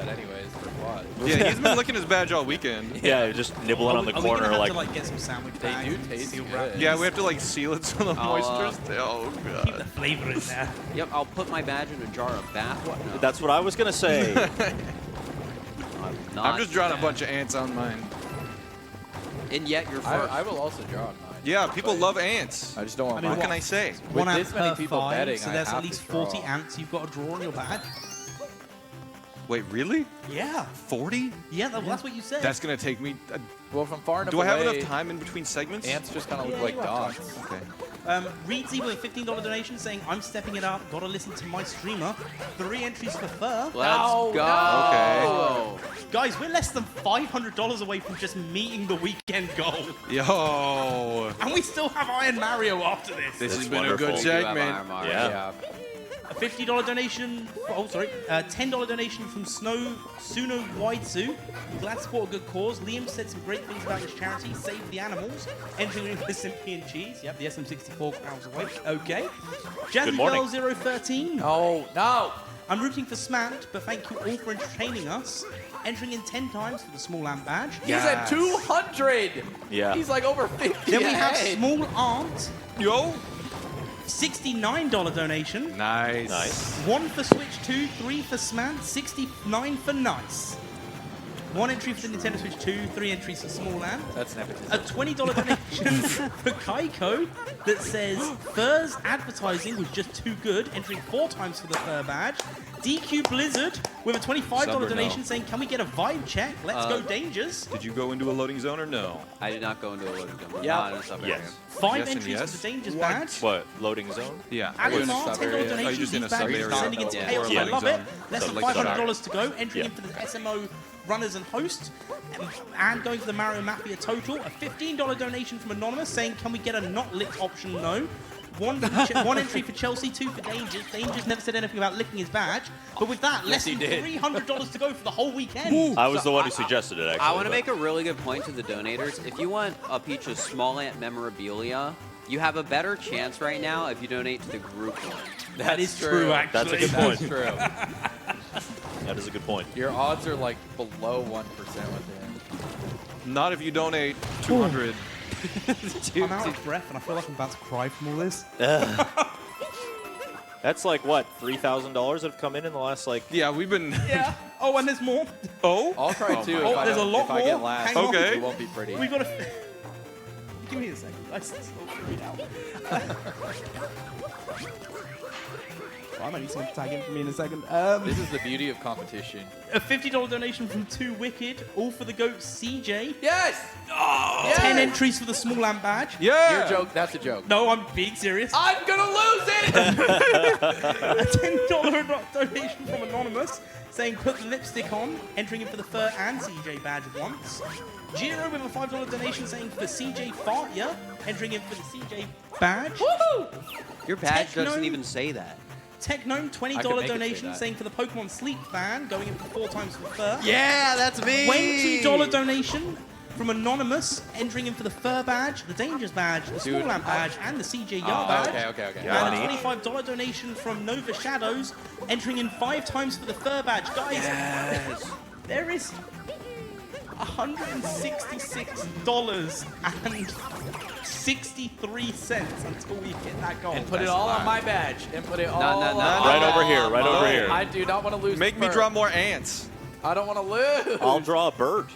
that anyways for what? Yeah, he's been licking his badge all weekend. Yeah, just nibbling on the Are we corner gonna have like. to like get some sandwich They bags do and taste seal good. wrap Yeah, these? we have to like seal it so the moisture stays. Oh Keep the god. flavor in there. Yep, I'll put my badge in a jar of bath. What? No. That's what I was gonna say. Not I'm just drawing a bad. bunch of ants on mine. And yet you're first. I will also draw on mine. Yeah, people love ants. I just don't want I mean, What mine. can I say? With One ant this many per people 5, betting, so I there's have at to least draw. 40 ants you've got to draw on your badge. Wait, really? Yeah. 40? Yeah, that's what you said. That's gonna take me. Well, from far enough Do I have away, enough time in between segments? ants just kind of look Yeah, like you have dogs. Okay. Reedsy with a $15 donation saying, I'm stepping it up, gotta listen to my streamer. 3 entries for Fir. Let's go. Okay. Guys, we're less than $500 away from just meeting the weekend goal. Yo. And we still have Iron Mario after this. This has That's been wonderful. a good We do have segment. Iron Mario. Yeah. A $50 donation, $10 donation from Suno Waitsu. Glad to support a good cause. Liam said some great things about his charity, Save the Animals. Entering in for Simpy and Cheese. Yep, the SM64 crowds away. Okay. Jazzy Good morning. Girl 013. Oh, no! I'm rooting for Smant, but thank you all for entertaining us. Entering in 10 times for the small lamp badge. He's at 200! Yeah. He's like over 50 Then we have ahead. Small Aunt, Yo. $69 donation. Nice. Nice. 1 for Switch 2, 3 for Smant, 69 for Nice. 1 entry for the Nintendo Switch 2, 3 entries for Small Lamp. That's nepotism. A $20 donation for Kaiko that says Fur's advertising was just too good, entering 4 times for the Fur badge. DQ Blizzard with a $25 Summer, donation no. saying, can we get a vibe check? Let's go Dangers. Did you go into a loading zone or no? I did not go into a loading zone. Yeah. Not in a sub area. Yes. 5 Yes and entries yes. for the Dangers What? badge. What? Loading zone? Yeah. Alimar, sub $10 area. donation. Oh, you're just in These a sub badges area. sending into Yeah. chaos. Or I loading love it. zone. Less than Something like that. $500 to go. Entering Yeah. in for the SMO runners and hosts. And going for the Mario Mafia total. A $15 donation from Anonymous saying, can we get a not licked option? No. 1 entry for Chelsea, 2 for Dangers. Dangers never said anything about licking his badge. But with that, less he than did. $300 to go for the whole weekend. I was the one who suggested it, actually. I want to but- make a really good point to the donators. If you want a Peach's small ant memorabilia, you have a better chance right now if you donate to the group one. That is true, actually. That's a good point. That's true. That is a good point. Your odds are like below 1% with him. Not if you donate 200. I'm out of breath and I feel like I'm about to cry from all this. That's like, what, $3,000 that have come in the last, like... Yeah, we've been. Yeah. Oh, and there's more. Oh. I'll cry too Oh, if, I, there's a don't- lot if I get more. last. Hang on. Okay. It won't be pretty. We've got to... Give me a second. I still figured out. I might need someone to tag in for me in a second. This is the beauty of competition. A $50 donation from 2 Wicked, all for the GOAT CJ. Yes! 10 entries for the Small Lamp badge. Yeah. Your joke, that's a joke. No, I'm being serious. I'm gonna lose it! A $10 donation from Anonymous saying put the lipstick on, entering in for the Fur and CJ badge at once. Jiro with a $5 donation saying for CJ Fart, yeah, entering in for the CJ badge. Woohoo! Your badge Techno- doesn't even say that. Techgnome, I $20 could make it say donation that. saying for the Pokemon Sleep fan, going in for 4 times for the Fur. Yeah, that's me! $20 donation from Anonymous, entering in for the Fur badge, the Dangers badge, the Small Dude, Lamp badge, and the CJ Yar badge. Okay. Yeah. And a $25 donation from Nova Shadows, entering in 5 times for the Fur badge. Guys, Yes. there is $166.63 until we hit that goal. And put it all on my badge. And put it all no, on no. Right over here, right over here. I do not want to lose. Make the me Fur. draw more ants. I don't want to lose. I'll draw a bird.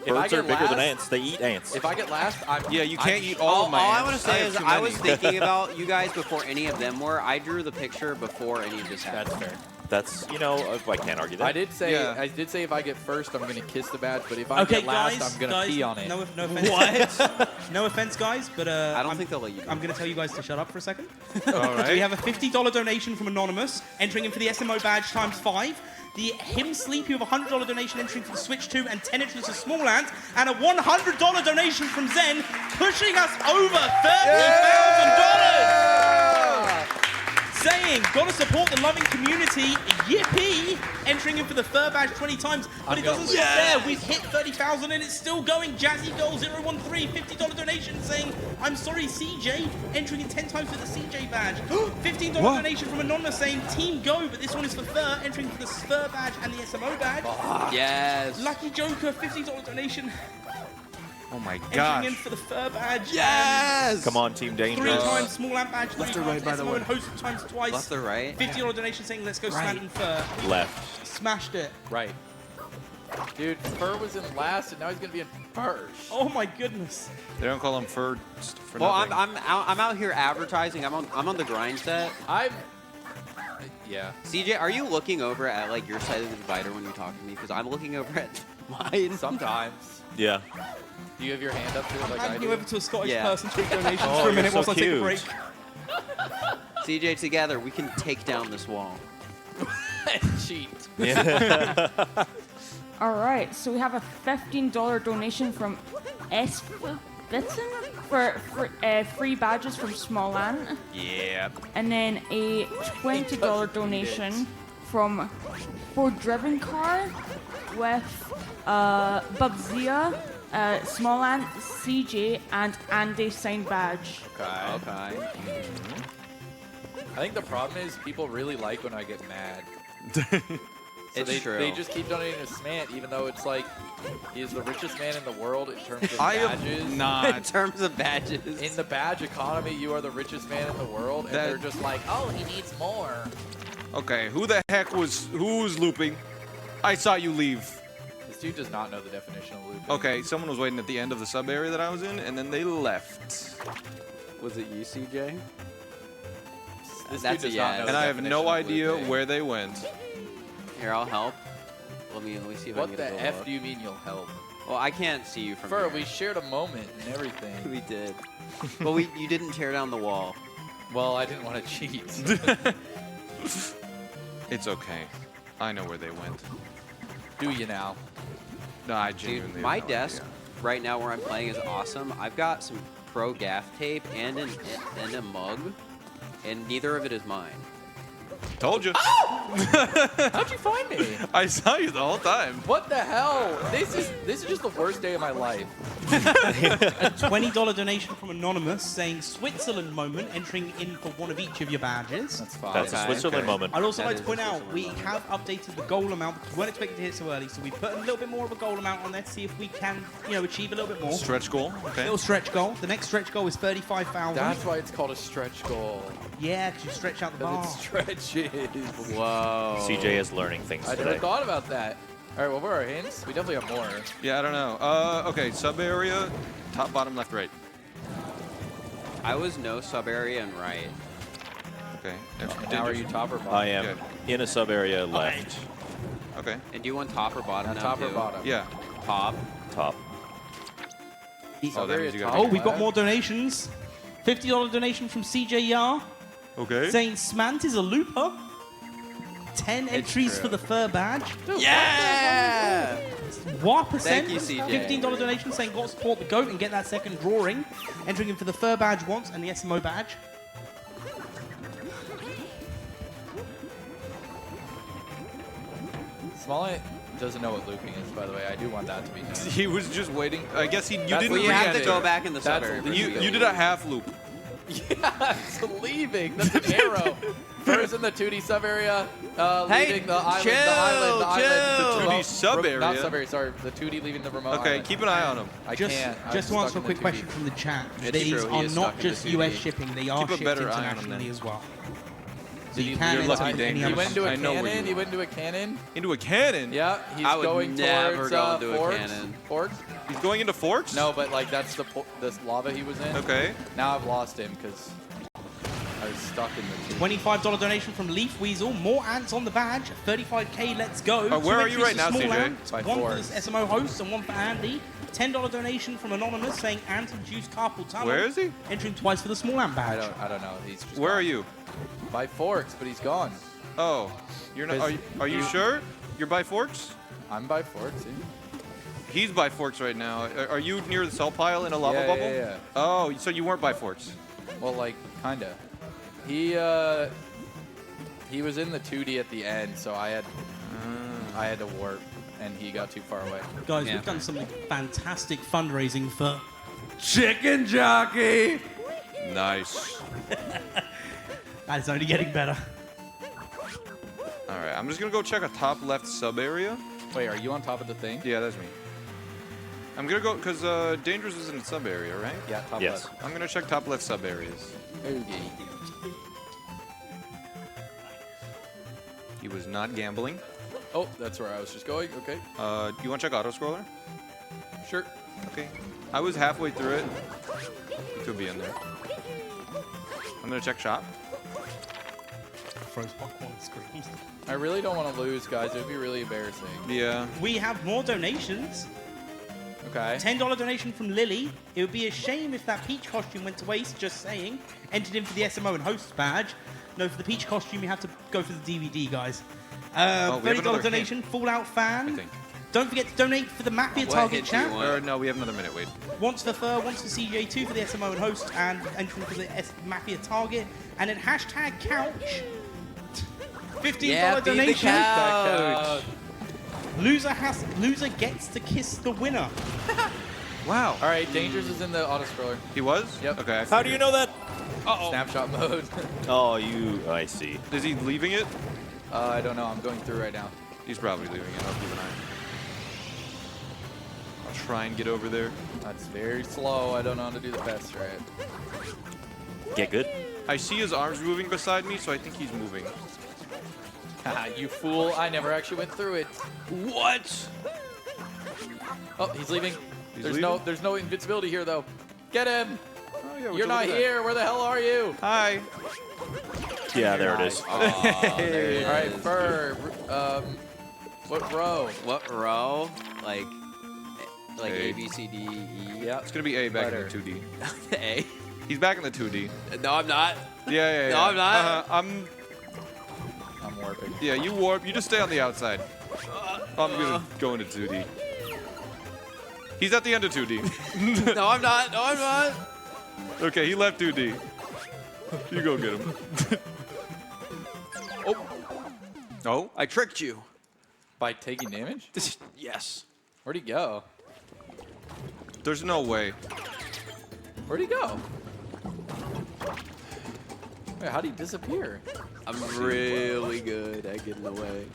If I Birds are get bigger than last- ants. They eat ants. If I get last, I'm. Yeah, you can't I'm- eat all of my All I ants. want to say have is too I was many. thinking about you guys before any of them were. I drew the picture before any of this happened. That's fair. That's, you know, I can't argue that. I did say Yeah. if I get first, I'm gonna kiss the badge. But if I Okay, get last, guys, I'm gonna pee on it. No offense. What? No offense, guys, but I don't think they'll let you do I'm going to tell you guys to shut up for a second. All So we right. have a $50 donation from Anonymous, entering in for the SMO badge times 5. The Him Sleepy with a $100 donation entering for the Switch 2 and 10 entries for Small Ant, and a $100 donation from Zen, pushing us over $30,000. saying, gotta support the loving community. Yippee! Entering in for the Fir badge 20 times, but it doesn't stop there. We've hit 30,000 and it's still going. Jazzy Goal 013, $50 donation saying, I'm sorry, CJ. Entering in 10 times for the CJ badge. $15 donation from Anonymous saying, Team Go, but this one is for Fir. Entering for the Fir badge and the SMO badge. Yes. Lucky Joker, $50 donation. Oh my Entering gosh. in for the Fir badge. Yes. Come on, Team 3 Dangerous. times small amp badge, 3 Left or times right, by the SMO way? and host times twice. Left or right? $50 donation saying, let's go Slant and Fir. Left. Smashed it. Right. Dude, Fir was in last, and now he's gonna be in first. Oh my goodness. They don't call him Fir for Well, nothing. I'm out here advertising. I'm on the grind set. Yeah. CJ, are you looking over at like your side of the divider when you talk to me? Because I'm looking over at mine. Sometimes. Yeah. Do you have your hand up to it like I Handing you do? over to a Scottish Yeah. person to take donations Oh, for a minute you're whilst so I take a cute. break. CJ, together we can take down this wall. Cheat. All right, so we have a $15 donation from S. Bitson for free badges from Small Ant, Yeah. and then a $20 donation from For Driven Car with Bubzia, Small Ant, CJ, and Andy signed badge. Okay. I think the problem is people really like when I get mad. So It's they, true. They just keep donating to Smant, even though it's like he is the richest man in the world in terms of I badges. have In not. terms of badges. In the badge economy, you are the richest man in the world, and That- they're just like, oh, he needs more. Okay, who's looping? I saw you leave. This dude does not know the definition of looping. Okay, someone was waiting at the end of the sub area that I was in, and then they left. Was it you, CJ? This That's dude does a not yes. know And the I have definition no of idea looping. where they went. Here, I'll help. Let me see if I What can the get a F look. do you mean you'll help? Well, I can't see you from Fir, here. we shared a moment and everything. We did. But you didn't tear down the wall. Well, I didn't want to cheat. It's okay. I know where they went. Do you now? No, I Dude, genuinely my have no desk idea. right now where I'm playing is awesome. I've got some pro gaff tape and a mug, and neither of it is mine. Told you. How'd you find me? I saw you the whole time. What the hell? This is just the worst day of my life. A $20 donation from Anonymous saying Switzerland moment, entering in for one of each of your badges. That's fine. That's a Okay. Switzerland Okay. moment. I'd also That like to is point a out Switzerland we moment. have updated the goal amount because we weren't expecting to hit so early, so we put a little bit more of a goal amount on there to see if we can, achieve a little bit more. Stretch goal. Okay. Little stretch goal. The next stretch goal is 35,000. That's why it's called a stretch goal. Yeah, because you stretch out the bar. Because it stretches. Whoa. CJ is learning things I today. never thought about that. All right, what were our hints? We definitely have more. Yeah, I don't know. Okay, sub area, top, bottom, left, right. I was no sub area and right. Okay. Now are you top or bottom? I am Good. in a sub area left. Okay. And do you want top or bottom now Top or too? bottom? Yeah. Top. Top. Oh, that means you gotta Oh, take we've got left. more donations. $50 donation from CJ Yar Okay. saying Smant is a looper. 10 entries true. for the Fir badge. Yeah! What percent? Thank you, CJ. $15 donation saying got to support the GOAT and get that second drawing. Entering in for the Fir badge once and the SMO badge. Smollett doesn't know what looping is, by the way. I do want that to be known. He was just waiting. I guess you That's didn't Well, you have to re-enter. go back in the sub That's area. a for lead. sure. You did a half loop. Yeah, it's leaving. That's an arrow. First in the 2D sub area, Hey, leaving the island, chill, the island, the chill. island. The 2D sub Not area? sub area, sorry. The 2D leaving the remote Okay, island. keep an eye on him. I Just, can't. I'm just to stuck answer a in the quick 2D. question from the chat. It's These true, he are is not stuck in the just US 2D. shipping, they are Keep a shipped better eye on him internationally then. as well. So Did you he- can you're enter lucky, any Dane. He other went into a I know where you cannon. He are. went into a cannon. Into a cannon. Yeah, he's I would going never towards go into a Forks. cannon. Forks? He's going into forks? No, but like that's the lava he was in. Okay. Now I've lost him because I was stuck in the. $25 donation from Leaf Weasel. More ants on the badge. 35k, let's go. Where Two are you entries right for now, small CJ? ants, By one four. for the SMO host and one for Andy. $10 donation from Anonymous saying ant and juice carpool tunnel. Where is he? Entering twice for the small ant badge. I don't know. He's just Where gone. are you? By Forks, but he's gone. Oh, you're not. Are you sure? You're by forks? I'm by Forks. He's by forks right now. Are you near the salt pile in a lava Yeah, bubble? yeah. Oh, so you weren't by forks. Well, like kinda. He He was in the 2D at the end, so I had to warp, and he got too far away. Guys, Yeah. we've done some fantastic fundraising for... Chicken jockey. Nice. That is only getting better. All right, I'm just gonna go check a top left sub area. Wait, are you on top of the thing? Yeah, that's me. I'm gonna go because Dangerous is in the sub area, right? Yeah, top Yes. left. I'm gonna check top left sub areas. Okay. He was not gambling. Oh, that's where I was just going. Okay, Do you want to check auto scroller? sure. Okay. I was halfway through it. He could be in there. I'm gonna check shop. Froze popcorn screams. I really don't want to lose, guys. It would be really embarrassing. Yeah. We have more donations. Okay. $10 donation from Lily. It would be a shame if that Peach costume went to waste, just saying. Entered in for the SMO and host badge. No, for the Peach costume, you have to go for the DVD, guys. we have $30 another donation, Fallout fan. I think. Don't forget to donate for the Mafia What target hit do you chat. want? No, we have another minute. Wait. Once for Fur, once for CJ2 for the SMO and host, and entry for the Mafia target. And then hashtag couch. $15 Yeah, feed the donation. couch. Loser gets to kiss the winner. Wow. All right, Dangerous is in the auto scroller. He was? Yep. Okay. How do you know that? Snapshot mode. Oh, I see. Is he leaving it? I don't know. I'm going through right now. He's probably leaving it. I'll keep an eye. I'll try and get over there. That's very slow. I don't know how to do the fast strat. Get good. I see his arms moving beside me, so I think he's moving. Haha, you fool. I never actually went through it. What? Oh, he's leaving. He's there's leaving? there's no invincibility here though. Get him. Oh, yeah, You're not here. Where the hell are you? Hi. Yeah, there it is. Oh, there it All right, is. Fur. What row? What row? Like A. A, B, C, D, E. Yeah. It's gonna be A back Letter. in the 2D. A. He's back in the 2D. No, I'm not. Yeah. No, I'm not. I'm. warping. Yeah, you warp. You just stay on the outside. I'm gonna go into 2D. He's at the end of 2D. No, I'm not. No, I'm not. Okay, he left 2D. You go get him. Oh, I tricked you. By taking damage? Yes. Where'd he go? there's no way. Where'd he go? Wait, how'd he disappear? I'm really good at getting away.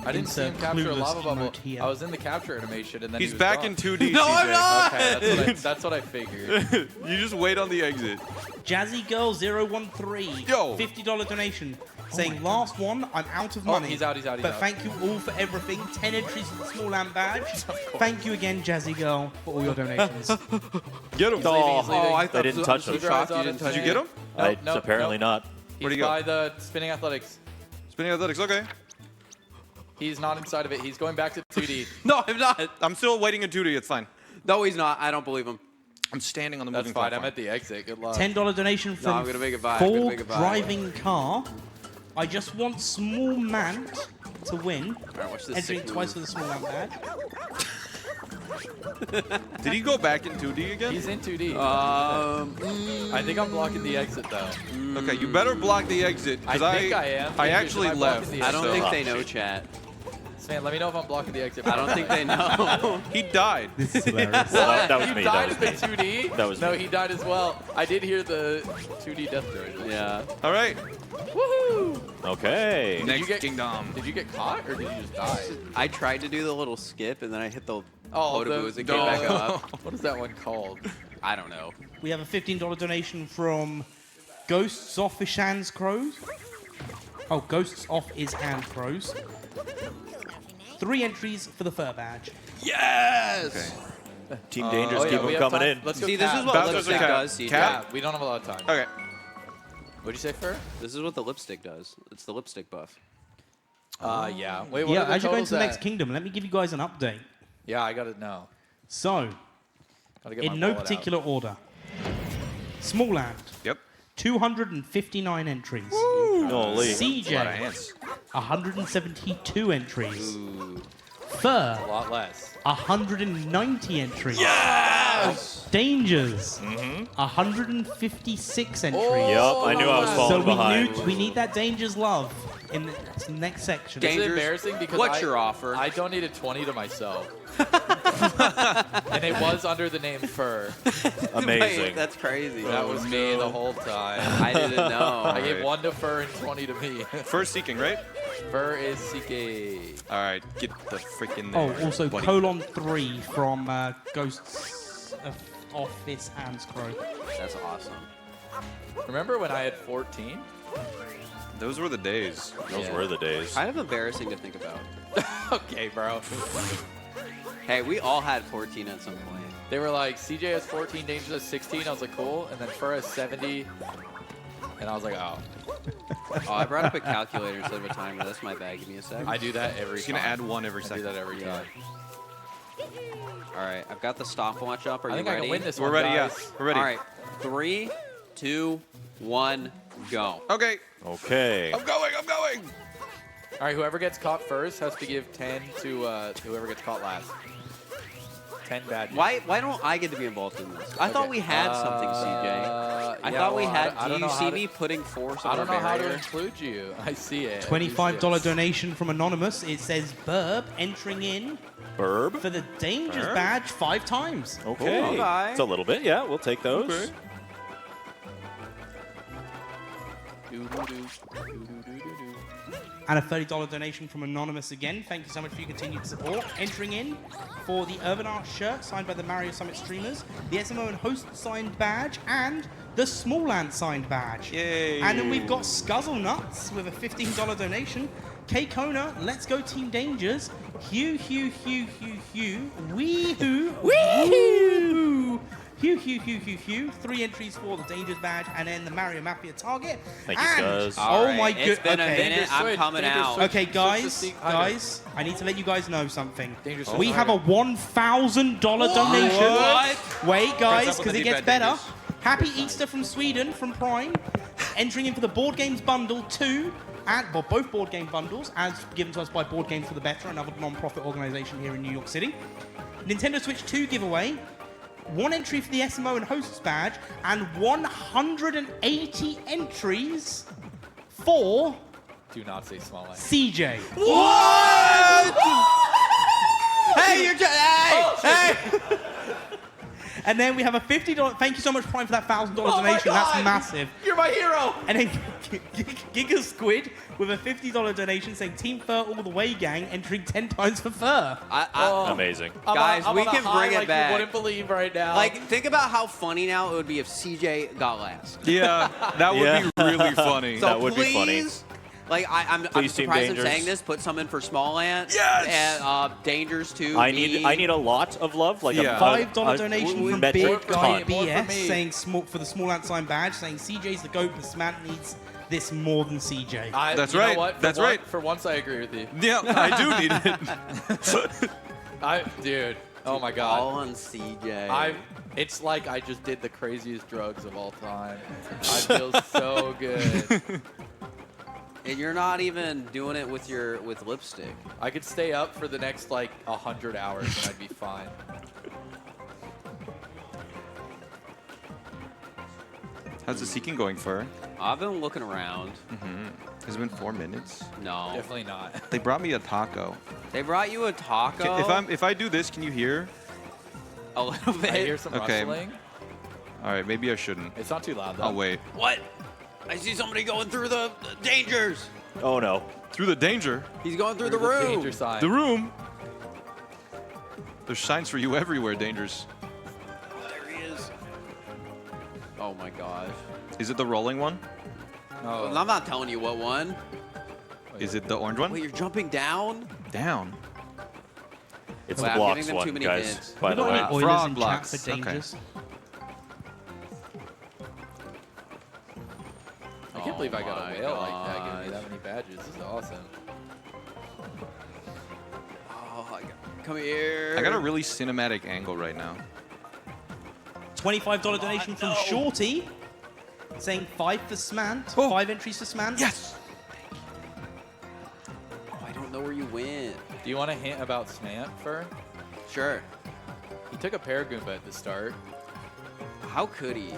I didn't see him Insert capture a clueless lava bubble. emote here. I was in the capture animation and then He's he was back gone. in 2D. No, I'm CJ. not! Okay, that's what I figured. You just wait on the exit. Jazzy Girl 013. Yo. $50 donation. Saying, last one, I'm out of Oh, money. he's out. But thank you all for everything. 10 entries for the small lamp badge. Thank you again, Jazzy Girl, for all your donations. Get him. He's leaving, he's leaving. I They didn't touch him. Keep your eyes on him. Did you get him? Nope, nope, Apparently nope. not. He's Where'd he go? by the spinning athletics. Spinning athletics. Okay. He's not inside of it. He's going back to 2D. No, I'm not. I'm still waiting in 2D. It's fine. No, he's not. I don't believe him. I'm standing on the That's moving fine. platform. I'm at the exit. Good luck. $10 donation from I'm gonna make it buy. I'm gonna Ford make it buy. Driving Car. I just want small Mant to win. All right, watch this Entering sick twice move. for the small lamp badge. Did he go back in 2D again? He's in 2D. I I think I'm blocking the exit though. Okay, you better block the exit. I 'cause think I am. I Because actually if I block left. the I don't exit- think they know chat. Man, let me know if I'm blocking the exit. I don't think they know. He died. This is hilarious. That was He me. died That in was the me. 2D. That was no, me. he died as well. I did hear the 2D death noise. Yeah. All right. Woohoo! Okay. Next get- kingdom. Did you get caught or did you just die? I tried to do the little skip and then I hit the Oh, Otaboos and came back up. What is that one called? I don't know. We have a $15 donation from Ghosts Off His Hands Crows. Oh, Ghosts Off His Hand Crows. 3 entries for the fur badge. Yes! Team Dangerous, Oh, yeah, keep we them have coming time. in. Let's go See, this cap. is what Bowser's lipstick a cat. does, CJ. Cat? Yeah, we don't have a lot of time. Okay. What'd you say, Fur? This is what the lipstick does. It's the lipstick buff. Yeah. Wait, what Yeah, are the as you go totals into the next at? kingdom, let me give you guys an update. Yeah, I got it now. So, Gotta get in my no wallet out. particular order. Small Land, Yep. 259 entries. Holy. A lot of CJ, ants. 172 entries. Fir, A lot less. 190 entries. Yes! Dangers, 156 entries. Yep, I knew I was So falling behind. We need that Dangers love in the next section. This is Dangerous. embarrassing because What's I, your offer? I donated 20 to myself. And it was under the name Fir. Amazing. Wait, that's crazy. That was me the whole time. I didn't know. I gave Alright. 1 to Fir and 20 to me. First seeking, right? Fir is CK. All right, get the freaking Oh, there. also buddy. colon 3 from Ghosts of Office Hans Crow. That's awesome. Remember when I had 14? Those were the days. Those Yeah. were the days. Kind of embarrassing to think about. Okay, bro. Hey, we all had 14 at some point. They were like, CJ has 14, Dangerous has 16. I was like, cool. And then Fir has 70. And I was like, oh. Oh, I brought up a calculator instead of a timer. That's my bad. Give me a sec. I do that every Just time. gonna add 1 every I do second. that every Yeah. time. All right, I've got the stopwatch up. Are I you think ready? I can win this We're one, ready, guys. yeah. We're ready. All right, 3, 2, 1, go. Okay. Okay. I'm going. All right, whoever gets caught first has to give 10 to whoever gets caught last. 10 badges. Why don't I get to be involved in this? I thought Okay. we had something, CJ. I yeah, thought we well, had. I Do don't you know see how to- me putting force I on don't our know how to barrier? include you. I see it. $25 donation from Anonymous. It says Burb entering in Burb. for the Dangers Burb? badge 5 times. Okay. Okay. It's a little bit. Yeah, we'll take those. Okay. And a $30 donation from Anonymous again. Thank you so much for your continued support. Entering in for the Urban Art shirt signed by the Mario Summit streamers, the SMO and Host signed badge, and the Small Ant signed badge. Yay. And then we've got Scuzzle Nuts with a $15 donation. K Kona, Let's Go Team Dangers. Hugh, Wee-hoo, Wee-hoo. Hugh. 3 entries for the Dangers badge, and then the Mario Mafia target. Thank you, And- Scuzz. Oh All right, my It's god. been a Okay. minute. I'm Switch, coming Dangerous out. switch. Okay, Switch guys, to Steve- I need to let you guys know something. Dangerous We switch. have a $1,000 donation. What? Wait, guys, Press up because on it the gets D-pad, better. Dangerous. Happy Easter from Sweden, from Prime. Entering in for the Board Games Bundle 2, and well, both board game bundles, as given to us by Board Games for the Better, another non-profit organization here in New York City. Nintendo Switch 2 giveaway. 1 entry for the SMO and Hosts badge, and 180 entries for Do not say small line. CJ. Hey, you're just. Hey! And then we have a $50. Thank you so much, Prime, for that $1,000 donation. That's massive. You're my hero! And then Giga Squid with a $50 donation saying Team Fur all the way, gang, entering 10 times for Fur. Amazing. Guys, I'm we on a can high bring it like back. You wouldn't believe right now. Like, think about how funny now it would be if CJ got last. Yeah, that would Yeah. be really funny. So That would be funny. please, like, I'm Please, Team surprised I'm Dangers. saying this. Put some in for Small Ant. Yes! And Dangers too. I need a lot of love, like Yeah. a $5 donation from metric Big Guy ton. More for BS me. saying for the Small Ant Sign badge, saying CJ's the GOAT, but Samantha needs this more than CJ. That's you know right. what? That's right. For once, I agree with you. Yeah, I do need it. Dude, oh my all god. on CJ. It's like I just did the craziest drugs of all time. I feel so good. And you're not even doing it with lipstick. I could stay up for the next like 100 hours and I'd be fine. How's the seeking going, Fur? I've been looking around. Has it been 4 minutes? No. Definitely not. They brought me a taco. They brought you a taco. If I do this, can you hear? a little bit. I hear some Okay. rustling. All right, maybe I shouldn't. It's not too loud though. I'll wait. What? I see somebody going through the dangers. Oh no. Through the danger. He's going through Through the room. danger sign. The room. There's signs for you everywhere, Dangers. There he is. Oh my gosh. Is it the rolling one? Oh. I'm not telling you what one. Is it the orange one? Wait, you're jumping down? Down. It's Wait, the I'm blocks giving them one, too many guys. hints. By We the got way. any Oilers Frog in blocks. chat for Okay. Dangers? I can't believe I got my a whale like that. Giving me gosh. that many badges. This is awesome. Oh, come here. I got a really cinematic angle right now. $25 donation from Shorty saying 5 for Smant. Oh. 5 entries for Smant. Yes. Oh, I don't know where you went. Do you want a hint about Snap, Fir? Sure. He took a Paragoomba at the start. How could he?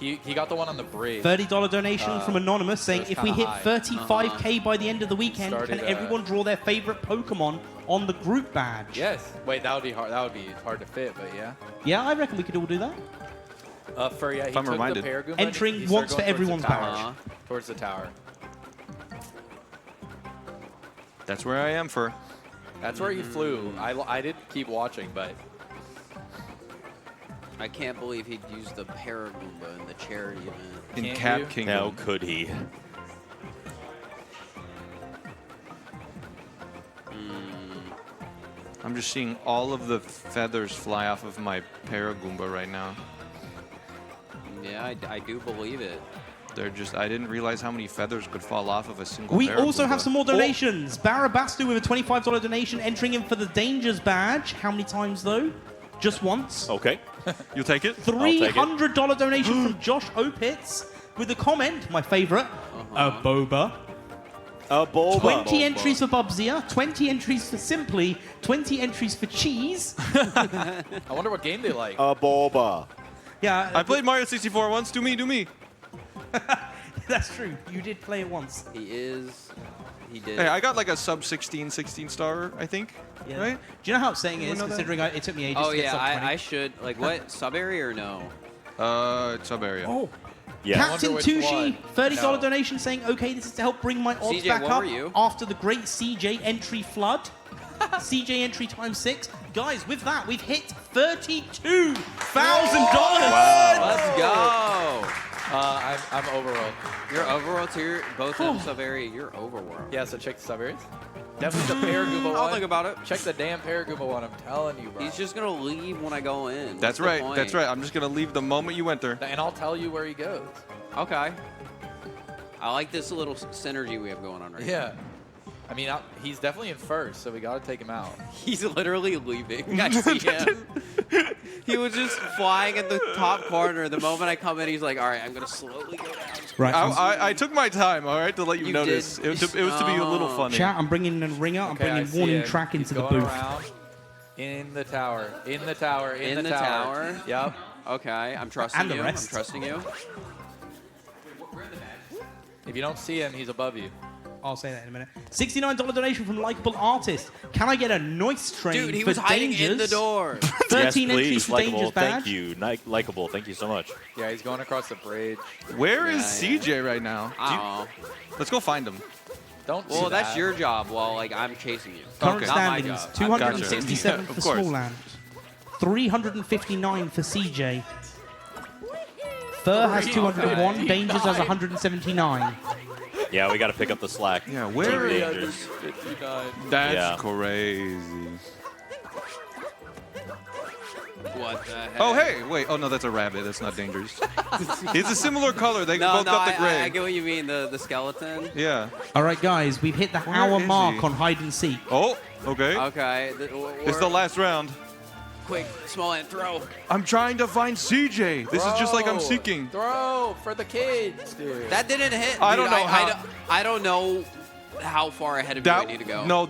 He got the one on the bridge. $30 donation from Anonymous saying, it's if we kinda hit high. 35K by the end of the weekend, Started, can everyone draw their favorite Pokemon on the group badge? Yes. Wait, that would be hard. That would be hard to fit, but yeah. Yeah, I reckon we could all do that. Fir, yeah, he I'm took reminded. the Paragoomba. Entering he started once for going towards the everyone's tower. badge. Towards the tower. That's where I am, Fir. That's where he flew. I did keep watching, but I can't believe he'd use the Paragoomba in the charity event. In Can't Cap you? Kingdom. How could he? I'm just seeing all of the feathers fly off of my Paragoomba right now. Yeah, I do believe it. They're just, I didn't realize how many feathers could fall off of a single We Paragoomba. also have some more donations. Barabastu with a $25 donation entering in for the Dangers badge. How many times, though? Just once. Okay. You'll take it? $300 donation from Josh Opitz with a comment, my favorite, a boba. A Bulba. 20 entries for Bubsy, 20 entries for Simply, 20 entries for Cheese. I wonder what game they like. A Bulba. Yeah, I played Mario 64 once. Do me, do me. that's true. You did play it once. He did. Hey, I got like a sub 16 star, I think. Yeah. Right? Do you know how upsetting it is, know that? considering it took me ages Oh to get yeah, sub 20? I should. Like what? Sub area or no? Sub area. Oh, Yeah. Captain wonder which Tushi, one. $30 No. donation saying, okay, this is to help bring my odds CJ, back what up were you? after the great CJ entry flood. CJ entry times 6. Guys, with that, we've hit $32,000. Let's go. I'm overworld. You're overworld too. Both in sub area. You're overworld. Yeah, so check the sub areas. Definitely the Paragoomba one. I'll think about it. Check the damn Paragoomba one. I'm telling you, bro. He's just gonna leave when I go in. That's What's the right. point? That's right. I'm just going to leave the moment you enter. And I'll tell you where he goes. Okay. I like this little synergy we have going on right Yeah. I mean, he's definitely in first, so we got to take him out. now. He's literally leaving. I see him. He was just flying in the top corner. The moment I come in, he's like, all right, I'm going to slowly go down. Right. I took my time, all right, to let you, You notice. did. It was to be a little funny. Chat, I'm bringing in Ringer. I'm Okay, I bringing see Warning him. Track He's into the going booth. around. In the tower. In the tower. In, In the tower? Yep. Okay, I'm trusting And the you. rest. I'm trusting you. If you don't see him, he's above you. I'll say that in a minute. $69 donation from Likeable Artist. Can I get a noise train Dude, he for was hiding Dangers? in the door. 13 yes, entries please. for Dangers Likeable. badge. Thank you. Likeable. Thank you so much. Yeah, he's going across the bridge. Where is Yeah, CJ right now? Oh. Let's go find him. Don't do Well, that's that. your job while like I'm chasing you. Current Okay. Not my standings, job. 267 Gotcha. for Of course. Smallland, 359 for CJ. Fir has 201, Dangers has 179. Yeah, we got to pick up the slack. Yeah, where Team is Dangers. 59. That's Yeah. crazy. What the heck? Oh, hey, wait. Oh, no, that's a rabbit. That's not dangerous. It's a similar color. They No, both no, got the gray. I get what you mean. The skeleton. Yeah. All right, guys, we've hit the Where hour is mark he? on hide and seek. Oh, okay. Okay. It's the last round. Quick, small and throw. I'm trying to find CJ. This is just like I'm Throw. seeking. Throw for the kids, dude. That didn't hit. I dude. don't know how- I don't know how far ahead of you I need to go. No,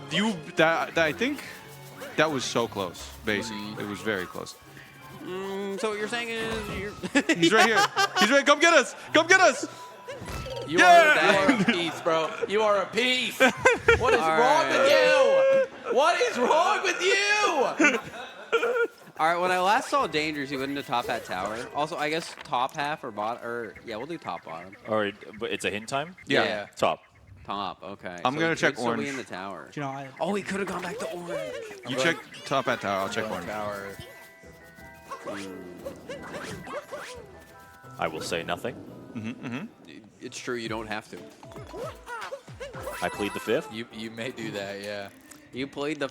I think that was so close, basically. It was very close. So what you're saying is you're. He's right here. He's right. Come get us. Come get us. You Yeah! are a piece, bro. You are a piece. What is All wrong right. with you? What is wrong with you? All right. When I last saw Dangers, he went into top hat tower. Also, I guess top half or bottom, or yeah, we'll do top bottom. All right, but it's a hint time? Yeah. Top. Top. Okay. I'm gonna he check could still be orange. in the tower. Do you know, Oh, he could have gone back to orange. You check top at tower. I'll check one. Tower. I will say nothing. It's true. You don't have to. I plead the fifth. You may do that, yeah. You played the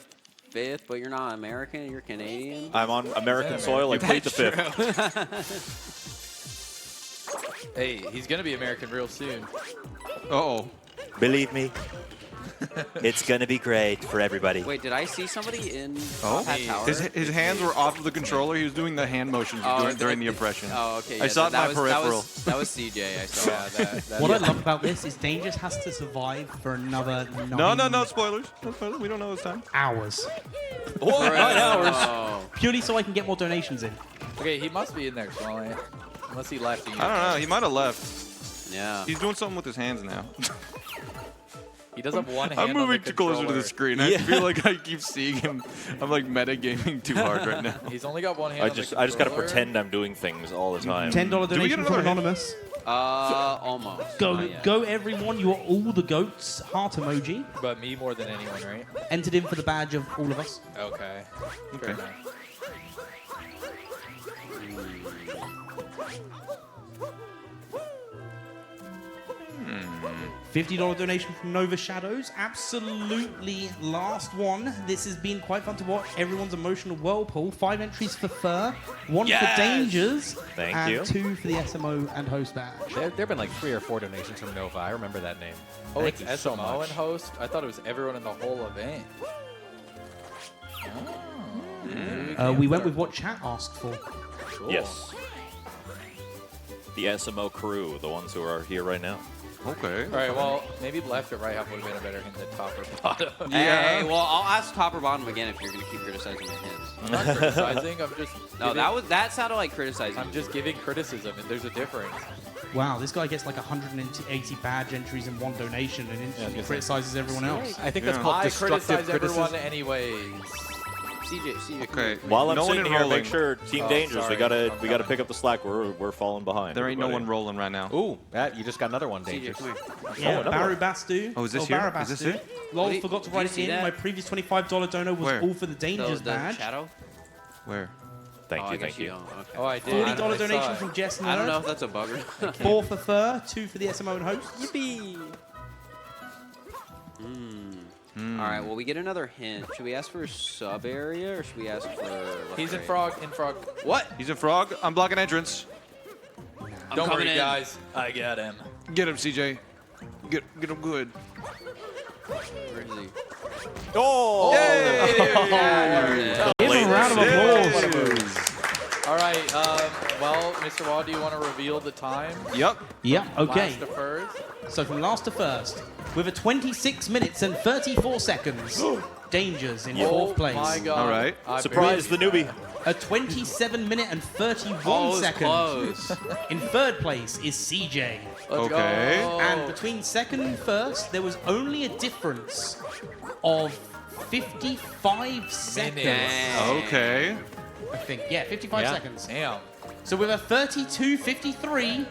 fifth, but you're not American. You're Canadian. I'm on American soil. I plead the fifth. Hey, he's gonna be American real soon. Uh-oh. Believe me. It's gonna be great for everybody. Wait, did I see somebody in Oh, Top Hat Tower? his hands were off of the controller. He was doing the hand motions during the impression. Oh, okay. I saw it in my peripheral. That was CJ. I saw. That, What I love about this is Dangerous has to survive for another 9 No spoilers. No spoilers. We don't know this time. hours. What? 9 hours. Oh. Purely so I can get more donations in. Okay, he must be in there, Smalley. Unless he left. I don't know. He might have left. Yeah. He's doing something with his hands now. He does have one hand I'm on the moving too closer to the controller. screen. I feel like I keep seeing him. I'm like metagaming too hard right now. He's only got one hand I on the just controller. gotta pretend I'm doing things all the time. $10 we get donation from another hit? Anonymous. Almost. Go, Not yet. go everyone. You are all the goats. Heart emoji. But me more than anyone, right? Entered in for the badge of all of us. Okay. Fair enough. $50 donation from Nova Shadows. Absolutely last one. This has been quite fun to watch. Everyone's emotional whirlpool. 5 entries for Fir, 1 for Dangers, Thank and you. 2 for the SMO and host badge. There have been like 3 or 4 donations from Nova. I remember that name. Oh, Thank it's you so SMO much. and host? I thought it was everyone in the whole event. We went with what chat asked for. Cool. Yes. The SMO crew, the ones who are here right now. Okay. All right, well, maybe left or right half would have been a better hint than top or bottom. Hey, well, I'll ask top or bottom again if you're gonna keep criticizing my hints. I'm not criticizing, I'm just No, giving, that sounded like criticizing. I'm just giving criticism, and there's a difference. Wow, this guy gets like 180 badge entries and 1 donation and instantly criticizes everyone else. I think that's Yeah. called I destructive criticize everyone criticism. anyways. CJ. Okay. While I'm no one sitting here, enrolling. make sure Team Oh, Dangerous. sorry. We gotta I'm we gotta coming. pick up the slack. We're falling behind. There ain't no everybody. one rolling right now. Ooh, Matt, you just got another one, CJ, Dangerous. come here. Yeah, another Barry one. Bastu. Oh, is this here? Barry Is this Bastu. it? Lol, Did- forgot to did you write it see in. that? My previous $25 dono was Where? all for the Dangers badge. shadow. Where? Thank Oh, I you, guess thank you. don't. Okay. Oh, I did. $40 I saw donation it. from Jess I don't know Nerd. if that's a bug or not. 4 for Fir, 2 for the SMO and hosts. Yippee! All right, well, we get another hint. Should we ask for a sub area or should we ask for... He's in front. frog. What? He's a frog. I'm blocking entrance. Don't coming worry, in. guys. I got him. Get him, CJ. Get him good. Where is he? Oh! There it is. Give him a round of applause. All right, well, Mr. Wall, do you want to reveal the time? Yep. Yeah, okay. Last to first? So from last to first, with a 26 minutes and 34 seconds, Dangers in 4th place. Oh my God. All right. I Surprise the believe- newbie. A 27 minute and 31 Oh, it was seconds. close. In 3rd place is CJ. Let's Okay. go. And between 2nd and 1st, there was only a difference of 55 seconds. Dang. Okay. I think. Yeah, 55 seconds. Damn. So with a 32.53,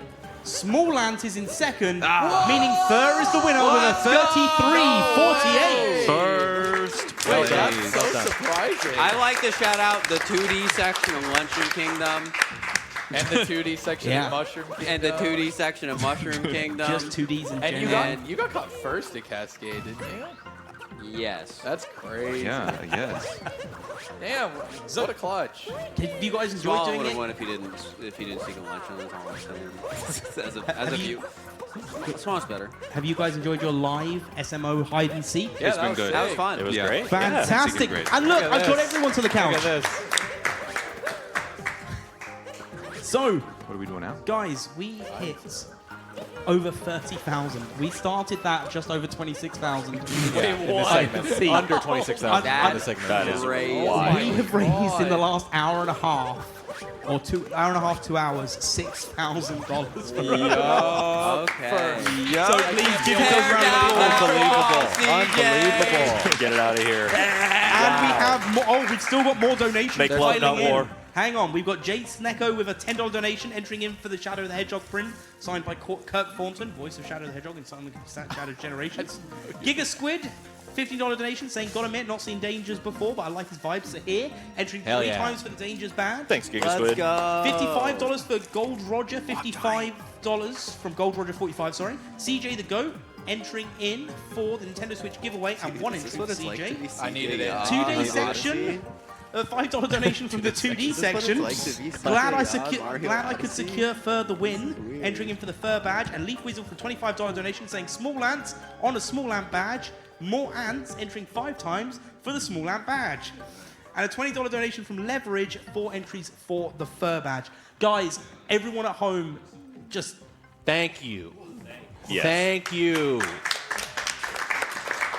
Small Ant is in 2nd, meaning Fir is the winner with a 33.48. First Wait, place. that's so surprising. I like to shout out the 2D section of Luncheon Kingdom And the 2D section Yeah. of Mushroom Kingdom. and the 2D section of Mushroom Kingdom. Just 2Ds in And you general. got you got caught first at Cascade, didn't you? Yes. That's crazy. Yeah, yes. Damn, what a clutch. Have you guys enjoyed Small doing would have it? won if he didn't see the luncheon. That's all I'm saying. as a view. Small's better. Have you guys enjoyed your live SMO hide and seek? Yeah, It's that been was good. That was sick. fun. It was Yeah. great. Fantastic. great. And look, Look at I've got this. everyone to the couch. Look at this. So, What are we doing now? guys, we hit over 30,000. We started that just over 26,000. Under 26,000 That in the segment. That is Crazy. wild. We have raised in the God. last hour and a half, or 2 hours, $6,000 for Okay. So please give us a Tear round down of that applause. wall, CJ. Unbelievable. Get it out of here. And we have more. Oh, we've still got more donations. Make love, not piling in. war. Hang on, we've got Jade Snecko with a $10 donation entering in for the Shadow the Hedgehog print, signed by Kirk Thornton, voice of Shadow the Hedgehog in Silent Shadow Generations. Giga Squid, $15 donation saying, gotta admit, not seen Dangers before, but I like his vibes. So here, entering Hell 3 yeah. times for the Dangers badge. Thanks, Giga Let's Squid. go. $55 for Gold Roger, $55 from Gold Roger 45, sorry. CJ the Goat entering in for the Nintendo Switch giveaway and 1 entry for CJ. I needed it. 2-day section A $5 donation from the 2D section. Glad I could secure Fir the win, entering in for the Fir badge. And Leaf Weasel for $25 donation saying small ants on a small ant badge. More ants entering 5 times for the small ant badge. And a $20 donation from Leverage, 4 entries for the Fir badge. Guys, everyone at home, just Thank you. Yes. Thank you.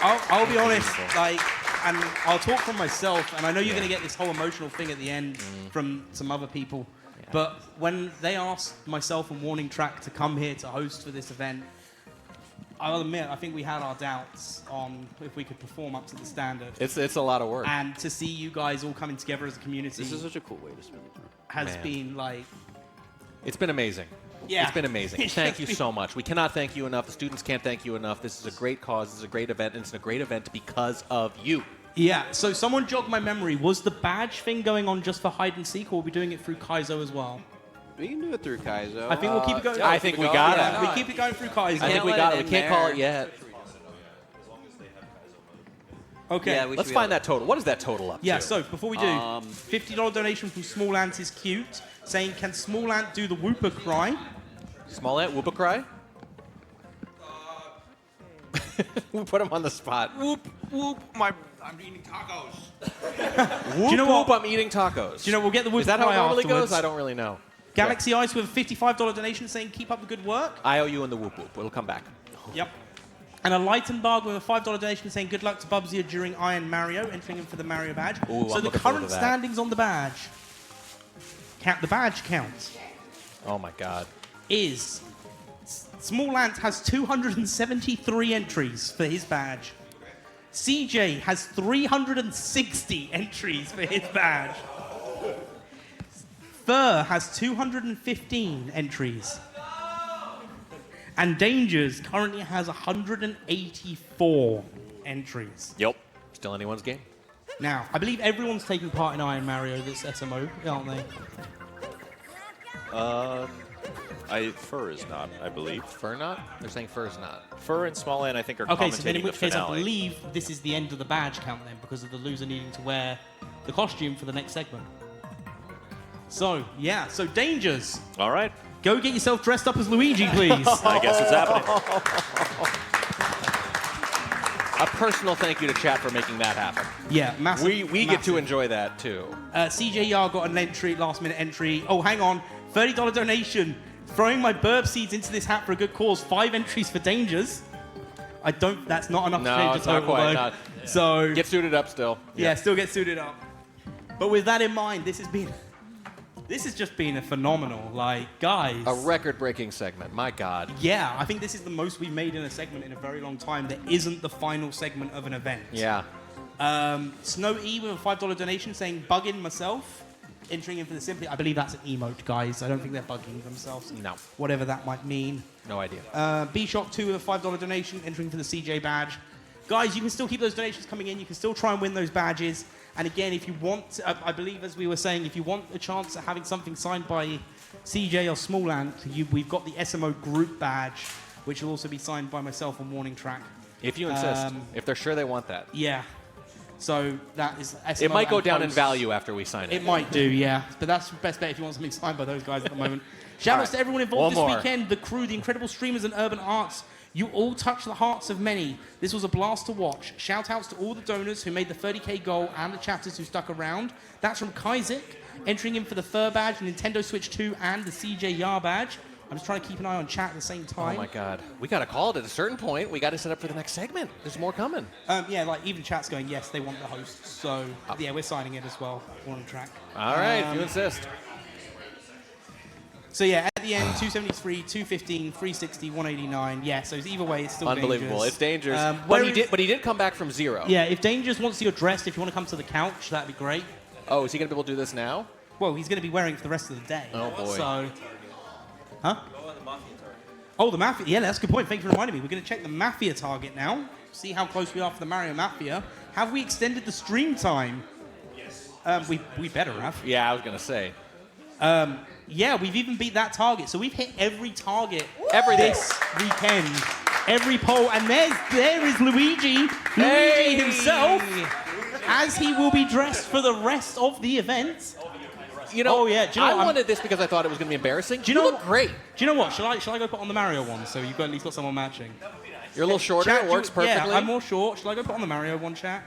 I'll be honest, like, and I'll talk from myself, and I know you're going to get this whole emotional thing at the end from some other people, but when they asked myself and Warning Track to come here to host for this event, I'll admit, I think we had our doubts on if we could perform up to the standard. It's a lot of work. And to see you guys all coming together as a community This is such a cool way to spend it. has been like, It's been amazing. yeah. It's been amazing. Thank you so much. We cannot thank you enough. The students can't thank you enough. This is a great cause. This is a great event. And it's a great event because of you. Yeah, so someone jogged my memory. Was the badge thing going on just for hide and seek, or are we doing it through Kaizo as well? We can do it through Kaizo. I think we'll keep it going. I think we got Yeah, it. we keep it going through Kaizo. I think we let got it it. We in can't call there. it yet. Okay. Yeah, we Let's should be find able- that total. What is that total up Yeah, to? so before we do, $50 donation from Small Ant is cute, saying, can Small Ant do the Whooper cry? Small ant, whoop a cry? We'll put him on the spot. Whoop, whoop, I'm eating tacos. Whoop, you know whoop, what? I'm eating tacos. Do you know, we'll get the Whooper Is that how cry it normally afterwards. goes? I don't really know. Galaxy Ice with a $55 donation saying, keep up the good work. I owe you in the whoop whoop. It'll come back. Yep. And a Lightenberg with a $5 donation saying, good luck to Bubsy during Iron Mario, entering in for the Mario badge. Ooh, so I'm the looking forward current to that. standings on the badge, the badge count, Oh my god. is Small Ant has 273 entries for his badge. CJ has 360 entries for his badge. Fir has 215 entries. And Dangers currently has 184 entries. Yep. Still anyone's game. Now, I believe everyone's taking part in Iron Mario this SMO, aren't they? Fur is not, I believe. Fur not? They're saying fur's not. Fur and Small Ant, I think, are Okay, so then commentating in which the case I finale. believe this is the end of the badge count then, because of the loser needing to wear the costume for the next segment. So, yeah, so Dangers, All right. go get yourself dressed up as Luigi, please. I guess it's happening. A personal thank you to chat for making that happen. Yeah, massive. We get to massive. enjoy that too. CJ Yar got an entry, last minute entry. Oh, hang on. $30 donation. Throwing my burp seeds into this hat for a good cause. 5 entries for Dangers. That's not enough to No, change the it's not total, quite. though. Not. So, Get suited up still. yeah, still get suited up. But with that in mind, this has just been a phenomenal, like, guys. A record-breaking segment. My God. Yeah, I think this is the most we've made in a segment in a very long time that isn't the final segment of an event. Yeah. Snow E with a $5 donation saying, bugging myself. Entering in for the Simply. I believe that's an emote, guys. I don't think they're bugging themselves. No. Whatever that might mean. No idea. B-Shock 2 with a $5 donation, entering for the CJ badge. Guys, you can still keep those donations coming in. You can still try and win those badges. And again, if you want, I believe, as we were saying, if you want a chance at having something signed by CJ or Small Ant, we've got the SMO group badge, which will also be signed by myself on Warning Track. If you insist. If they're sure they want that. Yeah. So that is SMO It might go and down in posts. value after we sign it. It might do, yeah. But that's the best bet if you want something signed by those guys at the moment. Shout-outs to everyone involved One this more. weekend. The crew, the incredible streamers and urban arts. You all touched the hearts of many. This was a blast to watch. Shout-outs to all the donors who made the 30k goal and the chatters who stuck around. That's from Kaizik, entering in for the Fur badge, Nintendo Switch 2, and the CJ Yar badge. I'm just trying to keep an eye on chat at the same time. Oh my God. We got to call it at a certain point. We got to set up for the next segment. There's more coming. Yeah, like even chat's going, yes, they want the host. So, yeah, we're signing it as well. Warning Track. All right, if you insist. So yeah, at the end, 273, 215, 360, 189. Yeah, so either way, it's still Unbelievable. Dangerous. It's dangerous. where But he did come back from 0. Yeah, if Dangerous wants you dressed, if you want to come to the couch, that'd be great. Oh, is he going to be able to do this now? Well, he's going to be wearing it for the rest of the day. Oh, boy. So, huh? Oh, the Mafia. Yeah, that's a good point. Thank you for reminding me. We're going to check the Mafia target now. See how close we are for the Mario Mafia. Have we extended the stream time? Yes. We better have. Yeah, I was going to say. Yeah, we've even beat that target. So we've hit every target Everything. this weekend. Every poll. And there is Luigi. Luigi himself. as he will be dressed for the rest of the event. You know, Oh, yeah, do you know I what? wanted this because I thought it was going to be embarrassing. Do you You know look what? great. Do you know what? Shall I go put on the Mario one so you've got, at least got someone matching? You're a little shorter. Chat, It works perfectly. Yeah, I'm more short. Shall I go put on the Mario one, chat?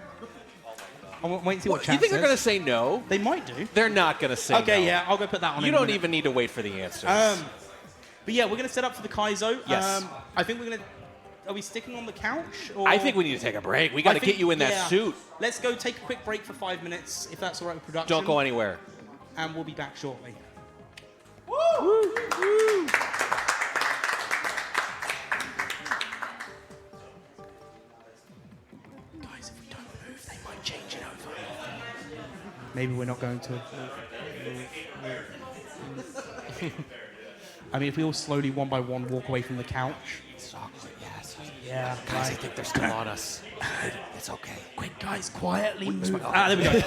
I'll wait and see what chat You think they're says. going to say no? They might do. They're not going to say Okay, no. yeah, I'll go put that on. You in a don't minute. even need to wait for the answers. But yeah, we're going to set up for the Kaizo. Yes. I think we're going to... Are we sticking on the couch? Or? I think we need to take a break. We got to I think- get you in that yeah. suit. Let's go take a quick break for 5 minutes, if that's all right with production. Don't go anywhere. And we'll be back shortly. Guys, if we don't move, they might change it over. Maybe we're not going to. I mean, if we all slowly, one by one, walk away from the couch. Yes. Yeah, Guys, I think they're still on us. It's okay. quick, guys, quietly move. Ah, there we go.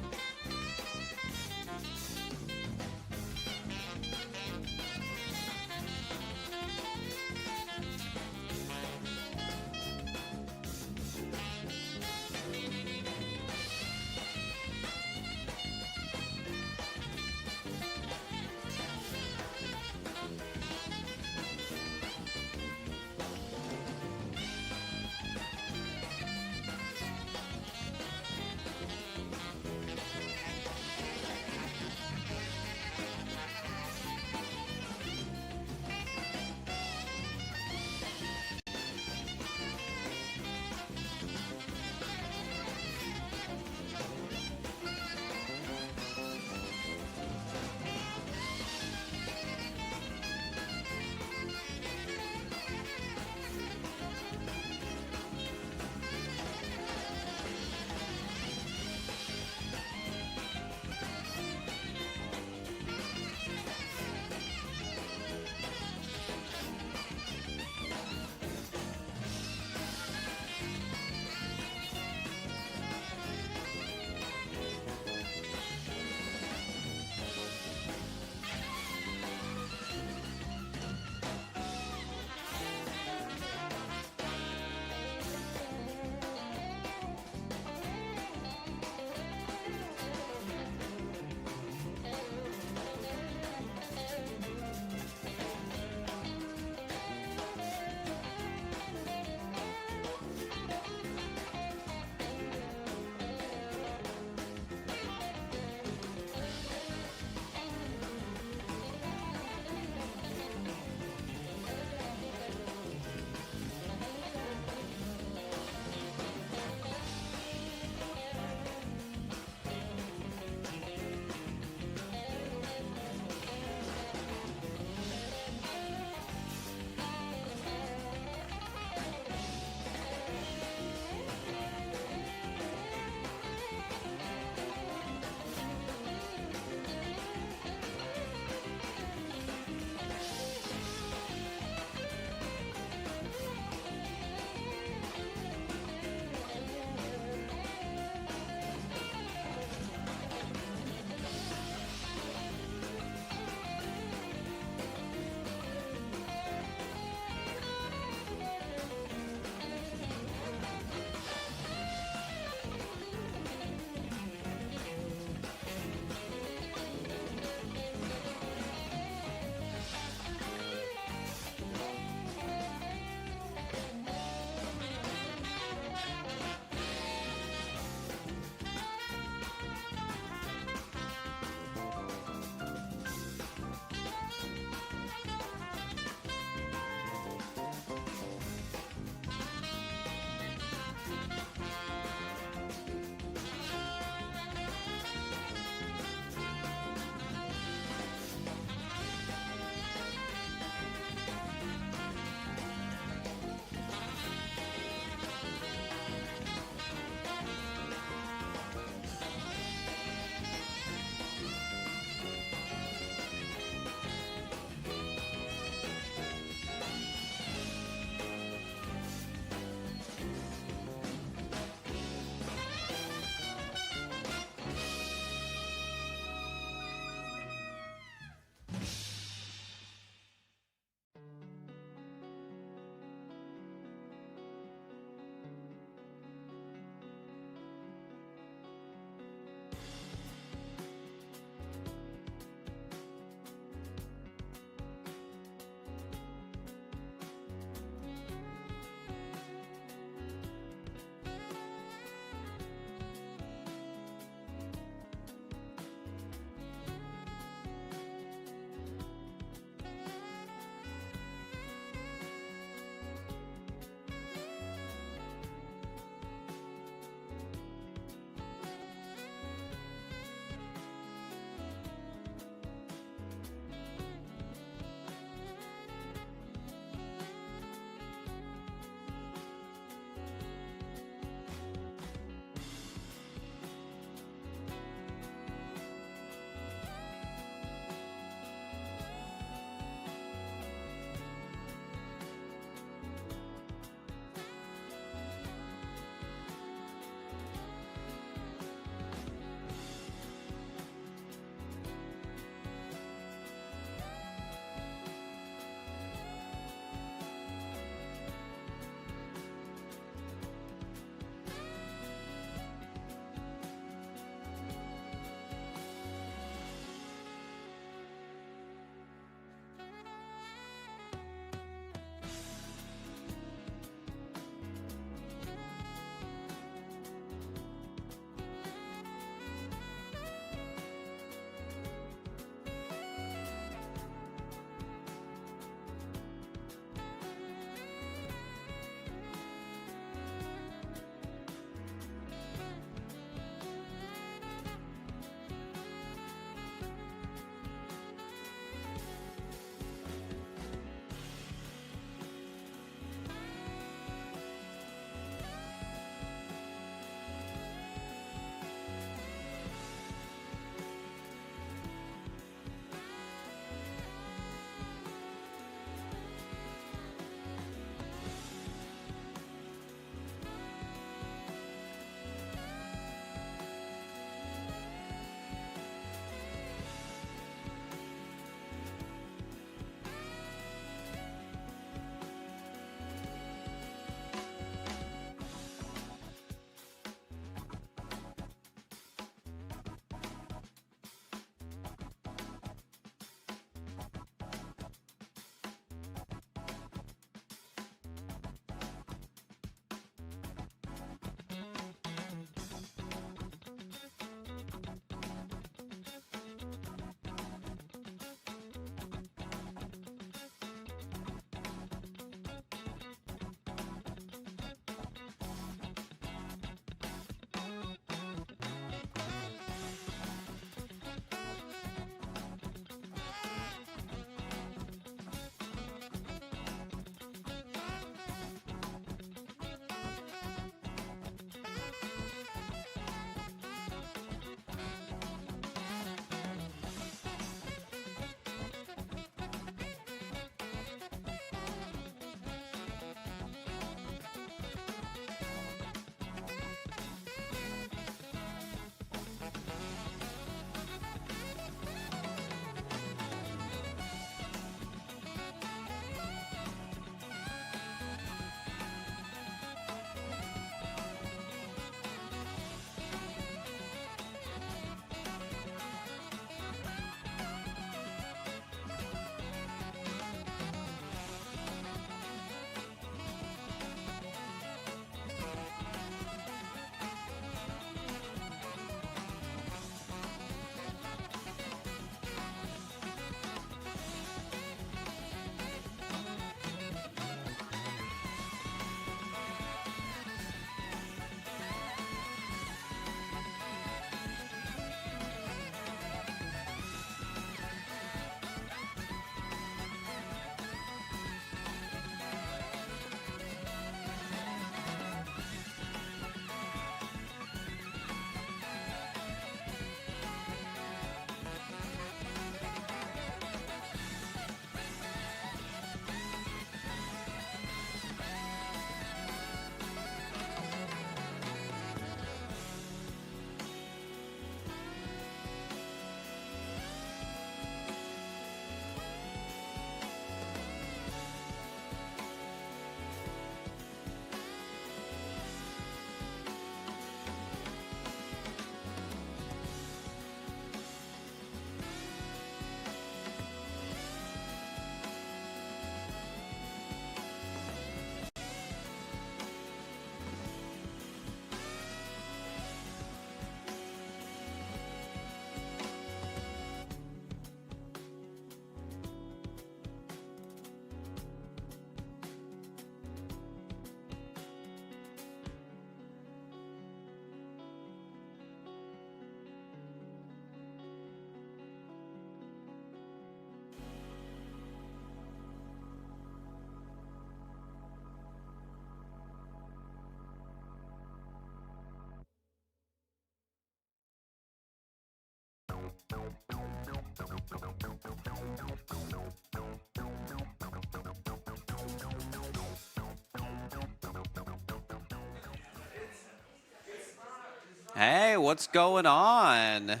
Hey, what's going on?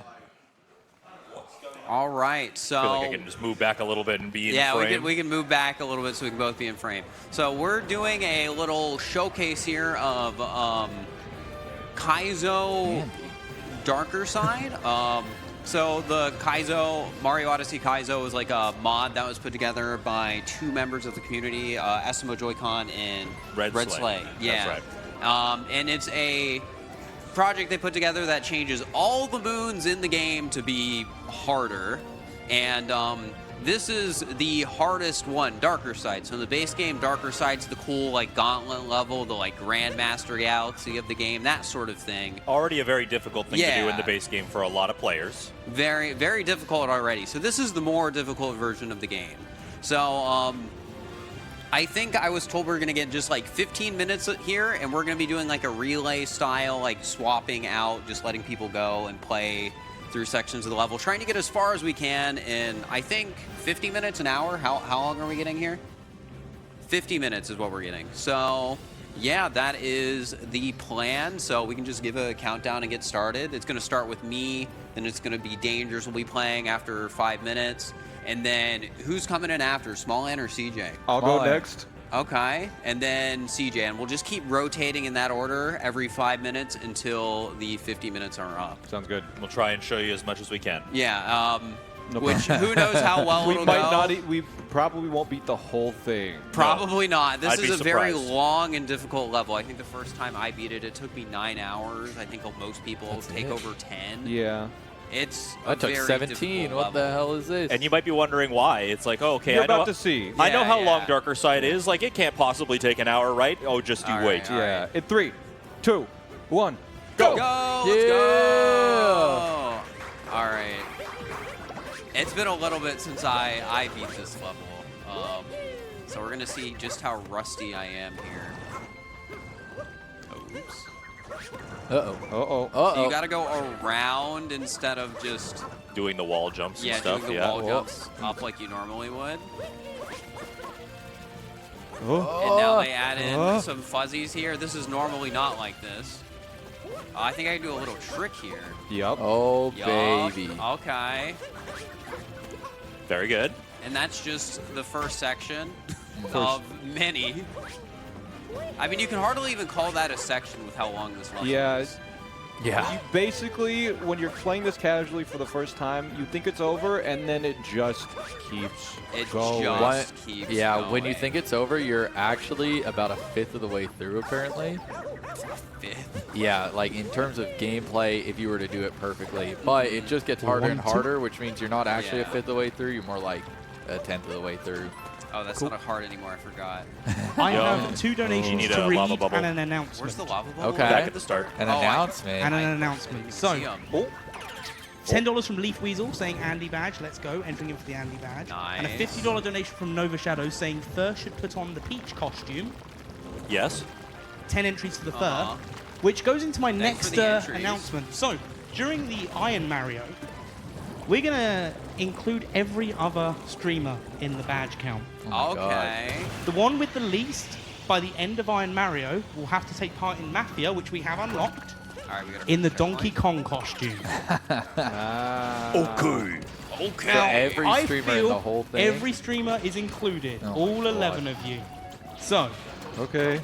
All right, so I feel like I can just move back a little bit and be in yeah, frame. we can move back a little bit so we can both be in frame. So we're doing a little showcase here of Kaizo Darker Side. So the Kaizo, Mario Odyssey Kaizo is like a mod that was put together by 2 members of the community, SMO Joy-Con and Red Slay. Yeah. That's right. And it's a project they put together that changes all the moons in the game to be harder. And this is the hardest one, Darker Side. So in the base game, Darker Side's the cool like gauntlet level, the like Grandmaster Galaxy of the game, that sort of thing. Already a very difficult thing to do in Yeah. the base game for a lot of players. Very, very difficult already. So this is the more difficult version of the game. So I think I was told we're going to get just like 15 minutes here, and we're going to be doing like a relay style, like swapping out, just letting people go and play through sections of the level, trying to get as far as we can in, I think, 50 minutes, an hour. How long are we getting here? 50 minutes is what we're getting. So yeah, that is the plan. So we can just give a countdown and get started. It's going to start with me, then it's going to be Dangers will be playing after 5 minutes. And then who's coming in after, Small Ant or CJ? I'll go next. Okay, and then CJ, and we'll just keep rotating in that order every 5 minutes until the 50 minutes are up. Sounds good. We'll try and show you as much as we can. Yeah, No which who knows how well We it'll might go. not. We probably won't beat the whole thing. Probably not. This I'd is be a very surprised. long and difficult level. I think the first time I beat it, it took me 9 hours. I think most people That's take it. over 10. Yeah. It's I a took very 17. difficult What the level. hell is this? And you might be wondering why. It's like, oh, okay, You're I know, about to see. I know Yeah, how yeah. long Darker Side is. Like, it can't possibly take an hour, right? Oh, just you All wait. right, all Yeah. right. In 3, 2, 1, Go! Go! Let's Yeah! go! All right. It's been a little bit since I beat this level. So we're going to see just how rusty I am here. Oops. Uh-oh. Uh-oh. So you Uh-oh. got to go around instead of just, Doing the wall jumps and stuff, doing the yeah. wall jumps up like you normally would. Oh. And now they add in some fuzzies here. This is normally not like this. I think I can do a little trick here. Yup. Oh, Yup. baby. Okay. Very good. And that's just the first section of many. I mean, you can hardly even call that a section with how long this level Yeah. is. Yeah. You basically, when you're playing this casually for the first time, you think it's over, and then it just keeps It going. just What? keeps Yeah, going. when you think it's over, you're actually about a fifth of the way through, apparently. Fifth. Yeah, like in terms of gameplay, if you were to do it perfectly. But it just gets harder and harder, which means you're not actually a Yeah. fifth of the way through. You're more like a tenth of the way through. Oh, that's not a heart anymore. I forgot. I Yo. have 2 donations Need to a lava read bubble. and an announcement. Where's the lava bubble? Okay. Back at the start. An Oh, I- announcement. And an announcement. So, See 'em. $10 from Leaf Weasel saying Andy Badge, let's go, entering in for the Andy Badge. And a Nice. $50 donation from Nova Shadow saying Fir should put on the Peach costume. Yes. 10 entries for the Fir, Uh-huh. which goes into my Thanks next for the entries. announcement. So, during the Iron Mario, we're going to include every other streamer in the badge count. Oh my God. Okay. The one with the least by the end of Iron Mario will have to take part in Mafia, which we have unlocked, All right, we got in the Donkey Kong costume. Okay. Okay. So every I streamer in feel the whole thing. every streamer is included, Oh all my 11 of you. So, Okay.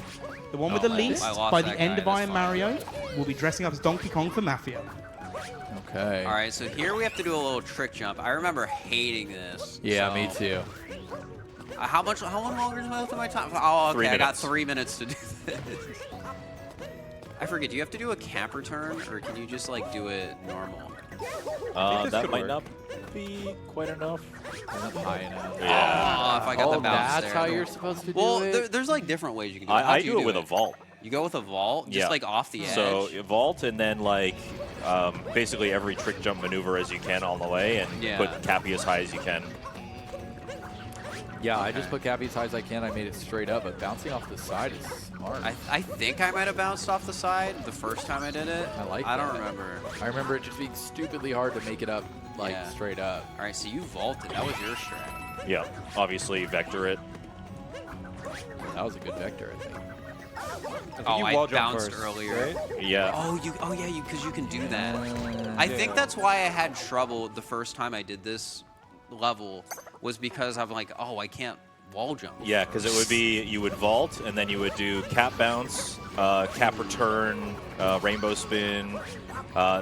the one with Oh, the I least lost by the that end guy, of that's Iron fine. Mario will be dressing up as Donkey Kong for Mafia. Okay. All right, so here we have to do a little trick jump. I remember hating this. Yeah, so- me too. How long longer is left of my time? Oh, okay, 3 I got minutes. 3 minutes to do this. I forget, do you have to do a camper turn, or can you just, like, do it normal? this That could might work. not be quite enough. Not high enough. Yeah. Oh, if I got Oh, the bounce that's there. how you're supposed to do Well, it? there's, like, different ways you can do it. How I do do you it with a vault. You go with a vault? Just, Yeah. like, off the edge? So you vault and then like basically every trick jump maneuver as you can on the way and Yeah. put Cappy as high as you can. Yeah, I just put Cappy as high as I can. I made it straight up, but bouncing off the side is smart. I think I might have bounced off the side the first time I did it. I like I don't that. remember. I remember it just being stupidly hard to make it up, like, Yeah. straight up. All right, so you vaulted. That was your strat. Yeah, obviously vector it. That was a good vector, I think. Oh, you I wall jump bounced first, earlier. right? Yeah. Oh, yeah, because you can do that. I think that's why I had trouble the first time I did this level, was because I'm like, oh, I can't wall jump. Yeah, because it would be, you would vault, and then you would do cap bounce, cap return, rainbow spin,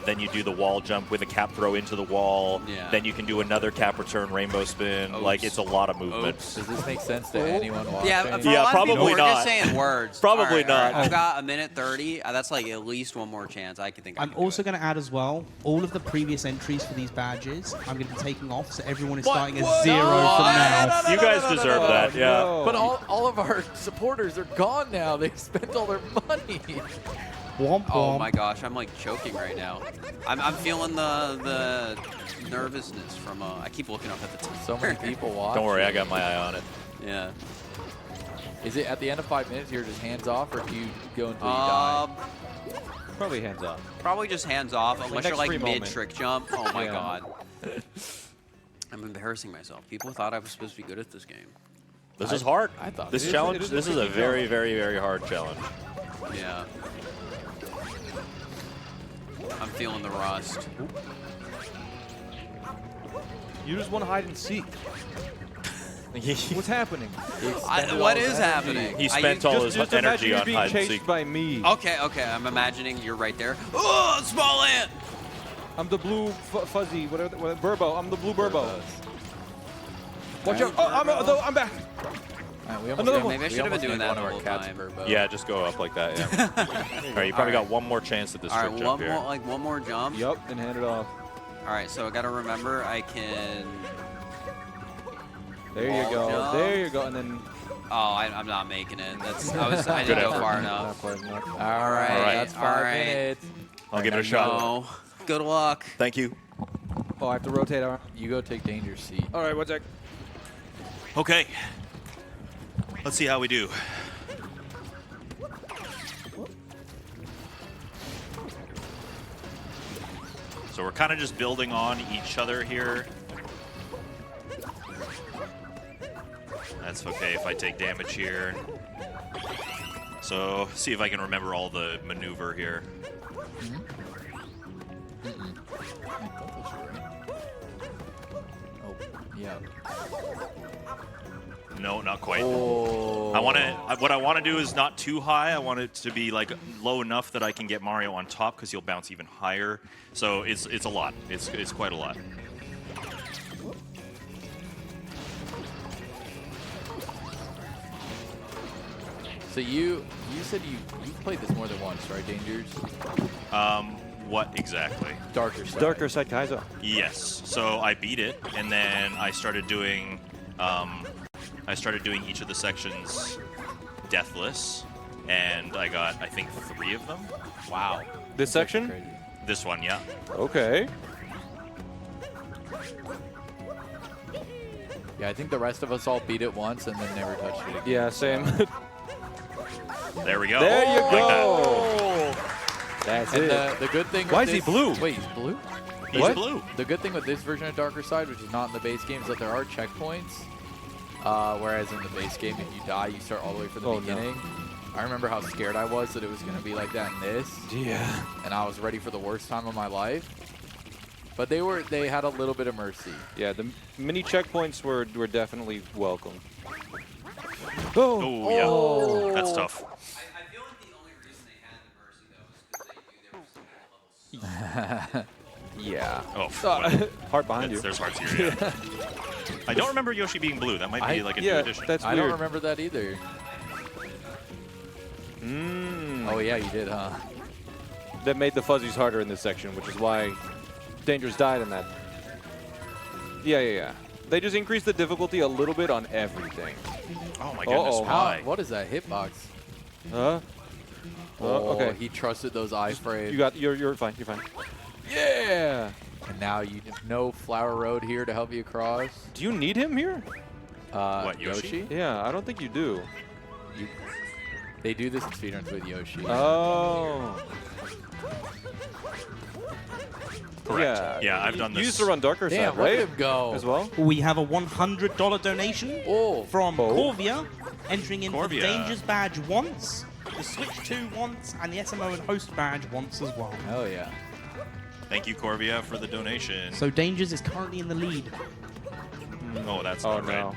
then you do the wall jump with a cap throw into the wall. Yeah. Then you can do another cap return, rainbow spin. Oops. Like, it's a lot of movement. Does this make sense to anyone watching? Yeah, for a Yeah, lot of people, probably we're not. just saying words. Probably All right, not. I've got a minute 30. That's like at least one more chance. I can think. I'm also going to add as well, all of the previous entries for these badges, I'm going to be taking off, so everyone is starting at 0 from now. You guys deserve that, yeah. But all of our supporters are gone now. They've spent all their money. Womp Oh womp. my gosh, I'm like choking right now. I'm feeling the nervousness from. I keep looking up at the time. So many people watching. Don't worry, I got my eye on it. Yeah. Is it at the end of 5 minutes you're just hands off, or do you go until you die? Probably hands up. Probably just hands off, unless you're next like free mid moment. trick jump. Oh my Yeah. god. I'm embarrassing myself. People thought I was supposed to be good at this game. This is hard. I thought this it is- challenge, it is a this is a tricky very, very, very hard challenge. Yeah. I'm feeling the rust. You just want to hide and seek. What's happening? What is happening? He spent all his Just energy imagine you're on being hide and chased seek. by me. Okay, I'm imagining you're right there. Oh, small ant! I'm the blue fuzzy, whatever, Burbo. I'm the blue Burbo. Watch out! Oh, I'm back. Alright, we almost Another made- one. Maybe I we should have been almost doing made that one the of our whole cats time. Verbo. Yeah, just go up like that, yeah. All right, you probably got one more chance at this All trick right, jump here. one more jump. Yup, and hand it off. All right, so I gotta remember I can. There you Wall go. jump. There you go. And then. Oh, I'm not making it. I didn't go far enough. Not quite enough. All right, All right. that's All 5 right. minutes. I'll give it a shot. No. Good luck. Thank you. Oh, I have to rotate around. You go take Danger's seat. All right, one sec. Okay. Let's see how we do. So we're kind of just building on each other here. That's okay if I take damage here. So, see if I can remember all the maneuver here. Oh, yeah. No, not quite. Oh. I want to. What I want to do is not too high. I want it to be like low enough that I can get Mario on top because he'll bounce even higher. So it's a lot. It's quite a lot. So you said you played this more than once, right, Dangers? What exactly? Darker side. Darker side Kaizo. Yes. So I beat it, and then I started doing each of the sections deathless, and I got, I think, 3 of them. Wow. This section? Crazy. This one, yeah. Okay. Yeah, I think the rest of us all beat it once and then never touched it again. Yeah, same. There we go. There you Like that. go. That's And it. the good thing Why with is he this- blue? Wait, he's blue? He's What? blue. The good thing with this version of Darker Side, which is not in the base game, is that there are checkpoints. Whereas in the base game, if you die, you start all the way from the Oh, no. beginning. I remember how scared I was that it was going to be like that in this. Yeah. And I was ready for the worst time of my life. But they had a little bit of mercy. Yeah, the mini checkpoints were definitely welcome. Oh, Oh. yeah. Oh. That's tough. I feel like the only reason they had the mercy though is because they knew they were Yeah. Oh, Heart behind you. there's hearts here. Yeah. I don't remember Yoshi being blue. That might be like a new Yeah, addition. that's I weird. don't remember that either. Oh, yeah, you did, huh? That made the fuzzies harder in this section, which is why Dangerous died in that. Yeah. They just increased the difficulty a little bit on everything. Oh my goodness, Uh-oh. why? What is that hitbox? Huh? Okay. He trusted those iframes. You're fine. You're fine. Yeah. And now you have no Flower Road here to help you across. Do you need him here? What, Yoshi? Yeah, I don't think you do. They do this in speedruns with Yoshi. Oh. Correct. Yeah, I've done You this. used to run Darker Damn, Side, look at right? him go. As well? We have a $100 donation Oh. from Corvia, entering in for the Corvia. Dangers badge once the Switch 2 once, and the SMO and Host badge once as well. Oh yeah. Thank you, Corvia, for the donation. So Dangers is currently in the lead. Oh, that's Oh not right. no.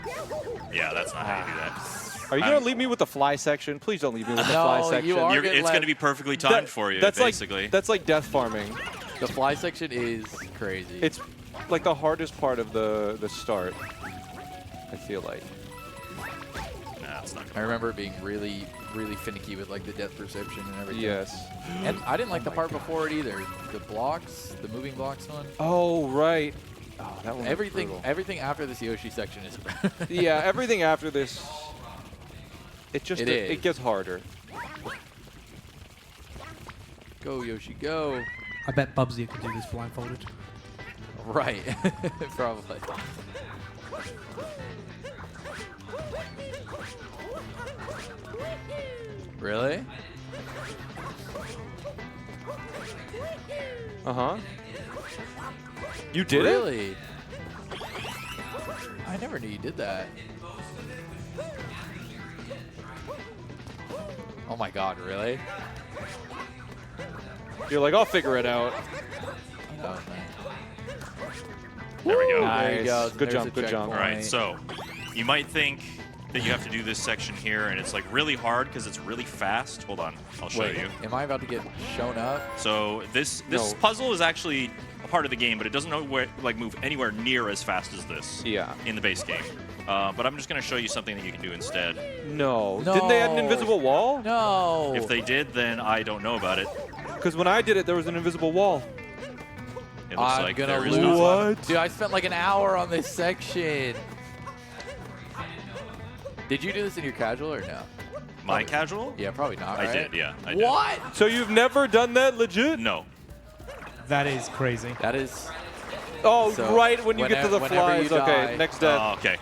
Yeah, that's not how you do that. Are you gonna leave me with the fly section? Please don't leave me with the fly No, section. you are It's getting going to left. be perfectly timed for you, That's basically. like that's like death farming. The fly section is crazy. It's like the hardest part of the start. I feel like. Nah, it's not I remember it being really, really finicky with like the depth perception and everything. Yes. And I didn't like the part before it either. The blocks, the moving blocks one. Oh right. Oh, that one. was Everything, brutal. everything after this Yoshi section is. Yeah, everything after this. It just It is. it gets harder. Go Yoshi, go! I bet Bubsy could do this blindfolded. Right, probably. Really? Uh-huh. You did it? Really? I never knew you did that. Oh my god, really? You're like, I'll figure it out. Oh, man. There we go. There you go. Good There's jump, a good jump. All right, checkpoint. so you might think that you have to do this section here, and it's like really hard because it's really fast. Hold on, I'll show Wait, you. am I about to get shown up? So this No. puzzle is actually a part of the game, but it doesn't know where, like move anywhere near as fast as this Yeah. in the base game. But I'm just going to show you something that you can do instead. No. Didn't they add an No. invisible wall? No! If they did, then I don't know about it. Because when I did it, there was an invisible wall. It looks I'm like gonna there is lose. not. What? Dude, I spent like an hour on this section. Did you do this in your casual or no? My casual? Yeah, probably not, I right? did, yeah. I did. What? So you've never done that legit? No. That is crazy. That is... Oh, So right when you get to the whenever you flies. Okay, die- next death. Oh, okay.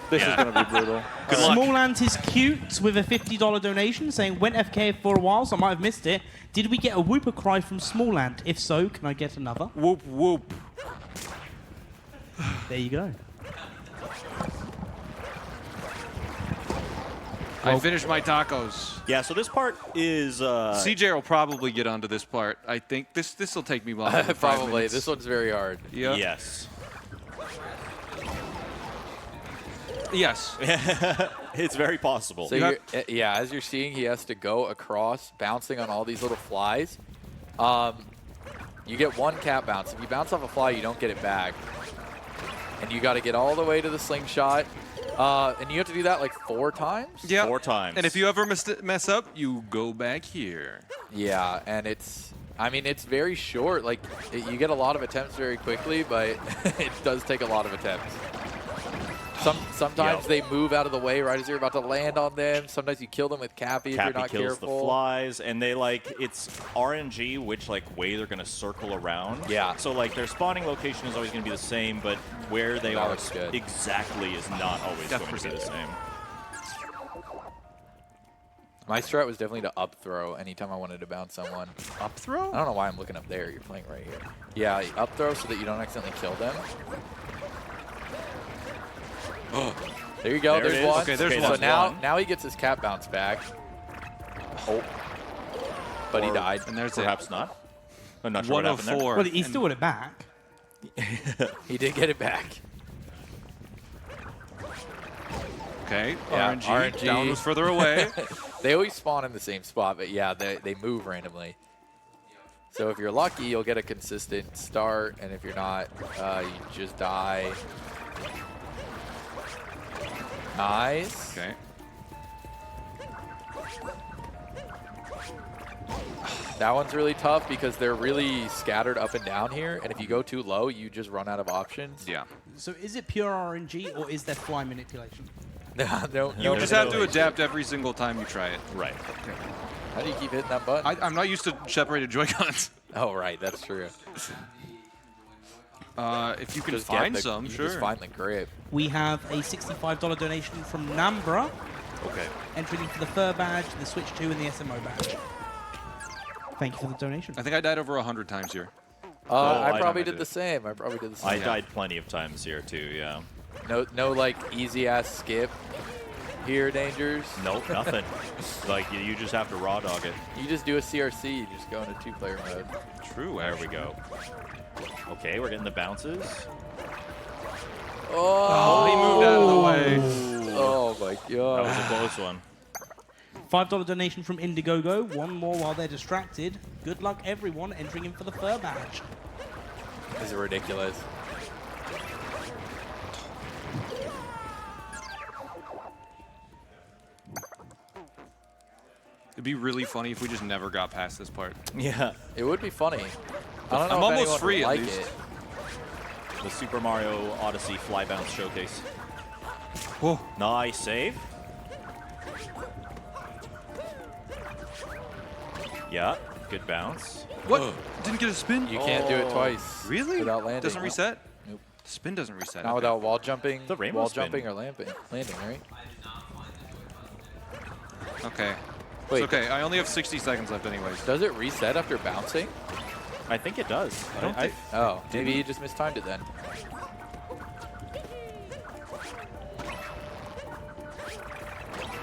This yeah. is going to be brutal. Good luck. Small Ant is cute with a $50 donation saying, went FK for a while, so I might have missed it. Did we get a whooper cry from Small Ant? If so, can I get another? Whoop, whoop. There you go. I finished my tacos. Yeah, so this part is... CJ will probably get onto this part. I think this will take me longer than 5 Probably. minutes. This one's very hard. Yeah. Yes. Yes. It's very possible. So yeah, as you're seeing, he has to go across, bouncing on all these little flies. You get one cap bounce. If you bounce off a fly, you don't get it back. And you got to get all the way to the slingshot. And you have to do that like 4 times? Yeah. 4 times. And if you ever mess up, you go back here. Yeah, and it's... I mean, it's very short. Like, you get a lot of attempts very quickly, but it does take a lot of attempts. Sometimes they move out of the way right as you're about to land on them. Sometimes you kill them with Cappy if you're Cappy not kills careful. the flies, and they like it's RNG which like way they're gonna circle around. Yeah. So like their spawning location is always gonna be the same, but where they That are looks good. exactly is not always Depth going to be the perception. same. My strat was definitely to up throw anytime I wanted to bounce someone. Up throw? I don't know why I'm looking up there. You're playing right here. Yeah, up throw so that you don't accidentally kill them. There you go. There it There's is. one. Okay, there's So one. now he gets his cap bounce back. Oh. But he died. And there's Perhaps not. I'm not sure what happened there. 104. Well, he still got it back. He did get it back. Okay, Yeah, RNG. RNG. Down was further away. They always spawn in the same spot, but yeah, they move randomly. So if you're lucky, you'll get a consistent start, and if you're not, you just die. Nice. Okay. That one's really tough because they're really scattered up and down here, and if you go too low, you just run out of options. Yeah. So is it pure RNG or is there fly manipulation? No, You just have to adapt every single time you try it. Right. How do you keep hitting that button? I'm not used to separated Joy-Cons. Oh, right, that's true. If you can Just get find the- some, you sure. Just find the grip. We have a $65 donation from Nambra, Okay. entering for the Fur badge, the Switch 2, and the SMO badge. Thank you for the donation. I think I died over 100 times here. I I probably did did the it. same. I probably did the same. I died plenty of times here too. Yeah. No, like easy ass skip. here, Dangers? Nope, nothing. Like, you just have to raw dog it. You just do a CRC. You just go into 2-player mode. True, there we go. Okay, we're getting the bounces. Oh, he moved out of the way. Oh my That god. was a close one. $5 donation from Indiegogo. One more while they're distracted. Good luck, everyone, entering in for the fur badge. This is ridiculous. It'd be really funny if we just never got past this part. Yeah. It would be funny. I don't know I'm if almost anyone free, would at like least. it. The Super Mario Odyssey fly bounce showcase. Whoa. Nice save. Yeah, good bounce. What? Didn't get a spin? You can't do it twice. Really? Without landing. Doesn't reset? Nope. Spin doesn't reset. Not okay. without wall jumping. The rainbow wall spin. jumping or landing, right? Okay. Wait. It's okay. I only have 60 seconds left anyways. Does it reset after bouncing? I think it does. Oh, maybe you just mistimed it then.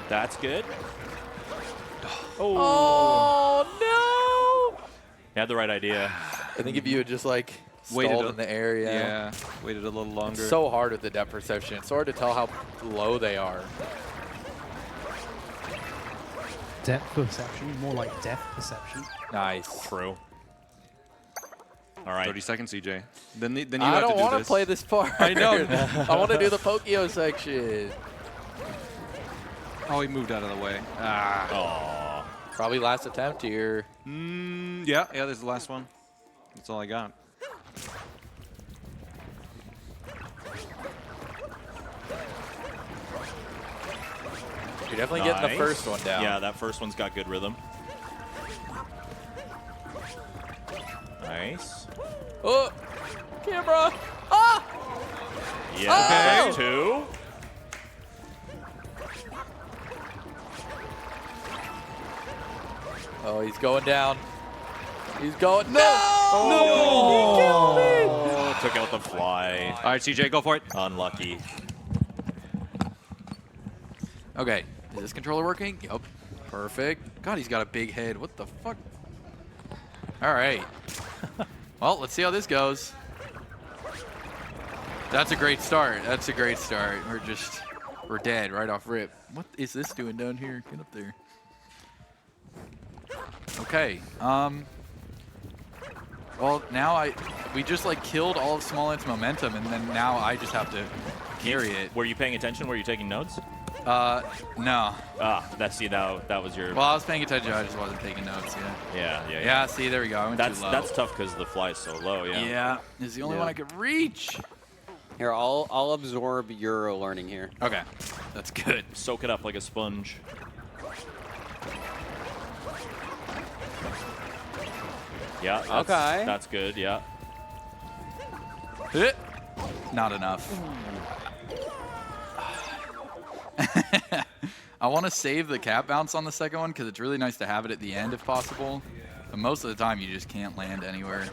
That's good. Oh no! You had the right idea. I think if you had just like Waited stalled a- in the area. Yeah. Waited a little longer. It's so hard with the depth perception. It's hard to tell how low they are. Depth perception, more like death perception. Nice. True. All right. 30 seconds, CJ. Then you I have don't to do want to this. play this part. I know. I want to do the Pokio section. Oh, he moved out of the way. Ah. Aw. Probably last attempt here. Yeah, there's the last one. That's all I got. You're definitely getting the Nice. first one down. Yeah, that first one's got good rhythm. Nice. Oh, camera. Ah! Yeah, that's two. Oh, he's going down. He's going. No! Oh, took out the fly. All right, CJ, go for it. Unlucky. Okay, is this controller working? Yup. Perfect. God, he's got a big head. What the fuck? All right. Well, let's see how this goes. That's a great start. That's a great start. We're dead right off rip. What is this doing down here? Get up there. Okay. Well, now we just like killed all of Small Ant's momentum, and then now I just have to carry it. Were you paying attention? Were you taking notes? No. Ah, that was your. Well, I was paying attention. I just wasn't taking notes. Yeah. Yeah. See, there we go. I went too low. That's tough because the fly is so low. Yeah. Yeah. It's the only one I could reach. Here, I'll absorb your learning here. Okay. That's good. Soak it up like a sponge. Yeah. Okay. That's good. Yeah. Hit. Not enough. I want to save the cap bounce on the second one because it's really nice to have it at the end if possible. But most of the time, you just can't land anywhere.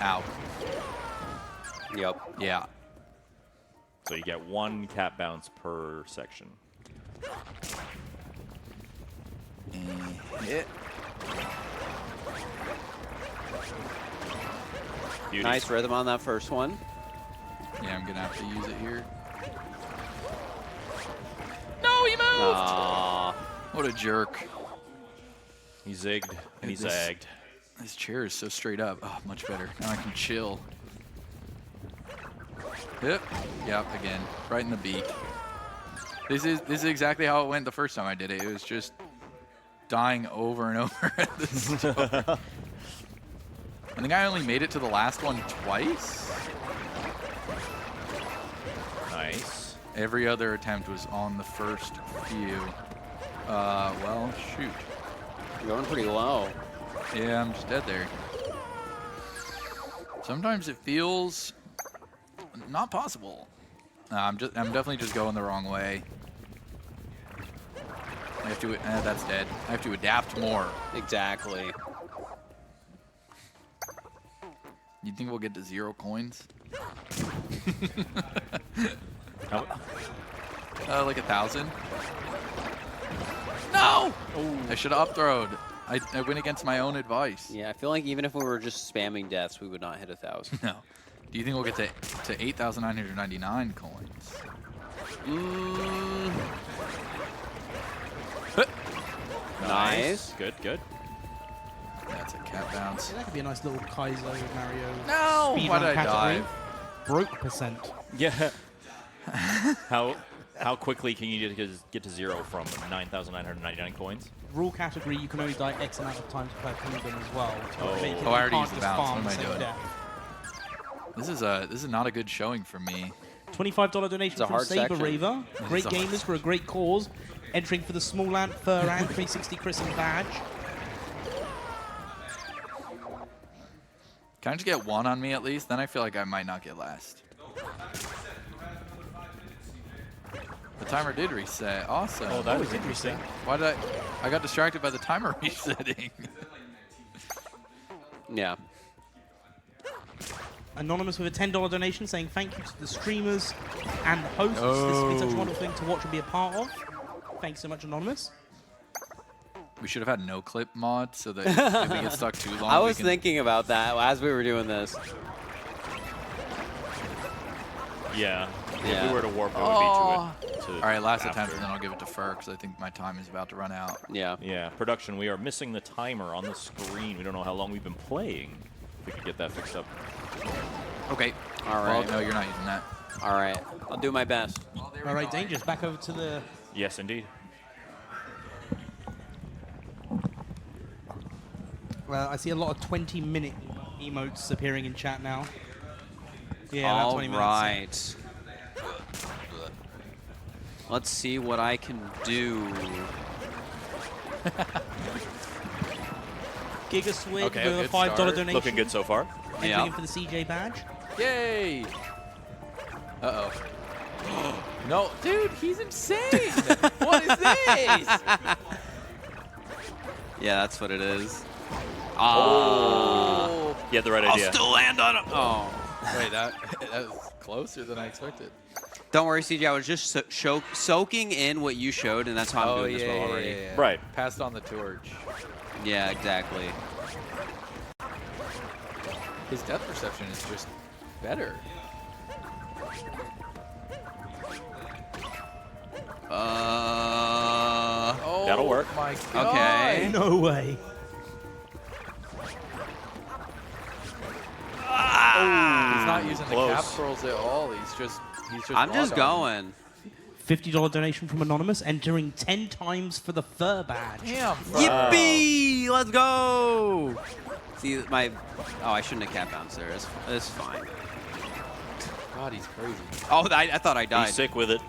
Ow. Yep. Yeah. So you get one cap bounce per section. Hit. Beauty. Nice rhythm on that first one. Yeah, I'm going to have to use it here. No, he moved! Aw. What a jerk. He zigged and he This- zagged. This chair is so straight up. Oh, much better. Now I can chill. Yep. Yep, again. Right in the beak. This is exactly how it went the first time I did it. It was just dying over and over at the start. I think I only made it to the last one twice. Nice. Every other attempt was on the first few. Well, shoot. You're going pretty low. Yeah, I'm just dead there. Sometimes it feels not possible. I'm definitely just going the wrong way. I have to. That's dead. I have to adapt more. Exactly. You think we'll get to 0 coins? Like 1,000. No! I should have up-throwed. I went against my own advice. Yeah, I feel like even if we were just spamming deaths, we would not hit 1,000. No. Do you think we'll get to 8,999 coins? Nice. Good, good. That's a cat bounce. That could be a nice little Kaizo Mario. No! speedrun Why did I category. dive? Broke percent. Yeah. How quickly can you get to 0 from 9,999 coins? Rule category, you can only die X amount of times per kingdom as well. Oh. Make it Oh, I already you used can't the just bounce. What farm am I the same doing? death. This is not a good showing for me. $25 donation a from hard Saber section. Raver. Great is a hard gamers for a great cause. Entering for the Small Ant, Fir Ant 360 Chrism badge. Can I just get one on me at least? Then I feel like I might not get last. The timer did reset. Awesome. Oh, that was interesting. Why did I got distracted by the timer resetting. Yeah. Anonymous with a $10 donation saying thank you to the streamers and the hosts. This has been such a wonderful thing to watch and be a part of. Thanks so much, Anonymous. We should have had no clip mod so that if we get stuck too long. I we was can- thinking about that as we were doing this. Yeah. If Yeah. we were to warp, it Oh. would be to it. All right, last attempt, after. and then I'll give it to Fir because I think my time is about to run out. Yeah. Yeah, production, we are missing the timer on the screen. We don't know how long we've been playing. We could get that fixed up. Okay. All Well, right. no, you're not using that. All right. I'll do my best. All right, Dangerous. Back over to the... Yes, indeed. Well, I see a lot of 20-minute emotes appearing in chat now. Yeah, about All 20 minutes. right. Let's see what I can do. Gigaswig Okay, with a good $5 start. donation. Looking good so far. Entering Yeah. in for the CJ badge. Yay! Uh-oh. No, dude, he's insane! What is this? Yeah, that's what it is. Oh! You had the right I'll idea. still land on him. Oh. Wait, that was closer than I expected. Don't worry, CJ. I was just soaking in what you showed, and that's how I'm doing this well already. yeah. Right. Passed on the torch. Yeah, exactly. His depth perception is just better. Oh, That'll work. My God. Okay. No way. He's not using the Close. cap scrolls at all. He's just I'm just raw dogging. going. $50 donation from Anonymous, entering 10 times for the Fur badge. Damn. Yippee! Let's go! See, my... Oh, I shouldn't have cap bounced there. It's fine. God, he's crazy. Oh, I thought I died. He's sick with it.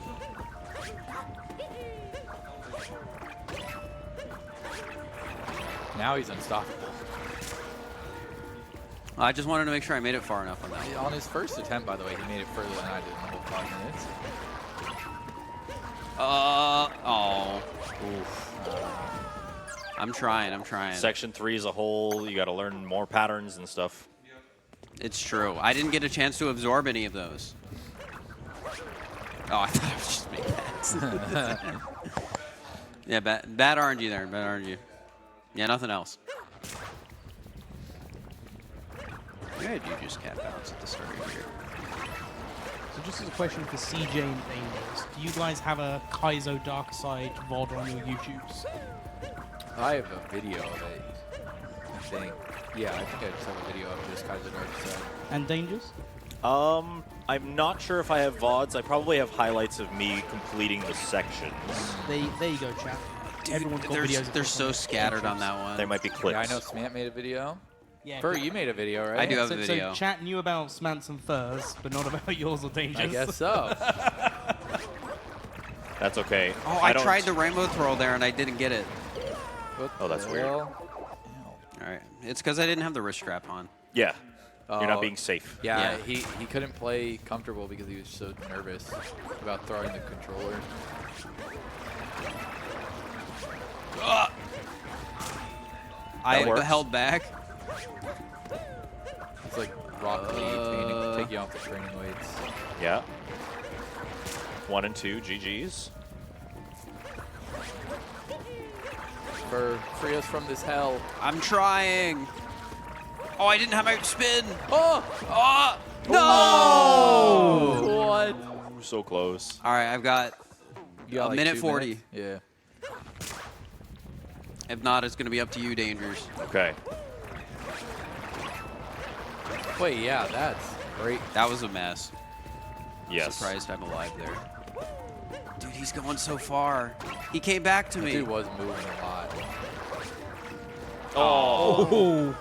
Now he's unstoppable. I just wanted to make sure I made it far enough on that one. On his first attempt, by the way, he made it further than I did in the whole 5 minutes. Oh. I'm trying. Section 3 as a whole, you got to learn more patterns and stuff. It's true. I didn't get a chance to absorb any of those. Oh, I thought I was just making that. Yeah, bad RNG there. Bad RNG. Yeah, nothing else. Maybe I do just cap bounce at the start of here. So just as a question for CJ and Dangerous, do you guys have a Kaizo Dark Side VOD on your YouTubes? I have a video of it, I think. Yeah, I think I just have a video of just Kaiser Dark Side. And Dangerous? I'm not sure if I have VODs. I probably have highlights of me completing the sections. There you go, chat. Everyone's got videos. of They're this so on scattered on YouTubes. that one. There might be clips. Yeah, I know Smant made a video. Yeah, Fur, you made a video, right? I do have so, a video. So chat knew about Smants and Furs, but not about yours or Dangerous. I guess so. That's okay. Oh, I don't- tried the rainbow throw there and I didn't get it. What Oh, that's the weird. hell? All right. It's because I didn't have the wrist strap on. Yeah. You're Oh, not being safe. Yeah, Yeah. he couldn't play comfortable because he was so nervous about throwing the controller. I works. held back. It's like Rock Lee take you off the training weights. Yeah. 1 and 2, GG's. Free us from this hell. I'm trying. Oh, I didn't have my spin. Oh! Oh! No! What? We're so close. All right, I've got You got a like minute 2 40. minutes? Yeah. If not, it's going to be up to you, Dangers. Okay. Wait, yeah, that's great. That was a mess. Yes. Surprised I'm alive there. Dude, he's going so far. He came back to The me. dude was moving a lot. Oh.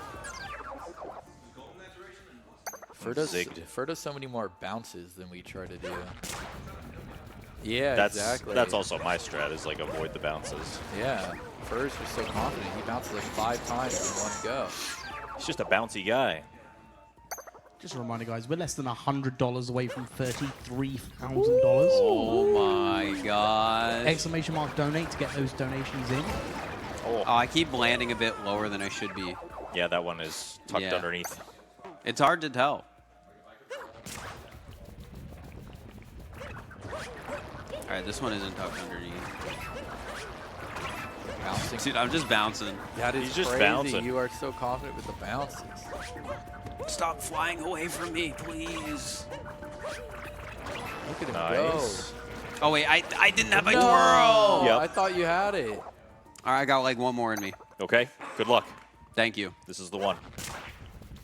Zigged. Fir does so many more bounces than we try to do. Yeah, That's exactly. that's also my strat, is like avoid the bounces. Yeah. Fir's just so confident. He bounces like 5 times in one go. He's just a bouncy guy. Just a reminder, guys, we're less than $100 away from $33,000. Oh my god. Exclamation mark donate to get those donations in. Oh, I keep landing a bit lower than I should be. Yeah, that one is tucked Yeah. underneath. It's hard to tell. All right, this one isn't tucked underneath. Bouncing. Dude, I'm just bouncing. That is He's just crazy. bouncing. You are so confident with the bounces. Stop flying away from me, please. Look at him Nice. Oh, wait, I didn't have go. my No! twirl. Yep. I thought you had it. All right, I got like one more in me. Okay, good luck. Thank you. This is the one.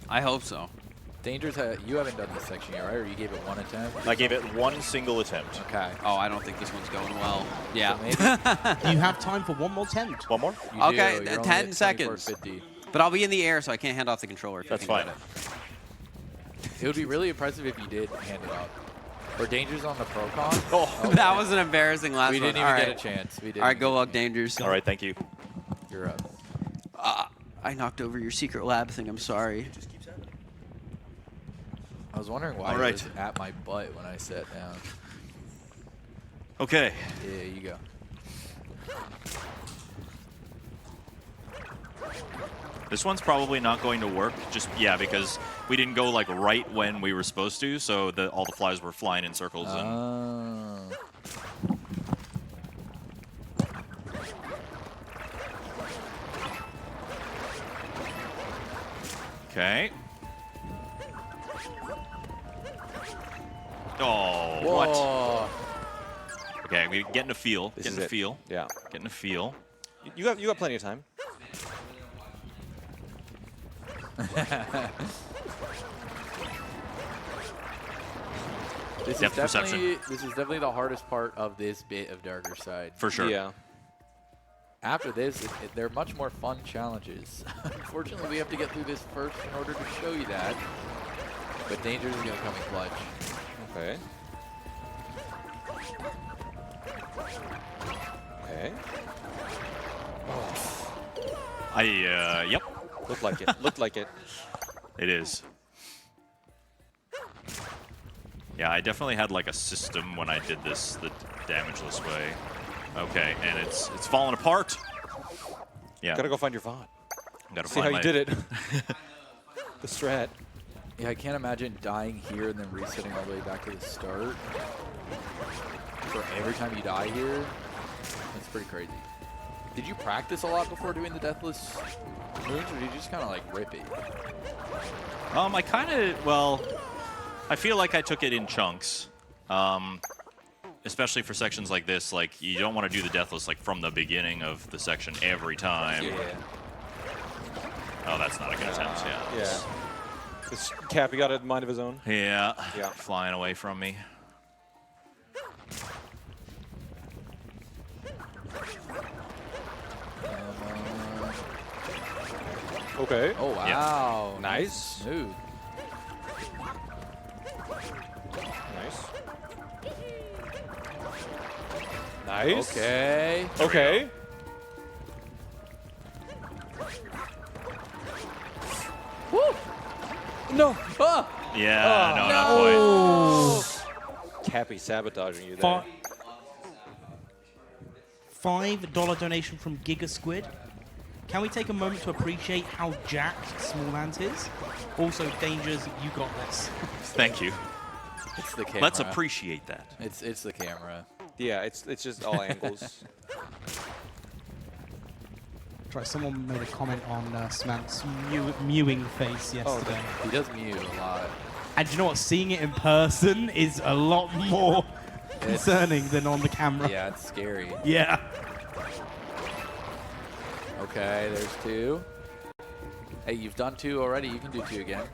I hope so. Danger's, you haven't done this section yet, right? Or you gave it 1 attempt? I gave it 1 single attempt. Okay. Oh, I don't think this one's going well. Yeah. So maybe You have time for one more attempt. One more? you Okay, do. You're only 10 at seconds. 24.50. But I'll be in the air, so I can't hand off the controller. if you That's think fine. about It would be really impressive if you did hand it up. Or Danger's on the pro con. Oh, it. That was an embarrassing last we one. didn't even All get right. a chance. We didn't. All right, go even luck, get a chance. Dangers. all right, thank you. You're up. I knocked over your secret lab thing. I'm sorry. I was wondering why All it right. was at my butt when I sat down. Okay. Yeah, you go. This one's probably not going to work, because we didn't go like right when we were supposed to, so all the flies were flying in circles. And okay. Oh, what? Whoa. Okay, we're getting a feel. This Getting is a it. feel. Yeah. Getting a feel. You got plenty of time. This Depth perception. is definitely the hardest part of this bit of Darker Side. For sure. Yeah. After this, they're much more fun challenges. Unfortunately, we have to get through this first in order to show you that. But Danger's is going to come in clutch. Okay. Okay. Yep, Looked like it. Looked like it. it is. Yeah, I definitely had like a system when I did this the damageless way. Okay, and it's falling apart. Yeah. Gotta go find your VOD. Gotta See find how my, you did it. The strat. Yeah, I can't imagine dying here and then resetting all the way back to the start. For every time you die here, that's pretty crazy. Did you practice a lot before doing the Deathless moves, or did you just kind of like rip it? I kind of, I feel like I took it in chunks. Especially for sections like this, like you don't want to do the Deathless like from the beginning of the section every time. Yeah. Oh, that's not a good attempt. Yeah. This Cappy got a mind of his own. Yeah. Yeah. Flying away from me. Okay. Oh, wow. Nice. Smooth. Nice. Nice. Okay. Okay. Woo! No. Ah! Yeah, no, not quite. Cappy sabotaging you there. $5 donation from Giga Squid. Can we take a moment to appreciate how jacked Small Ant is? Also, Dangers, you got this. Thank you. It's the camera. Let's appreciate that. It's the camera. Yeah, it's just all angles. Try. Someone made a comment on Samantha's mewing face yesterday. He does mew a lot. And do you know what? Seeing it in person is a lot more concerning than on the camera. Yeah, it's scary. Yeah. Okay, there's 2. Hey, you've done 2 already. You can do 2 again.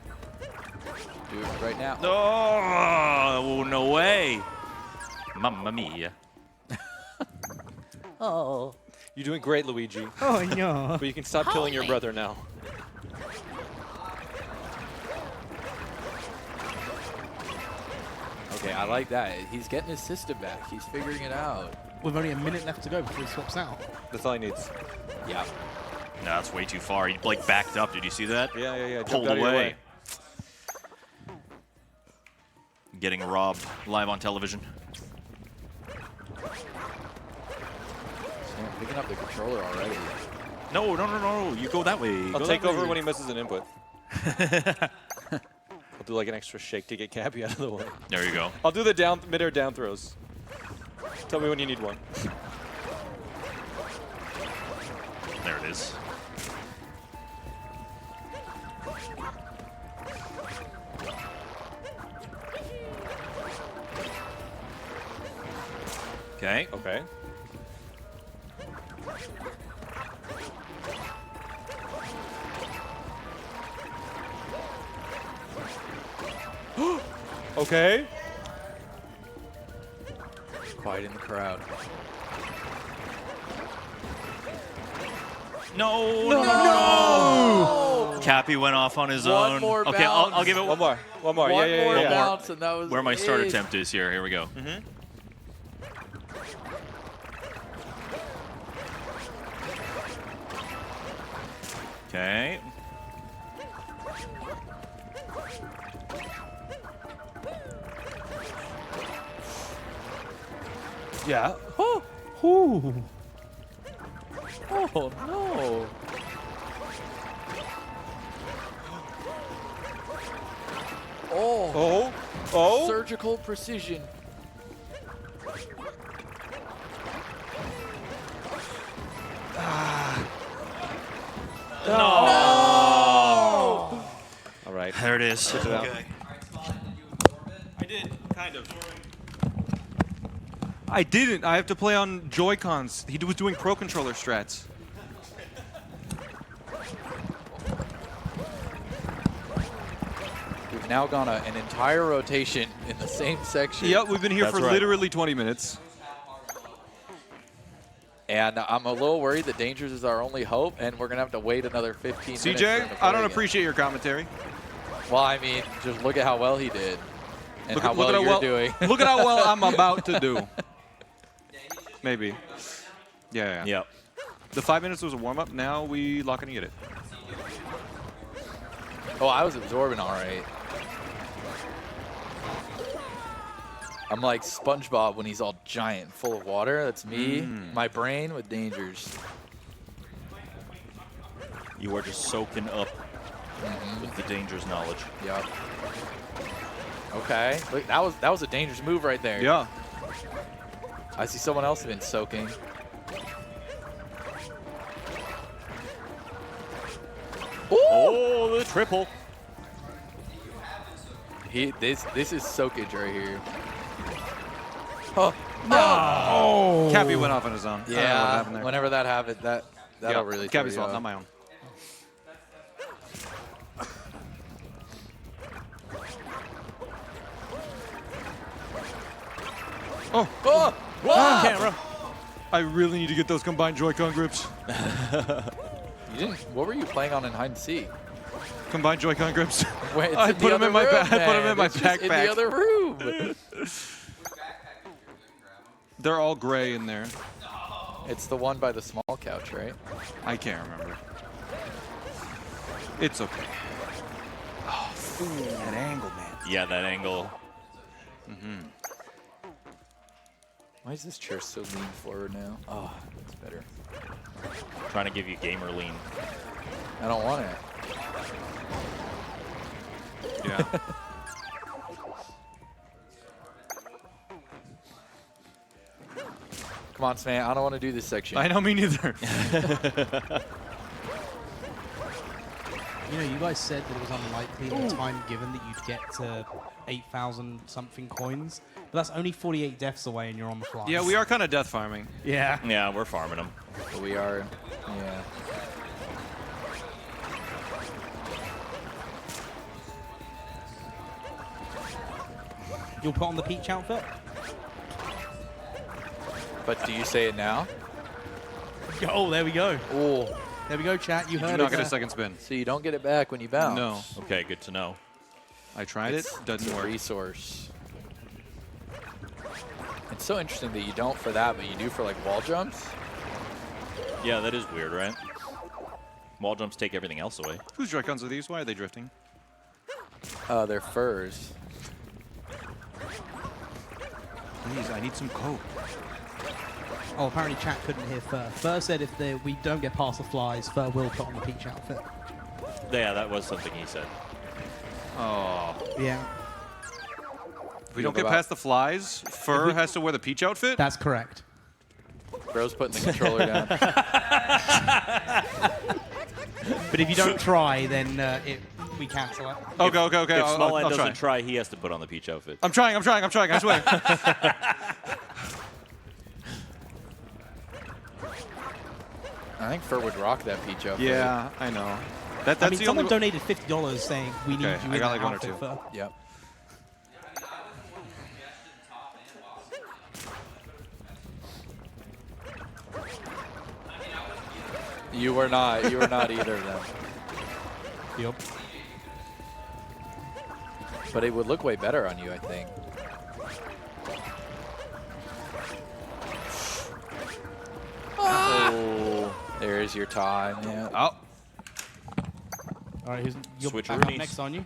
Do it right now. Oh, no way. Mamma mia. Oh. You're doing great, Luigi. Oh no. But you can stop killing your brother now. Okay, I like that. He's getting his system back. He's figuring it out. With only a minute left to go before he swaps out. That's all he needs. Yeah. No, that's way too far. He like backed up. Did you see that? Yeah. Pulled Jumped out of your away. way. Getting robbed live on television. Damn, picking up the controller already. No. You go that way. I'll take over when he misses an input. I'll do like an extra shake to get Cappy out of the way. There you go. I'll do the mid-air down throws. Tell me when you need one. There it is. Okay. Okay. Okay. Quiet in the crowd. No! Cappy went off on his One own. more Okay, I'll give it One more. One Yeah. more One more. bounce, and that was where my start it. attempt is here. Here we go. Okay. Yeah. Oh, Ooh. oh no. Oh, Oh. surgical precision. All right. There it is. It out. I did, kind of. I didn't. I have to play on Joy-Cons. He was doing Pro Controller strats. We've now gone an entire rotation in the same section. Yep, we've been here That's for right. literally 20 minutes. And I'm a little worried that Dangers is our only hope, and we're going to have to wait another 15 minutes. for him CJ, to I play don't again. appreciate your commentary. Well, I mean, just look at how well he did. And how well at you're doing. Look at how well I'm about to do. Maybe. Yeah. Yep. The 5 minutes was a warm-up. Now we lock in and get it. Oh, I was absorbing all right. I'm like SpongeBob when he's all giant and full of water. That's me, my brain with Dangers. You are just soaking up with the Danger's knowledge. Yep. Okay, look, that was a dangerous move right there. Yeah. I see someone else has been soaking. Oh, the triple. This is soakage right here. Oh, Oh. Cappy went off on his own. I don't know what yeah. happened there. Whenever that happens, that'll really throw Cappy's you fault, off. not my own. Oh. Oh, wow. Camera. I really need to get those combined Joy-Con grips. You didn't. What were you playing on in hide and seek? Combined Joy-Con grips. Wait, it's I in the put 'em other in my room, I put 'em man. in my It's just in the backpack. other room. They're all gray in there. It's the one by the small couch, right? I can't remember. It's okay. Oh, that angle, man. Yeah, that angle. Why is this chair so lean forward now? Oh, it's better. Trying to give you gamer lean. I don't want it. Yeah. Come on, Sman. I don't want to do this section. I know, me neither. You know, you guys said that it was unlikely in the time given that you'd get to 8,000 something coins, but that's only 48 deaths away and you're on the fly. Yeah, we are kind of death farming. Yeah. Yeah, we're farming them. We are. Yeah. You'll put on the Peach outfit? But do you say it now? Oh, there we go. Oh. There we go, chat. You You heard do it. not get a second spin. So you don't get it back when you bounce. No. Okay, good to know. I tried it. Doesn't It's a work. resource. It's so interesting that you don't for that, but you do for like wall jumps. Yeah, that is weird, right? Wall jumps take everything else away. Whose Joy-Cons are these? Why are they drifting? They're furs. Please, I need some coke. Oh, apparently chat couldn't hear Fir. Fir said if we don't get past the flies, Fir will put on the Peach outfit. Yeah, that was something he said. Oh. Yeah, If we don't get past the flies, Fur has to wear the Peach outfit? that's correct. Bro's putting the controller down. But if you don't try, then we cancel it. Okay, okay, okay. If I'll Small End try. doesn't try, he has to put on the Peach outfit. I'm trying, I swear. I think Fur would rock that peach outfit. Yeah, I know. That's I mean, the someone only... donated $50 saying we need Okay, you I in got that like one or outfit, two. Fir. Yep. You were not. You were not either of them. Yep. But it would look way better on you, I think. Oh, there's your time. Yeah. Oh. All right, you're back up Switcheroonies. next on you.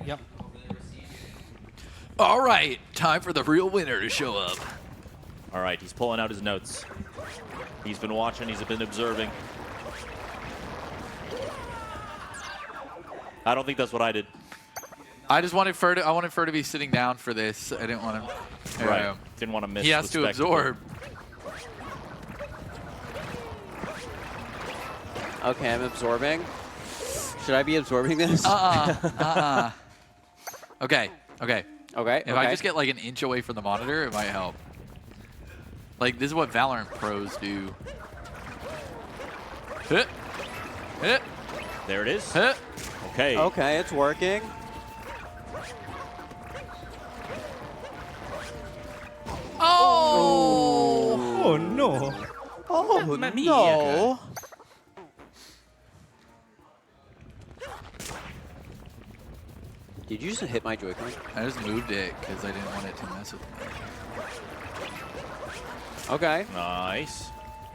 Yep. All right, time for the real winner to show up. All right, he's pulling out his notes. He's been watching, he's been observing. I don't think that's what I did. I just wanted Fur to. I wanted Fur to be sitting down for this. I didn't want him. Right. Didn't want to miss He has the to spectacle. absorb. Okay, I'm absorbing. Should I be absorbing this? Okay. Okay. Okay. If I just get like an inch away from the monitor, it might help. Like this is what Valorant pros do. Hit. Hit. There it is. Hit. Okay. Okay, it's working. Oh! Oh no! Oh Mamma mia. no! Did you just hit my Joy-Con? I just moved it because I didn't want it to mess with me. Okay. Nice.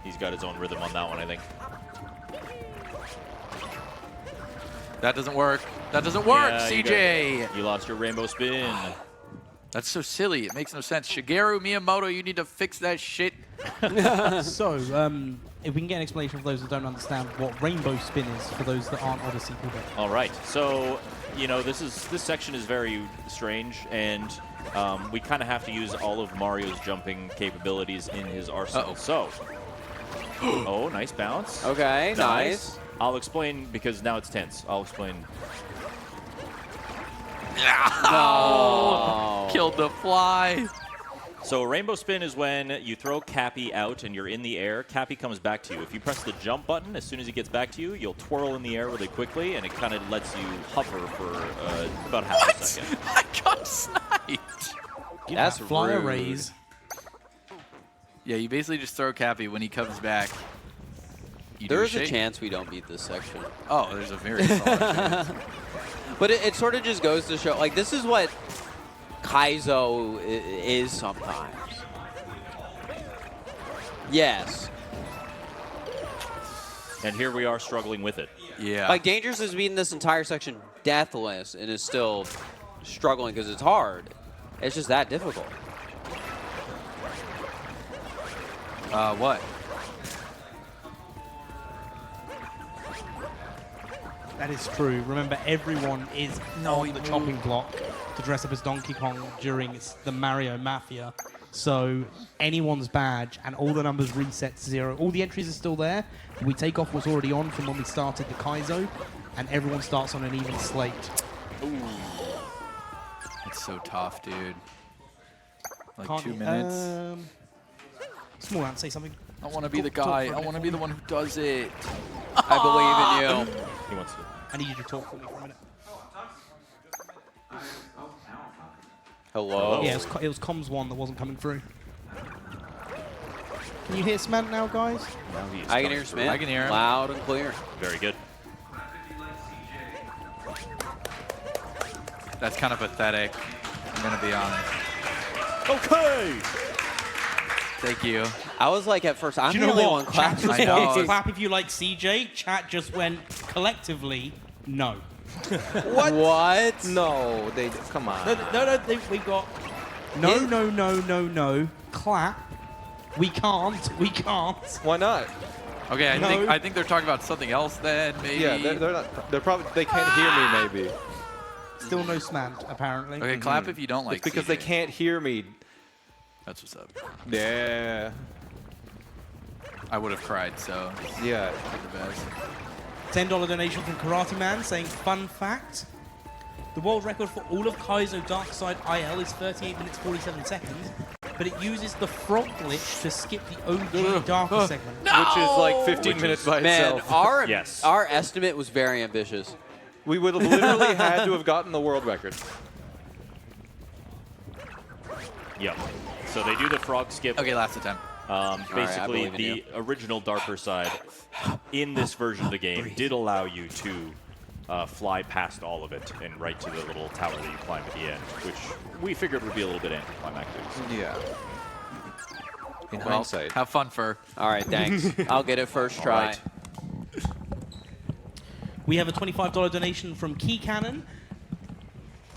He's got his own rhythm on that one, I think. That doesn't work. That doesn't work, Yeah, CJ. You lost your rainbow spin. That's so silly. It makes no sense. Shigeru Miyamoto, you need to fix that shit. So, if we can get an explanation for those that don't understand what Rainbow Spin is, for those that aren't Odyssey people. All right. So, you know, this section is very strange, and we kind of have to use all of Mario's jumping capabilities in his arsenal. So, oh, nice bounce. Okay, nice. I'll explain because now it's tense. I'll explain. No. Killed the fly. So rainbow spin is when you throw Cappy out and you're in the air. Cappy comes back to you. If you press the jump button, as soon as he gets back to you, you'll twirl in the air really quickly, and it kind of lets you hover for about half a second. I got sniped. That's Fly rude. arrays. Yeah, you basically just throw Cappy when he comes back. You do There's a shake. chance we don't beat this section. Oh, there's a very solid chance. But it sort of just goes to show, like, this is what Kaizo is sometimes. Yes. And here we are struggling with it. Yeah. Like, Dangerous has beaten this entire section deathless and is still struggling because it's hard. It's just that difficult. What? That is true. Remember, everyone is on the chopping block to dress up as Donkey Kong during the Mario Mafia. So anyone's badge and all the numbers reset to 0. All the entries are still there. We take off what's already on from when we started the Kaizo, and everyone starts on an even slate. It's so tough, dude. Like Can't 2 minutes. Small Ant, say something. I want to be the guy. I want to be the one who does it. I believe in you. He wants to. I need you to talk for me for a minute. Hello. Yeah, it was comms 1 that wasn't coming through. Can you hear Smant now, guys? Now he's I can coming hear through. Smith. I can hear him. Loud and clear. Very good. That's kind of pathetic. I'm gonna be honest. Okay. Thank you. I was like at first, I'm Do the you know only what? one Chat clapping. just I know. wants to clap if you like CJ. Chat just went collectively no. What? No, they come on. We've got no. Clap. We can't. Why not? Okay, No. I think they're talking about something else then. Maybe. Yeah, they're not. They're probably they can't hear me. Maybe Still no Smant, apparently. Okay, clap if you don't like. it's because CJ. they can't hear me. That's what's up. Yeah. I would have cried. So Yeah. the best. $10 donation from Karate Man saying, fun fact, the world record for all of Kaizo Dark Side IL is 38 minutes 47 seconds, but it uses the frog glitch to skip the OG Darker segment. Which is like 15 minutes by Man, itself. our estimate was very ambitious. We would have literally had to have gotten the world record. Yep. So they do the frog skip. Okay, last attempt. Basically, believe in the original Darker Side in this version of the game did allow you to fly past all of it and right to the little tower that you climb at the end, which we figured would be a little bit anticlimactic. Yeah. In Well, hindsight. have fun, Fir. All right, thanks. I'll get it first try. right. We have a $25 donation from Key Cannon.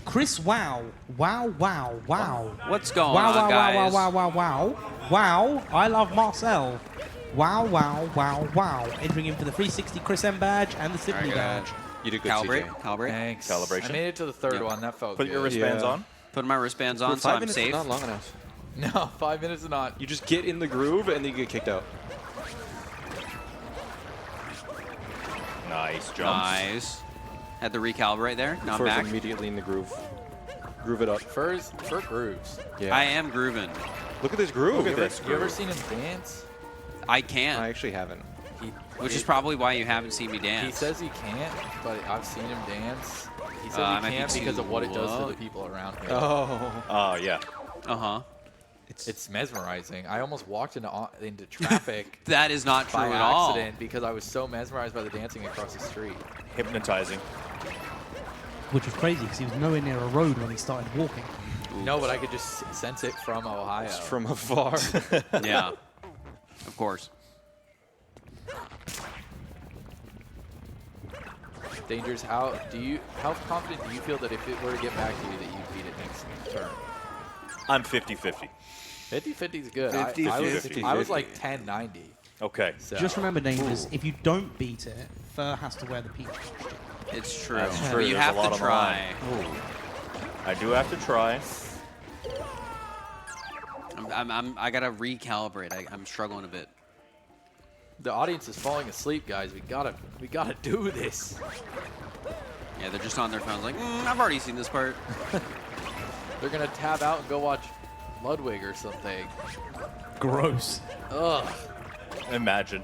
Chris Wow. What's going Wow, on, wow, guys? wow. I love Marcel. Wow. Entering in for the 360 Chris M badge and the Sydney badge. You did good, Calibrate. CJ. Calibrate. Thanks. Calibration. I made it to the third Yep. one. That felt Put good. your wristbands Yeah. on. Putting my wristbands on, Well, so 5 I'm minutes safe. is not long enough. No, 5 minutes is not. You just get in the groove and then you get kicked out. Nice jumps. Nice. Had to recalibrate there. Now I'm First, back. immediately in the groove. Groove it up. Fir grooves. Yeah. I am grooving. Look at this groove. You ever seen him dance? I can, I actually haven't. which is probably why you haven't seen me He dance. says he can't, but I've seen him dance. He says I he might be can't because too of what it does to low. the people around him. Oh. Yeah. Uh-huh. It's mesmerizing. I almost walked into traffic That is not true by at all. accident because I was so mesmerized by the dancing across the street. Hypnotizing. Which was crazy because he was nowhere near a road when he started walking. No, but I could just sense it from Ohio. It's from afar. Yeah. Of course. Dangers, how confident do you feel that if it were to get back to you that you'd beat it next turn? I'm 50-50. 50-50 is good. 50-50. I was like 10-90. Okay. So. Just remember, Dangers, if you don't beat it, Fir has to wear the peach costume. It's true. That's But true. you There's have a lot to on the try. I do have to try. I gotta recalibrate. I'm struggling a bit. The audience is falling asleep, guys. We gotta do this. Yeah, they're just on their phones like, I've already seen this part. They're gonna tab out and go watch Ludwig or something. Gross. Ugh. Imagine.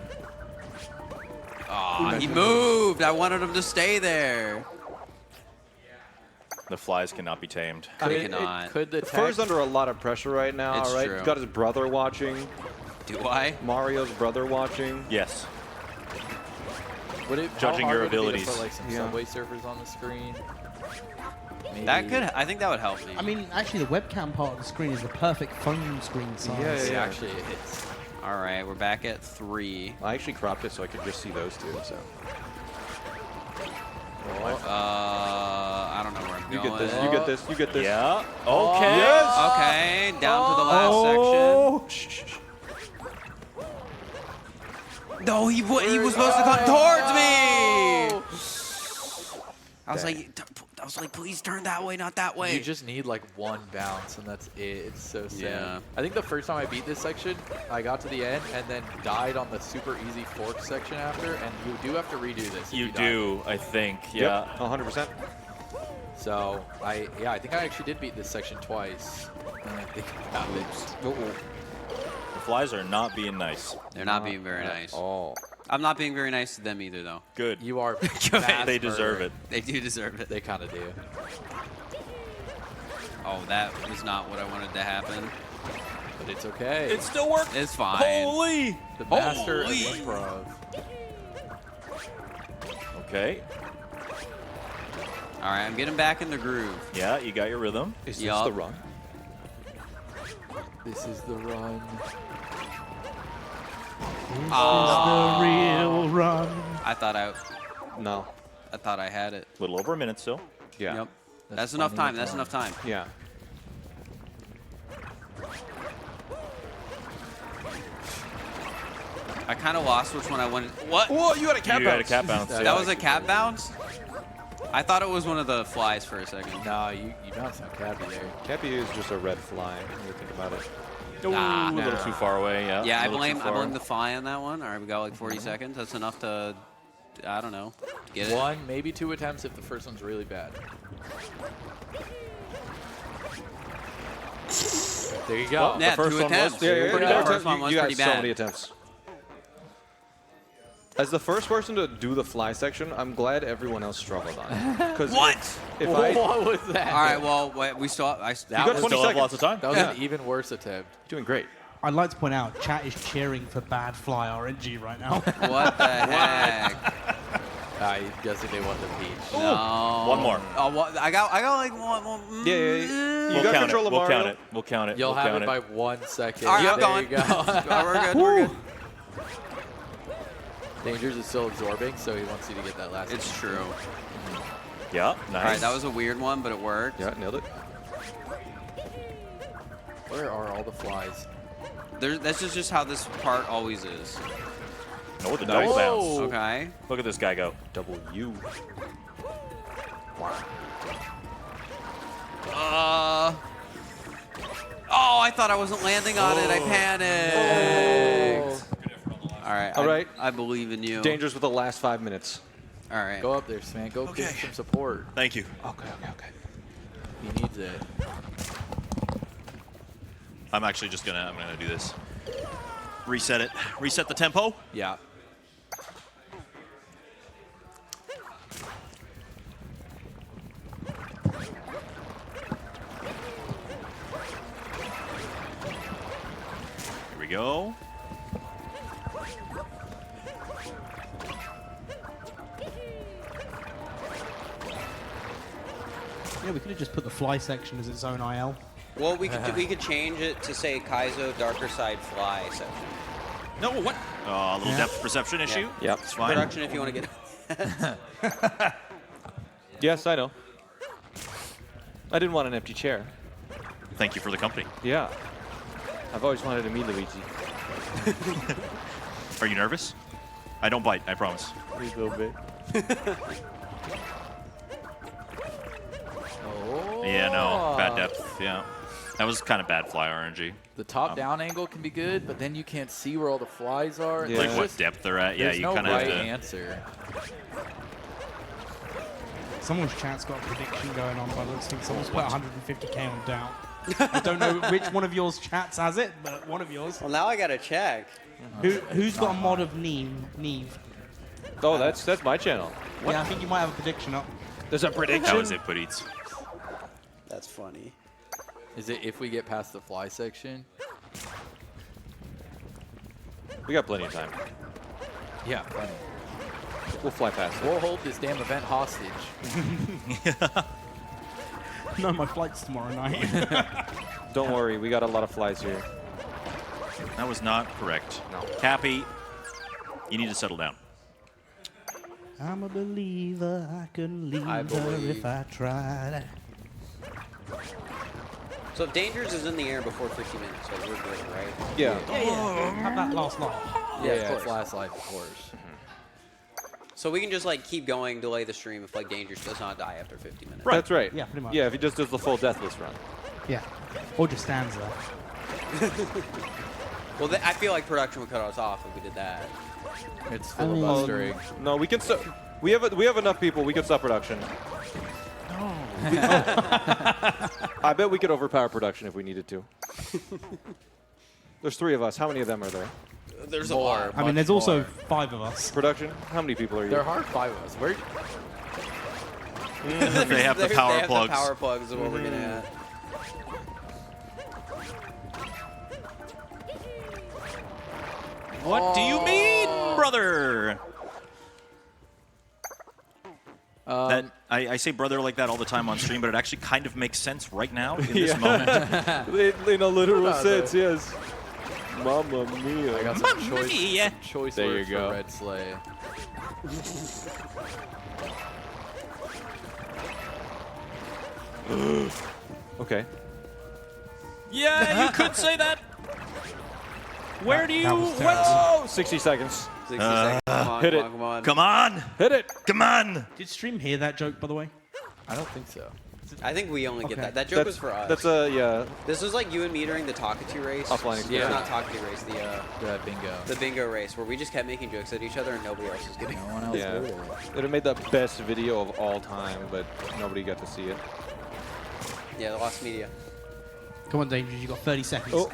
Aw, he moved. I wanted him to stay there. The flies cannot be tamed. They cannot. Could the Fir's tech, under a lot of pressure right now, It's all right? true. He's got his brother watching. Do I? Mario's brother watching. Yes. would it, Judging how your hard would it be to abilities. put like some Yeah. Subway Surfers on the screen. Maybe. That could. I think that would help me. I mean, actually, the webcam part of the screen is the perfect phone screen size. Yeah, actually it hits. All right, we're back at 3. I actually cropped it so I could just see those two. So I don't know where I'm you going. get this. You get this. You get this. Yeah. Okay. Yes. Okay, down to the last section. No, he was supposed to come towards me. I was like, please turn that way, not that way. You just need like one bounce, and that's it. It's so sad. Yeah. I think the first time I beat this section, I got to the end and then died on the super easy fork section after, and you do have to redo this. if You die. do, I think. Yeah. Yep, 100%. So I think I actually did beat this section twice. And I think about it. The flies are not being nice. They're not being very nice. Oh. I'm not being very nice to them either, though. Good. You are. They deserve it. They do deserve it. They kind of do. Oh, that was not what I wanted to happen. But it's okay. It still worked. It's fine. Holy. the master of Holy. improv. Okay. All right, I'm getting back in the groove. Yeah, you got your rhythm. Is this Yup. the run? This is the run. The real run. I thought No. I had it. A little over a minute still. Yeah. Yep. That's That's enough plenty time. of That's time. enough time. Yeah. I kind of lost which one I wanted. What? Whoa, you had a cap You had a cap bounce. That was a cap bounce? I thought it was one of the flies for a second. No, you bounced on Cappy there. Cappy is just a red fly when you think about it. A little too far away. Yeah. Yeah, a I little too blame far. the fly on that one. All right, we got like 40 seconds. That's enough to, I don't know, get it. One, maybe two attempts if the first one's really bad. There you go. Yeah, first two one was attempts. pretty Pretty bad. bad. First one was you got pretty so bad. many attempts. As the first person to do the fly section, I'm glad everyone else struggled on it. 'Cause What? If I What was that? All right, well, wait, we still. That You got was 20 Still have seconds. lots of time. That was Yeah. an even worse attempt. doing great. I'd like to point out, chat is cheering for bad fly RNG right now. What the heck? I'm guessing they want the peach. No. One more. Oh, what? I got like one. Yeah. We'll You got count control it. of We'll Mario. count it. We'll count it. You'll we'll have count it by 1 second. All right, Yeah, I'm there going. you go. Oh, we're good. We're good. Dangers is still absorbing, so he wants you to get that last It's one. true. Yeah. Nice. All right, that was a weird one, but it worked. Yeah, nailed it. Where are all the flies? That's just how this part always is. No, the Nice. double bounce. Oh. Okay. Look at this guy go. W. Oh, I thought I wasn't landing on it. I panicked. All right. All right. I believe in you. Dangerous with the last 5 minutes. All right. Go up there, Sman. Go get some support. Thank you. Okay. He needs it. I'm actually just gonna do this. Reset it. Reset the tempo. Yeah. Here we go. Yeah, we could have just put the fly section as its own IL. Well, we could change it to say Kaizo Darker Side Fly section. No, what? A little depth perception issue. Yep. It's fine. Production, if you want to get. Yes, I know. I didn't want an empty chair. Thank you for the company. Yeah. I've always wanted to meet Luigi. Are you nervous? I don't bite, I promise. A little bit. Oh. Yeah, no. Bad depth, yeah. That was kind of bad fly RNG. The top-down angle can be good, but then you can't see where all the flies are. Yeah. Like There's what just- depth they're at. Yeah, There's you no kind of right have to. answer. Someone's chat's got a prediction going on by the looks of things. Someone's put 150k on down. I don't know which one of yours chats has it, but one of yours. Well, now I gotta check. Who's got a mod of Neve? Oh, that's my channel. Yeah, I think you might have a prediction up. There's a That prediction. was it, Putties. That's funny. Is it if we get past the fly section? We got plenty of time. Yeah, plenty. We'll fly past it. We'll hold this damn event hostage. No, my flight's tomorrow night. Don't worry, we got a lot of flies here. That was not correct. No. Cappy, you need to settle down. I'm a believer, I can leave I her believe. if I tried. So if Dangers is in the air before 50 minutes, so we're good, right? Yeah. Have that last laugh. Yeah, of it's course. last life, of course. So we can just like keep going, delay the stream if like Dangerous does not die after 50 minutes. That's right. Yeah, pretty much. Yeah, if he just does the full deathless run. Yeah. Or just stands there. Well, I feel like production would cut us off if we did that. It's filibustering. No, we can stop. We have enough people. We can stop production. Oh. I bet we could overpower production if we needed to. There's 3 of us. How many of them are there? There's More. a lot. I mean, there's also 5 of us. Production? How many people are you? There are 5 of us. Where? They have the power They have plugs. the power plugs is what we're gonna add. What do you mean, brother? That I say brother like that all the time on stream, but it actually kind of makes sense right now in this moment. In a literal sense, yes. Mamma mia. I got some Mamma mia. choice There you words go. for Red Sleigh. Okay. Yeah, you could say that. Where do you? That was What? terrible. Oh, 60 seconds. 60 seconds. Come on, hit come it. on, come on. Come on, Hit it. come on. Did stream hear that joke, by the way? I don't think so. I think we only get Okay. that. That joke was for us. That's a, yeah. This was like you and me during the Talkatoo race. Offline Yeah, experience. not Talkatoo race, Bingo. the bingo race, where we just kept making jokes at each other and nobody else was getting No one else Yeah. heard it. It would have made the best video of all time, but nobody got to see it. Yeah, the lost media. Come on, Dangerous. You got 30 seconds. Oh.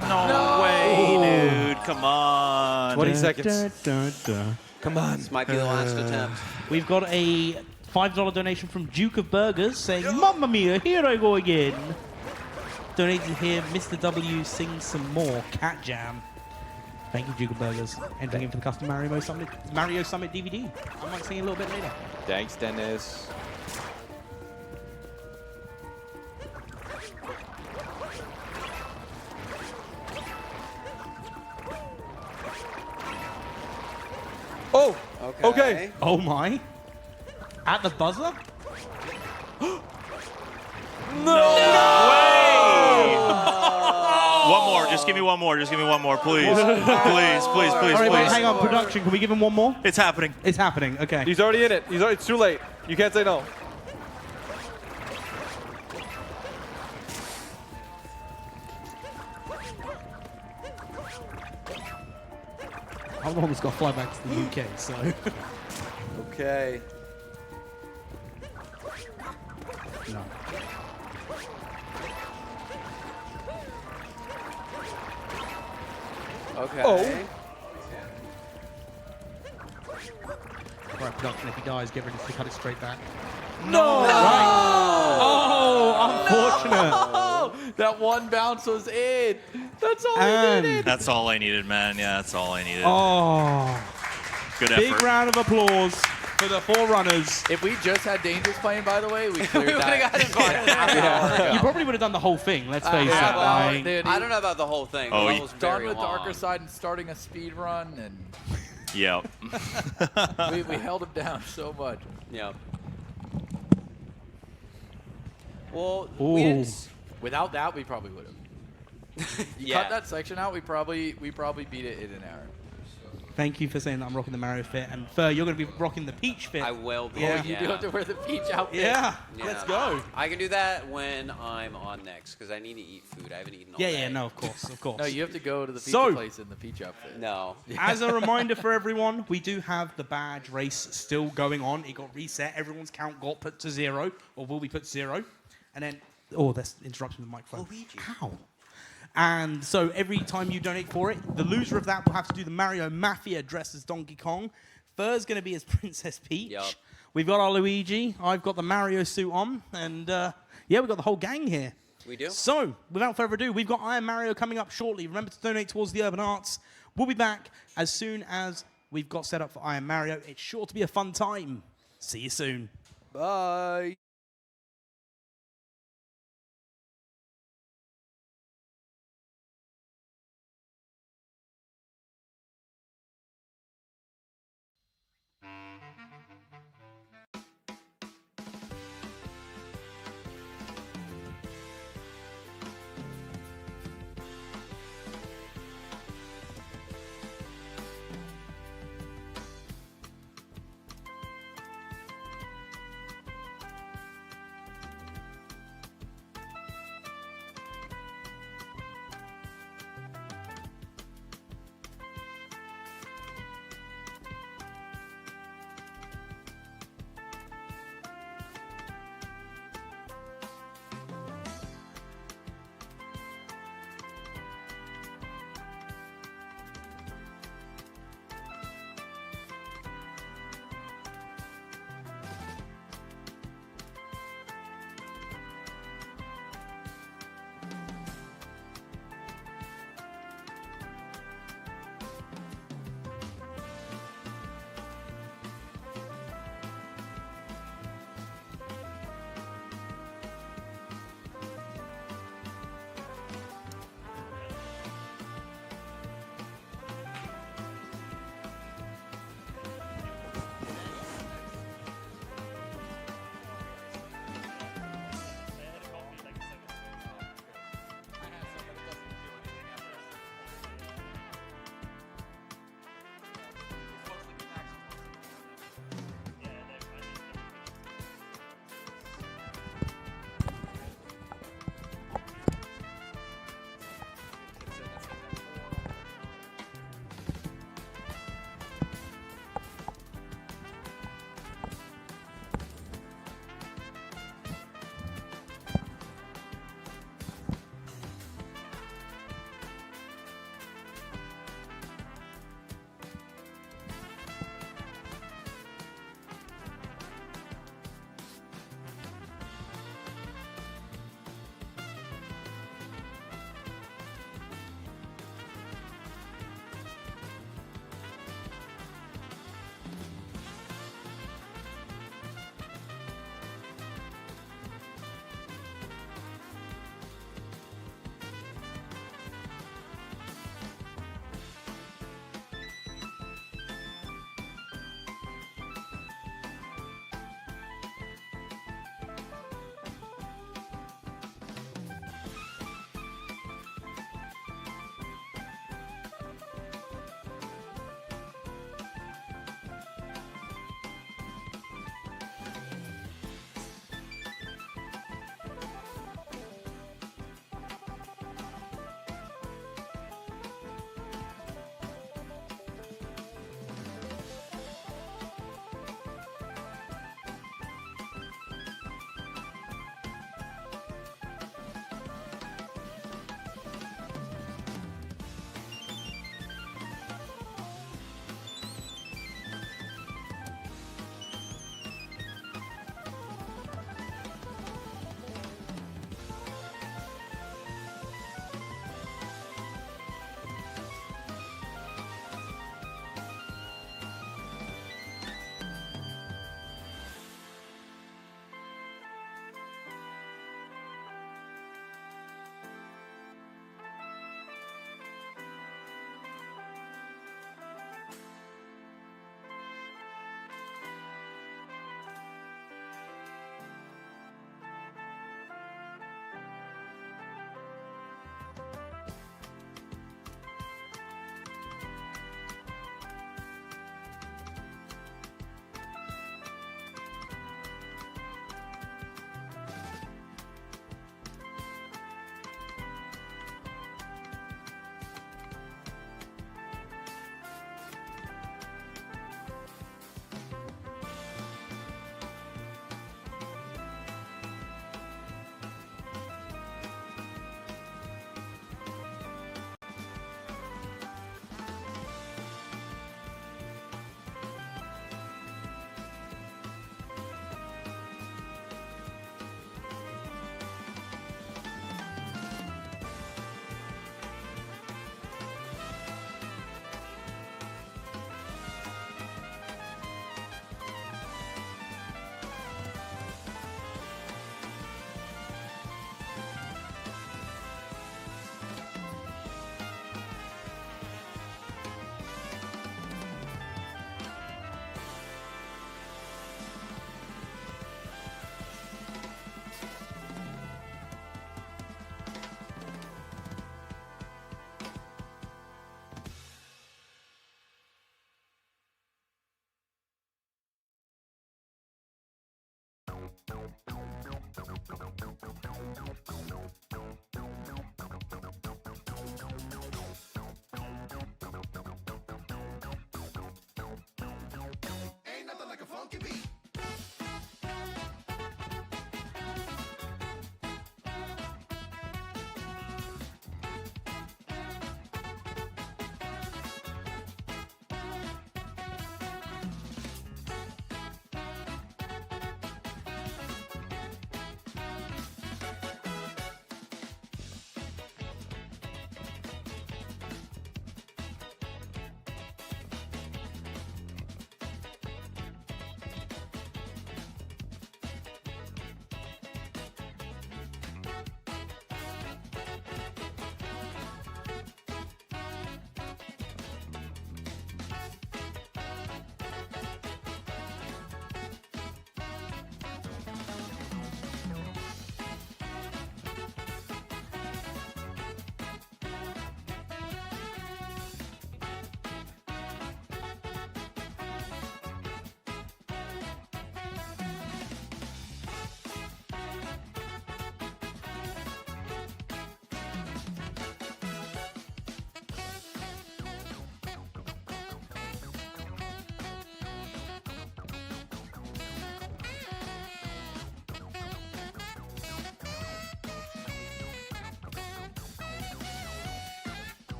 No way, dude. Come on. 20 seconds. Come on. This might be the last attempt. We've got a $5 donation from Duke of Burgers saying, Mamma mia, here I go again. Donated here, Mr. W sings some more. Cat Jam. Thank you, Duke of Burgers. Entering in for the custom Mario Summit DVD. I might sing a little bit later. Thanks, Dennis. Oh, okay. Oh my. At the buzzer? One more. Just give me one more. Just give me one more, please. Please, please, please, All right, wait, please. hang on, production. Can we give him one more? It's happening. It's happening. Okay. He's already in it. It's too late. You can't say no. I'm the one that's got to fly back to the UK, so. Okay. No. Okay. Oh. All right, production. If he dies, get ready to cut it straight back. No! Right. Oh, unfortunate. Oh, that one bounce was in. That's all I And- needed. That's all I needed, man. Yeah, that's all I needed. Oh, Good big effort. round of applause for the 4 runners. If we just had Dangerous playing, by the way, we cleared We would've that. got it by an hour ago. You probably would have done the whole thing. Let's face it. Yeah, well, I- dude, I don't know about the whole thing. Oh, The he- level's done very with long. Darker Side and starting a speed run, and Yep. we held him down so much. Yeah. Well, Ooh. we didn't. Without that, we probably would have. You Yeah. cut that section out, we probably beat it in an hour. Thank you for saying that I'm rocking the Mario fit. And Fir, you're going to be rocking the Peach fit. I will be. Yeah. You do have to wear the peach outfit. Yeah, Yeah. let's go. I can do that when I'm on next because I need to eat food. I haven't eaten all day. Yeah, no, of course, of course. No, you have to go to the pizza So- place in the peach outfit. No. As a reminder for everyone, we do have the badge race still going on. It got reset. Everyone's count got put to 0, or will be put to 0. And then, oh, that's interrupting the microphone. Luigi. How? And so every time you donate for it, the loser of that will have to do the Mario Mafia dressed as Donkey Kong. Fur's going to be as Princess Peach. Yup. We've got our Luigi. I've got the Mario suit on. And yeah, we've got the whole gang here. We do? So, without further ado, we've got Iron Mario coming up shortly. Remember to donate towards the Urban Arts. We'll be back as soon as we've got set up for Iron Mario. It's sure to be a fun time. See you soon. Bye.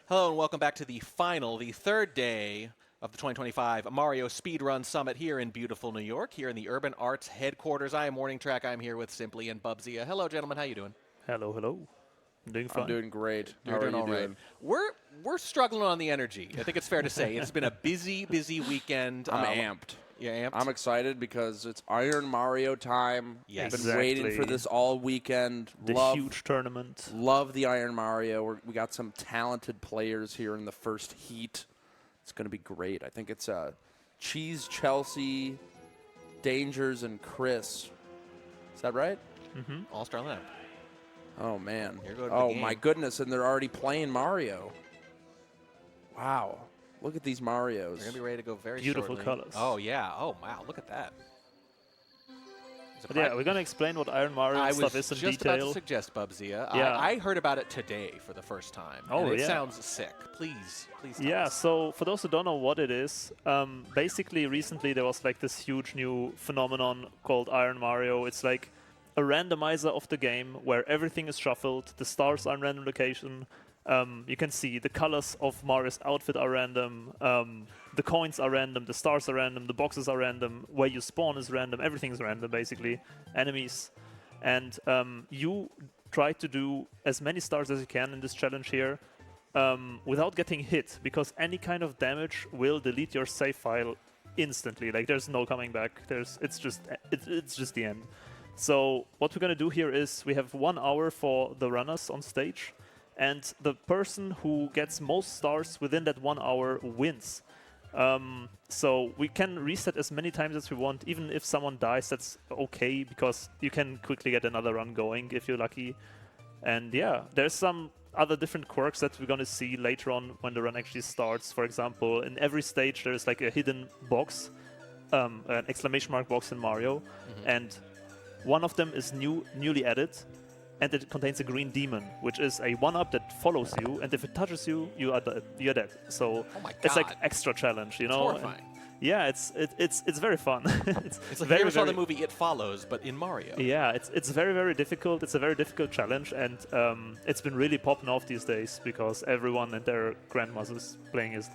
Hello and welcome back to the third day of the 2025 Mario Speedrun Summit here in beautiful New York, here in the Urban Arts headquarters. I am Morning Track. I'm here with Simply and Bubsy. Hello, gentlemen. How you doing? Hello, hello. I'm doing fine. I'm doing great. You're doing all right. We're struggling on the energy. I think it's fair to say it's been a busy weekend. I'm amped. You're amped? I'm excited because it's Iron Mario time. Yes. I've been waiting for this all weekend. The huge tournament. Love the Iron Mario. We got some talented players here in the first heat. It's going to be great. I think it's Cheese, Chelsea, Dangers, and Chris. Is that right? Mm-hmm. All-star lineup. Oh, man. Here goes the Oh, game. my goodness, and they're already playing Mario. Wow. Look at these Marios. They're going to be ready to go very Beautiful shortly. colors. Oh, yeah. Oh, wow. Look at that. But yeah, we're going to explain what Iron Mario stuff is in I was just detail. about to suggest, Bubsy. Yeah. I heard about it today for the first time. Oh, and it yeah. sounds sick. Please tell Yeah, us. so for those who don't know what it is, basically recently there was like this huge new phenomenon called Iron Mario. It's like a randomizer of the game where everything is shuffled, the stars are in random location, you can see the colors of Mario's outfit are random, the coins are random, the stars are random, the boxes are random, where you spawn is random, everything is random basically, enemies. And you try to do as many stars as you can in this challenge here without getting hit, because any kind of damage will delete your save file instantly. Like there's no coming back. It's just the end. So what we're going to do here is we have 1 hour for the runners on stage, and the person who gets most stars within that 1 hour wins. So we can reset as many times as we want. Even if someone dies, that's okay, because you can quickly get another run going if you're lucky. And yeah, there's some other different quirks that we're going to see later on when the run actually starts. For example, in every stage there's like a hidden box, an exclamation mark box in Mario, and one of them is newly added, and it contains a green demon, which is a 1-up that follows you, and if it touches you, you're dead. So Oh my it's like God. extra challenge, you It's know? horrifying. And yeah, it's very fun. It's like you ever saw the movie It Follows, but in Mario. Yeah, it's very difficult. It's a very difficult challenge, and it's been really popping off these days because everyone and their grandmothers playing is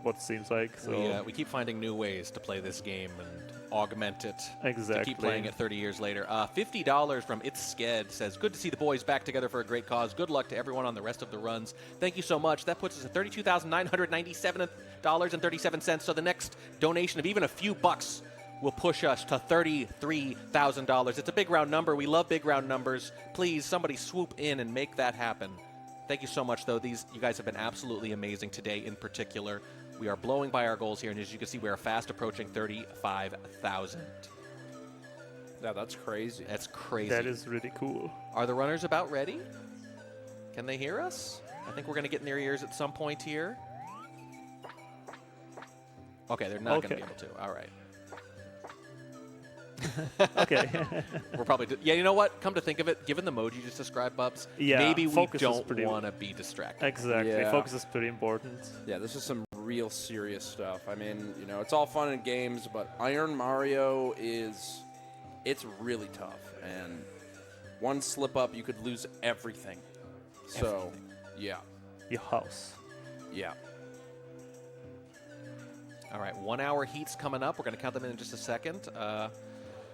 what it seems like. So We keep finding new ways to play this game and augment it. Exactly. To keep playing it 30 years later. $50 from It's Sked says, good to see the boys back together for a great cause. Good luck to everyone on the rest of the runs. Thank you so much. That puts us at $32,997.37. So the next donation of even a few bucks will push us to $33,000. It's a big round number. We love big round numbers. Please, somebody swoop in and make that happen. Thank you so much, though. You guys have been absolutely amazing today in particular. We are blowing by our goals here, and as you can see, we are fast approaching 35,000. Yeah, that's crazy. That's crazy. that is really cool. Are the runners about ready? Can they hear us? I think we're going to get in their ears at some point here. Okay, they're not going to be able to. All right. Okay. We're probably... Yeah, you know what? Come to think of it, given the mode you just described, Bubs, Yeah, maybe we focus is don't pretty- want to be distracted. Exactly. Yeah. Focus is pretty important. Yeah, this is some real serious stuff. I mean, it's all fun and games, but Iron Mario it's really tough. And one slip up, you could lose everything. So, yeah. Your house. Yeah. All right, 1 hour heats coming up. We're going to count them in just a second.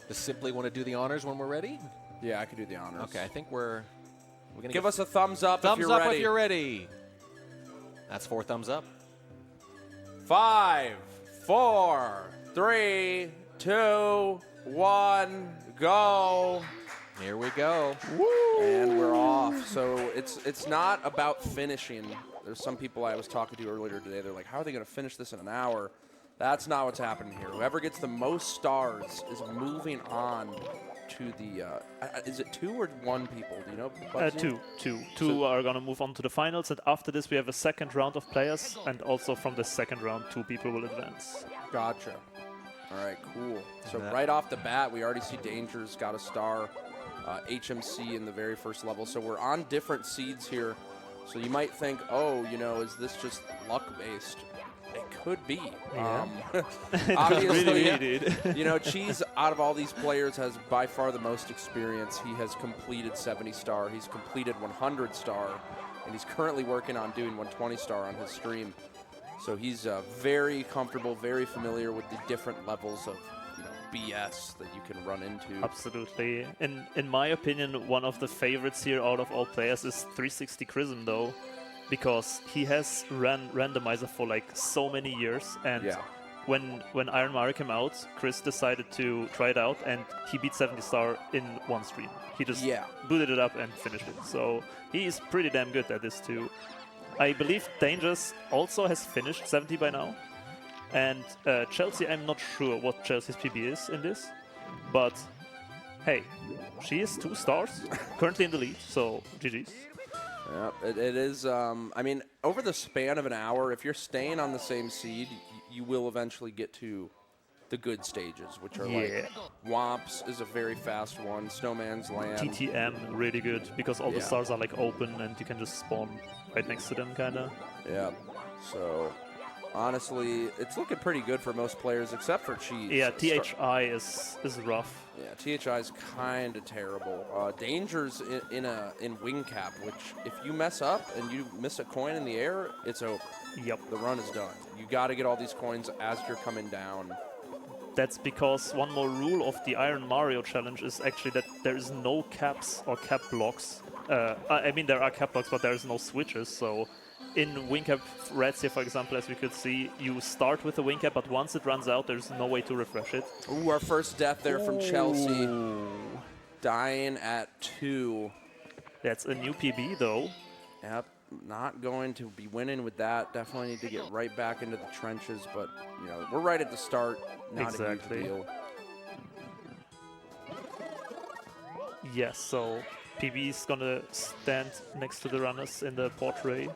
Does Simply want to do the honors when we're ready? Yeah, I could do the honors. Okay, I think we're going to Give us a thumbs up thumbs if you're up ready. if you're ready. That's 4 thumbs up. 5, 4, 3, 2, 1, go. Here we go. And we're off. So it's not about finishing. There's some people I was talking to earlier today. They're like, how are they going to finish this in an hour? That's not what's happening here. Whoever gets the most stars is moving on to the. Is it 2 or 1 people? Do you know? Bugsy? Two are going to move on to the finals, and after this we have a second round of players, and also from the second round 2 people will advance. Gotcha. All right, cool. So right off the bat, we already see Danger's got a star. HMC in the very first level. So we're on different seeds here. So you might think, oh, is this just luck-based? It could be. Yeah. Obviously, really, dude. Cheese, out of all these players, has by far the most experience. He has completed 70 star. He's completed 100 star. and he's currently working on doing 120 star on his stream. So he's very comfortable, very familiar with the different levels of BS that you can run into. Absolutely. In my opinion, one of the favorites here out of all players is 360 Chrism, though, because he has ran randomizer for like so many years, and when Iron Mario came out, Chris decided to try it out, and he beat 70 star in one stream. He just booted it up and finished it. So he is pretty damn good at this too. I believe Dangerous also has finished 70 by now. And Chelsea, I'm not sure what Chelsea's PB is in this, but hey, she is 2 stars, currently in the lead, so GG's. Yeah, it is. I mean, over the span of an hour, if you're staying on the same seed, you will eventually get to the good stages, which are like Womps is a very fast one, Snowman's Land. TTM, really good, because all the stars are like open and you can just spawn right next to them, kind of. Yeah, so honestly, it's looking pretty good for most players except for Cheese. Yeah, THI is rough. Yeah, THI is kind of terrible. Danger's in wing cap, which if you mess up and you miss a coin in the air, it's over. Yep. The run is done. You got to get all these coins as you're coming down. That's because one more rule of the Iron Mario challenge is actually that there is no caps or cap blocks. I mean, there are cap blocks, but there is no switches, so in wing cap Reds here, for example, as we could see, you start with the wing cap, but once it runs out, there's no way to refresh it. Ooh, our first death there from Chelsea. Dying at 2. That's a new PB, though. Yep, not going to be winning with that. Definitely need to get right back into the trenches, but we're right at the start. Not a huge deal. Yes, so PB is gonna stand next to the runners in the portrait.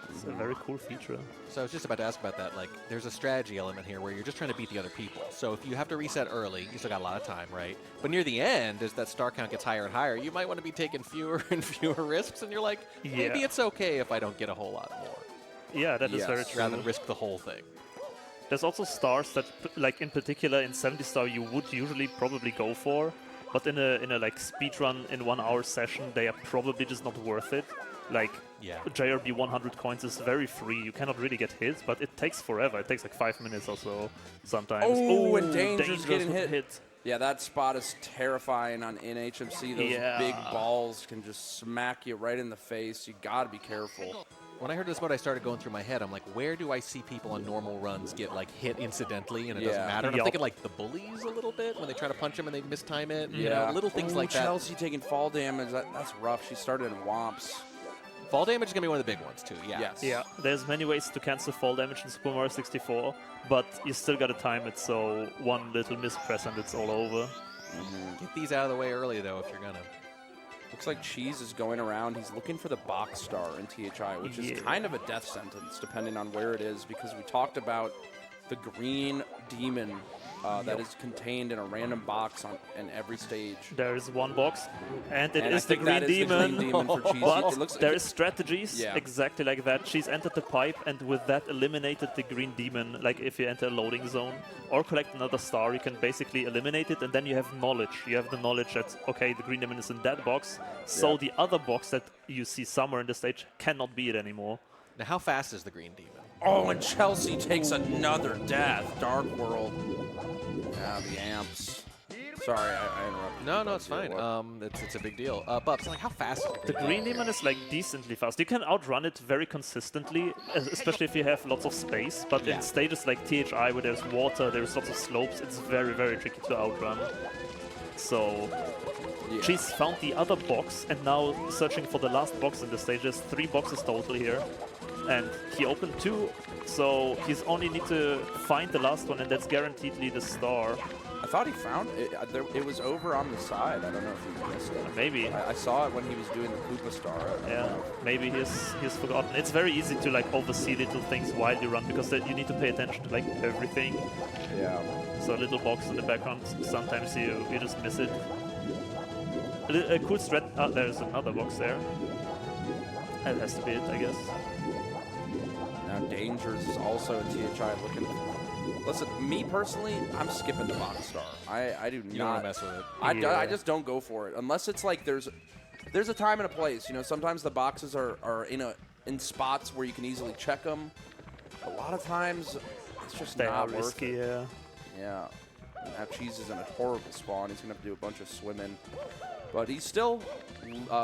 It's a very cool feature. So I was just about to ask about that. Like, there's a strategy element here where you're just trying to beat the other people. So if you have to reset early, you still got a lot of time, right? But near the end, as that star count gets higher and higher, you might want to be taking fewer and fewer risks, and you're like, maybe it's okay if I don't get a whole lot more. Yeah, that is very true. Rather than risk the whole thing. There's also stars that, like in particular in 70 star, you would usually probably go for, but in a like speedrun in 1 hour session, they are probably just not worth it. Like, JRB 100 coins is very free. You cannot really get hit, but it takes forever. It takes like 5 minutes or so sometimes. Oh, and Danger's getting hit. Yeah, that spot is terrifying on NHMC. Those big balls can just smack you right in the face. You got to be careful. When I heard this mode, I started going through my head. I'm like, where do I see people on normal runs get like hit incidentally and it doesn't matter? And I'm thinking like the bullies a little bit when they try to punch him and they mistime it. You know, little things like that. Chelsea taking fall damage. That's rough. She started in Womps. Fall damage is going to be one of the big ones, too, Yeah, there's many ways to cancel fall damage in Super Mario 64, but you still got to time it, so one little mispress and it's all over. Get these out of the way early, though, if you're going to. Looks like Cheese is going around. He's looking for the box star in THI, which is kind of a death sentence, depending on where it is, because we talked about the green demon that is contained in a random box in every stage. There is one box, and it is the green demon. But there is strategies exactly like that. She's entered the pipe, and with that eliminated the green demon, like if you enter a loading zone, or collect another star, you can basically eliminate it, and then you have knowledge. You have the knowledge that, okay, the green demon is in that box, so the other box that you see somewhere in the stage cannot be it anymore. Now, how fast is the green demon? Oh, and Chelsea takes another death. Dark World. Yeah, the amps. Sorry, I interrupted. No, it's fine. It's a big deal. Bubs, like, how fast is the green demon is like decently fast. You can outrun it very consistently, especially if you have lots of space. But in stages like THI, where there's water, there's lots of slopes, it's very, very tricky to outrun. So she's found the other box and now searching for the last box in the stage. There's 3 boxes total here. And he opened 2, so he's only need to find the last one, and that's guaranteedly the star. I thought he found it. It was over on the side. I don't know if he missed it. Maybe. I saw it when he was doing the Koopa star. Yeah, maybe he's forgotten. It's very easy to like oversee little things while you run, because you need to pay attention to like everything. Yeah. So a little box in the background, sometimes you just miss it. A cool strat. There's another box there. That has to be it, I guess. Now Danger's is also in THI looking. Listen, me personally, I'm skipping the box star. I do not. You don't want to mess with it. I just don't go for it unless it's like there's there's a time and a place. You know, sometimes the boxes are in spots where you can easily check them. A lot of times, it's just They not are worth risky, it. yeah. Yeah. Now Cheese is in a horrible spawn. He's going to have to do a bunch of swimming. But he's still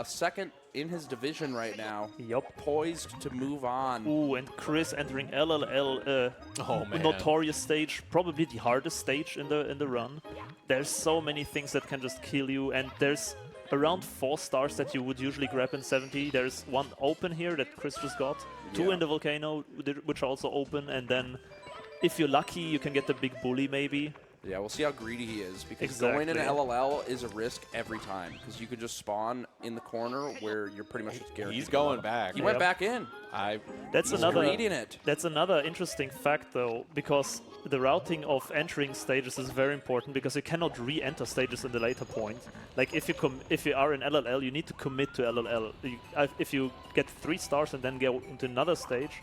second in his division right now. Yup. Poised to move on. Ooh, and Chris entering LLL, Oh, man. notorious stage, probably the hardest stage in the run. There's so many things that can just kill you, and there's around 4 stars that you would usually grab in 70. There's one open here that Chris just got, 2 in the volcano, which are also open, and then if you're lucky, you can get the big bully maybe. Yeah, we'll see how greedy he is, because Exactly. going into LLL is a risk every time, because you could just spawn in the corner where you're pretty much just guaranteed. He's going back. He went back in. That's He's another reading it. That's another interesting fact, though, because the routing of entering stages is very important, because you cannot re-enter stages in the later point. Like if you are in LLL, you need to commit to LLL. If you get 3 stars and then go into another stage,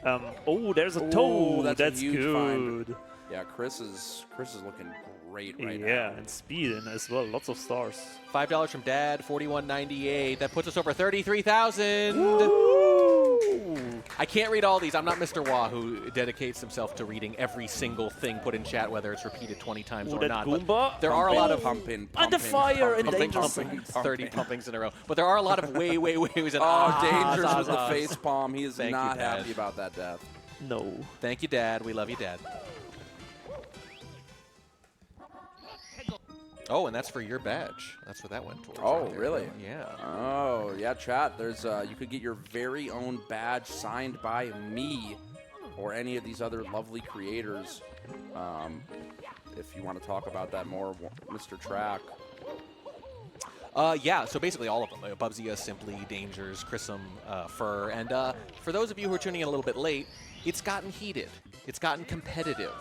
oh, there's a toe. That's a huge good. Find. Yeah, Chris is looking great right now. Yeah, and speed in as well. Lots of stars. $5 from Dad, $41.98. That puts us over 33,000. I can't read all these. I'm not Mr. Wah, who dedicates himself to reading every single thing put in chat, whether it's repeated 20 times or that not. Goomba. But there are a lot of pumping, Under fire and dangerous. 30 pumpings in a row. But there are a lot of ways and Dangerous with the face palm. He is Thank you, not Dad. happy about that death. No. Thank you, Dad. We love you, Dad. Oh, and that's for your badge. That's what that went towards. Oh, right there. really? Yeah. Oh, yeah, chat. There's you could get your very own badge signed by me or any of these other lovely creators. If you want to talk about that more, Mr. Track. Yeah, so basically all of them. Bubsy, Simply, Dangers, Chrism, Fir. And for those of you who are tuning in a little bit late, it's gotten heated. It's gotten competitive.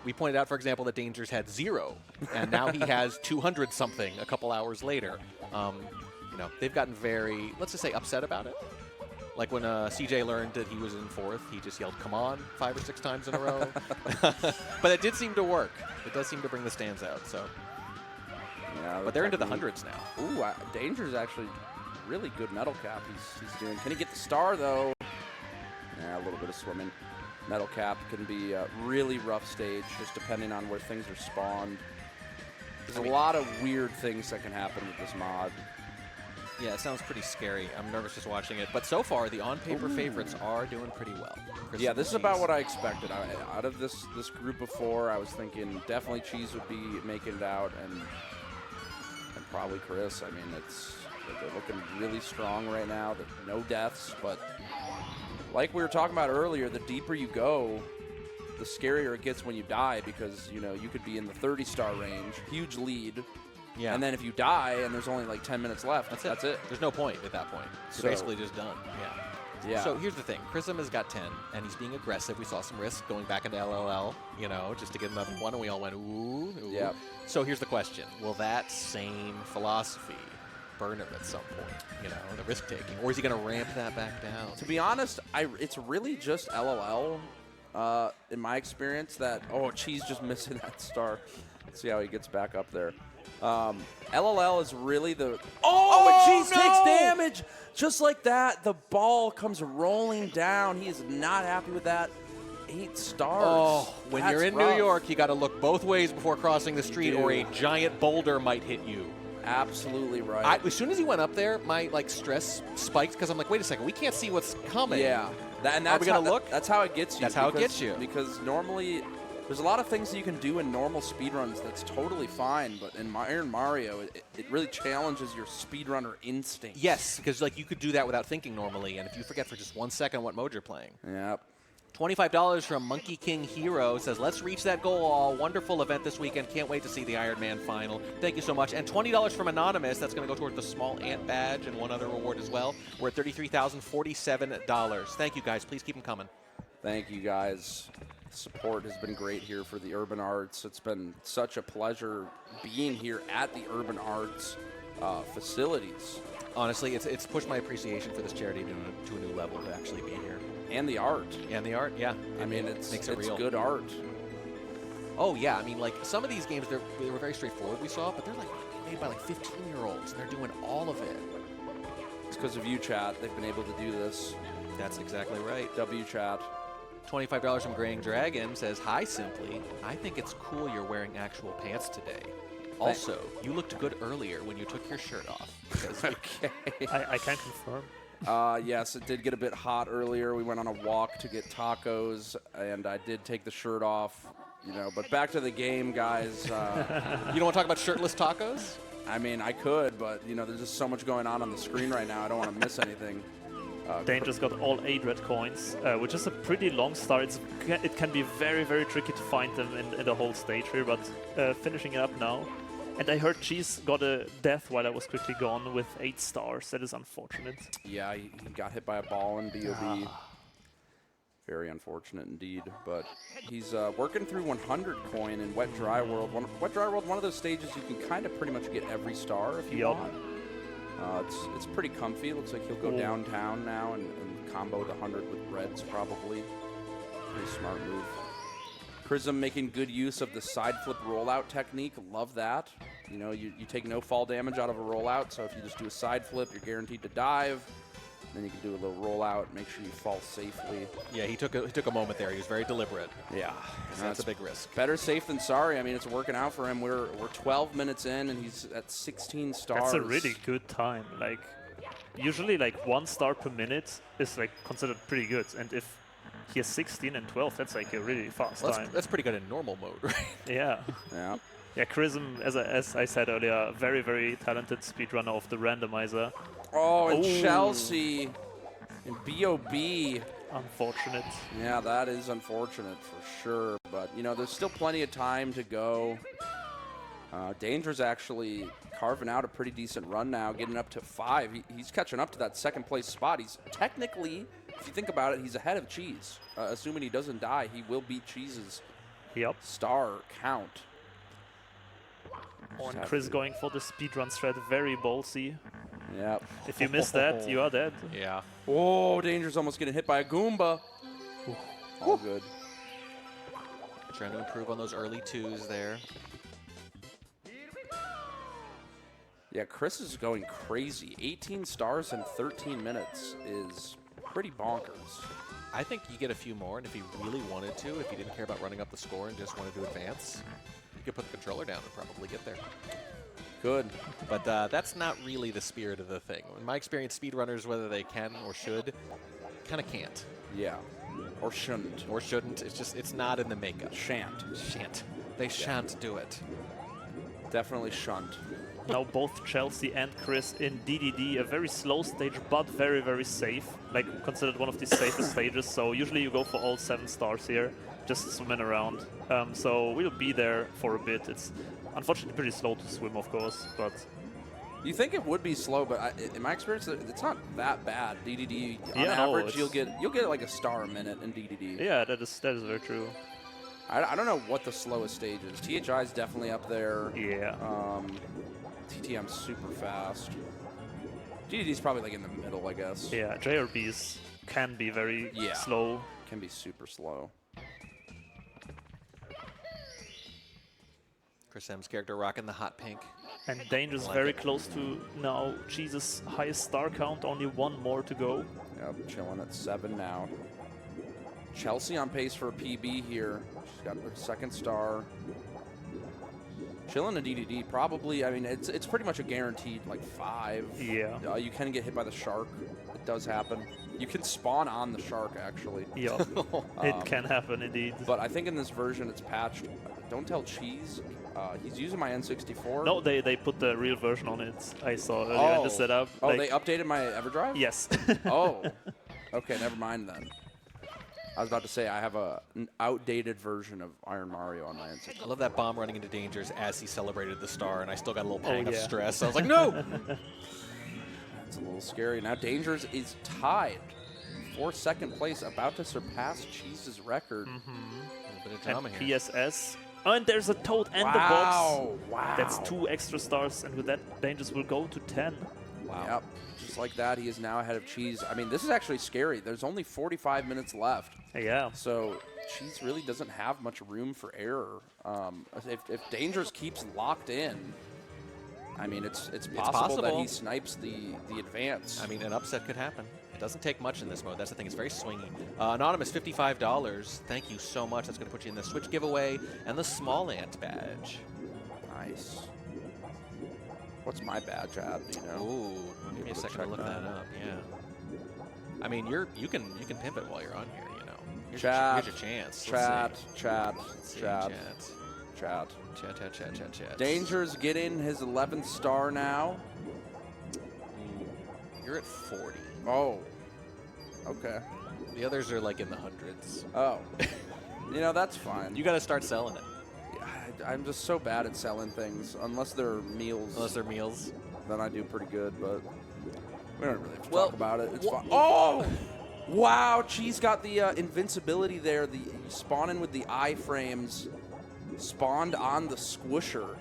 We pointed out, for example, that Dangers had 0, and now he has 200-something a couple hours later. You know, they've gotten very, let's just say, upset about it. Like when CJ learned that he was in 4th, he just yelled, "Come on," 5 or 6 times in a row. But it did seem to work. It does seem to bring the stands out, so. Yeah, But they're into the hundreds now. Ooh, Danger's actually really good metal cap he's doing. Can he get the star, though? Yeah, a little bit of swimming. Metal cap can be a really rough stage, just depending on where things are spawned. There's a lot of weird things that can happen with this mod. Yeah, it sounds pretty scary. I'm nervous just watching it. But so far, the on-paper favorites are doing pretty well. Yeah, this is about what I expected. Out of this group of 4, I was thinking definitely Cheese would be making it out, and probably Chris. I mean, they're looking really strong right now. No deaths, but like we were talking about earlier, the deeper you go, the scarier it gets when you die, because you know you could be in the 30-star range, huge lead. Yeah. And then if you die and there's only like 10 minutes left, that's it. There's no point at that point. You're basically just done. Yeah. Yeah. So here's the thing. Chrism has got 10, and he's being aggressive. We saw some risk going back into LLL, you know, just to get another one, and we all went, ooh. Yeah. So here's the question. Will that same philosophy burn him at some point, you know, the risk-taking? Or is he going to ramp that back down? To be honest, it's really just LLL, in my experience, that, oh, Cheese just missing that star. Let's see how he gets back up there. LLL is really the... Oh, and Cheese takes damage! Just like that, the ball comes rolling down. He is not happy with that. 8 stars. Oh, when That's you're in rough. New York, you got to look both ways before crossing the street, or a giant boulder might hit you. Absolutely right. As soon as he went up there, my stress spiked, because I'm like, wait a second, we can't see what's coming. Yeah. And Are we gonna look? That's how it gets you. That's how it gets you. Because normally, there's a lot of things that you can do in normal speedruns that's totally fine, but in Iron Mario, it really challenges your speedrunner instinct. Yes, because like you could do that without thinking normally, and if you forget for just 1 second what mode you're playing. Yep. $25 from Monkey King Hero says, let's reach that goal all. Wonderful event this weekend. Can't wait to see the Iron Man final. Thank you so much. And $20 from Anonymous. That's going to go toward the Small Ant badge and one other reward as well. We're at $33,047. Thank you, guys. Please keep them coming. Thank you, guys. Support has been great here for the Urban Arts. It's been such a pleasure being here at the Urban Arts facilities. Honestly, it's pushed my appreciation for this charity to a new level to actually be here. And the art. And the art, yeah. I mean, it's real. good art. Oh, yeah. I mean, like, some of these games, they were very straightforward, we saw, but they're, like, made by, like, 15-year-olds, and they're doing all of it. It's because of you, chat. They've been able to do this. That's exactly right. W, chat. $25 from Graying Dragon says, "Hi, Simply. I think it's cool you're wearing actual pants today. Also, you looked good earlier when you took your shirt off." Okay. I can confirm. Yes, it did get a bit hot earlier. We went on a walk to get tacos, and I did take the shirt off. You know, but back to the game, guys. You don't want to talk about shirtless tacos? I mean, I could, but, you know, there's just so much going on the screen right now. I don't want to miss anything. Danger's got all 8 red coins, which is a pretty long start. It can be very, very tricky to find them in the whole stage here, but finishing it up now. And I heard Cheese got a death while I was quickly gone with 8 stars. That is unfortunate. Yeah, he got hit by a ball in BOB. Very unfortunate indeed. But he's working through 100 coin in Wet Dry World. Wet Dry World, one of those stages you can kind of pretty much get every star if you want. It's pretty comfy. It looks like he'll go downtown now and combo the 100 with reds probably. Pretty smart move. Prism making good use of the side flip rollout technique. Love that. You know, you take no fall damage out of a rollout, so if you just do a side flip, you're guaranteed to dive. Then you can do a little rollout, make sure you fall safely. Yeah, he took a moment there. He was very deliberate. Yeah. That's a big risk. Better safe than sorry. I mean, it's working out for him. We're 12 minutes in, and he's at 16 stars. That's a really good time. Like, usually, like, 1 star per minute is, like, considered pretty good. And if he has 16 and 12, that's, like, a really fast time. That's pretty good in normal mode, right? Yeah. Yeah. Yeah, Chrism, as I said earlier, very, very talented speedrunner of the randomizer. Oh, and Chelsea and BOB. Unfortunate. Yeah, that is unfortunate for sure. But, you know, there's still plenty of time to go. Danger's actually carving out a pretty decent run now, getting up to 5. He's catching up to that second place spot. He's technically, if you think about it, he's ahead of Cheese. Assuming he doesn't die, he will beat Cheese's star count. Oh, and Chris going for the speedrun strat, very ballsy. Yep. If you miss that, you are dead. Yeah. Oh, Danger's almost getting hit by a Goomba. All good. Trying to improve on those early 2s there. Yeah, Chris is going crazy. 18 stars in 13 minutes is pretty bonkers. I think you get a few more, and if he really wanted to, if he didn't care about running up the score and just wanted to advance, you could put the controller down and probably get there. Good. But that's not really the spirit of the thing. In my experience, speedrunners, whether they can or should, kind of can't. Yeah. Or shouldn't. Or shouldn't. It's just, it's not in the makeup. Shan't. Shan't. They shan't do it. Definitely shan't. Now both Chelsea and Chris in DDD, a very slow stage, but very, very safe. Like, considered one of the safest stages. So usually you go for all 7 stars here, just swimming around. So we'll be there for a bit. It's unfortunately pretty slow to swim, of course, but... You think it would be slow, but in my experience, it's not that bad. DDD, on Yeah, no, average, you'll get like a star a minute in DDD. Yeah, that is very true. I don't know what the slowest stage is. THI is definitely up there. Yeah. TTM's super fast. DDD's probably like in the middle, I guess. Yeah, JRBs can be very slow. Can be super slow. Chris M's character rocking the hot pink. And Danger's very close to now Jesus' highest star count, only 1 more to go. Yep, chilling at 7 now. Chelsea on pace for a PB here. She's got her 2nd star. Chilling a DDD, probably. I mean, it's pretty much a guaranteed like 5. Yeah. You can get hit by the shark. It does happen. You can spawn on the shark, actually. Yeah, it can happen indeed. But I think in this version it's patched. Don't tell Cheese. He's using my N64. No, they put the real version on it. I saw earlier in the setup. Oh, like, they updated my EverDrive? Yes. Oh. Okay, never mind then. I was about to say I have an outdated version of Iron Mario on my N64. I love that bomb running into dangers as he celebrated the star, and I still got a little pang of yeah. stress. I was like, no! It's a little scary. Now Dangers is tied for 2nd place, about to surpass Cheese's record. A little bit of drama and here. PSS. Oh, and there's a toad and the box. Wow. That's 2 extra stars, and with that, Dangers will go to 10. Wow. Yep. Just like that, he is now ahead of Cheese. I mean, this is actually scary. There's only 45 minutes left. Yeah. So Cheese really doesn't have much room for error. If Dangers keeps locked in, I mean, it's possible that he snipes the advance. I mean, an upset could happen. It doesn't take much in this mode. That's the thing. It's very swingy. Anonymous, $55. Thank you so much. That's going to put you in the Switch giveaway and the Small Ant badge. Nice. What's my badge at? Do you know? Ooh, give me a second to look that up. Yeah. I mean, you can pimp it while you're on here. You know. Here's your chance. Chat. Danger's getting his 11th star now. You're at 40. Oh. Okay. The others are like in the hundreds. Oh. You know, that's fine. You got to start selling it. Yeah, I'm just so bad at selling things. Unless they're meals. Then I do pretty good, but we don't really have to talk about it. It's fine. Oh! Wow, Cheese got the invincibility there. The spawning with the iframes spawned on the squisher.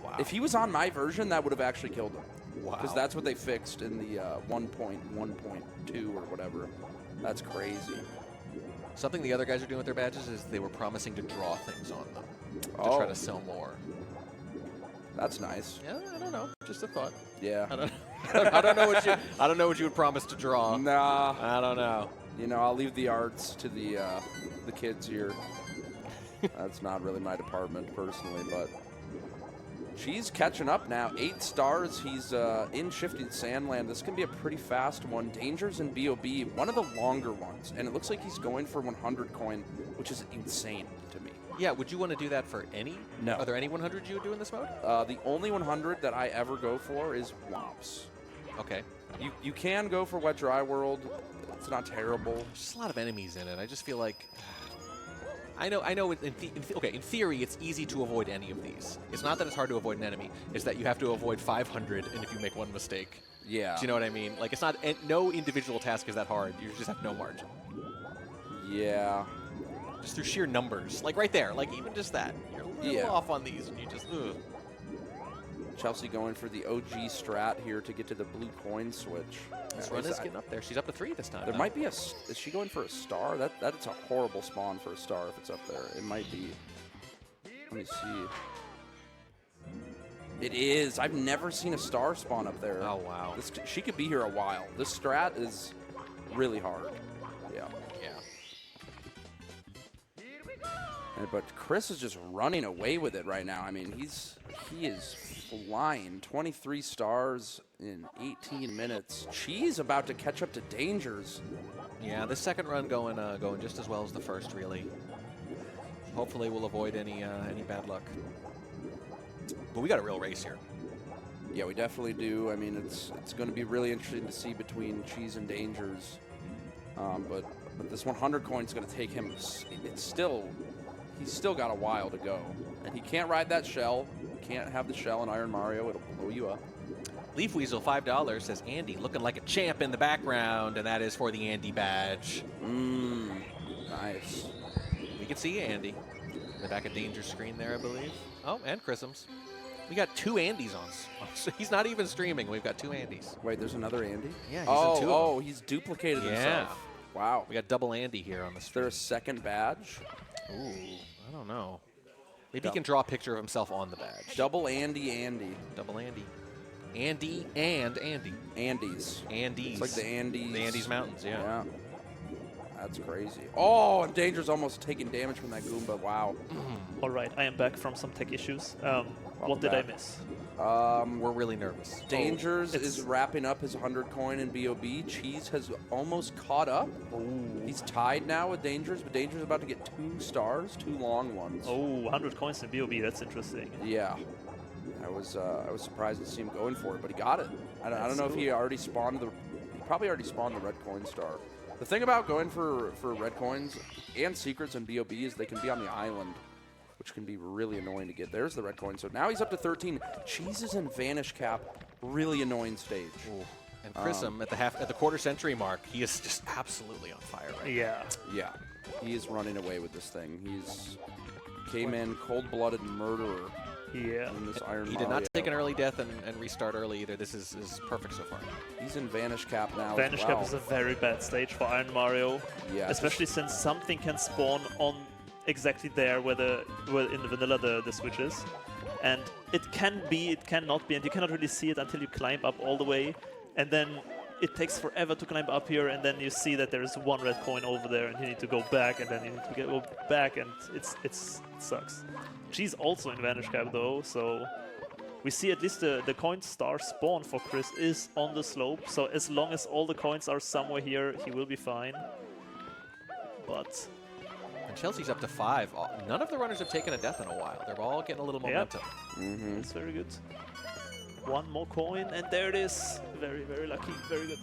Wow. If he was on my version, that would have actually killed him. Wow. Because that's what they fixed in the 1.1.2 or whatever. That's crazy. Something the other guys are doing with their badges is they were promising to draw things on them to try to sell more. That's nice. Yeah, I don't know. Just a thought. Yeah. I don't know what you would promise to draw. Nah. I don't know. You know, I'll leave the arts to the kids here. That's not really my department personally, but she's catching up now. 8 stars. He's in Shifting Sandland. This can be a pretty fast one. Dangers in BOB, one of the longer ones, and it looks like he's going for 100 coin, which is insane to me. Yeah, would you want to do that for any? No. Are there any 100 you would do in this mode? The only 100 that I ever go for is Womps. Okay. You can go for Wet Dry World. It's not terrible. There's just a lot of enemies in it. I just feel like... I know. In theory, it's easy to avoid any of these. It's not that it's hard to avoid an enemy. It's that you have to avoid 500, and if you make one mistake. Yeah. Do you know what I mean? Like, it's not... No individual task is that hard. You just have no margin. Yeah. Just through sheer numbers. Like, right there. Like, even just that. You're a little off on these, and you just... Ugh. Chelsea going for the OG strat here to get to the blue coin switch. This run is getting up there. She's up to 3 this time. There might be a... Is she going for a star? That's a horrible spawn for a star if it's up there. It might be. Let me see. It is. I've never seen a star spawn up there. Oh, wow. She could be here a while. This strat is really hard. Yeah. But Chris is just running away with it right now. I mean, he is flying. 23 stars in 18 minutes. She's about to catch up to Dangers. Yeah, the second run going just as well as the first, really. Hopefully we'll avoid any bad luck. But we got a real race here. Yeah, we definitely do. I mean, it's going to be really interesting to see between Cheese and Dangers. But this 100 coin is going to take him. He's still got a while to go. And he can't ride that shell. Can't have the shell in Iron Mario. It'll blow you up. Leaf Weasel, $5, says Andy, looking like a champ in the background, and that is for the Andy badge. Nice. We can see you, Andy. In the back of Danger's screen there, I believe. Oh, and Chrism's. We got 2 Andys on. So he's not even streaming. We've got 2 Andys. Wait, there's another Andy? Yeah, he's in 2 of them. He's duplicated himself. Wow. We got double Andy here on the Is stream. there a second badge? Ooh, I don't know. Maybe he can draw a picture of himself on the badge. Double Andy. Double Andy. Andy and Andy. Andes. Andes. It's like the Andes. The Andes Mountains, yeah. That's crazy. Oh, and Danger's almost taking damage from that Goomba. Wow. All right, I am back from some tech issues. What did I miss? We're really nervous. Dangers is wrapping up his 100 coin in BOB. Cheese has almost caught up. He's tied now with Dangers, but Dangers is about to get 2 stars, 2 long ones. Oh, 100 coins in BOB, that's interesting. Yeah. I was surprised to see him going for it, but he got it. I don't know if he already spawned he probably already spawned the red coin star. The thing about going for red coins and secrets in BOB is they can be on the island, which can be really annoying to get. There's the red coin. So now he's up to 13. Cheese is in Vanish Cap. Really annoying stage. Ooh. And Chrism at the quarter century mark, he is just absolutely on fire right now. Yeah. He is running away with this thing. He's came in cold-blooded murderer. Yeah. In this Iron He did not take an early death and restart early either. This is perfect so far. He's in Vanish Cap now. Vanish Cap is a very bad stage for Iron Mario. Yeah. Especially since something can spawn on exactly there where in the vanilla the switch is. And it can be, it cannot be, and you cannot really see it until you climb up all the way. And then it takes forever to climb up here, and then you see that there is one red coin over there, and you need to go back, and then you need to go back, and it sucks. She's also in Vanish Cap though, so we see at least the coin star spawn for Chris is on the slope, so as long as all the coins are somewhere here, he will be fine. But And Chelsea's up to 5. None of the runners have taken a death in a while. They're all getting a little momentum. That's very good. One more coin, and there it is. Very, very lucky. Very good.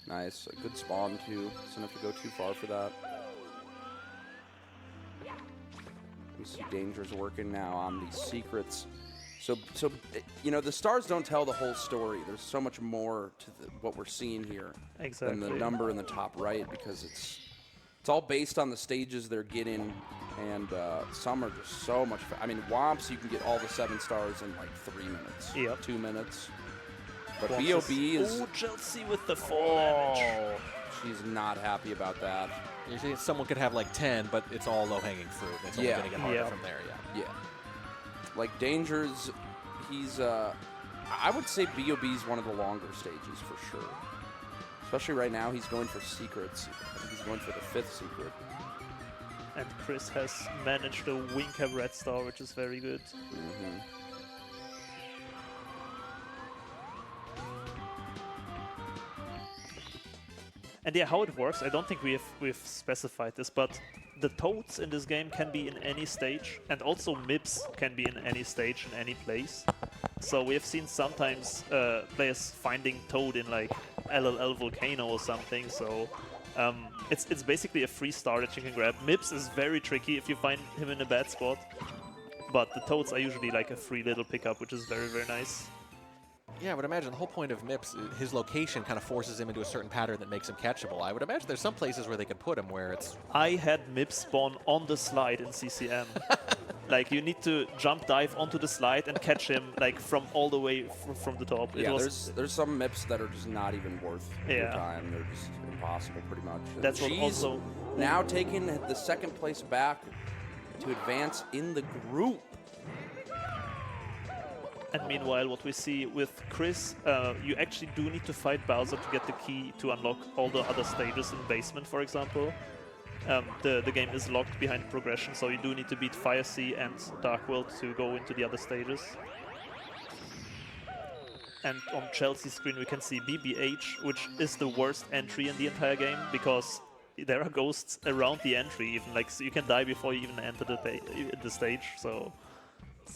Nice. A good spawn, too. Doesn't have to go too far for that. We see Danger's working now on these secrets. So you know, the stars don't tell the whole story. There's so much more to what we're seeing here than the number in the top right, because it's all based on the stages they're getting, and some are just so much. I mean, Womps, you can get all the 7 stars in like 3 minutes, 2 minutes. But B.O.B. is... Oh, Chelsea with the 4 damage. She's not happy about that. Usually someone could have like 10, but it's all low-hanging fruit. It's only going to get harder from there, Yeah. Like Danger's, he's, I would say B.O.B.'s one of the longer stages for sure. Especially right now, he's going for secrets. I think he's going for the 5th secret. And Chris has managed a wing cap red star, which is very good. And yeah, how it works, I don't think we've specified this, but the toads in this game can be in any stage, and also MIPS can be in any stage, in any place. So we have seen sometimes players finding Toad in like LLL Volcano or something, so it's basically a free star that you can grab. MIPS is very tricky if you find him in a bad spot, but the Toads are usually like a free little pickup, which is very, very nice. Yeah, I would imagine the whole point of MIPS, his location kind of forces him into a certain pattern that makes him catchable. I would imagine there's some places where they could put him where it's... I had MIPS spawn on the slide in CCM. Like, you need to jump dive onto the slide and catch him, like, from all the way from the top. Yeah, there's some MIPS that are just not even worth your time. They're just impossible, pretty much. That's what also... now taking the 2nd place back to advance in the group. And meanwhile, what we see with Chris, you actually do need to fight Bowser to get the key to unlock all the other stages in Basement, for example. The game is locked behind progression, so you do need to beat Fire Sea and Dark World to go into the other stages. And on Chelsea's screen, we can see BBH, which is the worst entry in the entire game, because there are ghosts around the entry, even like so you can die before you even enter the stage. So.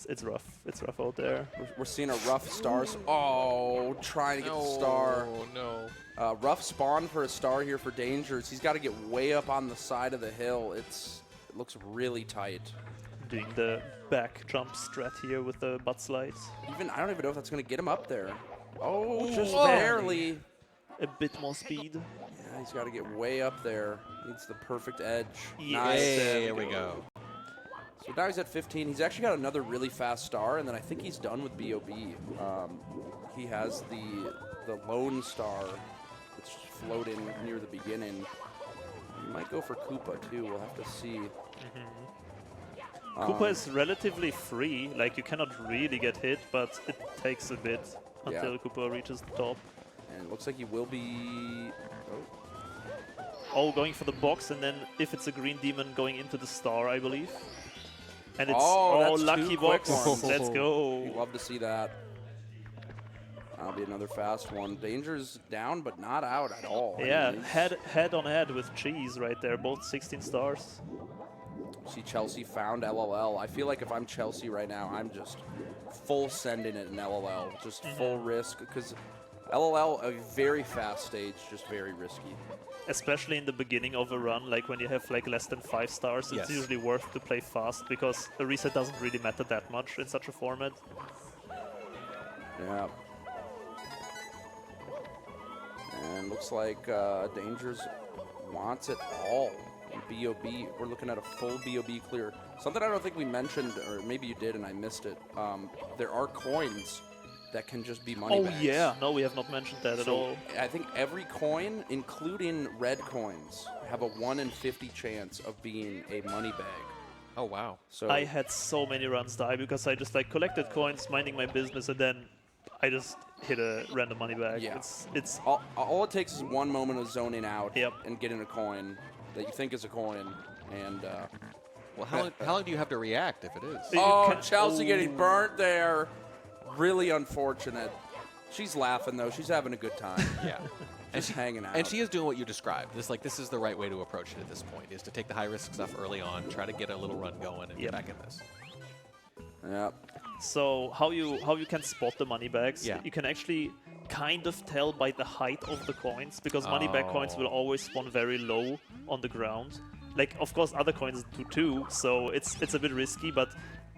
It's rough. It's rough out there. We're seeing a rough stars. Oh, trying to get the star. Oh, no. Rough spawn for a star here for Dangers. He's got to get way up on the side of the hill. It looks really tight. Doing the back jump strat here with the butt slides. I don't even know if that's going to get him up there. Oh, just barely. A bit more speed. Yeah, he's got to get way up there. Needs the perfect edge. Yes. Nice. There we go. So now he's at 15. He's actually got another really fast star, and then I think he's done with B.O.B. He has the lone star that's floating near the beginning. He might go for Koopa, too. We'll have to see. Koopa is relatively free. Like, you cannot really get hit, but it takes a bit until Koopa reaches the top. And it looks like he will be... Oh, going for the box, and then if it's a green demon, going into the star, I believe. And it's that's lucky two quick box. ones. Let's go. You'd love to see that. That'll be another fast one. Danger's down, but not out at all. Yeah, head on head with Cheese right there. Both 16 stars. See, Chelsea found LLL. I feel like if I'm Chelsea right now, I'm just full sending it in LLL. Just full risk, because LLL, a very fast stage, just very risky. Especially in the beginning of a run, like when you have like less than 5 stars, it's usually worth to play fast, because a reset doesn't really matter that much in such a format. Yeah. And looks like Dangers wants it all. B.O.B. We're looking at a full B.O.B. clear. Something I don't think we mentioned, or maybe you did and I missed it. There are coins that can just be money bags. Yeah, no, we have not mentioned that at all. I think every coin, including red coins, have a 1 in 50 chance of being a money bag. Oh, wow. So I had so many runs die because I just like collected coins, minding my business, and then I just hit a random money bag. Yeah. It's all it takes is one moment of zoning out Yep. and getting a coin that you think is a coin, and Well, how long do you have to react if it is? oh, can- Chelsea getting burnt there. Really unfortunate. She's laughing though. She's having a good time. Yeah. Just hanging out. And she is doing what you described. This is the right way to approach it at this point, is to take the high-risk stuff early on, try to get a little run going, and get back in this. Yep. So how you can spot the money bags? Yeah. You can actually kind of tell by the height of the coins, because money bag coins will always spawn very low on the ground. Like, of course, other coins do too, so it's a bit risky, but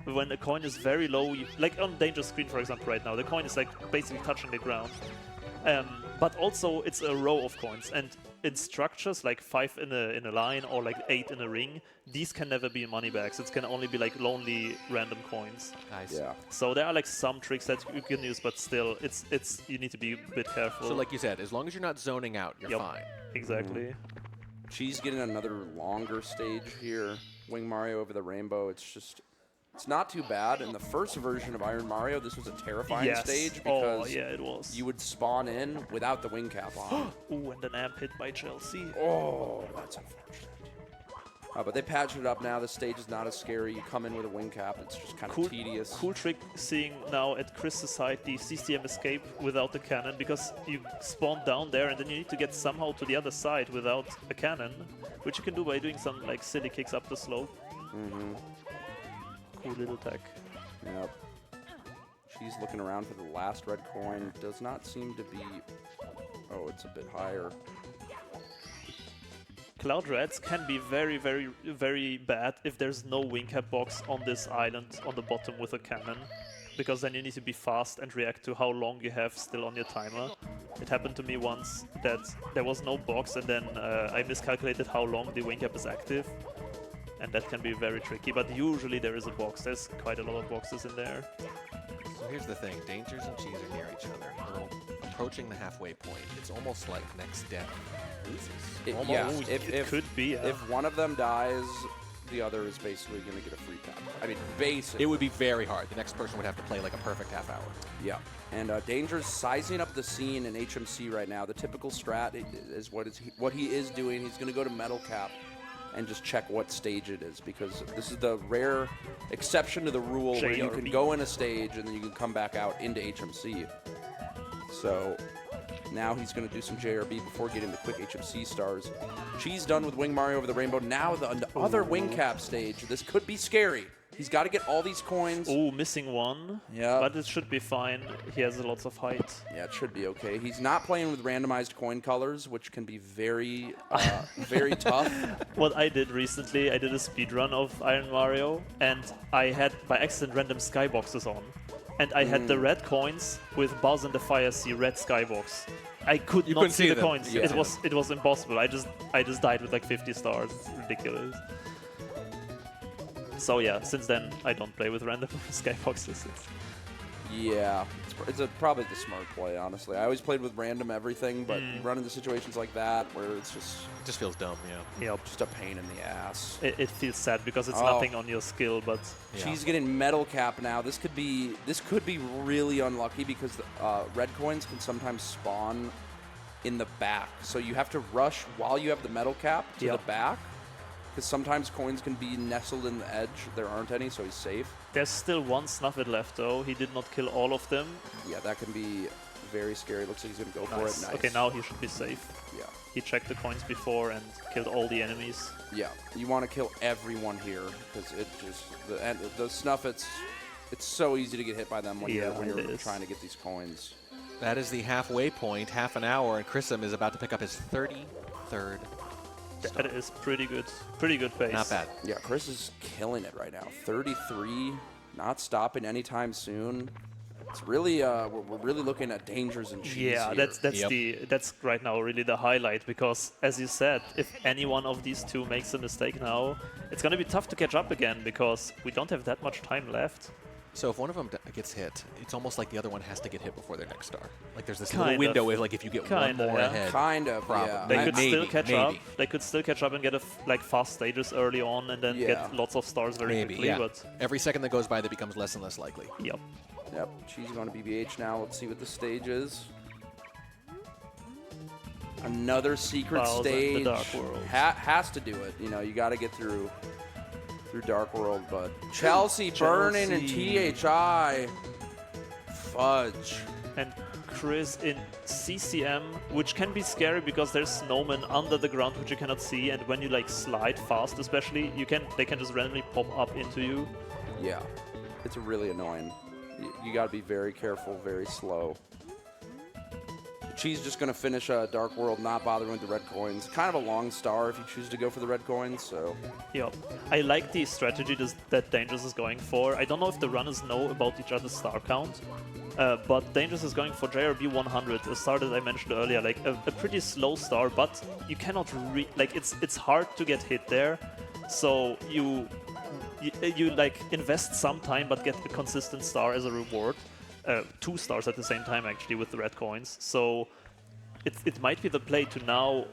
when a coin is very low, like on danger screen, for example, right now, the coin is like basically touching the ground. But also, it's a row of coins, and in structures like 5 in a line or like 8 in a ring, these can never be money bags. It can only be like lonely random coins. Nice. Yeah. So there are like some tricks that you can use, but still, it's you need to be a bit careful. So like you said, as long as you're not zoning out, you're Yep. fine. Exactly. She's getting another longer stage here. Wing Mario over the rainbow. It's not too bad. In the first version of Iron Mario, this was a terrifying Yes. stage because Oh yeah, it was. you would spawn in without the wing cap on. Ooh, and an amp hit by Chelsea. Oh, that's unfortunate. But they patched it up now. The stage is not as scary. You come in with a wing cap. It's just kind of tedious. Cool trick seeing now at Chris's side the CCM escape without the cannon, because you spawn down there and then you need to get somehow to the other side without a cannon, which you can do by doing some like silly kicks up the slope. Mm-hmm. Cool little tech. Yep. She's looking around for the last red coin. Does not seem to be... Oh, it's a bit higher. Cloud Reds can be very, very, very bad if there's no wing cap box on this island on the bottom with a cannon, because then you need to be fast and react to how long you have still on your timer. It happened to me once that there was no box, and then I miscalculated how long the wing cap is active, and that can be very tricky, but usually there is a box. There's quite a lot of boxes in there. So here's the thing. Dangers and Cheese are near each other. We're approaching the halfway point. It's almost like next step loses. Yeah, Ooh, it if could be, yeah. If one of them dies, the other is basically going to get a free tap. I mean, basically. It would be very hard. The next person would have to play like a perfect half hour. Yeah. And Danger's sizing up the scene in HMC right now. The typical strat is what he is doing. He's going to go to Metal Cap and just check what stage it is, because this is the rare exception to the rule where you can go in a stage and then you can come back out into HMC. So now he's going to do some JRB before getting the quick HMC stars. She's done with Wing Mario over the rainbow. Now the other wing cap stage. This could be scary. He's got to get all these coins. Oh, missing one. Yeah. But it should be fine. He has lots of height. Yeah, it should be okay. He's not playing with randomized coin colors, which can be very, very tough. What I did recently, I did a speedrun of Iron Mario, and I had by accident random skyboxes on. And I had the red coins with Bowser and the Fire Sea red skybox. I could not see the coins. Yeah. It was impossible. I just died with like 50 stars. It's ridiculous. So yeah, since then I don't play with random skyboxes. Yeah, it's probably the smart play, honestly. I always played with random everything, but you run into situations like that where it just feels dumb, yeah. Yep. Just a pain in the ass. It feels sad because it's nothing on your skill, but She's getting Metal Cap now. This could be really unlucky because red coins can sometimes spawn in the back, so you have to rush while you have the Metal Cap to the back. Because sometimes coins can be nestled in the edge. There aren't any, so he's safe. There's still one Snuffit left, though. He did not kill all of them. Yeah, that can be very scary. Looks like he's going to go for it. Nice. Okay, now he should be safe. Yeah. He checked the coins before and killed all the enemies. Yeah, you want to kill everyone here because it just the Snuffits. It's so easy to get hit by them when you're trying to get these coins. That is the halfway point, half an hour, and Chrisum is about to pick up his 33rd. That is pretty good pace. Not bad. Yeah, Chris is killing it right now. 33, not stopping anytime soon. It's really we're really looking at Dangers and Cheese. Yeah, here. that's right now really the highlight, because as you said, if any one of these two makes a mistake now, it's gonna be tough to catch up again because we don't have that much time left. So if one of them gets hit, it's almost like the other one has to get hit before their next star. Like there's this Kind little of. window where like if you get one Kind of, more yeah. ahead. Kind of, Probably. yeah. They could Maybe, still catch up. maybe. They could still catch up and get like fast stages early on, and then Yeah. get lots of stars very Maybe, quickly. yeah. But Every second that goes by, that becomes less and less likely. yep. Yep, she's going to BBH now. Let's see what the stage is. Another secret Bowser in the stage. Dark World. Has to do it. You know, you got to get through Dark World, but Chelsea burning and THI. Fudge. And Chris in CCM, which can be scary because there's snowmen under the ground which you cannot see, and when you like slide fast, especially, they can just randomly pop up into you. Yeah, it's really annoying. You got to be very careful, very slow. She's just going to finish Dark World, not bothering with the red coins. Kind of a long star if you choose to go for the red coins, so... Yep. I like the strategy that Dangerous is going for. I don't know if the runners know about each other's star count, but Dangerous is going for JRB 100, a star that I mentioned earlier, like a pretty slow star, but you cannot like it's hard to get hit there, so you like invest some time but get a consistent star as a reward. 2 stars at the same time actually with the red coins, so it might be the play to now.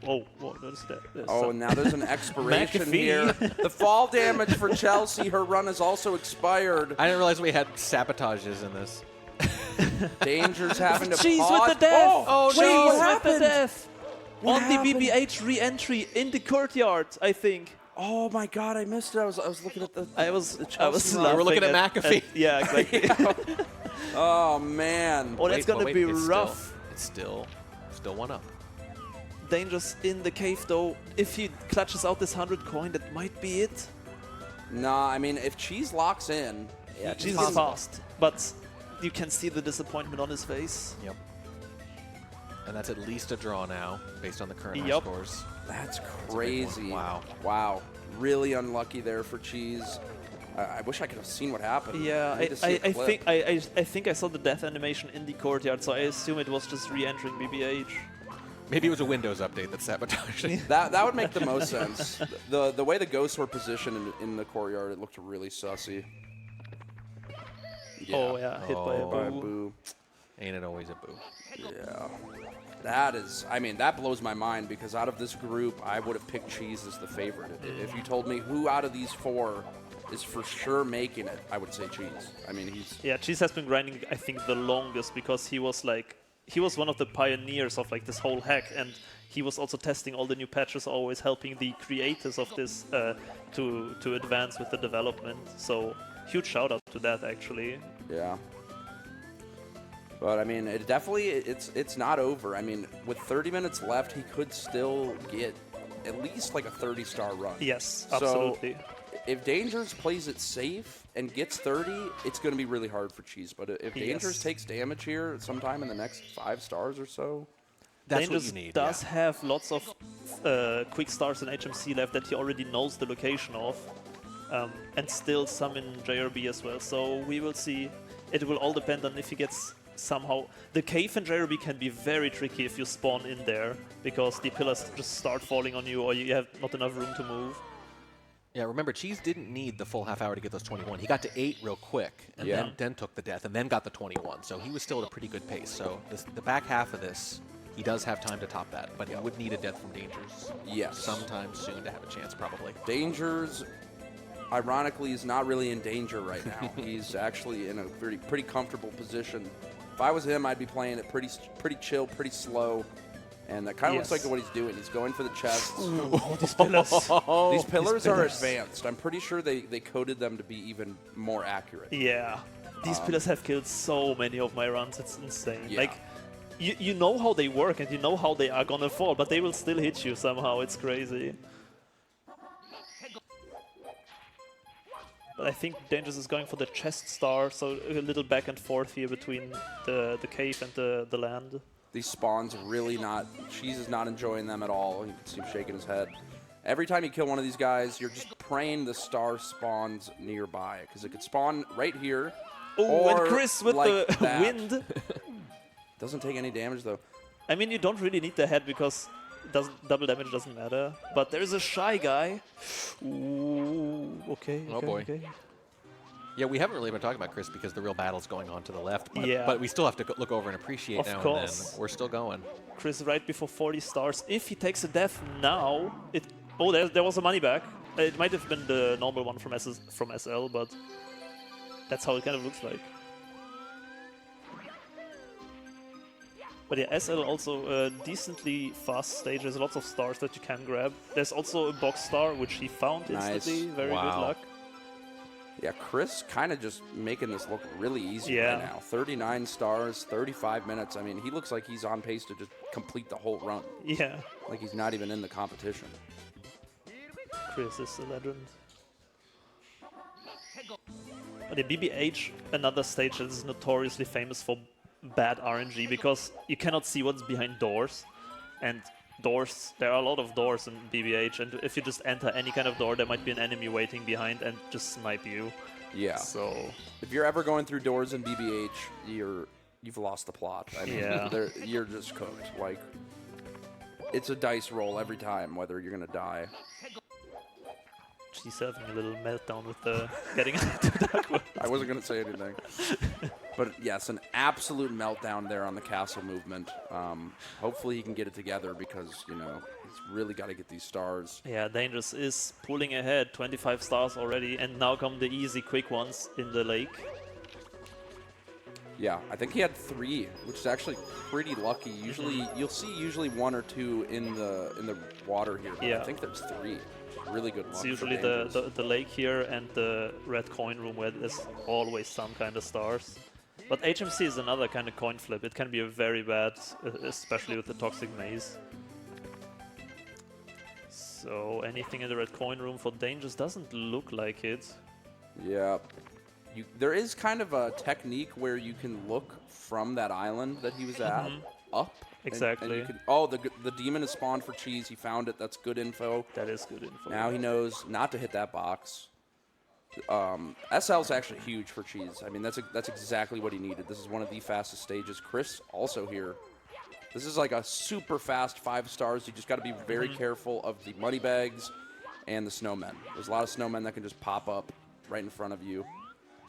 Oh, what is that? Oh, now there's an expiration McAfee. here. The fall damage for Chelsea. Her run is also expired. I didn't realize we had sabotages in this. Danger's having to Cheese pause. with the death! Oh, Cheese no, what with happened? the death! What On happened? the BBH re-entry in the courtyard, I think. Oh my God, I missed it. I was looking at the. I was Chelsea run. We're looking at McAfee. yeah, exactly. Oh man. Oh, that's gonna be rough. It's still 1 up. Dangerous in the cave though. If he clutches out this 100 coin, that might be it. Nah, I mean if Cheese locks in, yeah, Cheese is fast, but you can see the disappointment on his face. Yep. And that's at least a draw now, based on the current Yep. scores. That's a big crazy. one. Wow. Wow. Really unlucky there for Cheese. I wish I could have seen what happened. Yeah, need to see a clip. I think I saw the death animation in the courtyard, so I assume it was just re-entering BBH. Maybe it was a Windows update that sabotaged it. That would make the most sense. The way the ghosts were positioned in the courtyard, it looked really sussy. Oh yeah, hit by a Oh. By a boo. boo. Ain't it always a boo? Yeah. That is, I mean, that blows my mind because out of this group, I would have picked Cheese as the favorite. If you told me who out of these 4 is for sure making it, I would say Cheese. I mean, he's... Yeah, Cheese has been grinding, I think, the longest because he was one of the pioneers of like this whole hack, and he was also testing all the new patches, always helping the creators of this to advance with the development. So huge shout out to that actually. Yeah. But I mean, it's not over. I mean, with 30 minutes left, he could still get at least like a 30-star run. Yes, So, absolutely. if Dangerous plays it safe and gets 30, it's going to be really hard for Cheese. But if Dangerous takes damage here sometime in the next 5 stars or so, That's Dangerous what you need. does have lots of quick stars in HMC left that he already knows the location of, and still some in JRB as well. So we will see. It will all depend on if he gets somehow. The cave in JRB can be very tricky if you spawn in there because the pillars just start falling on you or you have not enough room to move. Yeah, remember, Cheese didn't need the full half hour to get those 21. He got to 8 real quick, and Yeah. then took the death, and then got the 21. So he was still at a pretty good pace. So the back half of this, he does have time to top that, but he would need a death from Dangers yes. sometime soon to have a chance, probably. Dangers, ironically, is not really in danger right now. He's actually in a pretty comfortable position. If I was him, I'd be playing it pretty chill, pretty slow. And that kind of looks like what he's doing. He's going for the chest. These pillars. These pillars are advanced. I'm pretty sure they coded them to be even more accurate. Yeah. These pillars have killed so many of my runs. It's insane. Yeah. Like, you know how they work and you know how they are gonna fall, but they will still hit you somehow. It's crazy. But I think Dangerous is going for the chest star, so a little back and forth here between the cave and the land. These spawns really not... Cheese is not enjoying them at all. You can see him shaking his head. Every time you kill one of these guys, you're just praying the star spawns nearby, because it could spawn right here. Oh, and or Chris with like the that. wind. Doesn't take any damage, though. I mean, you don't really need the head because double damage doesn't matter. But there's a shy guy. Ooh, okay. Oh, okay, boy. Okay. Yeah, we haven't really been talking about Chris because the real battle's going on to the left. But, Yeah. but we still have to look over and appreciate Of now course. and then. We're still going. Chris right before 40 stars. If he takes a death now, it... Oh, there was a money back. It might have been the normal one from SL, but that's how it kind of looks like. But yeah, SL also a decently fast stage. There's lots of stars that you can grab. There's also a box star, which he found instantly. Very good luck. Yeah, Chris kind of just making this look really easy Yeah. right now. 39 stars, 35 minutes. I mean, he looks like he's on pace to just complete the whole run. Yeah. Like he's not even in the competition. Chris is a legend. But the BBH, another stage that is notoriously famous for bad RNG because you cannot see what's behind doors. And doors, there are a lot of doors in BBH, and if you just enter any kind of door, there might be an enemy waiting behind and just snipe you. Yeah. So if you're ever going through doors in BBH, you've lost the plot. I mean, Yeah. you're just cooked. Like, it's a dice roll every time whether you're gonna die. she's having a little meltdown with the getting into dark. I wasn't gonna say anything. But yes, an absolute meltdown there on the castle movement. Hopefully he can get it together because, you know, he's really got to get these stars. Yeah, Dangerous is pulling ahead, 25 stars already, and now come the easy, quick ones in the lake. Yeah, I think he had 3, which is actually pretty lucky. Usually, you'll see 1 or 2 in the water here. But Yeah. I think there's 3. Really good luck. It's for usually Dangerous. the lake here and the red coin room where there's always some kind of stars. But HMC is another kind of coin flip. It can be a very bad, especially with the Toxic Maze. So anything in the red coin room for Dangerous doesn't look like it. Yeah. There is kind of a technique where you can look from that island that he was at up. Exactly. And you can, oh, the demon is spawned for Cheese. He found it. That's good info. That is good info. Now he knows not to hit that box. SL's actually huge for Cheese. I mean, that's exactly what he needed. This is one of the fastest stages. Chris also here. This is like a super fast 5 stars. You just got to be very careful of the money bags and the snowmen. There's a lot of snowmen that can just pop up right in front of you.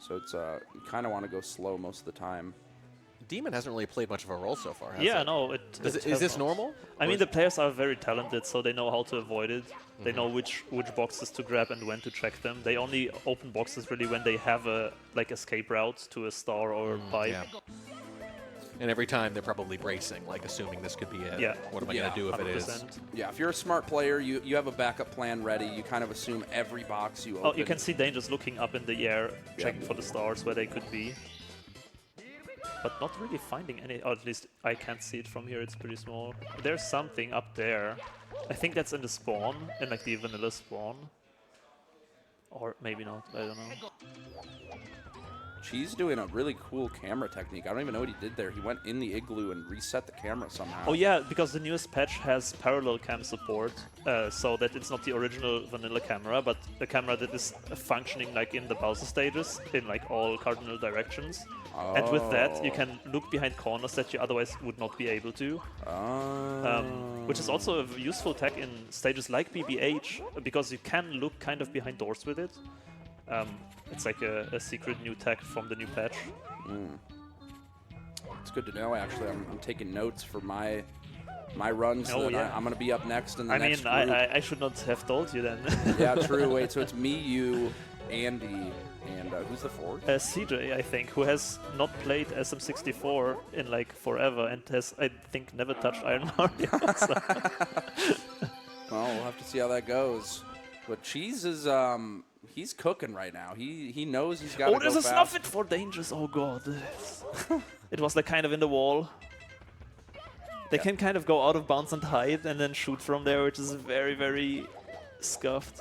So it's you kind of want to go slow most of the time. Demon hasn't really played much of a role so far, has Yeah, it? no. Is this normal? I mean, the players are very talented, so they know how to avoid it. They know which boxes to grab and when to check them. They only open boxes really when they have a like escape route to a star or a pipe. Yeah. And every time they're probably bracing, like assuming this could be it. Yeah. What am I going to do if it is? 100%. Yeah, if you're a smart player, you have a backup plan ready. You kind of assume every box you open. Oh, you can see Dangerous looking up in the air, checking for the stars where they could be. But not really finding any, or at least I can't see it from here, it's pretty small. There's something up there. I think that's in the spawn, in like the vanilla spawn. Or maybe not, I don't know. Cheese doing a really cool camera technique. I don't even know what he did there. He went in the igloo and reset the camera somehow. Oh yeah, because the newest patch has parallel cam support, so that it's not the original vanilla camera, but a camera that is functioning like in the Bowser stages, in like all cardinal directions. Oh. And with that, you can look behind corners that you otherwise would not be able to. Which is also a useful tech in stages like BBH, because you can look kind of behind doors with it. It's like a secret new tech from the new patch. It's good to know, actually. I'm taking notes for my runs. So that I'm going to be up next in the next group. I should not have told you then. Yeah, true. Wait, so it's me, you, Andy, and who's the fourth? CJ, I think, who has not played SM64 in like forever and has, I think, never touched Iron Mario. Well, we'll have to see how that goes. But Cheese is, he's cooking right now. He knows he's got to go there's a fast. snuff it for Dangerous. Oh god. It was like kind of in the wall. They can kind of go out of bounds and hide and then shoot from there, which is very, very scuffed.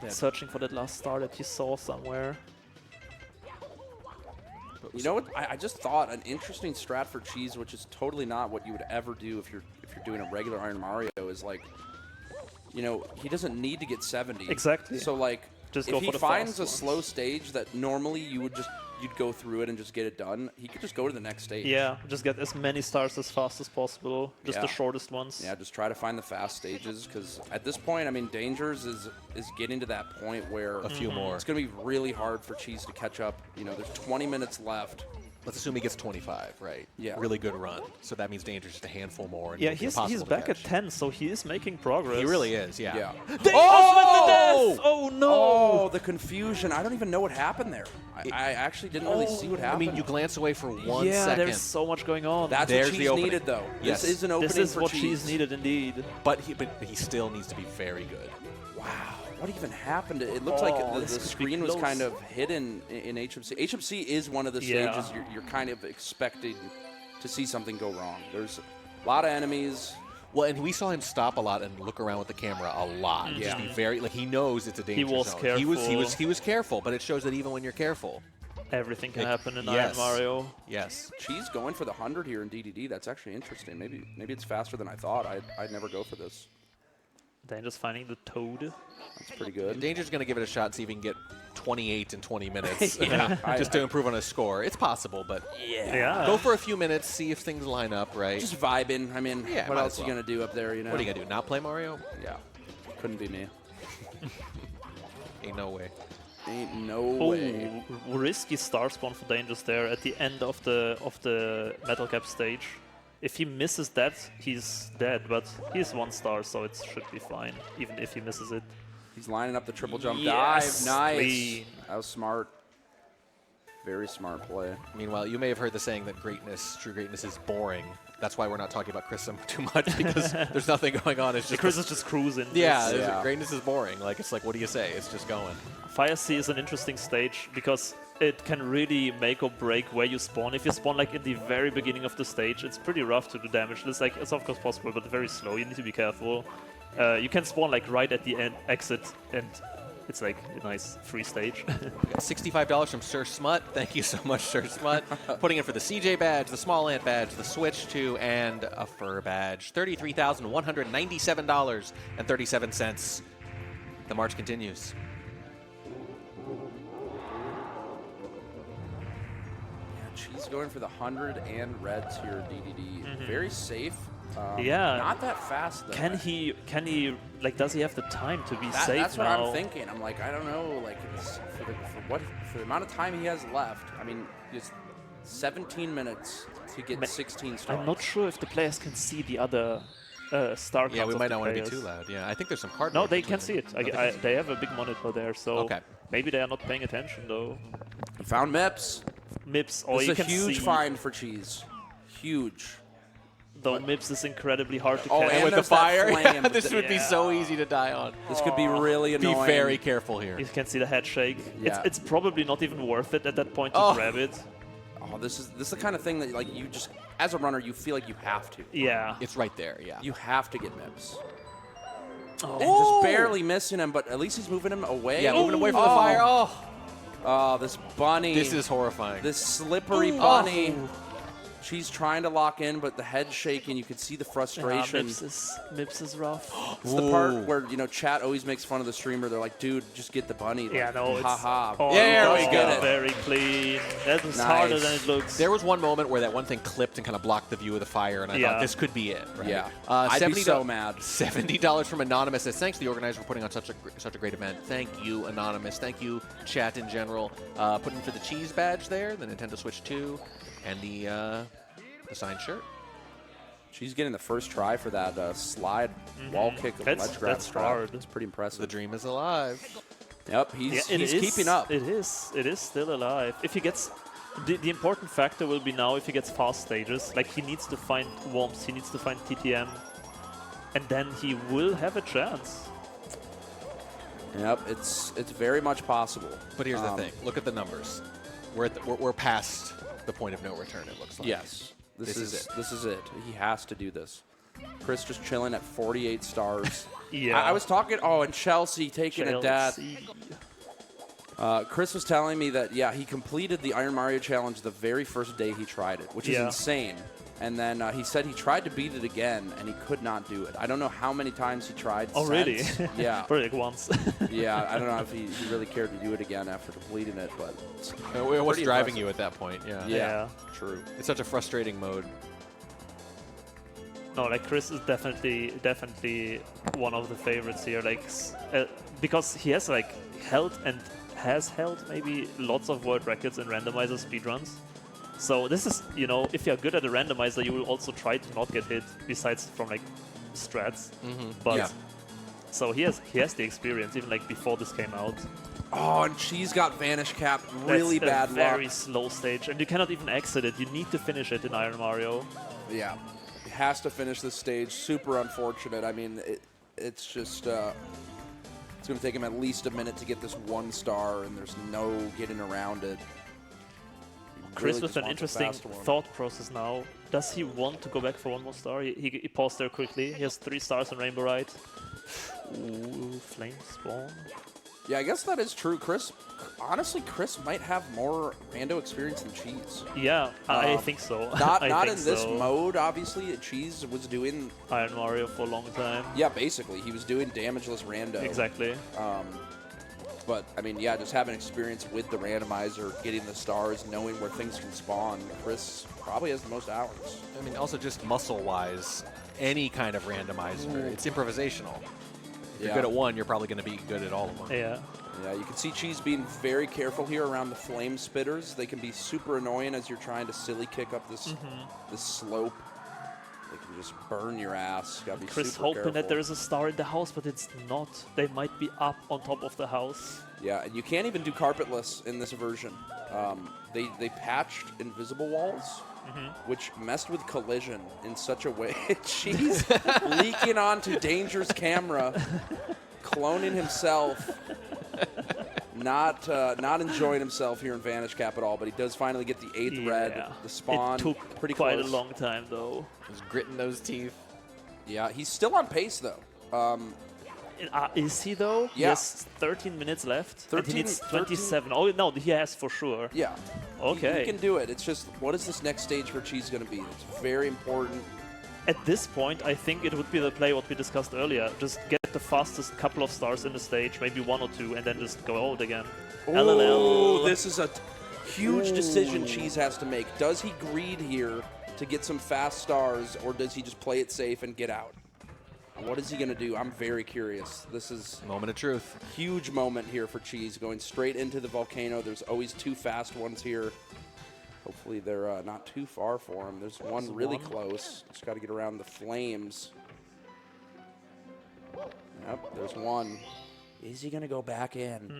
Yeah. Searching for that last star that you saw somewhere. You know what? I just thought an interesting strat for Cheese, which is totally not what you would ever do if you're doing a regular Iron Mario, is like, you know, he doesn't need to get 70. Exactly. So like, Just if go he for the finds fast a ones. slow stage that normally you would just you'd go through it and just get it done. He could just go to the next stage. Yeah, just get as many stars as fast as possible. Just the shortest ones. Yeah, just try to find the fast stages, because at this point, I mean, Dangers is getting to that point where A few more. it's going to be really hard for Cheese to catch up. You know, there's 20 minutes left. Let's assume he gets 25, right? Yeah. Really good run. So that means Danger's just a handful more. And Yeah, it'll be he's impossible to back at catch. 10, so he is making progress. He really is, yeah. Yeah. Oh! Oh no! Oh, the confusion. I don't even know what happened there. I actually didn't really see what I happened. mean, you glance away for 1 yeah, second. there's so much going on. That's There's what the Cheese opening. needed, though. Yes. This is an opening This is for what Cheese. Cheese needed, indeed. But he still needs to be very good. Wow. What even happened? It looks like the this could be screen was close. kind of hidden in HMC. HMC is one of the Yeah. stages you're kind of expecting to see something go wrong. There's a lot of enemies. Well, and we saw him stop a lot and look around with the camera a lot. Yeah. Just be very, like, he knows it's a danger was zone. careful. He was careful, but it shows that even when you're careful. Everything can Like, happen in yes. Iron Mario. Yes. Cheese going for the 100 here in DDD. That's actually interesting. Maybe it's faster than I thought. I'd never go for this. Then just finding the toad. That's pretty good. Danger's going to give it a shot and see if he can get 28 in 20 minutes. Yeah. Just to improve on his score. It's possible, but Yeah. go for a few minutes, see if things line up, right? Just vibing. I mean, Yeah, what might else as are you well. going to do up there, you know? What are you going to do, not play Mario? Yeah. Couldn't be me. Ain't no way. Ain't no Oh, way. risky star spawn for Dangers there at the end of the Metal Cap stage. If he misses that, he's dead, but he's 1 star, so it should be fine, even if he misses it. He's lining up the triple jump Yes, dive. Nice. clean. That was smart. Very smart play. Meanwhile, you may have heard the saying that true greatness is boring. That's why we're not talking about Chris too much, because there's nothing going on. It's just Chris is just cruising. yeah, Yeah. greatness is boring. Like, it's like, what do you say? It's just going. Fire Sea is an interesting stage because it can really make or break where you spawn. If you spawn like in the very beginning of the stage, it's pretty rough to do damage. It's of course possible, but very slow. You need to be careful. You can spawn like right at the end exit, and it's like a nice free stage. We got $65 from Sir Smut. Thank you so much, Sir Smut. Putting in for the CJ badge, the Small Ant badge, the Switch 2, and a Fur badge. $33,197.37. The march continues. Cheese going for the 100 and reds here at DDD. Very safe. Yeah. Not that fast, though. Can he, like, does he have the time to be safe That's what now? I'm thinking. I'm like, I don't know, like, for the amount of time he has left. I mean, just 17 minutes to get 16 stars. I'm not sure if the players can see the other star counts Yeah, we of might the not want to be players. too loud. Yeah, I think there's some card. No, work they between can see it. them. They have a big monitor there, so Okay. maybe they are not paying attention though. He found Mips. Mips, or This you is a can huge see. find for Cheese. Huge. Though Mips is incredibly hard to Oh, catch. and With the there's that fire, flame. this would be so easy to die on. This could be really Be annoying. very careful here. You can see the head shake. Yeah. It's probably not even worth it at that point to Oh. grab it. Oh, this is the kind of thing that, like, you just, as a runner, you feel like you have to. Yeah. It's right there, yeah. You have to get Mips. Oh. And just barely missing him, but at least he's moving him away. Yeah, moving away from the fire. Oh, Oh, this bunny. this is horrifying. This slippery bunny. She's trying to lock in, but the head's shaking. You can see the frustration. Mips is rough. It's the part where, you know, chat always makes fun of the streamer. They're like, dude, just get the bunny. Yeah, Like, no, it's ha. oh, There it we does go. get very clean. That was Nice. harder than it looks. There was one moment where that one thing clipped and kind of blocked the view of the fire, and I Yeah. thought this could be it. Right? Yeah. I'd be so mad. $70 from Anonymous says, thanks to the organizer for putting on such a great event. Thank you, Anonymous. Thank you, chat in general. Putting for the cheese badge there, the Nintendo Switch 2, and the signed shirt. She's getting the first try for that slide wall kick of That's- ledge grab that's strap. hard. It's pretty impressive. The dream is alive. Yep, he's it is- keeping up. It is still alive. If he gets the important factor will be now if he gets fast stages. Like he needs to find Womps, he needs to find TTM, and then he will have a chance. Yep, it's very much possible. But here's the thing. Look at the numbers. We're past the point of no return, it looks like. Yes, this is it. This is it. He has to do this. Chris just chilling at 48 stars. Yeah. I was talking. Oh, and Chelsea taking a dad. Chelsea. Chris was telling me that, yeah, he completed the Iron Mario Challenge the very first day he tried it, which is Yeah. insane. And then he said he tried to beat it again, and he could not do it. I don't know how many times he tried. Oh, really? Yeah. Probably like once. Yeah, I don't know if he really cared to do it again after completing it, but What's driving you at that point? Yeah. Yeah, true. It's such a frustrating mode. No, like Chris is definitely one of the favorites here. Like, because he has like held and has held maybe lots of world records in randomizer speedruns. So this is, you know, if you're good at a randomizer, you will also try to not get hit, besides from like strats. But Yeah. so he has the experience even like before this came out. Oh, and she's got Vanish Cap. Really That's bad a very luck. slow stage, and you cannot even exit it. You need to finish it in Iron Mario. Yeah, he has to finish this stage. Super unfortunate. I mean, it's just it's going to take him at least a minute to get this 1 star, and there's no getting around it. Chris Really with just an wants a interesting fast one. thought process now. Does he want to go back for 1 more star? He paused there quickly. He has 3 stars in Rainbow Ride. Ooh, Flame Spawn. Yeah, I guess that is true. Chris, honestly, Chris might have more rando experience than Cheese. Yeah, I think so. Not I not think in this so. mode, obviously. Cheese was doing... Iron Mario for a long time. Yeah, basically. He was doing damageless rando. Exactly. But, I mean, yeah, just having experience with the randomizer, getting the stars, knowing where things can spawn, Chris probably has the most hours. I mean, also just muscle-wise, any kind of randomizer, it's improvisational. If you're Yeah. good at one, you're probably going to be good at all of them. Yeah. Yeah, you can see Cheese being very careful here around the flame spitters. They can be super annoying as you're trying to silly kick up this this slope. They can just burn your ass. Gotta be Chris super hoping careful. that there is a star in the house, but it's not. They might be up on top of the house. Yeah, and you can't even do carpetless in this version. They patched invisible walls, which messed with collision in such a way. Cheese leaking onto Danger's camera, cloning himself. Not enjoying himself here in Vanish Cap at all, but he does finally get the 8th red. The spawn It took pretty quite close. a long time, though. Just gritting those teeth. Yeah, he's still on pace though. Is he though? He Yeah. has 13 minutes left. And he 13 needs 27. Oh no, he has for sure. Yeah. Okay. He can do it. It's just, what is this next stage for Cheese going to be? It's very important. At this point, I think it would be the play what we discussed earlier. Just get the fastest couple of stars in the stage, maybe 1 or 2, and then just go out again. Oh, LLL. this is a huge decision Cheese has to make. Does he greed here to get some fast stars, or does he just play it safe and get out? What is he going to do? I'm very curious. This is Moment of truth. a huge moment here for Cheese, going straight into the volcano. There's always 2 fast ones here. Hopefully they're not too far for him. There's one really close. Just got to get around the flames. Yep, there's one. Is he going to go back in?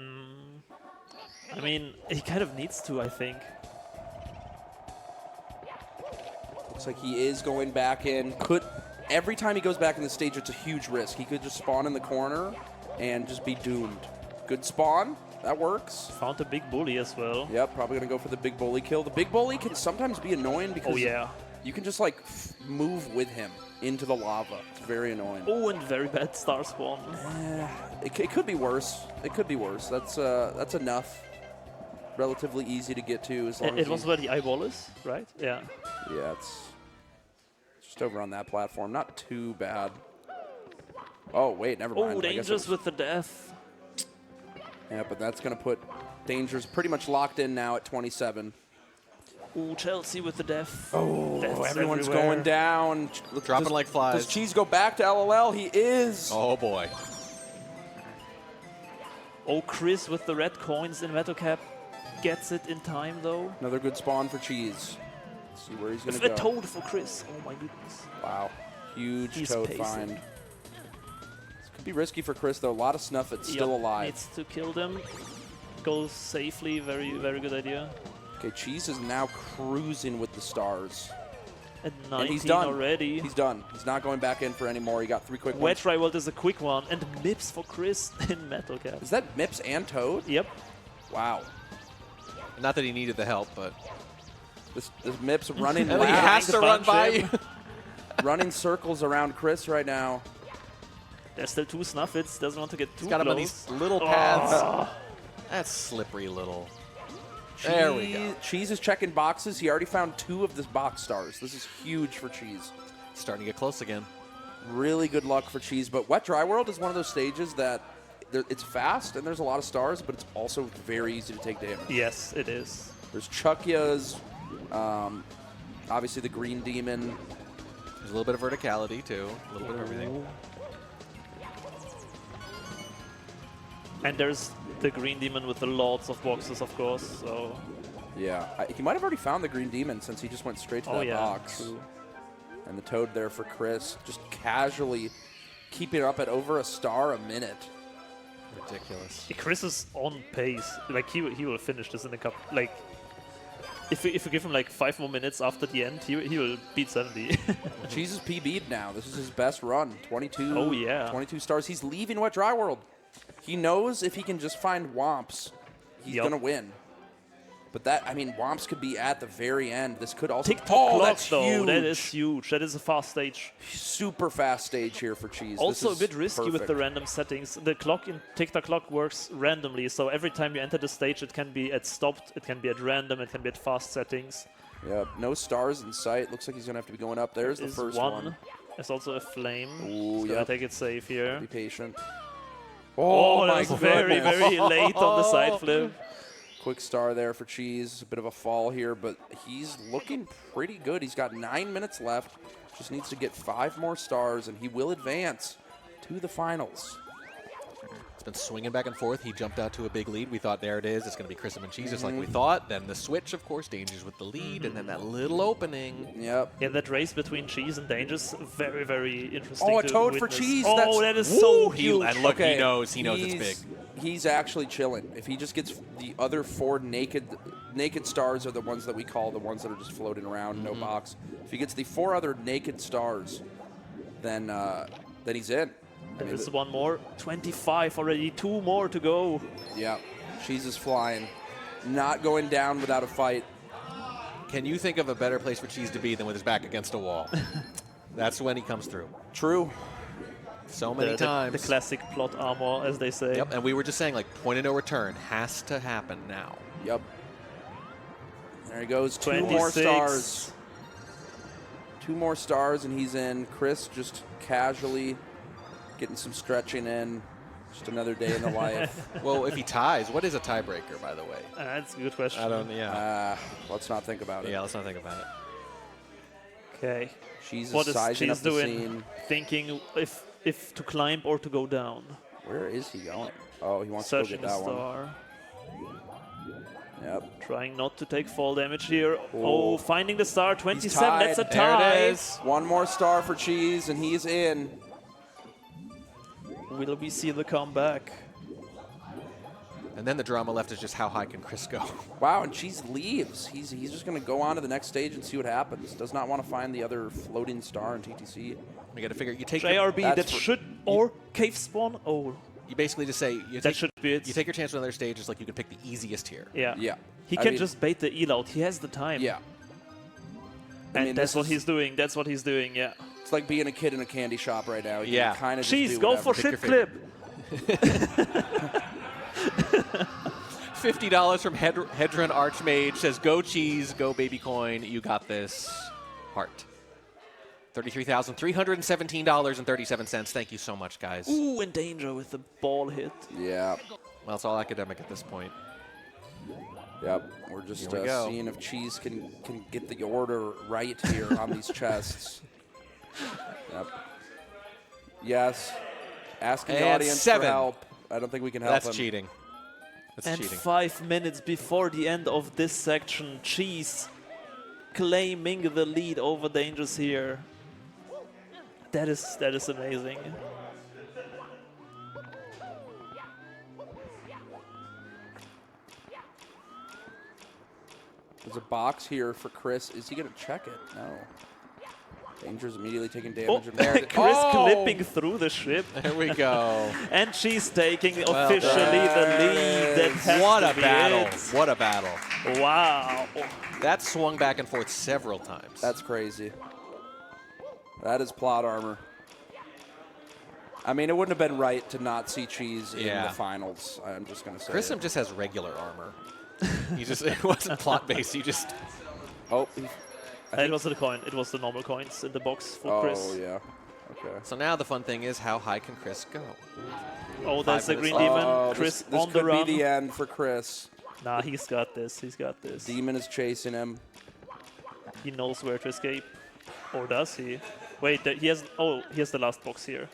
I mean, he kind of needs to, I think. Looks like he is going back in. Every time he goes back in the stage, it's a huge risk. He could just spawn in the corner and just be doomed. Good spawn. That works. Found a big bully as well. Yep, probably going to go for the big bully kill. The big bully can sometimes be annoying because you can just like move with him into the lava. It's very annoying. Oh, and very bad star spawn. It could be worse. It could be worse. That's enough. Relatively easy to get to as long as It was where the eyeball is, right? Yeah. Yeah, it's just over on that platform. Not too bad. Oh, wait, never mind. Oh, I guess it Dangerous was- with the death. Yeah, but that's going to put Danger's pretty much locked in now at 27. Ooh, Chelsea with the death. Oh, Death's everyone's everywhere. going down. Dropping like flies. Does Cheese go back to LLL? He is. Oh, boy. Oh, Chris with the red coins in Metal Cap gets it in time, though. Another good spawn for Cheese. Let's see where he's going With to the go. toad for Chris. Oh, my goodness. Wow. Huge He's toad pacing. find. This could be risky for Chris, though. A lot of snuff. It's still Yep, alive. Needs to kill them. Go safely. Very, very good idea. Okay, Cheese is now cruising with the stars. At And 19 he's done. already. He's done. He's not going back in for any more. He got 3 quick ones. Wedge Rival is a quick one. And Mips for Chris in Metal Cap. Is that Mips and Toad? Yep. Wow. Not that he needed the help, but This Mips running he loud. has to run by him. you. Running circles around Chris right now. There's still 2 Snuffits. Doesn't want to get too He's got him on close. these little paths. That's slippery little. There we go. Cheese is checking boxes. He already found 2 of the box stars. This is huge for Cheese. Starting to get close again. Really good luck for Cheese. But Wet Dry World is one of those stages that it's fast and there's a lot of stars, but it's also very easy to take damage. Yes, it is. There's Chuckyas, obviously the Green Demon. There's a little bit of verticality, too. A little bit of everything. And there's the Green Demon with the lots of boxes, of course. So. Yeah, he might have already found the Green Demon since he just went straight to that box. True. And the Toad there for Chris, just casually keeping it up at over a star a minute. Ridiculous. Chris is on pace. Like he will finish this in a couple. Like if we give him like 5 more minutes after the end, he will beat 70. Cheese is PB'd now. This is his best run. 22. Oh yeah. 22 stars. He's leaving Wet Dry World. He knows if he can just find Womps, he's gonna win. But that, I mean, Womps could be at the very end. This could also. TikTok clock, that's though. huge. That is huge. That is a fast stage. Super fast stage here for Cheese. Also this a bit risky with perfect. the random settings. The clock in TikTok clock works randomly, so every time you enter the stage, it can be at stopped, it can be at random, it can be at fast settings. Yep, no stars in sight. Looks like he's gonna have to be going up. There's the first one. There's also a flame. Ooh, so yep. I take it safe here. Be patient. Oh, my that was very, goodness. very late on the side flip. Quick star there for Cheese. A bit of a fall here, but he's looking pretty good. He's got 9 minutes left. Just needs to get 5 more stars, and he will advance to the finals. It's been swinging back and forth. He jumped out to a big lead. We thought, there it is. It's going to be Chris and Cheese, just like we thought. Then the switch, of course, Danger's with the lead, and then that little opening. Yep. Yeah, that race between Cheese and Danger's very, very interesting. Oh, a to Toad for witness. Cheese. Oh, that is so huge. And look, Okay, he knows it's big. He's actually chilling. If he just gets the other 4 naked stars are the ones that we call the ones that are just floating around, no box. If he gets the 4 other naked stars, then he's in. There is one more. 25 already. 2 more to go. Yeah, Cheese is flying. Not going down without a fight. Can you think of a better place for Cheese to be than with his back against a wall? That's when he comes through. True. So many times. The classic plot armor, as they say. Yep, and we were just saying, like, point of no return has to happen now. Yep. There he goes. 26. 2 more stars. 2 more stars, and he's in. Chris just casually getting some stretching in. Just another day in the life. Well, if he ties, what is a tiebreaker, by the way? That's a good question. I don't, yeah. Let's not think about it. Yeah, let's not think about it. Okay. Cheese What is is sizing Cheese up the doing? scene. Thinking if to climb or to go down. Where is he going? Oh, he wants Searching to go the get that one. star. Yep. Trying not to take fall damage here. Oh, finding the star. 27. tied. That's a There tie. it is. 1 more star for Cheese, and he's in. Will we see the comeback? And then the drama left is just how high can Chris go? Wow, and Cheese leaves. He's just going to go on to the next stage and see what happens. Does not want to find the other floating star in TTC. We got to figure. You take JRB, That's that for- should... Or cave spawn. Oh, You basically just say you that take, should be it. you take your chance with another stage. It's like you can pick the easiest here. Yeah. Yeah. He I can mean- just bait the eel out. He has the time. Yeah. And mean, that's this what is- he's doing. That's what he's doing, yeah. It's like being a kid in a candy shop right now. You Yeah. can kind of Cheese, go for shit flip. $50 from Hedron Archmage says, "Go Cheese, go Baby Coin. You got this." Heart. $33,317.37. Thank you so much, guys. Ooh, in danger with the ball hit. Yeah. Well, it's all academic at this point. Yep. We're just Here we go. seeing if Cheese can get the order right here on these chests. Yep. Yes. Asking the And audience 7. for help. I don't think we can help That's him. cheating. That's And cheating. 5 minutes before the end of this section, Cheese claiming the lead over Dangers here. That is amazing. There's a box here for Chris. Is he going to check it? No. Danger's immediately taking damage. and Chris clipping through the ship. There we go. And she's taking officially the lead. That has What to a be battle. it. What a battle. Wow. That swung back and forth several times. That's crazy. That is plot armor. I mean, it wouldn't have been right to not see Cheese in Yeah. the finals. I'm just going to say Grissom it. just has regular armor. It wasn't plot based. You just. Oh, It wasn't a coin. It was the normal coins in the box for Chris. Oh, yeah. Okay. So now the fun thing is, how high can Chris go? Oh, there's the 5 green minutes demon. Oh, Chris this on the could run. be the end for Chris. Nah, he's got this. He's got this. Demon is chasing him. He knows where to escape. Or does he? Wait, he has. Oh, he has the last box here.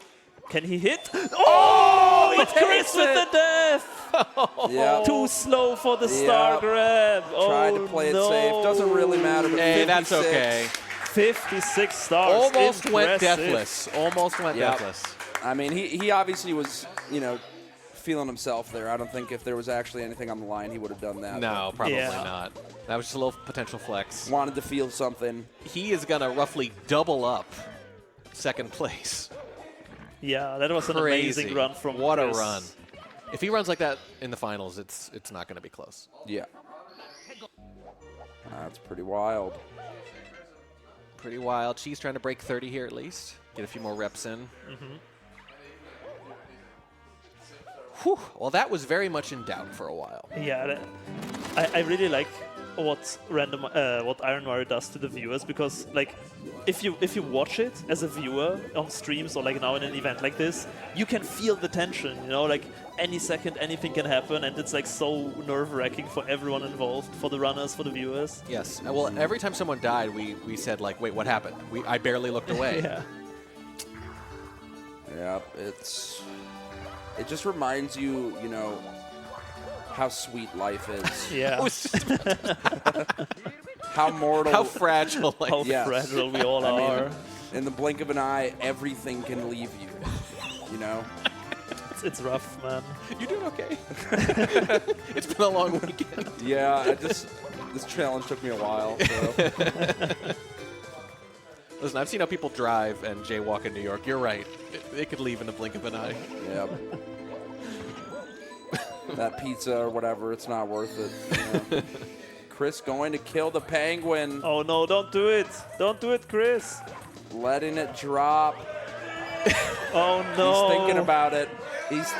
Can he hit? Oh, it's Chris with the death! Yeah. Too slow for the star grab. Oh, Tried to play it no. safe. Doesn't really matter. But Hey, 56. that's okay. 56 stars. Almost went Impressive. deathless. Almost went Yep. deathless. I mean, he obviously was, feeling himself there. I don't think if there was actually anything on the line, he would have done that. No, probably Yeah. not. That was just a little potential flex. Wanted to feel something. He is going to roughly double up second place. Yeah, that was an Crazy. amazing run from What Chris. a run. If he runs like that in the finals, it's not going to be close. Yeah. That's pretty wild. Pretty wild. She's trying to break 30 here at least. Get a few more reps in. Whew. Well, that was very much in doubt for a while. Yeah, I really like what Iron Mario does to the viewers, because like if you watch it as a viewer on streams or like now in an event like this, you can feel the tension, like any second anything can happen, and it's like so nerve-wracking for everyone involved, for the runners, for the viewers. Yes. Well, every time someone died, we said like, wait, what happened? I barely looked away. Yeah. Yeah, it just reminds you, how sweet life is. Yeah. I was just How mortal. how fragile. Like, How Yes. fragile we all I mean, are. in the blink of an eye, everything can leave you. It's rough, man. you doing okay? It's been a long weekend. Yeah, this challenge took me a while. So. Listen, I've seen how people drive and jaywalk in New York. You're right. They could leave in the blink of an eye. Yep. That pizza or whatever, it's not worth it. Chris going to kill the penguin. Oh no, don't do it. Don't do it, Chris. Letting it drop. Oh no. He's thinking about it. He's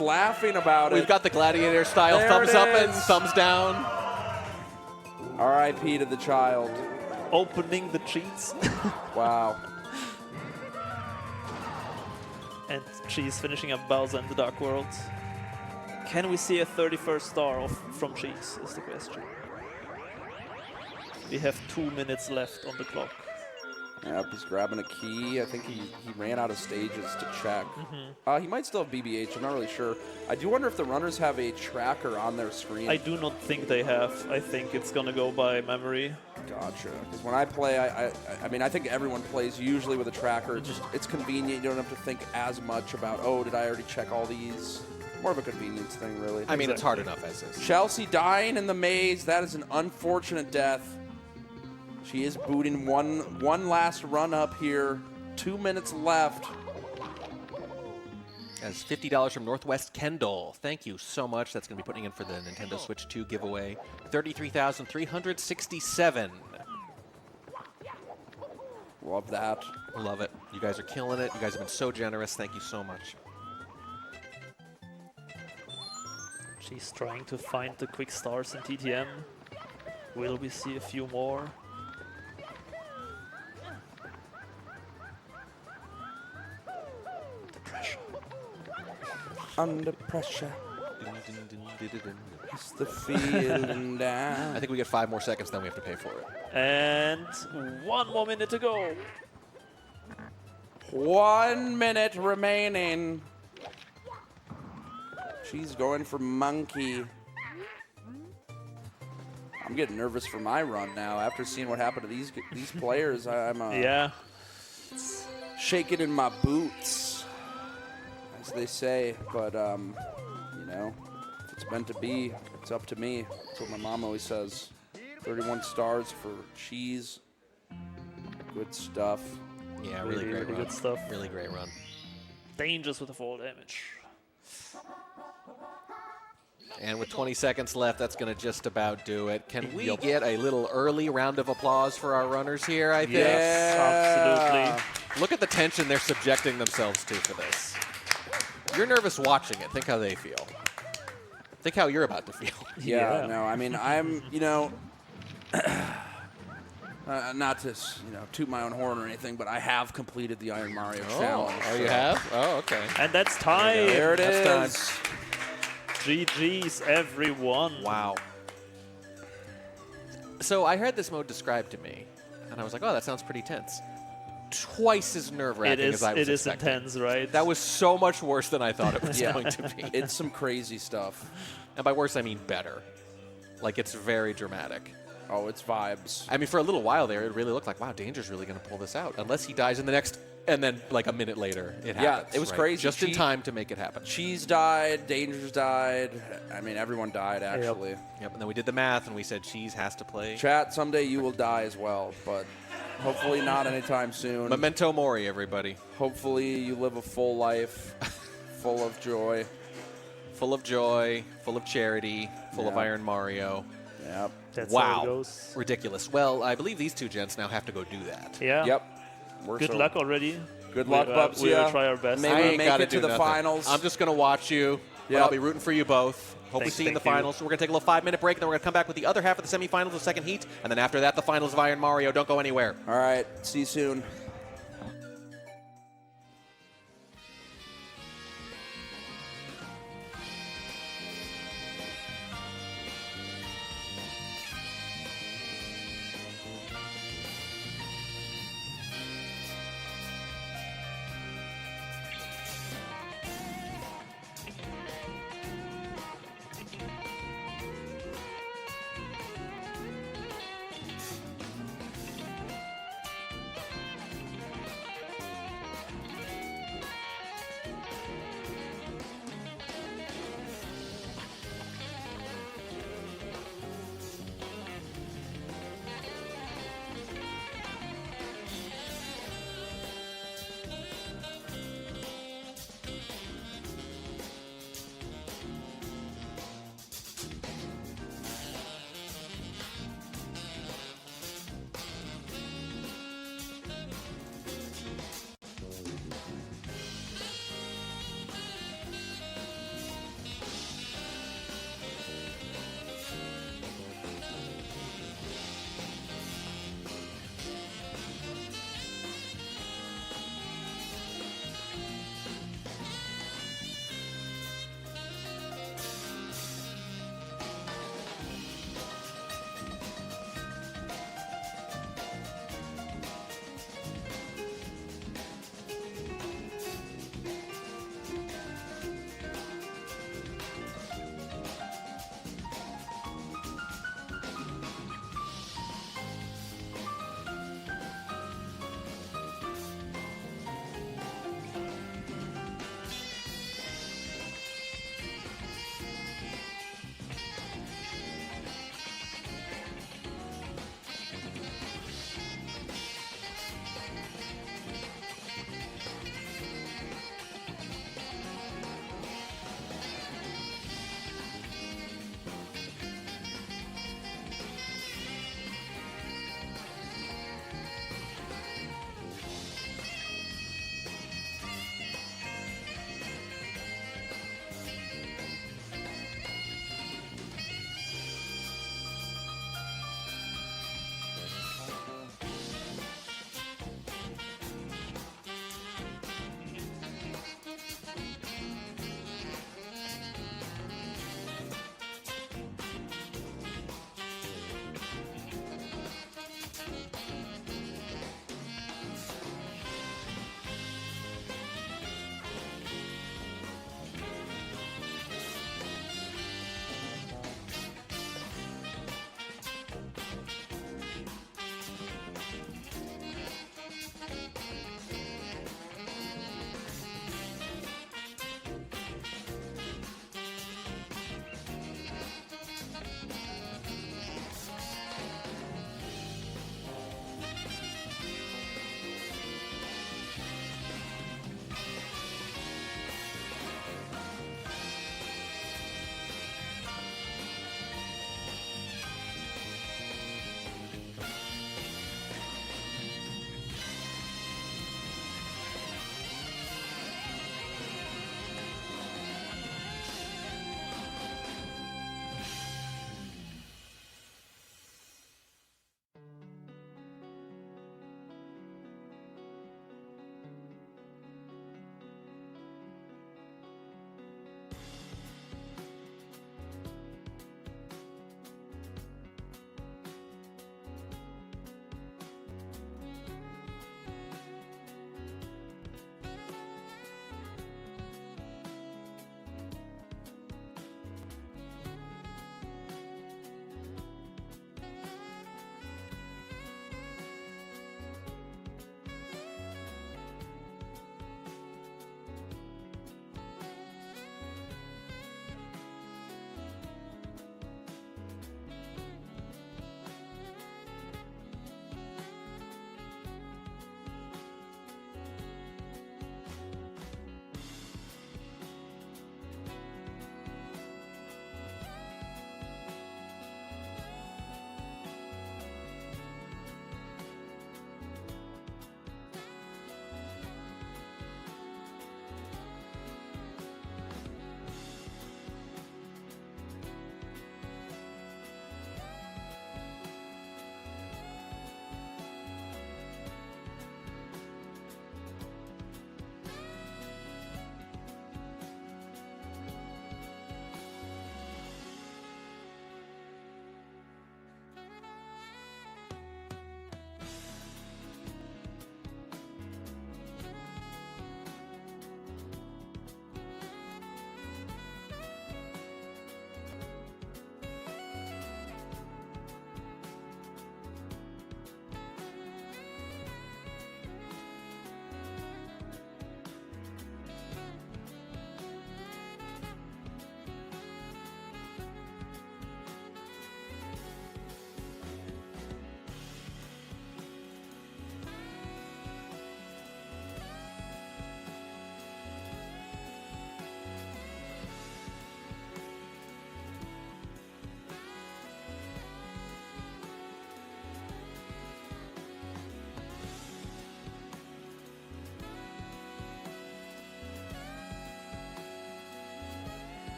laughing about We've it. got the gladiator style There thumbs it up and is. thumbs down. R.I.P. to the child. Opening the cheats. Wow. And Cheese finishing up Bowser in the Dark World. Can we see a 31st star from Cheese, is the question. We have 2 minutes left on the clock. Yep, he's grabbing a key. I think he ran out of stages to check. He might still have BBH. I'm not really sure. I do wonder if the runners have a tracker on their screen. I do not think they have. I think it's gonna go by memory. Gotcha. Because when I play, I mean, I think everyone plays usually with a tracker. It's convenient. You don't have to think as much about, oh, did I already check all these? More of a convenience thing, really. I mean, it's hard enough as is. Chelsea dying in the maze. That is an unfortunate death. She is booting one last run up here. 2 minutes left. That's $50 from Northwest Kendall. Thank you so much. That's going to be putting in for the Nintendo Switch 2 giveaway. 33,367. Love that. Love it. You guys are killing it. You guys have been so generous. Thank you so much. She's trying to find the quick stars in TTM. Will we see a few more? The pressure. Under pressure. It's the feeling down. I think we get 5 more seconds, then we have to pay for it. And 1 more minute to go. 1 minute remaining. She's going for monkey. I'm getting nervous for my run now. After seeing what happened to these players, I'm Yeah. shaking in my boots, as they say. But if it's meant to be, it's up to me. That's what my mom always says. 31 stars for Cheese. Good stuff. Yeah, really great really run. good stuff. Really great run. Dangerous with the fall damage. And with 20 seconds left, that's going to just about do it. Can we get a little early round of applause for our runners here, I think? Yes, absolutely. Look at the tension they're subjecting themselves to for this. You're nervous watching it. Think how they feel. Think how you're about to feel. Yeah, no, I mean, I'm, you know, not to, you know, toot my own horn or anything, but I have completed the Iron Mario challenge. Oh, you have? Oh, okay. And that's time. There it That's is. GG's, everyone. Wow. So I heard this mode described to me, and I was like, oh, that sounds pretty tense. Twice as nerve-wracking as I was It is expecting. intense, right? That was so much worse than I thought it was Yeah. going to be. It's some crazy stuff. And by worse, I mean better. Like, it's very dramatic. Oh, it's vibes. I mean, for a little while there, it really looked like, wow, Danger's really going to pull this out. Unless he dies in the next, and then, like, a minute later, it happens. it was right? crazy. Just in time to make it happen. Cheese died, Dangers died. I mean, everyone died, actually. Yep, and then we did the math, and we said Cheese has to play. Chat, someday you will die as well, but hopefully not anytime soon. Memento Mori, everybody. Hopefully you live a full life, full of joy. Full of joy, full of charity, full of Yeah. Iron Mario. Yep. That's Wow. how it goes. Ridiculous. Well, I believe these two gents now have to go do that. Yeah. Yep. Good luck already. Good luck, Bubsy. We will try our best. Maybe I ain't make gotta it to do the nothing. finals. I'm just going to watch you, but Yep. I'll be rooting for you both. Hope we Thank see you in the you. finals. So we're going to take a little 5-minute break, and then we're going to come back with the other half of the semifinals, the second heat, and then after that, the finals of Iron Mario. Don't go anywhere. All right. See you soon.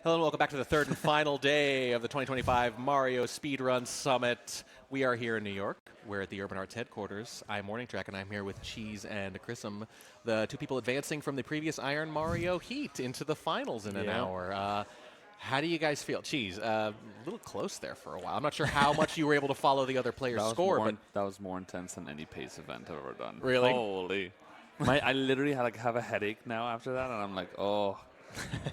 Hello and welcome back to the third and final day of the 2025 Mario Speedrun Summit. We are here in New York. We're at the Urban Arts headquarters. I'm Morning Track, and I'm here with Cheese and Chrism, the two people advancing from the previous Iron Mario Heat into the finals in an hour. How do you guys feel? Cheese, a little close there for a while. I'm not sure how much you were able to follow the other player's score, but that was more intense than any pace event I've ever done. Really? Holy. I literally have a headache now after that, and I'm like, oh.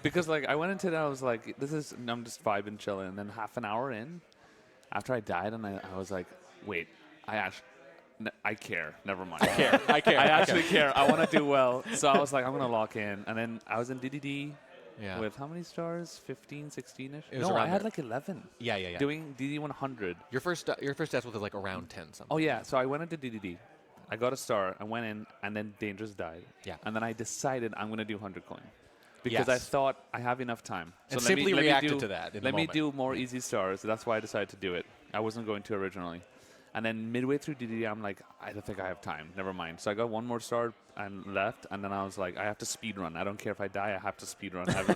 Because like I went into that, I was like, I'm just vibing, chilling, and then half an hour in, after I died, and I was like, wait, I care. Never mind. I care. I actually care. I want to do well. So I was like, I'm going to lock in. And then I was in DDD with how many stars? 15, 16-ish? No, I had like 11. Yeah. Doing DD 100. Your first death was like around 10 something. Oh, yeah. So I went into DDD. I got a star. I went in, and then Dangerous died. Yeah. And then I decided I'm going to do 100 coin. Because I thought I have enough time. So and simply reacted to that. Let me do more easy stars. That's why I decided to do it. I wasn't going to originally. And then midway through DDD, I'm like, I don't think I have time. Never mind. So I got one more star and left. And then I was like, I have to speed run. I don't care if I die. I have to speed run. And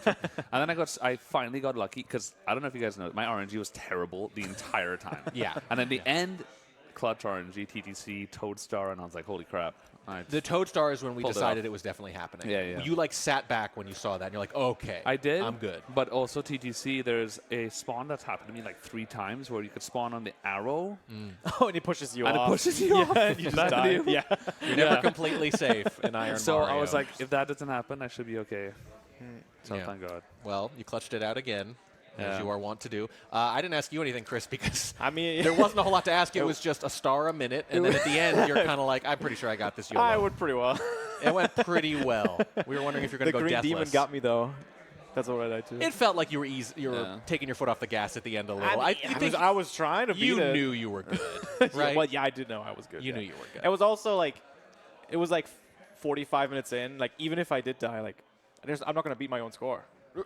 then I finally got lucky because I don't know if you guys know, my RNG was terrible the entire time. And at the end, clutch RNG, TTC, Toad Star, and I was like, holy crap. The Toad Star is when we decided it was definitely happening. Yeah. You like sat back when you saw that, and you're like, okay, I did. I'm good. But also TTC, there's a spawn that's happened to me like 3 times where you could spawn on the arrow. Oh, and it pushes you off. And it pushes you off. And you just die. Yeah. You're never completely safe in Iron So Mario. I was like, if that doesn't happen, I should be okay. So thank God. Well, you clutched it out again. Yeah. As you are wont to do. I didn't ask you anything, Chris, because I mean, there wasn't a whole lot to ask. It was just a star a minute, and then at the end, you're kind of like, I'm pretty sure I got this. YOLO. I went pretty well. It went pretty well. We were wondering if you're going to go deathless. deathless. The Green Demon got me, though. That's what I died to. It felt like you were taking your foot off the gas at the end a little. I was trying to beat it. You knew you were good, right? Well, yeah, I did know I was good. You knew you were good. It was also like, it was like 45 minutes in. Like, even if I did die, like, I'm not going to beat my own score.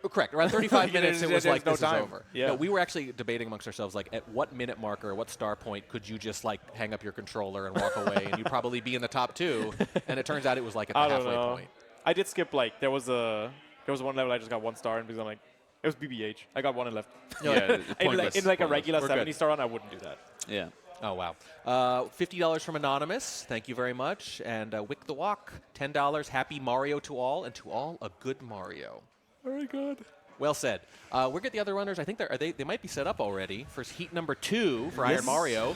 Correct. Around 35 minutes, it was like, this is over. Yeah. No, we were actually debating amongst ourselves, like, at what minute marker or what star point could you just, like, hang up your controller and walk away, and you'd probably be in the top 2. And it turns out it was, like, at the halfway point. I did skip, like, there was one level I just got 1 star in because I'm like, it was BBH. I got 1 and left. Yeah, in like a regular 70-star run, I wouldn't do that. Yeah. Oh, wow. $50 from Anonymous. Thank you very much. And Wick the Walk, $10. Happy Mario to all, and to all, a good Mario. Very good. Well said. We'll get the other runners. I think they might be set up already for heat number 2 for Iron Mario.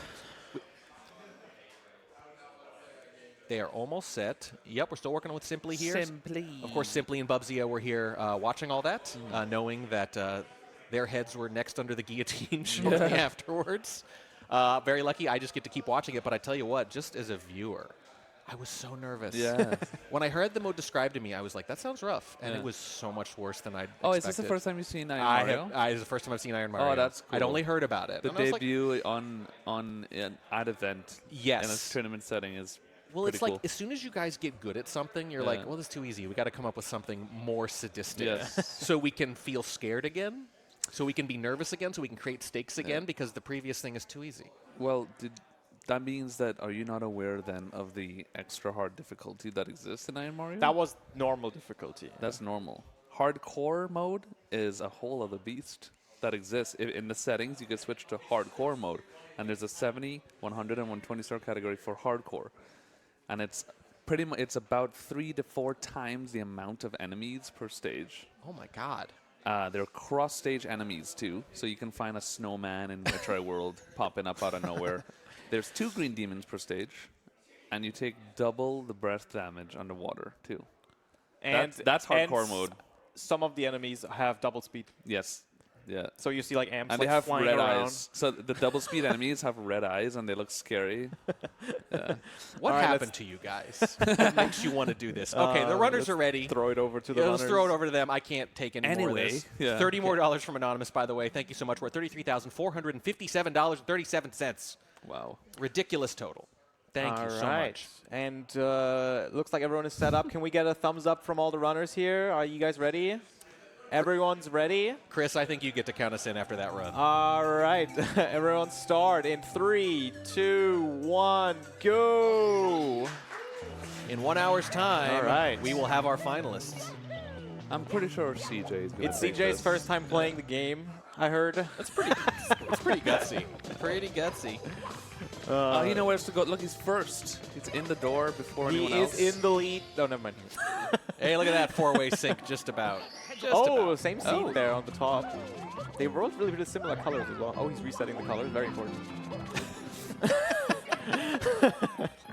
They are almost set. Yep, we're still working with Simply here. Simply. Of course, Simply and Bubsy were here watching all that, knowing that their heads were next under the guillotine shortly afterwards. Very lucky. I just get to keep watching it. But I tell you what, just as a viewer, I was so nervous. Yeah. When I heard the mode described to me, I was like, that sounds rough. And it was so much worse than I'd expected. Oh, is this the first time you've seen Iron Mario? It's the first time I've seen Iron Mario. Oh, that's cool. I'd only heard about it. The debut on an ad event in a tournament setting is it's cool. like as soon as you guys get good at something, you're like, well, this is too easy. We got to come up with something more sadistic so we can feel scared again, so we can be nervous again, so we can create stakes again because the previous thing is too easy. Well, that means that are you not aware then of the extra hard difficulty that exists in Iron Mario? That was normal difficulty. That's normal. Hardcore mode is a whole other beast that exists. In the settings, you can switch to hardcore mode. And there's a 70, 100, and 120 star category for hardcore. And it's pretty much, it's about 3 to 4 times the amount of enemies per stage. Oh my God. They're cross-stage enemies too. So you can find a snowman in Metroid World popping up out of nowhere. There's 2 green demons per stage, and you take double the breath damage underwater, too. And that's hardcore mode. Some of the enemies have double speed. Yes. Yeah. So you see like amps and like they have flying red around. eyes. So the double speed enemies have red eyes, and they look scary. What happened to you guys that makes you want to do this? Okay, the runners are ready. Throw it over to the runners. Let's throw it over to them. I can't take any more of this. Yeah. $30 more from Anonymous, by the way. Thank you so much. We're at $33,457.37. Wow. Ridiculous total. Thank you so much. And looks like everyone is set up. Can we get a thumbs up from all the runners here? Are you guys ready? Everyone's ready? Chris, I think you get to count us in after that run. All right. Everyone start in 3, 2, 1, go. In 1 hour's time, all right, we will have our finalists. I'm pretty sure CJ is going to It's CJ's first time playing the game, I heard. It's pretty gutsy. Pretty gutsy. He knows where to go. Look, he's first. He's in the door before anyone He else. is in the lead. Oh, never mind. Hey, look at that four-way sync, just about. Same seat there on the top. They were both really similar colors as well. Oh, he's resetting the colors. Very important.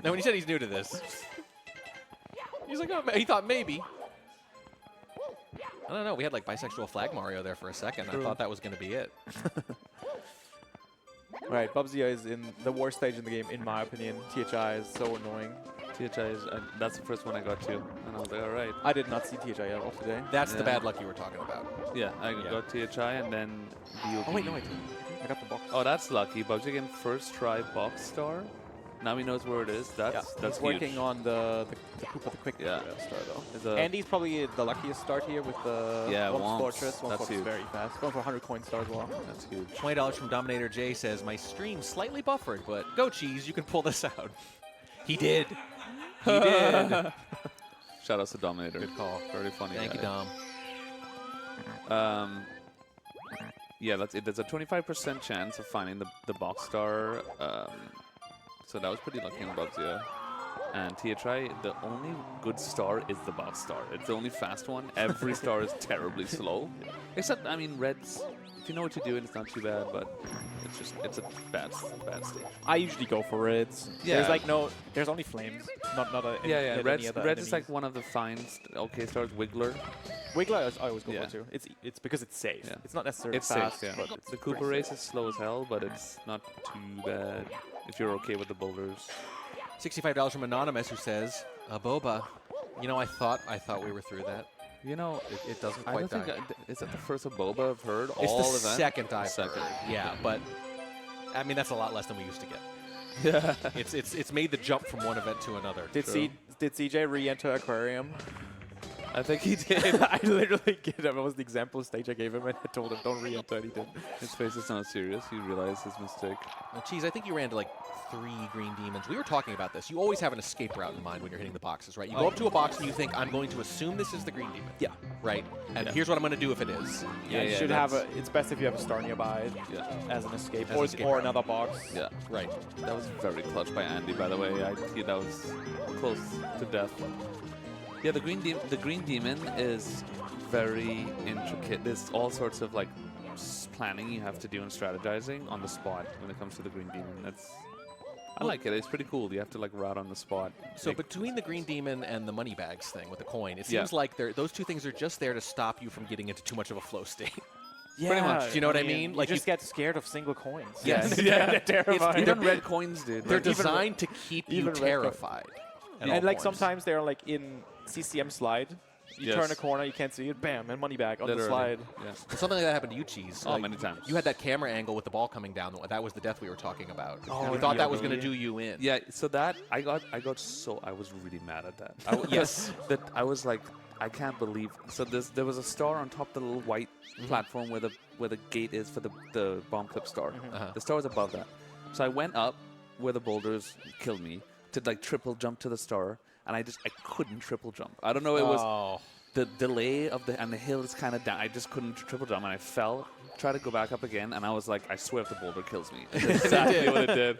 Now, when he said he's new to this, he's like, oh, he thought maybe. I don't know. We had like bisexual flag Mario there for a second. I thought that was going to be it. Right, Bubsy is in the worst stage in the game, in my opinion. THI is so annoying. THI is, that's the first one I got to. And I was like, all right. I did not see THI at all today. That's the bad luck you were talking about. Yeah, I got THI and then VOD. Oh, wait, no, I didn't. I got the box. Oh, that's lucky. Bubsy again, first try box star. Now he knows where it is. That's He's working on the poop of the quick star, though. Andy's probably the luckiest start here with the Womps Fortress. Womps Fortress is very fast. Going for 100 coin star as well. That's huge. $20 from Dominator J says, my stream slightly buffered, but go Cheese, you can pull this out. He did. He did. Shout out to Dominator. Good call. Very funny. Thank you, Dom. Yeah, that's it. There's a 25% chance of finding the box star. So that was pretty lucky on Bubsy. And THI, the only good star is the box star. It's the only fast one. Every star is terribly slow. Except, I mean, Reds, if you know what you're doing, it's not too bad, but it's a bad stage. I usually go for Reds. Yeah. There's like there's only flames. Not Yeah. Reds is enemies. like one of the fine, okay stars. Wiggler. Wiggler I always go for too. It's because it's safe. Yeah. It's not necessarily It's fast. safe, yeah. But it's The Cooper race is slow as hell, but it's not too bad if you're okay with the boulders. $65 from Anonymous who says, Boba, you know, I thought we were through that. You know, it doesn't I quite don't die. think is that the first Boba I've heard? It's all the event? second I've heard. Yeah, but I mean that's a lot less than we used to get. Yeah. It's made the jump from one event to another. Did CJ re-enter Aquarium? I think he did. I literally gave him. That was the example stage I gave him, and I told him don't re-enter, and he did. His face is not serious. He realized his mistake. Cheese, I think you ran to like 3 green demons. We were talking about this. You always have an escape route in mind when you're hitting the boxes, right? You go up to a box and you think, I'm going to assume this is the green demon. Yeah. Right? And here's what I'm going to do if it is. Yeah, you should have a. It's best if you have a star nearby as an escape, or another box. Yeah. Right. That was very clutch by Andy, by the way. That was close to death. Yeah, the green demon is very intricate. There's all sorts of like planning you have to do and strategizing on the spot when it comes to the green demon. I like it. It's pretty cool. You have to like route on the spot. So between the green demon and the money bags thing with the coin, it seems like those two things are just there to stop you from getting into too much of a flow state. Yeah, pretty much. Do you know what I mean? Like you just get scared of single coins. Yes. They're terrifying. Even red coins, dude. They're designed to keep you terrified. And like sometimes they're like in CCM slide. You turn a corner, you can't see it, bam, and money bag on the slide. Yeah. Something like that happened to you, Cheese. Oh, many times. You had that camera angle with the ball coming down. That was the death we were talking about. Oh, we thought that was going to do you in. Yeah, so that I was really mad at that. Yes. That I was like, I can't believe. So there was a star on top of the little white platform where the gate is for the bomb clip star. The star was above that. So I went up where the boulders killed me to like triple jump to the star. And I couldn't triple jump. I don't know, it was the delay of and the hill is kind of down. I just couldn't triple jump, and I fell, tried to go back up again, and I was like, I swear if the boulder kills me. That's exactly what it did.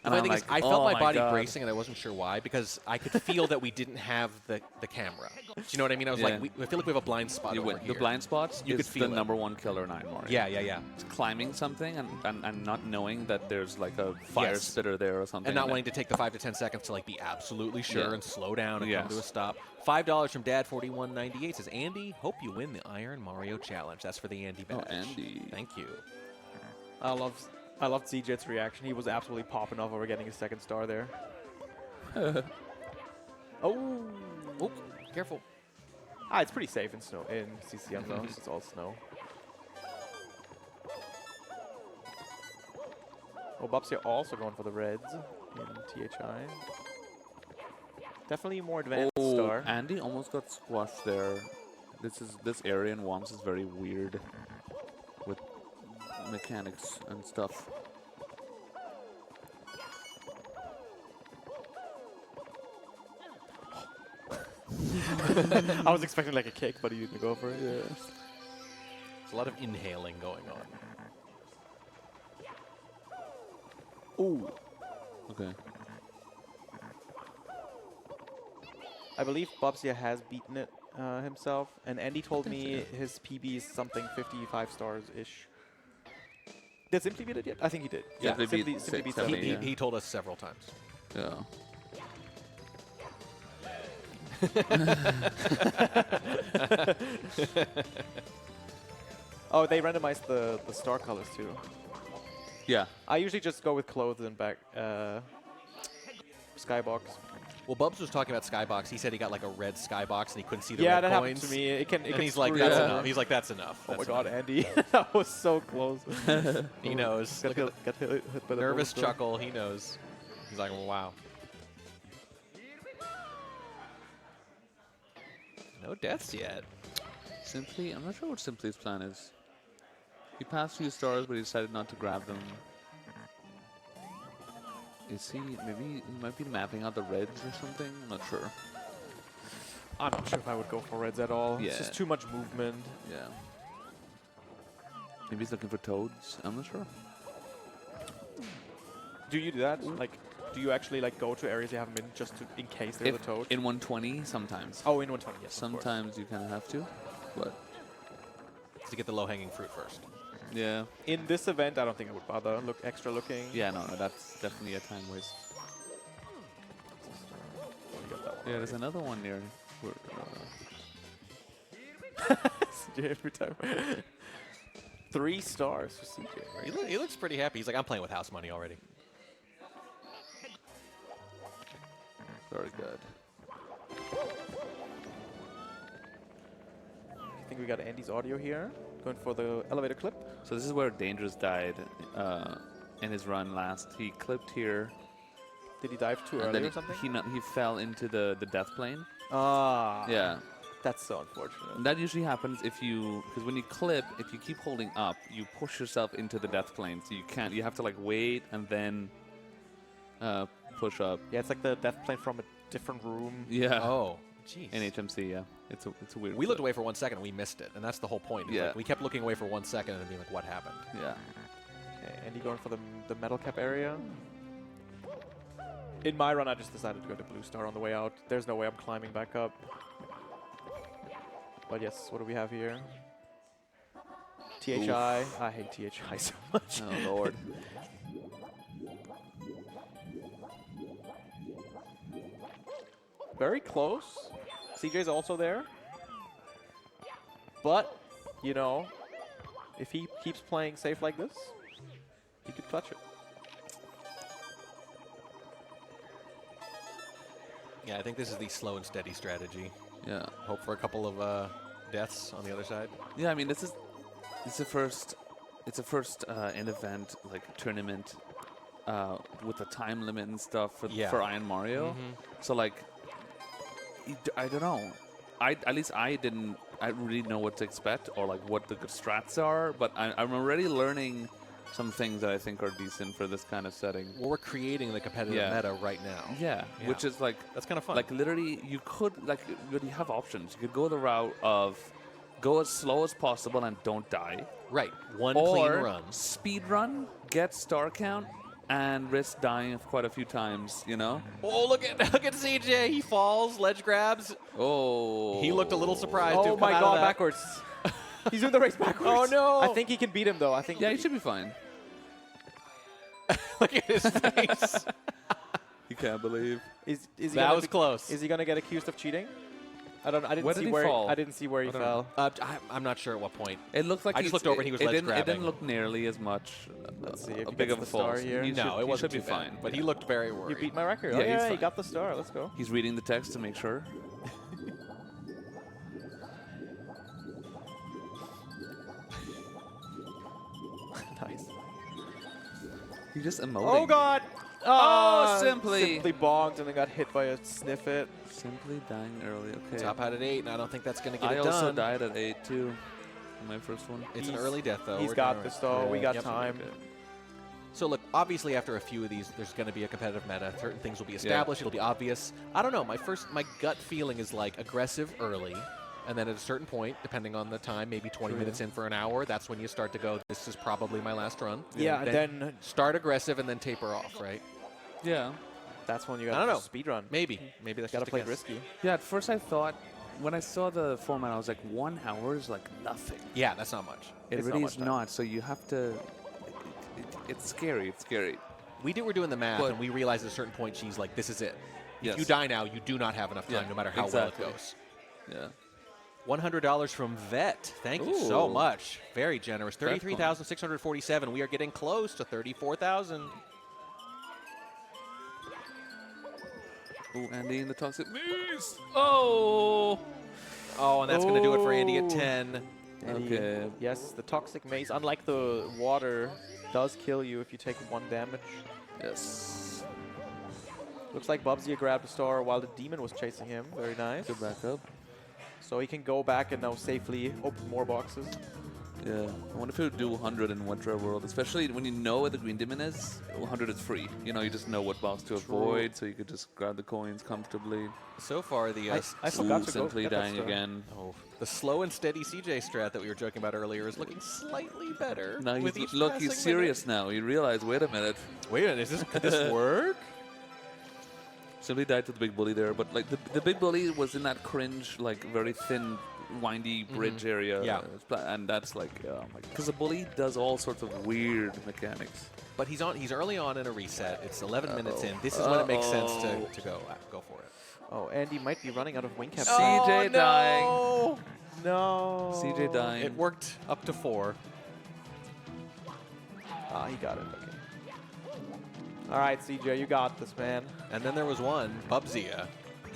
And the thing is, I felt my body God. bracing, and I wasn't sure why, because I could feel that we didn't have the camera. Do you know what I mean? I was like, I feel like we have a blind spot over here. The blind spots you is could feel the #1 killer in Iron Mario. Yeah. It's climbing something and not knowing that there's like a fire spitter there or something. And not wanting to take the 5 to 10 seconds to like be absolutely sure and slow down and Yes. come to a stop. $5 from Dad4198 says, Andy, hope you win the Iron Mario Challenge. That's for the Andy badge. Oh, Andy. Thank you. I loved CJ's reaction. He was absolutely popping off over getting his second star there. Oh, careful. It's pretty safe in CCM though. It's all snow. Well, Bubsy are also going for the reds in THI. Definitely a more advanced star. Andy almost got squashed there. This area in Worms is very weird with mechanics and stuff. I was expecting like a kick, but he didn't go for it. Yeah. There's a lot of inhaling going on. Ooh. Okay. I believe Bobsia has beaten it himself, and Andy told me his PB is something 55 stars-ish. Did Simply beat it yet? I think he did. Yeah, Simply beat 70. yeah. He told us several times. Yeah. Oh, they randomized the star colors too. Yeah. I usually just go with clothes and back skybox. Well, Bubs was talking about Skybox. He said he got like a red Skybox and he couldn't see the Yeah, red that coins. happened to me. It can. And he's like, screw that's you enough. up. He's like, that's enough. Oh my That's god, enough. Andy, that was so close. He knows. Got hit by the Nervous bullet. chuckle. He knows. He's like, wow. No deaths yet. Simply, I'm not sure what Simply's plan is. He passed 2 stars, but he decided not to grab them. Is he, maybe he might be mapping out the reds or something? I'm not sure. I'm not sure if I would go for reds at all. Yeah. It's just too much movement. Yeah. Maybe he's looking for toads. I'm not sure. Do you do that? Like, do you actually like go to areas you haven't been just to, in case there's a toad? In 120, sometimes. Oh, in 120, yes. Sometimes you kind of have to, but To get the low-hanging fruit first. yeah. In this event, I don't think I would bother. Look extra looking. Yeah, no, that's definitely a time waste. Yeah, there's another one near. Where, CJ every time. 3 stars for CJ. He looks pretty happy. He's like, I'm playing with house money already. very good. I think we got Andy's audio here. Going for the elevator clip. So this is where Dangerous died in his run last. He clipped here. Did he dive too and early then or something? He fell into the death plane. Ah. Yeah. That's so unfortunate. And that usually happens if you, because when you clip, if you keep holding up, you push yourself into the death plane. So you can't, you have to like wait and then push up. Yeah, it's like the death plane from a different room. Yeah. Oh, jeez. In HMC, yeah. It's a weird We clip. looked away for 1 second and we missed it. And that's the whole point. It's Yeah. Like we kept looking away for 1 second and being like, what happened? Yeah. Okay, Andy going for the metal cap area. In my run, I just decided to go to Blue Star on the way out. There's no way I'm climbing back up. But yes, what do we have here? THI. Oof. I hate THI so much. Oh, Lord. Very close. CJ's also there. But, you know, if he keeps playing safe like this, he could clutch it. Yeah, I think this is the slow and steady strategy. Yeah. Hope for a couple of deaths on the other side. Yeah, I mean, it's a first end event, like tournament with a time limit and stuff for Iron Mario. Mm-hmm. So like, I don't know. At least I didn't really know what to expect or like what the good strats are, but I'm already learning some things that I think are decent for this kind of setting. Well, we're creating the competitive meta right now. Yeah, which is like, that's kind of fun. Like literally, you could you have options. You could go the route of go as slow as possible and don't die. Right, one or clean run. Speed run, get star count, and risk dying quite a few times. You know. Oh, look at CJ. He falls, ledge grabs. Oh. He looked a little surprised. Oh to have my come out god, of that. backwards. He's doing the race backwards. Oh no! I think he can beat him though. I think. Yeah, he should be fine. Look at his face. You can't believe. Is he that was close. Is he gonna get accused of cheating? I didn't Where see did he where fall? I didn't see where he fell. I'm not sure at what point. It looked like I just looked over and he was ledge grabbing. It didn't look nearly as much. Let's see if he big gets of a the star fall. here. He No, it wasn't should be too bad, fine. but he looked very worried. You beat my record. Yeah, Oh, he's yeah, he fine. got the star. Let's go. He's reading the text to make sure. Nice. He just emoting. Oh god! Oh, Simply. Simply bonked and then got hit by a sniffet. Simply dying early. Okay. Top out at 8, and I don't think that's going to get I it done. also died at 8 too. My first one. It's an early death though. He's We're got gonna- this though. We got Yep. time. So look, obviously after a few of these, there's going to be a competitive meta. Certain things will be established. It'll be obvious. I don't know. My gut feeling is like aggressive early, and then at a certain point, depending on the time, maybe 20 minutes in for an hour, that's when you start to go, this is probably my last run. Yeah, then start aggressive and then taper off, right? Yeah. That's when you I got don't know. to speed run. Maybe that's Gotta just a play guess. risky. Yeah, at first I thought, when I saw the format, I was like, 1 hour is like nothing. Yeah, that's not much. It It's not really much is time. not. So you have to. It's scary. It's scary. We're doing the math, But- and we realized at a certain point, she's like, this is it. Yes. If you die now, you do not have enough time, Yeah, no matter how exactly. well it goes. Yeah. $100 from Vet. Thank you so Ooh. much. Very generous. Vet 33,647. We are getting close to 34,000. Ooh, Andy in the toxic maze. Oh. Oh, and that's going to do it for Andy at 10. Okay. Yes, the toxic maze, unlike the water, does kill you if you take 1 damage. Yes. Looks like Bubsy grabbed a star while the demon was chasing him. Very nice. Good backup. So he can go back and now safely open more boxes. Yeah. I wonder if it would do 100 in Winter World, especially when you know where the green demon is. 100 is free. You know, you just know what box to avoid, so you could just grab the coins comfortably. So far, the I forgot to go simply get that dying star. again. oh, the slow and steady CJ strat that we were joking about earlier is looking slightly better. Now with he's, each look, passing he's serious minute. now. You realize, wait a minute. Wait a minute, could this work? Simply died to the big bully there, but like the big bully was in that cringe, like very thin, windy bridge area. Yeah. And that's like, oh my, because the bully does all sorts of weird mechanics. But he's early on in a reset. It's 11 minutes in. This is when it makes sense to go for it. Oh, Andy might be running out of wing cap. CJ dying. Oh, No. CJ dying. It worked up to 4. Ah, he got it. Okay. All right, CJ, you got this, man. And then there was one, Bubzia,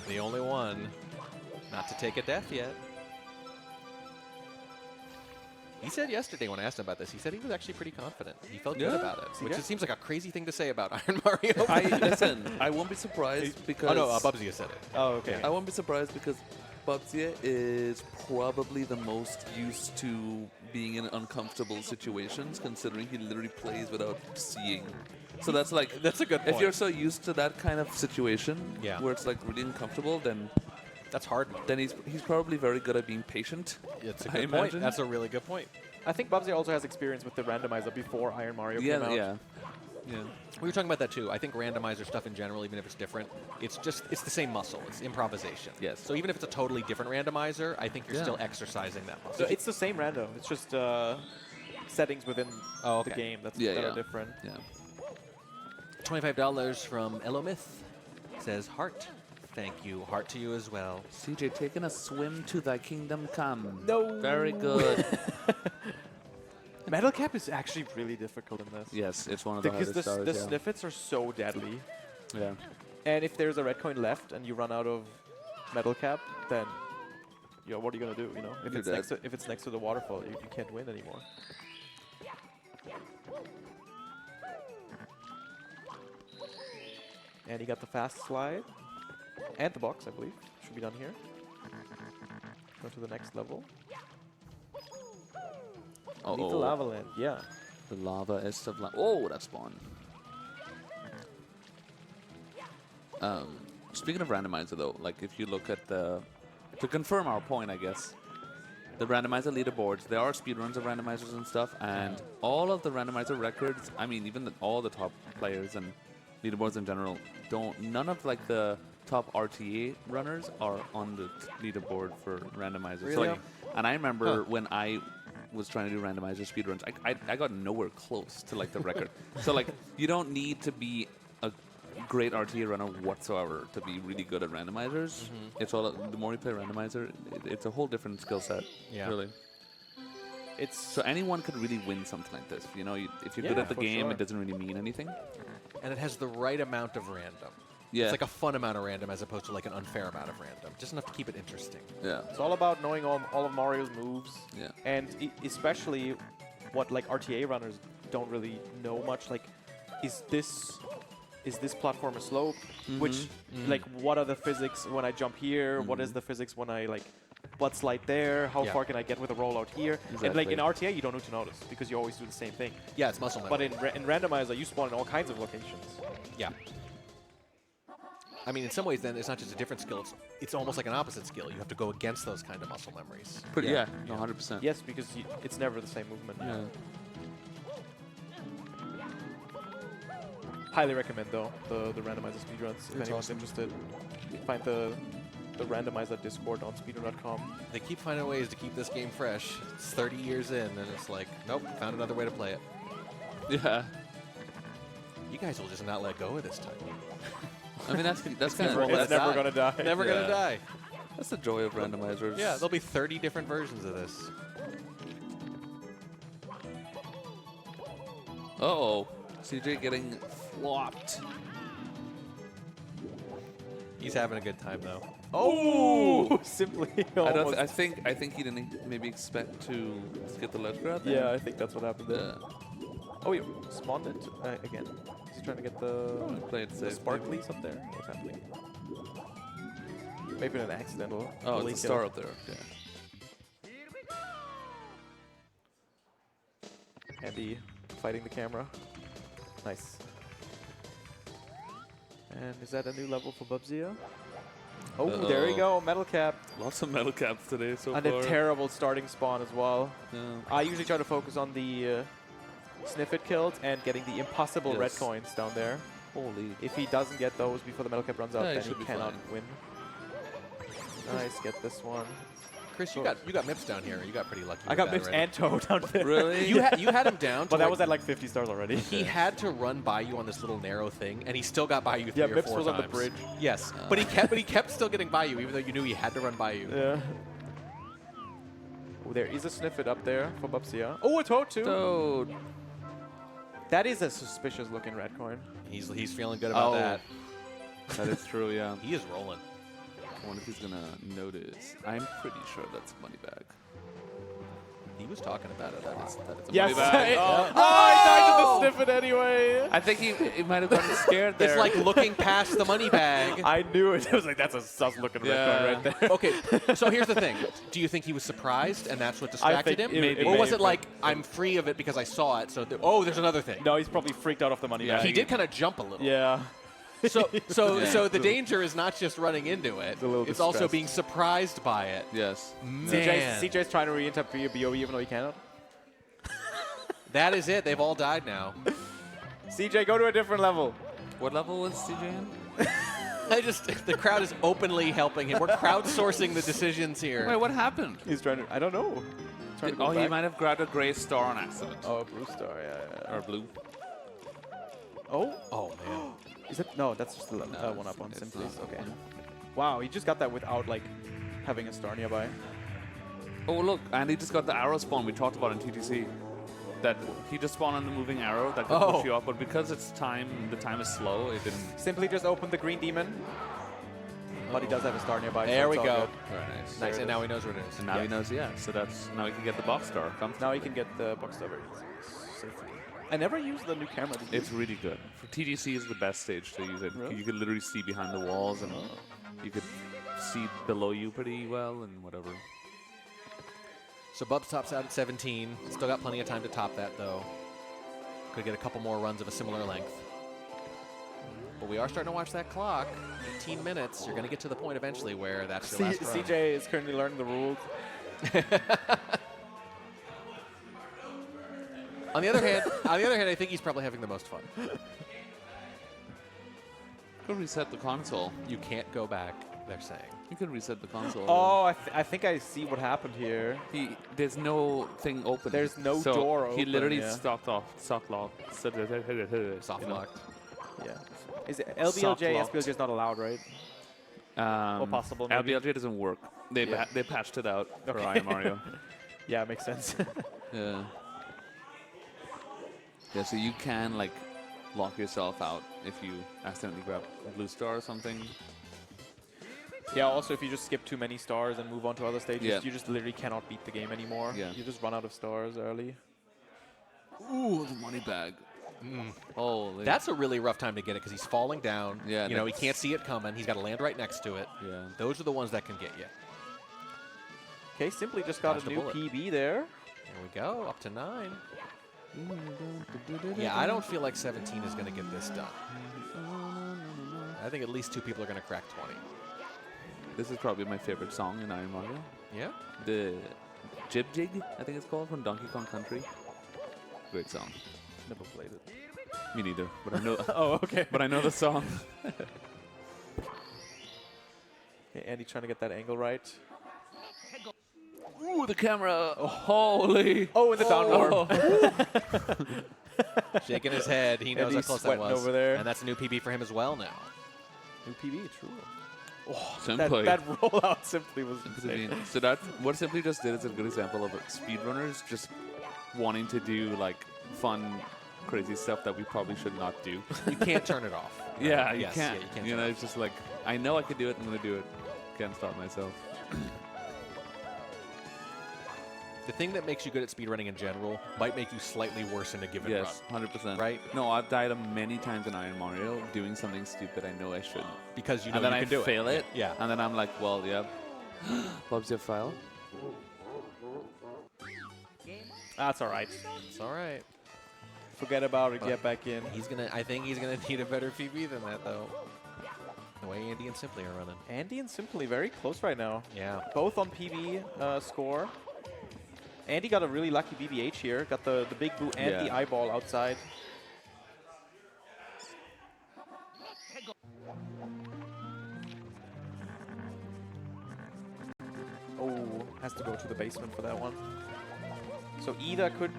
the only one not to take a death yet. He said yesterday when I asked him about this, he said he was actually pretty confident. He felt good Yeah. about it, which Yeah. it seems like a crazy thing to say about Iron Mario. Listen, I won't be surprised because. Oh no, Bubzia said it. Oh, okay. I won't be surprised because Bubzia is probably the most used to being in uncomfortable situations, considering he literally plays without seeing. So that's like That's a good point. if you're so used to that kind of situation, Yeah. where it's like really uncomfortable, then That's hard. then he's probably very good at being patient. It's a I good point. imagine. That's a really good point. I think Bubsy also has experience with the randomizer before Iron Mario came out. Yeah. We were talking about that too. I think randomizer stuff in general, even if it's different, it's the same muscle. It's improvisation. Yes. So even if it's a totally different randomizer, I think you're Yeah. still exercising that So muscle. it's the same random. It's just settings within Oh, the okay. game that Yeah, are different. Yeah. $25 from Elomyth says heart. Thank you. Heart to you as well. CJ taking a swim to thy kingdom come. No. Very good. Metal Cap is actually really difficult in this. Yes, it's one of the Because hardest stars. the yeah. snippets are so deadly. Yeah. And if there's a red coin left and you run out of Metal Cap, then what are you gonna do? You know, if You're it's next to the waterfall, you can't win anymore. And he got the fast slide and the box, I believe. Should be done here. Go to the next level. Leave the lava land. Yeah. The lava is of lava. Oh, that's fun. Speaking of randomizer, though, like if you look at the, to confirm our point, I guess, the randomizer leaderboards, there are speedruns of randomizers and stuff, and all of the randomizer records, I mean, even all the top players and leaderboards in general, none of like the top RTA runners are on the leaderboard for randomizers. So, Really? like, and I remember when I was trying to do randomizer speedruns, I got nowhere close to like the record. So like you don't need to be a great RTA runner whatsoever to be really good at randomizers. It's all the more you play randomizer, it's a whole different skill set. Yeah. Really. So anyone could really win something like this. You know, if you're good Yeah, at the for game, sure. it doesn't really mean anything. And it has the right amount of random. Yeah. It's like a fun amount of random as opposed to like an unfair amount of random. Just enough to keep it interesting. Yeah. It's all about knowing all of Mario's moves. Yeah. And especially what like RTA runners don't really know much. Like, is this platform a slope? Which, like, what are the physics when I jump here? What is the physics when I like what slide there, how Yeah. far can I get with a rollout here. And like in RTA, you don't need to notice because you always do the same thing. Yeah, it's muscle memory. But in randomizer, you spawn in all kinds of locations. Yeah. I mean, in some ways, then, it's not just a different skill. It's almost like an opposite skill. You have to go against those kind of muscle memories. But yeah, no, 100%. Yes, because it's never the same movement. Yeah. Highly recommend, though, the randomizer speedruns. If anyone's interested, find the randomizer Discord on speedrun.com. They keep finding ways to keep this game fresh. It's 30 years in, and it's like, nope, found another way to play it. Yeah. You guys will just not let go of this time. I mean, that's kind It's of never gonna die. Never gonna die. That's the joy of randomizers. Yeah, there'll be 30 different versions of this. Uh-oh. CJ getting flopped. He's having a good time, though. Oh! Simply almost. I think he didn't maybe expect to get the ledge grab. Yeah, I think that's what happened there. Yeah. Oh, he spawned it again. He's trying to get the, Play it safe, sparklies up there. What's happening? Maybe an accidental. Oh, delay it's a kill. star up there. Yeah. Andy fighting the camera. Nice. And is that a new level for Bubzia? Oh, there we go. Metal cap. Lots of metal caps today so And far. a terrible starting spawn as well. Yeah. I usually try to focus on the sniff it kills and getting the impossible red Yes. coins down there. Holy. If he doesn't get those before the metal cap runs out, Yeah, he then he should be cannot fine. win. Nice, get this one. Chris, you got Mips down here. You got pretty lucky. I with got that Mips already. and Toad down there. Really? You had him down. But that was at like 50 stars already. He had to run by you on this little narrow thing, and he still got by you 3 or 4 Yeah, Mips times. was on the bridge. Yes, but he kept still getting by you, even though you knew he had to run by you. Yeah. Oh, there is a sniff it up there for Bubzia. Oh, a Toad too. Toad. That is a suspicious looking red coin. He's feeling good about that. That is true, yeah. He is rolling. I wonder if he's gonna notice. I'm pretty sure that's money bag. He was talking about it. That it's a Yes. money bag. Oh, I died to the sniff it anyway. I think he might have gotten scared there. It's like looking past the money bag. I knew it. I was like, that's a sus looking red coin right there. Okay, so here's the thing. Do you think he was surprised and that's what distracted him? think it Or may was have it like, I'm free of it because I saw it, so there's another thing? No, he's probably freaked out off the money bag. He did kind of jump a little. Yeah. So the danger is not just running into it. It's also distressed. being surprised by it. Yes. Man. CJ's trying to re-enter BOE even though he cannot. That is it. They've all died now. CJ, go to a different level. What level was CJ in? The crowd is openly helping him. We're crowdsourcing the decisions here. Wait, what happened? He's trying to, I don't know. Trying to go He back. might have grabbed a gray star on accident. Oh, a blue star, yeah. Or blue. Oh? Oh, man. Is it? No, that's just the one up on it's Simply. not. Okay. Wow, he just got that without like having a star nearby. Oh, look, and he just got the arrow spawn we talked about in TTC. That he just spawned on the moving arrow that could push you up, but because the time is slow, it didn't. Simply just opened the green demon. But he does have a star nearby. There so we it's all go. good. Very nice. Nice, and now he knows what it is. And now he knows, yeah. So that's now he can get the box star. Now he can get the box star very safely. I never used the new camera. Did you? It's really good. For TTC is the best stage to use it. Really? You can literally see behind the walls, and you could see below you pretty well, and whatever. So Bubs tops out at 17. Still got plenty of time to top that, though. Could get a couple more runs of a similar length. But we are starting to watch that clock. 18 minutes. You're going to get to the point eventually where that's your last run. CJ is currently learning the rules. On the other hand, I think he's probably having the most fun. Could reset the console. You can't go back, they're saying. You could reset the console. Oh, I think I see what happened here. There's no thing open. There's no so door He open, literally yeah. soft locked. Soft You know. locked. Yeah. Is it LBLJ? Soft locked. SBLJ is not allowed, right? Or possible, maybe? LBLJ doesn't work. They they patched it out for Okay. Mario. Yeah, makes sense. Yeah. Yeah, so you can like lock yourself out if you accidentally grab a blue star or something. Yeah, also if you just skip too many stars and move on to other stages, Yeah. you just literally cannot beat the game anymore. Yeah. You just run out of stars early. Ooh, the money bag. Holy. That's a really rough time to get it because he's falling down. Yeah, You know, he that's- can't see it coming. He's got to land right next to it. Yeah. Those are the ones that can get you. Okay, Simply just got Dodged a a new bullet. PB there. There we go, up to 9. Yeah, I don't feel like 17 is going to get this done. I think at least 2 people are going to crack 20. This is probably my favorite song in Iron Mario. Yeah? The Jib Jig, I think it's called, from Donkey Kong Country. Great song. Never played it. Me neither, but I know. Oh, okay. But I know the song. Okay, Andy trying to get that angle right. Ooh, the camera! Oh, holy! Oh, in the downward. Shaking his head. He knows how Andy's close that sweating was. over there. And that's a new PB for him as well now. New PB, true. Oh, Simply. that rollout Simply was Simply. insane. So that what Simply just did is a good example of speedrunners just wanting to do like fun, crazy stuff that we probably should not do. You can't turn it off. Yeah, you Yes, can't. yeah, you can't You turn know, it it's just like I know I could do it. I'm gonna do it. Can't stop myself. The thing that makes you good at speedrunning in general might make you slightly worse in a given Yes, run. 100%. Right? No, I've died many times in Iron Mario doing something stupid I know I shouldn't. Because you know and then you I can do fail it. Yeah. And then I'm like, well, yeah. Bob's your file. That's all right. It's all right. Forget about it. Get back in. I think he's gonna need a better PB than that though. The way Andy and Simply are running. Andy and Simply very close right now. Yeah. Both on PB score. Andy got a really lucky BBH here. Got the big boot and the eyeball outside. Oh, has to go to the basement for that one. So either could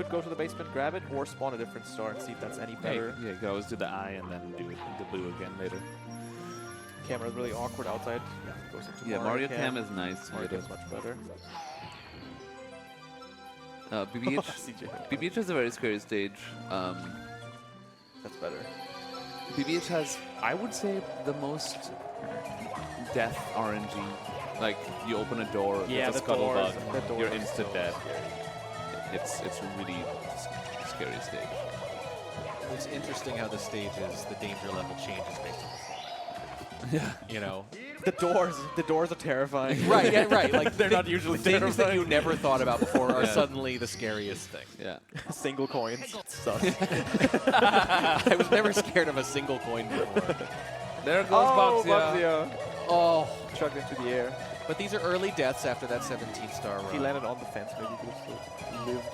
go to the basement, grab it, or spawn a different star and see if that's any better. Yeah, you can always do the eye and then do the blue again later. Camera's really awkward outside. Goes into Mario Cam is nice. Mario Cam's much better. BBH is a very scary stage. That's better. BBH has, I would say, the most death RNG. Like, you open a door, yeah, it's a scuttlebutt, you're is instant so dead. scary. It's a really scary stage. It's interesting how the stages, the danger level changes based on the song. Yeah. You know? The doors are terrifying. Right, yeah, right. Like they're not usually things terrifying. that you never thought about before are suddenly the scariest things. Yeah. Single coins. Sus. I was never scared of a single coin before. There goes Bobsia. Bobsia. Oh, Chugged into the air. but these are early deaths after that 17-star run. If he landed on the fence, maybe he could have still lived.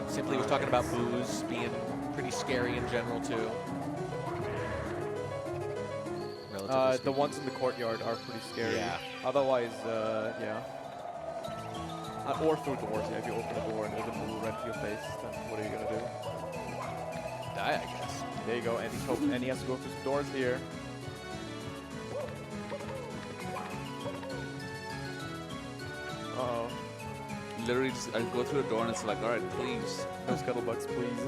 Simply was talking about booze being pretty scary in general too. The ones in the courtyard are pretty scary. Yeah. Otherwise, yeah. Or through doors. Yeah, if you open a door and there's a blue red to your face, then what are you gonna do? Die, I guess. There you go. Andy has to go through some doors here. Uh-oh. Literally, just, I go through a door and it's like, all right, please. No scuttlebugs, please.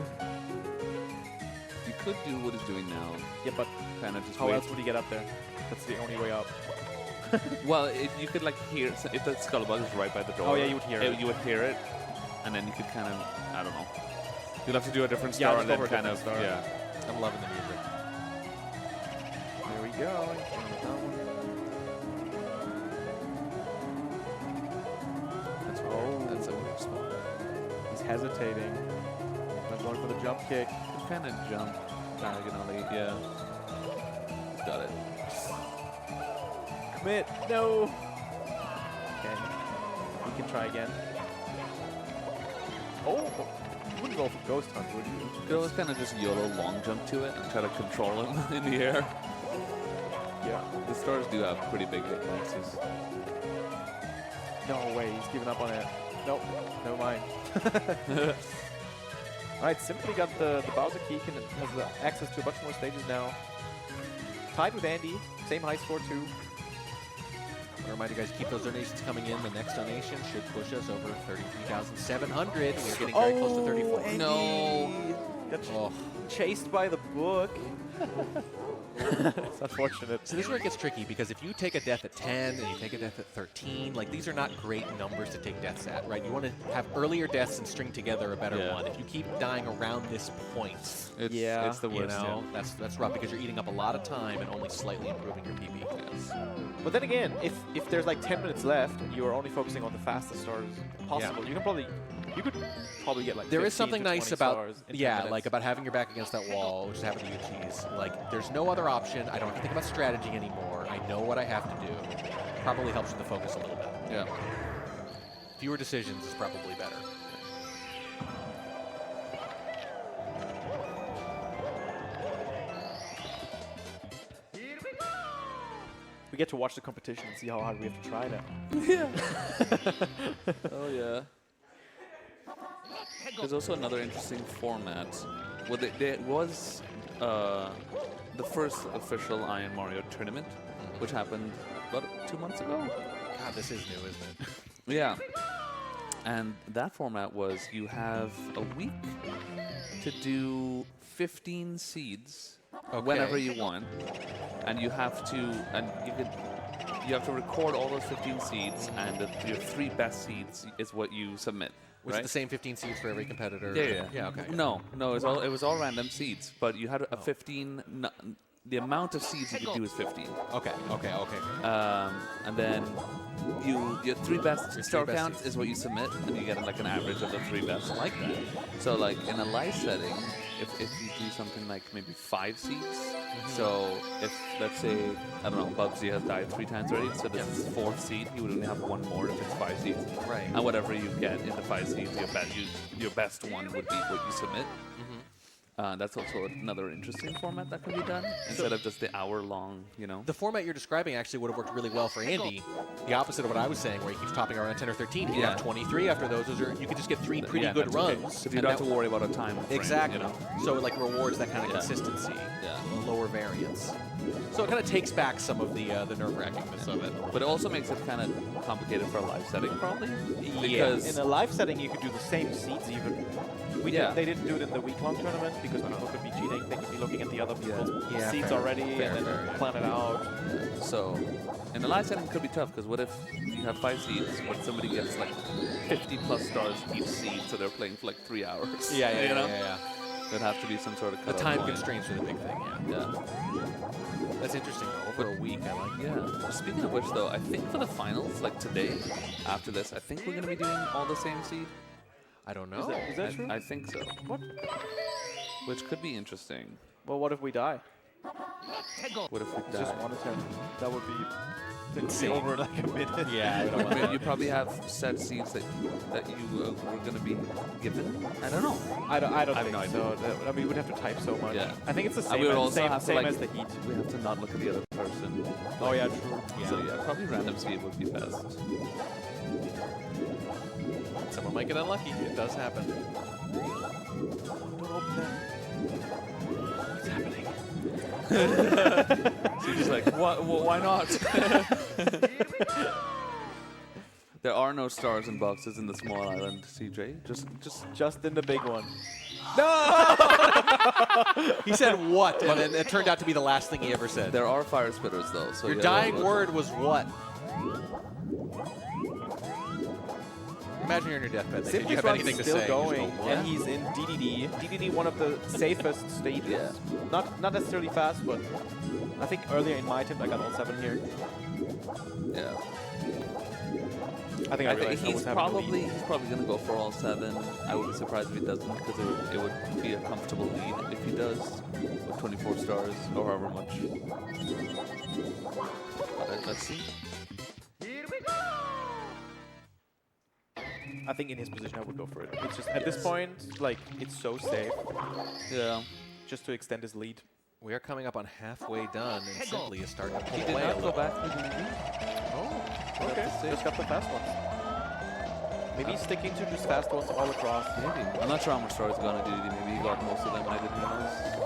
You could do what he's doing now. Yeah, but Kind of just how wait. else would he get up there? That's the only way up. Well, you could like hear if the scuttlebutt is right by the door. Oh yeah, you would hear it. You would hear it, and then you could kind of, I don't know. You'll have to do a different Yeah, star just and go then for a kind of, different star. yeah. I'm loving the music. There we go. That's weird. That's a weird spot. He's hesitating. Not going for the jump kick. Just kind of jump diagonally, yeah. Got it. Commit. No. Okay. We can try again. Oh. You wouldn't go for Ghost Hunt, would you? You could always kind of just YOLO long jump to it and try to control him in the air. Yeah. The stars do have pretty big hitboxes. No way. He's giving up on it. Nope. Never mind. Alright, Simply got the Bowser Key and has access to a bunch more stages now. Tied with Andy. Same high score too. I want to remind you guys, keep those donations coming in. The next donation should push us over 33,700. We're getting very close to 34. Andy. No. Got chased by the book. It's unfortunate. So this is where it gets tricky, because if you take a death at 10 and you take a death at 13, like these are not great numbers to take deaths at, right? You want to have earlier deaths and string together a better one. If you keep dying around this point, it's the worst. You know, that's rough, because you're eating up a lot of time and only slightly improving your PP. Yes. But then again, if there's like 10 minutes left and you are only focusing on the fastest stars possible, you could probably get like There 15 is something to 20 nice about, stars in 10 minutes. like about having your back against that wall, which is happening to you, Cheese. Like, there's no other option. I don't have to think about strategy anymore. I know what I have to do. Probably helps with the focus a little bit. Yeah. Fewer decisions is probably better. We get to watch the competition and see how hard we have to try now. Oh yeah. There's also another interesting format. Well, there was the first official Iron Mario tournament, which happened about 2 months ago. God, this is new, isn't it? Yeah. And that format was you have a week to do 15 seeds whenever you want, and you have to record all those 15 seeds, and your 3 best seeds is what you submit. Was it the same 15 seeds for every competitor? Yeah. Okay. No, it was all random seeds, but you had a 15. The amount of seeds you could do is 15. Okay. And then your 3 best star counts is what you submit, and you get like an average of the 3 best. I like that. So like in a live setting, if you do something like maybe 5 seeds, so if let's say I don't know, Bubsy has died 3 times already, so this is 4th seed, he would only have 1 more if it's 5 seeds. Right. And whatever you get in the 5 seeds, your best one would be what you submit. That's also another interesting format that can be done instead of just the hour-long, you know. The format you're describing actually would have worked really well for Andy. The opposite of what I was saying, where he keeps topping around 10 or 13. He'd have 23 after those. You could just get 3 pretty good runs. If you don't have to worry about a time frame, exactly. You know? So it like rewards that kind of consistency, lower variance. So it kind of takes back some of the nerve-wrackingness of it. But it also makes it kind of complicated for a live setting, probably. Because in a live setting, you could do the same seeds even. They didn't do it in the week-long tournament because people could be cheating. They could be looking at the other people's seeds already and then plan it out. So in a live setting, it could be tough because what if you have 5 seeds, but somebody gets like 50+ stars each seed, so they're playing for like 3 hours. Yeah. There'd have to be some sort of the time constraints are the big thing. Yeah. That's interesting. Over a week, I like. Yeah. Speaking of which, though, I think for the finals, like today, after this, I think we're going to be doing all the same seed. I don't know. Is that true? I think so. What? Which could be interesting. Well, what if we die? What if we die? Just 1 attempt. That would be over in like a minute. Yeah. You probably have set seeds that you were going to be given. I don't know. I don't think so. I mean, we would have to type so much. Yeah. I think it's the same, we would also have same to, as the heat. We have to not look at the other person. Oh yeah, true. Yeah. So yeah, probably random seed would be best. Someone might get unlucky. It does happen. Don't open that. What's happening? She's just like, why not? There are no stars and boxes in the small island, CJ. Just in the big one. No! He said what, and then it turned out to be the last thing he ever said. There are fire spitters though. So your dying word was what? Imagine you're in your deathbed. Did you have anything to still say? Going, and he's in DDD. DDD, one of the safest stages. Yeah. Not necessarily fast, but I think earlier in my attempt I got all 7 here. Yeah. I think he's probably going to go for all 7. I would be surprised if he doesn't, because it would be a comfortable lead if he does with 24 stars or however much. Let's see. I think in his position I would go for it. It's just at this point, like, it's so safe. Yeah. Just to extend his lead. We are coming up on halfway done, and Simply is starting to pull He did away not a go little. back to the Oh, okay. Just got the fast ones. Maybe he's sticking to just fast ones all across. Maybe. I'm not sure how much stars he's going to do. Maybe he got most of them and I didn't realize.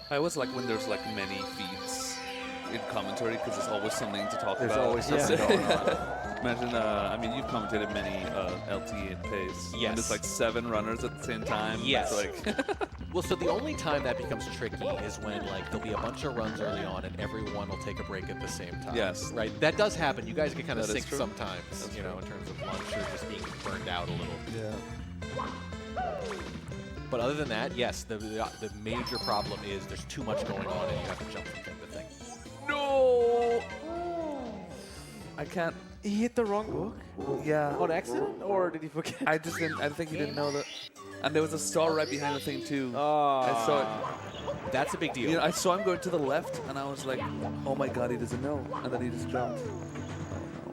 I always like when there's like many feeds in commentary because there's always something to talk There's about. always something going on. Imagine, I mean, you've commentated many LT and pace. Yes. And there's like 7 runners at the same time. Yes. It's like Well, so the only time that becomes tricky is when like there'll be a bunch of runs early on and everyone will take a break at the same time. Yes. Right. That does happen. You guys get kind of That is synced true. sometimes, That's you know, true. in terms of lunch or just being burned out a little. Yeah. But other than that, yes, the major problem is there's too much going on and you have to jump from thing to thing. No! I can't. He hit the wrong book? Yeah. On accident? Or did he forget? I just didn't. I think he didn't know that. And there was a star right behind the thing too. Oh. I saw it. That's a big deal. You know, I saw him going to the left, and I was like, "Oh my God, he doesn't know!" And then he just jumped.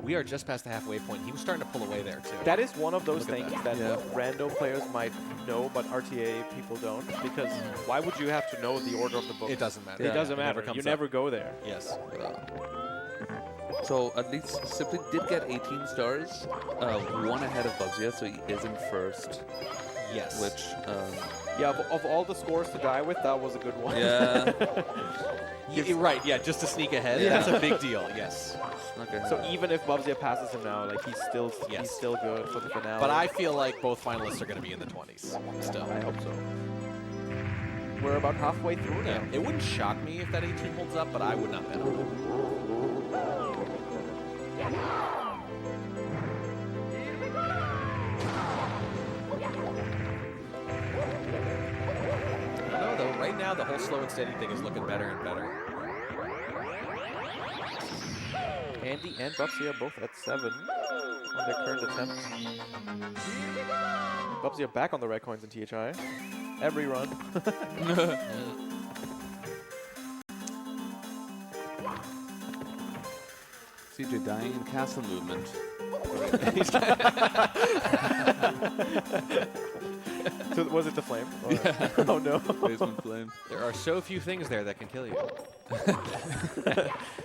We are just past the halfway point. He was starting to pull away there too. That is one of those Look at things that. that rando players might know, but RTA people don't. Because why would you have to know the order of the book? It doesn't matter. It doesn't It never matter. comes You up. never go there. Yes. So at least Simply did get 18 stars, one ahead of Bubsy, so he is in first. Yes. Which, Yeah, of all the scores to die with, that was a good one. yeah. You're right. Yeah, just to sneak ahead. Yeah. That's a big deal. Yes. Okay. So even if Bubsy passes him now, like he's still good for the finale. But I feel like both finalists are going to be in the 20s still. I hope so. We're about halfway through now. Yeah. It wouldn't shock me if that 18 holds up, but I would not bet on it. I don't know, though. Right now, the whole slow and steady thing is looking better and better. Andy and Bubsy are both at 7 on their current attempts. Bubsy are back on the red coins in THI. Every run. CJ dying in castle movement. So was it the flame? Or- Yeah. Oh no. Basement flame. There are so few things there that can kill you.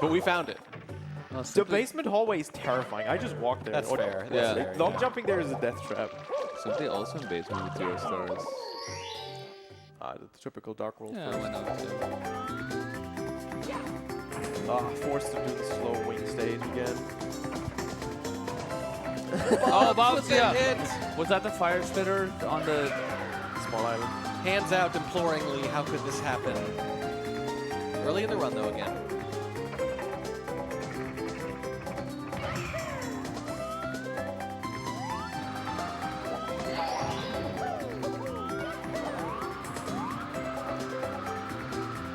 But we found it. Oh, The basement hallway is terrifying. I just walked there. That's fair. That's Yeah. fair, Long yeah. jumping there is a death trap. Simply also in basement with 0 stars. The typical Dark World Yeah, first. why not? Forced to do the slow wing stage again. Oh, Bubsy! Hit. Was that the fire spitter on the Small island. Hands out imploringly, how could this happen? Early in the run, though, again.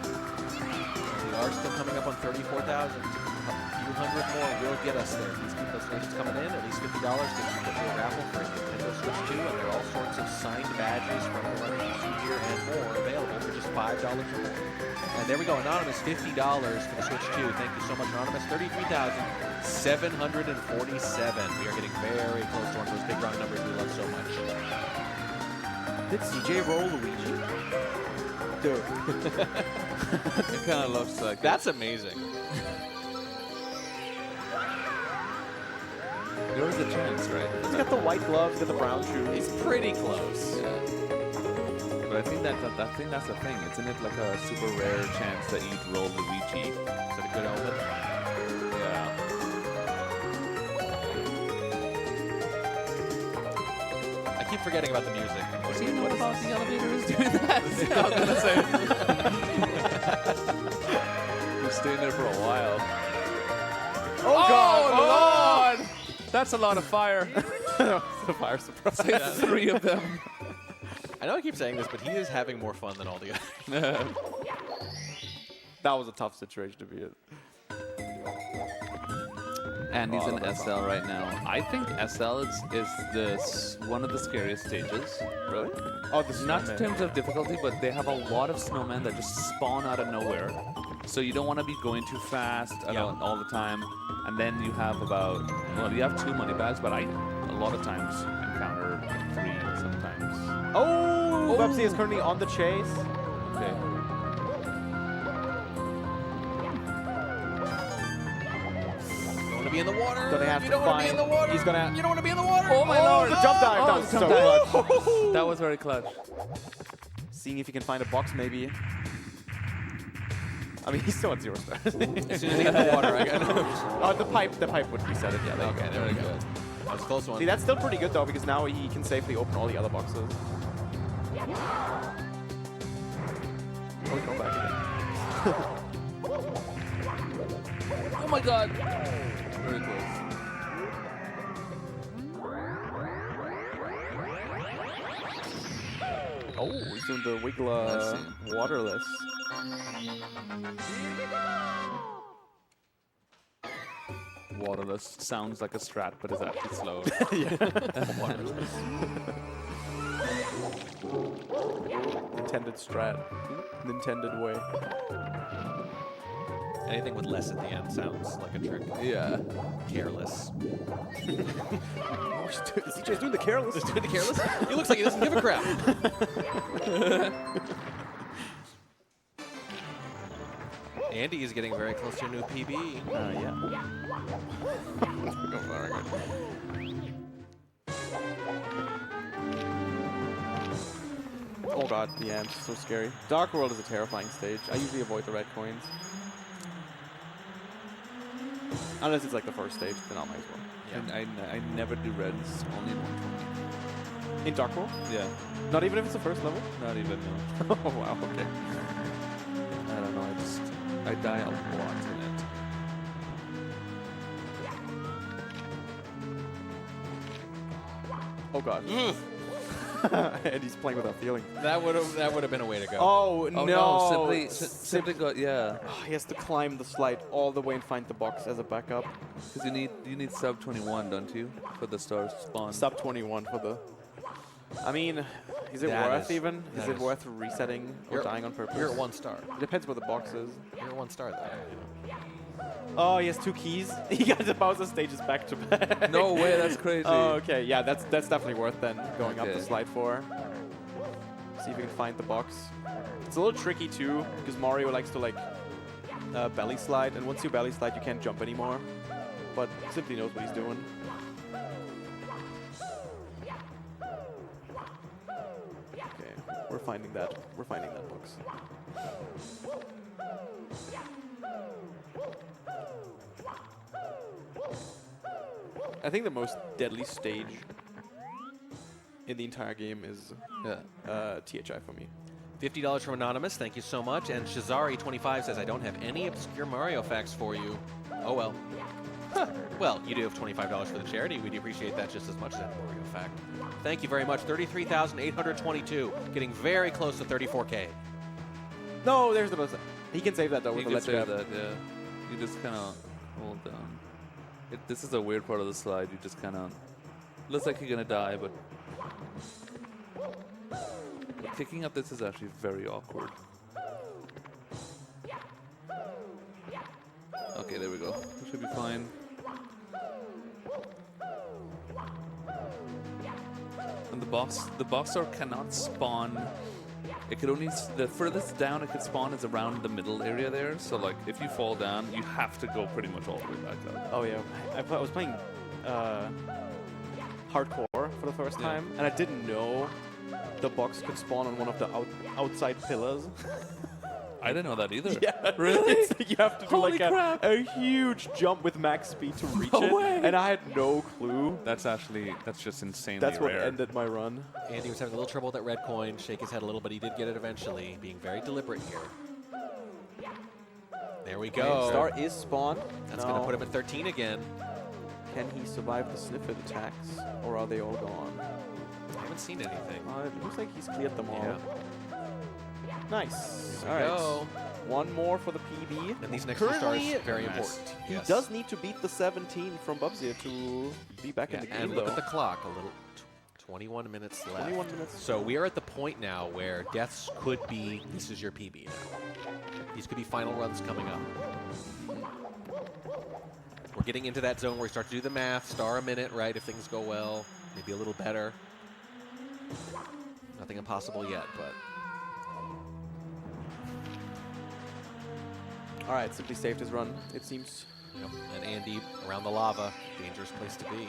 We are still coming up on 34,000. A few hundred more will get us there. These keep those donations coming in. At least $50 gets you put to a raffle for a Nintendo Switch 2, and there are all sorts of signed badges from the runners you see here and more available for just $5 or more. And there we go, Anonymous, $50 for the Switch 2. Thank you so much, Anonymous. 33,747. We are getting very close to one of those big round numbers we love so much. Did CJ roll Luigi? Dude. It kind of looks like That's amazing. there was a chance, right? He's got the white gloves, got the brown shoes. He's pretty close. Yeah. But I think that's the thing. Isn't it like a super rare chance that you'd roll Luigi? Is that a good omen? Yeah. I keep forgetting about the music. Do you know about the elevators doing that? I was gonna say. We're staying there for a while. Oh god! Lord! That's a lot of fire. The fire surprise. Like 3 of them. I know I keep saying this, but he is having more fun than all the others. That was a tough situation to be in. And he's in that's SL right now. I think SL is one of the scariest stages. Really? Oh, the Not in snowman. terms of difficulty, but they have a lot of snowmen that just spawn out of nowhere. So you don't want to be going too fast all the time. And then you have you have 2 money bags, but a lot of times encounter 3 sometimes. Oh! Bubsy is currently on the chase. Okay. You want to be in the water? Gonna have you to don't want to be in find- the water. he's gonna- You don't want to be in the water. Oh my lord! The jump dive. That was so clutch. That was very clutch. Seeing if he can find a box, maybe. I mean, he's still at 0 stars. As soon as he hits the water, I got Oh, the pipe would reset it. Yeah. Okay, there we go. That was a close one. See, that's still pretty good though, because now he can safely open all the other boxes. Oh, he's going back again. Oh my god! Very close. Oh, he's doing the Wiggler waterless. Waterless sounds like a strat, but is actually slow. Intended strat. Intended way. Anything with less at the end sounds like a trick. Yeah. Careless. CJ's doing the careless. Doing the careless? He looks like he doesn't give a crap. Andy is getting very close to a new PB. Yeah. Oh god, the amps, so scary. Dark World is a terrifying stage. I usually avoid the red coins. Unless it's like the first stage, then I might as well. Yeah. I never do reds, only in 120. In Dark World? Yeah. Not even if it's the first level? Not even, no. Oh wow, okay. I don't know, I die a lot in it. Oh god. And he's playing without feeling. That would have been a way to go. Oh, no! Simply go, yeah. Oh, he has to climb the slide all the way and find the box as a backup. Because you need sub 21, don't you, for the stars to spawn? Sub 21 for the... I mean, is it That worth is- even? Is that it is- worth resetting or dying on purpose? You're at 1 star. It depends what the box is. You're at 1 star though. Oh, he has 2 keys. He got the Bowser stages back to back. No way, that's crazy. Oh, okay. Yeah, that's definitely worth then going up the Okay. slide for. See if we can find the box. It's a little tricky too, because Mario likes to like belly slide, and once you belly slide, you can't jump anymore. But Simply knows what he's doing. Okay, we're finding that. We're finding that box. I think the most deadly stage in the entire game is THI for me. $50 from Anonymous, thank you so much. And Shazari25 says, I don't have any obscure Mario facts for you. Oh well. Huh. Well, you do have $25 for the charity. We'd appreciate that just as much as any Mario fact. Thank you very much. 33,822, getting very close to 34K. No, there's the buzzer. He can save that though with You the can ledge save grab. that, yeah. You just kind of hold down. This is a weird part of the slide. You just kind of... Looks like you're going to die, but kicking up this is actually very awkward. Okay, there we go. We should be fine. And the box door cannot spawn. It could only, the furthest down it could spawn is around the middle area there. So like, if you fall down, you have to go pretty much all the way back up. Oh yeah, I was playing hardcore for the first time, and I didn't know the box could spawn on one of the outside pillars. I didn't know that either. Yeah, Really? It's like you have to do Holy like crap. a huge jump with max speed to reach No it, way. and I had no clue. That's just insanely That's what rare. ended my run. Andy was having a little trouble with that red coin, shake his head a little, but he did get it eventually, being very deliberate here. There we go. Star is spawned. That's going to put him at 13 again. Can he survive the Sniffit attacks, or are they all gone? I haven't seen anything. It looks like he's cleared them all. Yeah. Nice. Here we All right. go. One more for the PB. And these next two stars Currently, very important. He Yes. does need to beat the 17 from Bubsy to be back in the game, and though. look at the clock, a little. 21 minutes left. 21 minutes. So we are at the point now where deaths could be, this is your PB now. These could be final runs coming up. We're getting into that zone where we start to do the math, star a minute, right, if things go well, maybe a little better. Nothing impossible yet, but... All right, Simply saved his run, it seems. Yep. And Andy around the lava, dangerous place to be.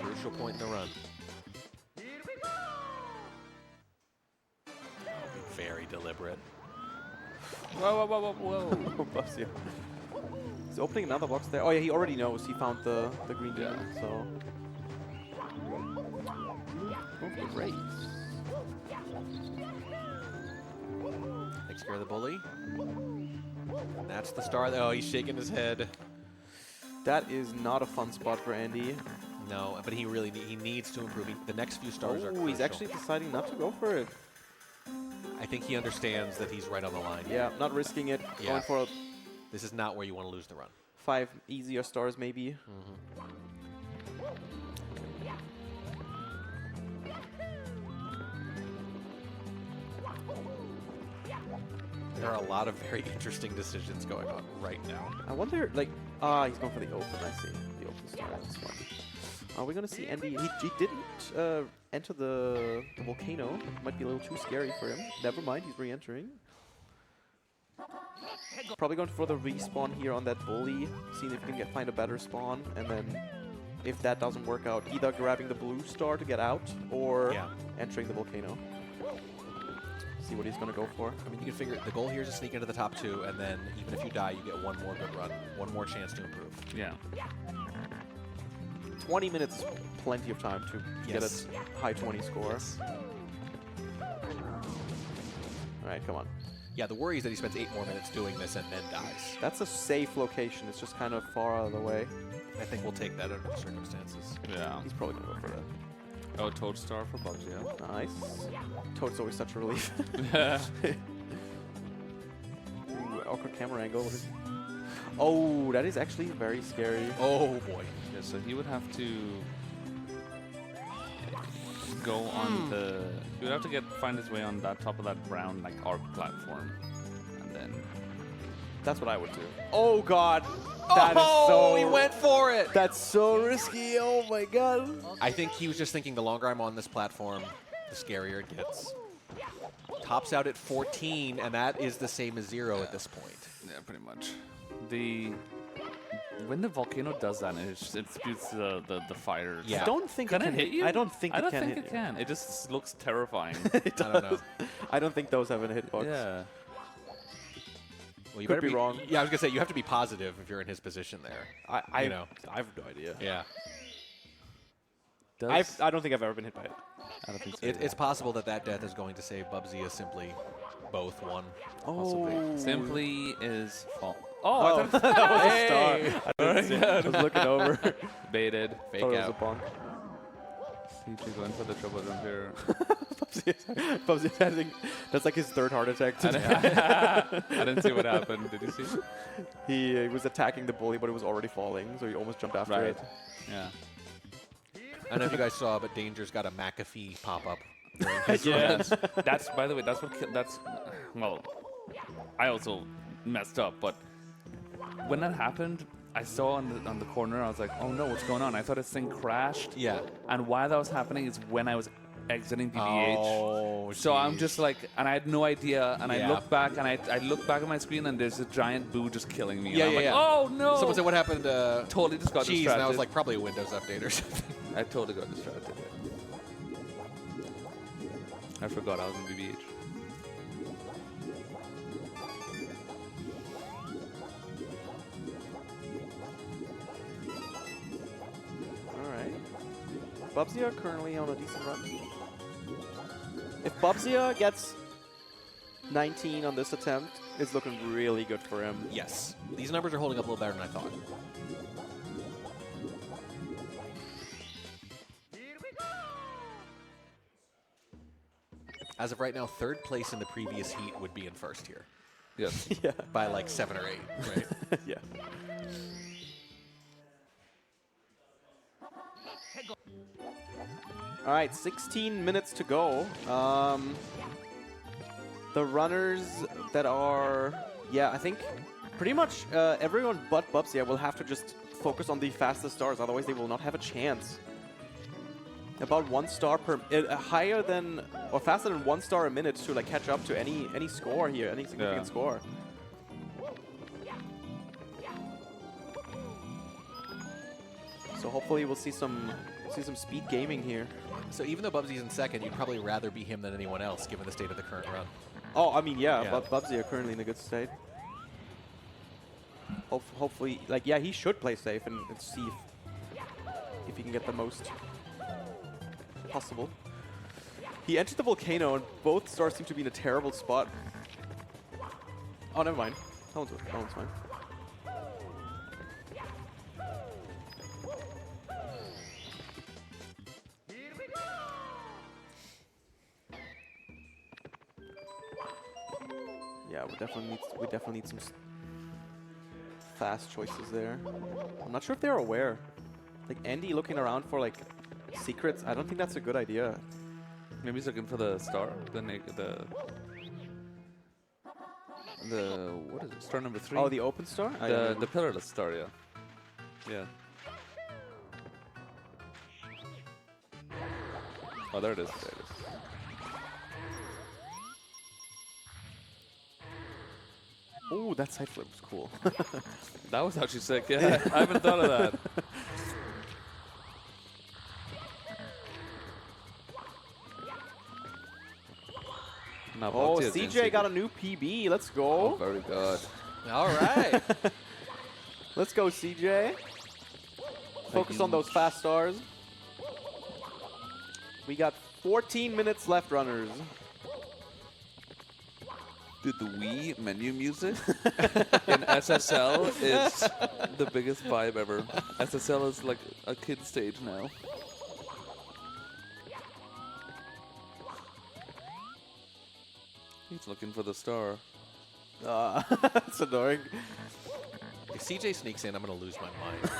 Crucial point in the run. Very deliberate. Whoa, whoa, whoa, whoa, whoa. Bubsy. He's opening another box there. Oh yeah, he already knows. He found the green demon, so. Oh, great. Takes care of the bully. And that's the star. Oh, he's shaking his head. That is not a fun spot for Andy. No, but he really he needs to improve. The next few stars are Oh, crucial. he's actually deciding not to go for it. I think he understands that he's right on the line. Yeah, not risking it. Yeah. Going for This is not where you want to lose the run. 5 easier stars, maybe. There are a lot of very interesting decisions going on right now. I wonder, like, he's going for the open, I see. The open star, that's fun. Are we going to see Andy? He didn't enter the volcano. Might be a little too scary for him. Never mind, he's re-entering. Probably going for the respawn here on that bully, seeing if he can find a better spawn, and then if that doesn't work out, either grabbing the blue star to get out, or entering the volcano. See what he's going to go for. I mean, you can figure the goal here is to sneak into the top 2, and then even if you die, you get one more good run, one more chance to improve. Yeah. 20 minutes is plenty of time to get a high 20 score. All right, come on. Yeah, the worry is that he spends 8 more minutes doing this and then dies. That's a safe location. It's just kind of far out of the way. I think we'll take that under the circumstances. Yeah. He's probably going to go for that. Oh, Toad Star for Bugs, yeah. Nice. Toad's always such a relief. Ooh, awkward camera angle. Oh, that is actually very scary. Oh, boy. Yeah, so he would have to go on the... He would have to find his way on that top of that brown, like, arc platform. And then... That's what I would do. Oh, God. That is so... he went for it! That's so risky. Oh, my God. I think he was just thinking the longer I'm on this platform, the scarier it gets. Tops out at 14, and that is the same as 0 at this point. Yeah, pretty much. When the volcano does that, it spews the fire. Yeah. I don't think Can it can hit you? I don't think it can hit it you. can. It just looks terrifying. It does. I don't know. I don't think those have a hitbox. Yeah. Well, you Could better be wrong. Yeah, I was going to say, you have to be positive if you're in his position there. I know. I have no idea. Yeah. I don't think I've ever been hit by it. I don't think so. It's possible that death is going to say Bubsy is simply both one. Oh. Simply is fault. Oh, I thought that was a star. I didn't see it. I was looking over. Baited. Fake Thought it was out. a bonk. CG going for the trouble jump here. Bubsy, I think that's like his 3rd heart attack today. I didn't see what happened. Did you see? He was attacking the bully, but it was already falling, so he almost jumped after it. Yeah. I don't know if you guys saw, but Danger's got a McAfee pop-up. Yeah. That's, by the way, that's what, well, I also messed up, but when that happened, I saw on the corner, I was like, oh no, what's going on? I thought this thing crashed. Yeah. And why that was happening is when I was exiting DDH. Oh, so I'm just like, and I had no idea, and Yeah. I look back, and I look back at my screen, and there's a giant boo just killing me. Yeah, and I'm yeah, like, yeah. oh no! Someone said, what happened? Totally just got Cheese, distracted. and I was like, probably a Windows update or something. I totally got distracted. I forgot I was in DDH. Alright. Bubsy are currently on a decent run. If Bubsy gets 19 on this attempt, it's looking really good for him. Yes. These numbers are holding up a little better than I thought. As of right now, 3rd place in the previous heat would be in 1st here. Yes. Yeah. By like 7 or 8, right? Yeah. All right, 16 minutes to go. The runners that are, I think pretty much everyone but Bubsy will have to just focus on the fastest stars, otherwise they will not have a chance. About 1 star per, higher than, or faster than 1 star a minute to like catch up to any score here, any significant score. So hopefully we'll see some speed gaming here. So even though Bubsy's in 2nd, you'd probably rather be him than anyone else, given the state of the current run. Oh, I mean, yeah, Yeah. Bubsy are currently in a good state. Hopefully, like, yeah, he should play safe and see if he can get the most possible. He entered the volcano, and both stars seem to be in a terrible spot. Oh, never mind. That one's fine. Yeah, we definitely need some fast choices there. I'm not sure if they're aware. Like Andy looking around for like secrets. I don't think that's a good idea. Maybe he's looking for the star. The what is it? Star number 3. Oh, the open star. The pillarless star. Yeah. Yeah. Oh, there it is. There it is. Oh, that side flip was cool. That was actually sick. Yeah, I haven't thought of that. Now Oh, Bubsy has CJ got a new PB. Let's go. Oh, very good. All right. Let's go, CJ. Focus on those fast stars. We got 14 minutes left, runners. Dude, the Wii menu music in SSL is the biggest vibe ever. SSL is like a kid stage now. He's looking for the star. That's annoying. If CJ sneaks in, I'm going to lose my mind.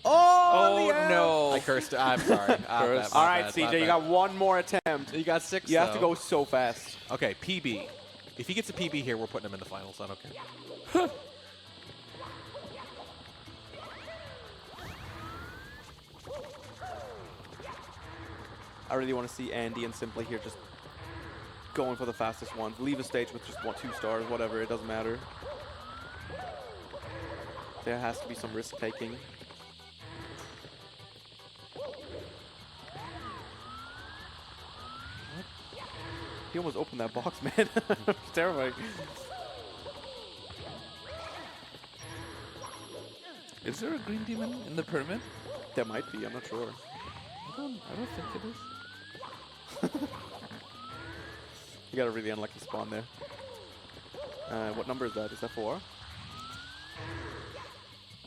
Oh, no. I cursed. I'm sorry. All right, CJ, you got one more attempt. You got 6, You have to go so fast. Okay, PB. If he gets a PB here, we're putting him in the finals. I don't care. I really want to see Andy and Simply here just going for the fastest ones. Leave a stage with just 2 stars, whatever. It doesn't matter. There has to be some risk taking. He almost opened that box, man. It's terrifying. Is there a green demon in the pyramid? There might be. I'm not sure. I don't think it is. You got a really unlucky spawn there. What number is that? Is that 4?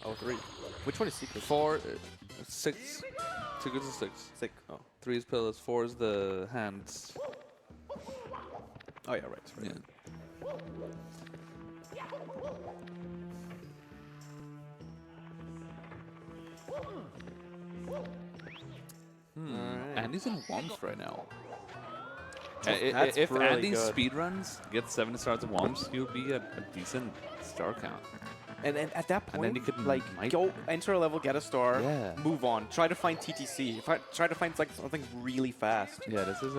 Oh, 3. Which one is secret? 4, 6. Secrets is 6. 6. Oh. 3 is pillars. 4 is the hands. Oh yeah, right. Yeah. Andy's in Wumps right now. That's If really Andy good. speedruns, gets 7 stars at Wumps, he'll be a decent star count. And at that point, And then you could like, might- go enter a level, get a star, Yeah. move on. Try to find TTC. Try to find like something really fast. Yeah, this is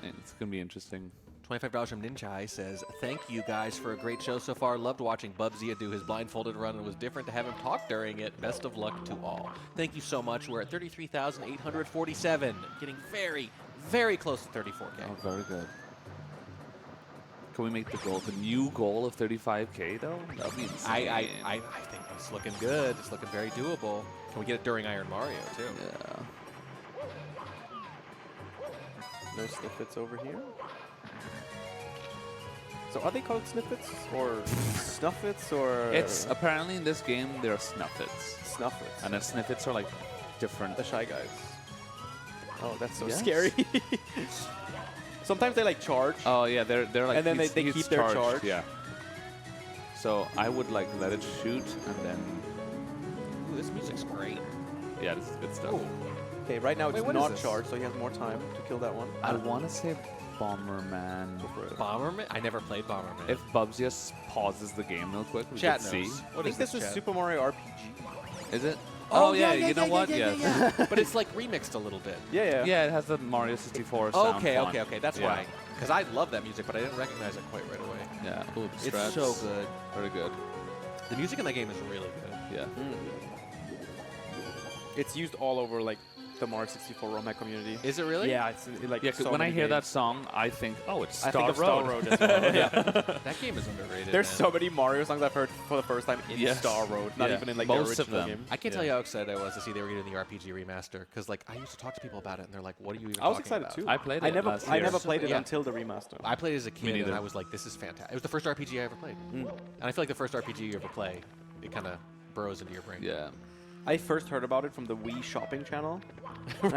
it's gonna be interesting. $25 from Ninja says, thank you guys for a great show so far. Loved watching Bubsy do his blindfolded run, and it was different to have him talk during it. Best of luck to all. Thank you so much. We're at 33,847, getting very, very close to 34K. Oh, very good. Can we make the new goal of 35K though? That would be insane. I think it's looking good. It's looking very doable. Can we get it during Iron Mario too? Yeah. No snippets over here. So are they called snippets or snuffits or? It's apparently in this game there are snuffits. Snuffits. And then sniffits are like different. The Shy Guys. Oh, that's so Yes. scary. Sometimes they like charge. Oh yeah, they're like. And then they he's keep their charge. Yeah. So I would like let it shoot and then. Ooh, this music's great. Yeah, this is good stuff. Okay, right now it's Wait, what is not this? charged, so he has more time to kill that one. I want to say Bomberman. Bomberman? I never played Bomberman. If Bubsy just pauses the game real quick, we Chat can see. knows. I think this is chat? Super Mario RPG. Is it? Oh, yeah, you know what? Yes. But it's like remixed a little bit. Yeah. Yeah, it has the Mario 64 sound Okay, font. okay. That's Yeah. why. Because I love that music, but I didn't recognize it quite right away. Yeah. Ooh, the It's straps. so good. Very good. The music in that game is really good. Yeah. It's used all over like the Mario 64 ROM hack community. Is it really? Yeah, it's like Yeah, 'cause so when I many hear that games. song, I think, oh, it's I Star think of Road. Star Road as well. Yeah. That game is underrated. There's man. so many Mario songs I've heard for the first time in Yes. Star Road, not Yeah. even in like Most the of original them. game. I can't tell you how excited I was to see they were getting the RPG remaster, because like I used to talk to people about it, and they're like, "What are you even?" I was talking excited about? too. I played I it never, last I year. never played it Yeah. until the remaster. I played it as a kid, and neither. I was like, "This is fantastic." It was the first RPG I ever played, and I feel like the first RPG you ever play, it kind of burrows into your brain. Yeah. I first heard about it from the Wii shopping channel. And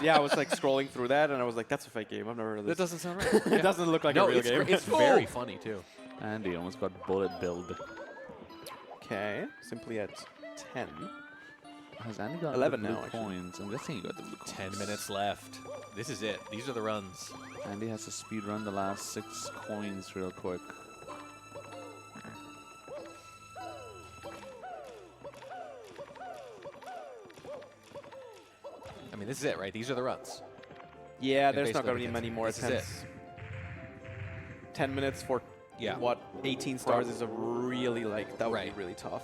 I was like scrolling through that, and I was like, "That's a fake game. I've never heard of this." That doesn't sound right. It doesn't look like No, a real it's game. it's very funny too. Andy almost got bullet billed. Okay, simply at 10. Has Andy got 11 the blue now, actually. coins? I'm guessing he got the blue coins. 10 minutes left. This is it. These are the runs. Andy has to speed run the last 6 coins real quick. I mean, this is it, right? These are the runs. Yeah, And there's not basically going to be many more this is it. attempts. 10 minutes for Yeah. what 18 stars is a really like that would Right. be really tough.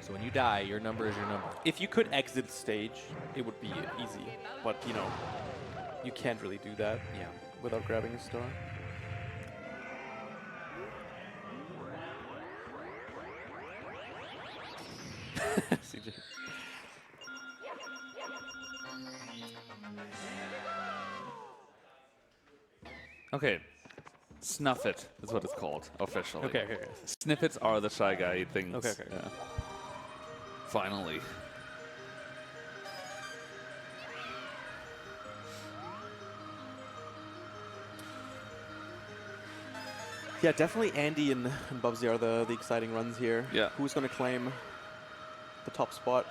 So when you die, your number is your number. If you could exit the stage, it would be easy. But you know, you can't really do that. Yeah. Without grabbing a star. CJ. Okay. Snuff it is what it's called officially. Okay. Snippets are the Shy Guy things. Okay. Yeah. Finally. Yeah, definitely Andy and Bubsy are the exciting runs here. Yeah. Who's going to claim the top spot?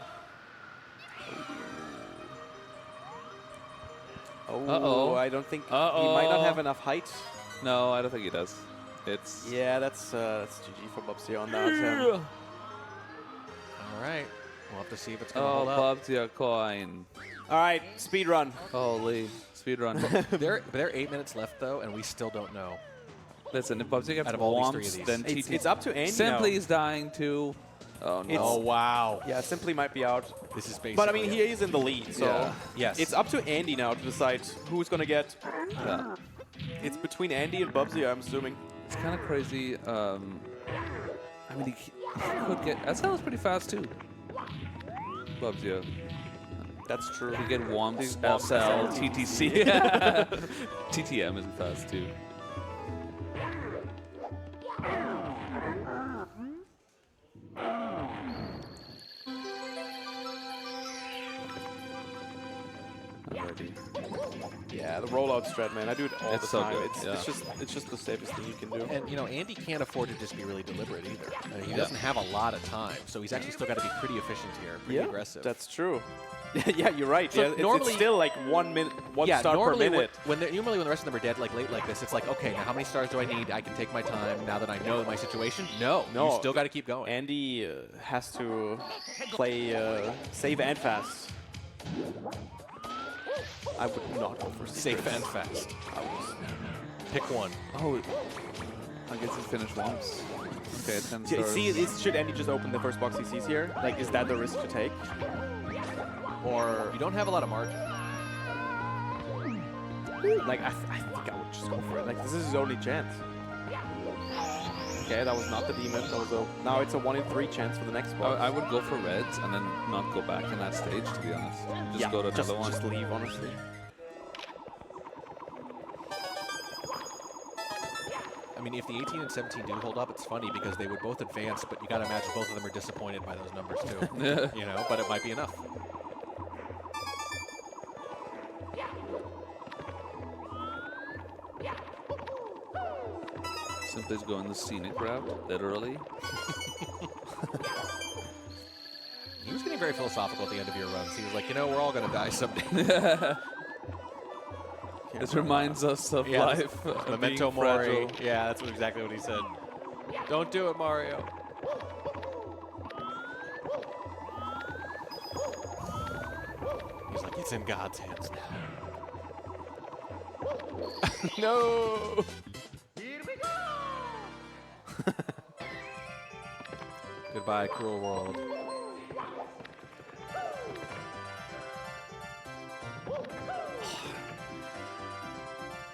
Oh, Uh-oh. I don't think he Uh-oh. might not have enough height. No, I don't think he does. It's Yeah, that's GG for Bubsy on that. All right. We'll have to see if it's going to oh, hold up. Bob's your coin. All right, speed run. Holy speed run. There are 8 minutes left, though, and we still don't know. Listen, if Bubsy gets Out of all these three womps, of then these. TT It's up to Andy Simply now. is dying too. Oh no. Oh, wow. Yeah, Simply might be out. This is basically But I mean, it. he is in the lead, so Yeah. Yes. it's up to Andy now to decide who's going to get. Yeah. It's between Andy and Bubsy, I'm assuming. It's kind of crazy. I mean, he could get. SL is pretty fast too. Bubs, yeah. That's true. You get Womps, These Womps, SL, TTC. TTM isn't fast too. Already. Yeah, the rollout strat, man. I do it all It's the so time. good, It's, yeah. it's just the safest thing you can do. And, you know, Andy can't afford to just be really deliberate either. I mean, he Yeah. doesn't have a lot of time, so he's actually still got to be pretty efficient here, pretty aggressive. That's true. Yeah, you're right. So Yeah, it's normally- still like 1 minute, one yeah, star per normally minute. normally when the rest of them are dead like late like this, it's like, okay, now how many stars do I need? I can take my time now that I know my situation. No, No. you still got to keep going. Andy has to play safe and fast. I would not go for Safe and fast. Pick one. Oh, I guess he finished Womps. Okay, 10 See, stars. should Andy just open the first box he sees here? Like, is that the risk to take? Or You don't have a lot of margin. like, I think I would just go for it. Like, this is his only chance. Okay, that was not the demon. That was now it's a 1 in 3 chance for the next box. I would go for reds and then not go back in that stage, to be honest. Just go to another one. Just leave, honestly. I mean, if the 18 and 17 do hold up, it's funny because they would both advance, but you got to imagine both of them are disappointed by those numbers too. You know, but it might be enough. Simply's going the scenic route, literally. He was getting very philosophical at the end of your runs. He was like, you know, we're all going to die someday. This reminds us of Yeah, life. Memento being Mori. fragile. Yeah, that's exactly what he said. Don't do it, Mario. He's like, it's in God's hands now. No! Goodbye, cruel world.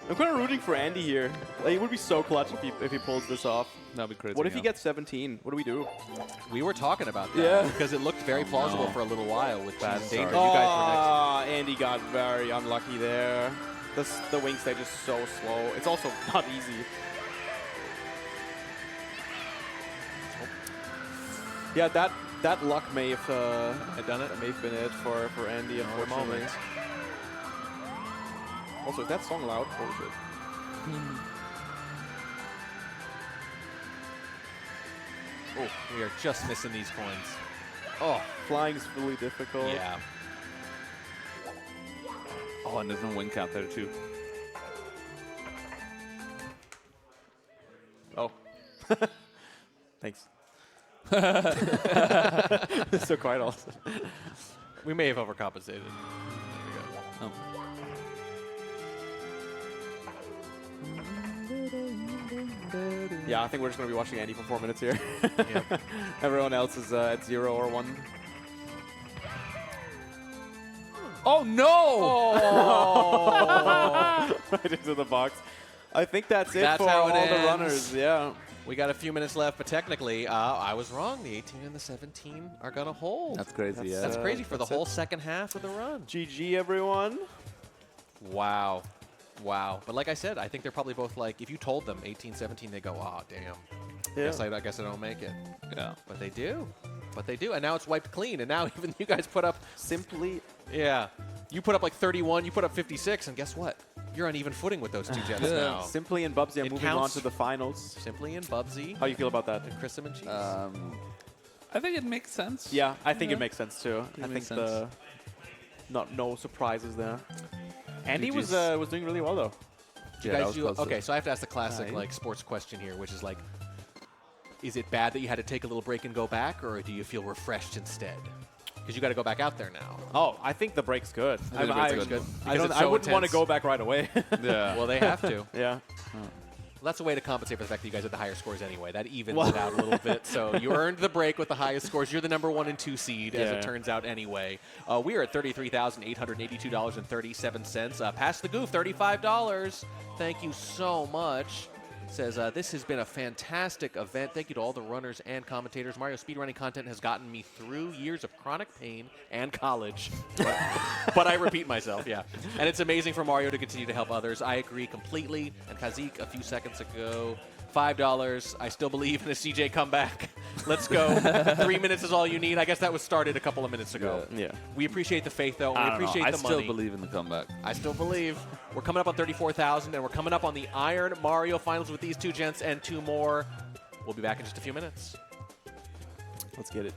I'm kind of rooting for Andy here. Like, it would be so clutch if he pulls this off. That'd be crazy. What if he gets 17? What do we do? We were talking about that Yeah. because it looked very plausible for a little while with Bad Cheese start. Danger. You guys were next. Andy got very unlucky there. The wing stage is so slow. It's also not easy. Yeah, that luck may have done it. May have been it for Andy, unfortunately. moment. Also, is that song loud? Holy shit. Oh, we are just missing these coins. Oh, flying is really difficult. Yeah. Oh, and there's no wing cap there too. Oh. Thanks. So quiet also. We may have overcompensated. There we go. Oh. Yeah, I think we're just going to be watching Andy for 4 minutes here. Yep. Everyone else is at 0 or 1. Oh no! Right into the box. I think that's it That's for how all it the ends. runners. Yeah. We got a few minutes left, but technically, I was wrong. The 18 and the 17 are going to hold. That's crazy, yeah. That's crazy for the that's whole it. second half of the run. GG, everyone. Wow. Wow. But like I said, I think they're probably both like, if you told them 18, 17, they go, oh, damn. Yeah. I guess I don't make it. Yeah. But they do. But they do. And now it's wiped clean. And now even you guys put up, Simply. yeah, you put up like 31, you put up 56, and guess what? You're on even footing with those two jets now. Simply and Bubsy are It moving on counts. to the finals. Simply and Bubsy How do you feel about that? and Chrism and Cheese. I think it makes sense. Yeah, I think it makes sense too. I think makes the no surprises there. Andy was GG's. was doing really well though. You Yeah, that guys was do, close to- okay, so I have to ask the classic Yeah. like sports question here, which is like, is it bad that you had to take a little break and go back, or do you feel refreshed instead? Because you got to go back out there now. Oh, I think the break's good. I think the break's good. Because it's so wouldn't want to intense. go back right away. Yeah. Well, they have to. Yeah. Well, that's a way to compensate for the fact that you guys had the higher scores anyway. That evens it out a little bit. So you earned the break with the highest scores. You're the number 1 and 2 seed, as Yeah. it turns out anyway. We are at $33,882.37. Pass the goof, $35. Thank you so much. Says, this has been a fantastic event. Thank you to all the runners and commentators. Mario speedrunning content has gotten me through years of chronic pain and college. But I repeat myself, yeah. And it's amazing for Mario to continue to help others. I agree completely. And Kazik, a few seconds ago, $5. I still believe in a CJ comeback. Let's go. 3 minutes is all you need. I guess that was started a couple of minutes ago. Yeah. We appreciate the faith, though. We I don't know. appreciate I the still money. believe in the comeback. I still believe. We're coming up on 34,000, and we're coming up on the Iron Mario Finals with these two gents and 2 more. We'll be back in just a few minutes. Let's get it.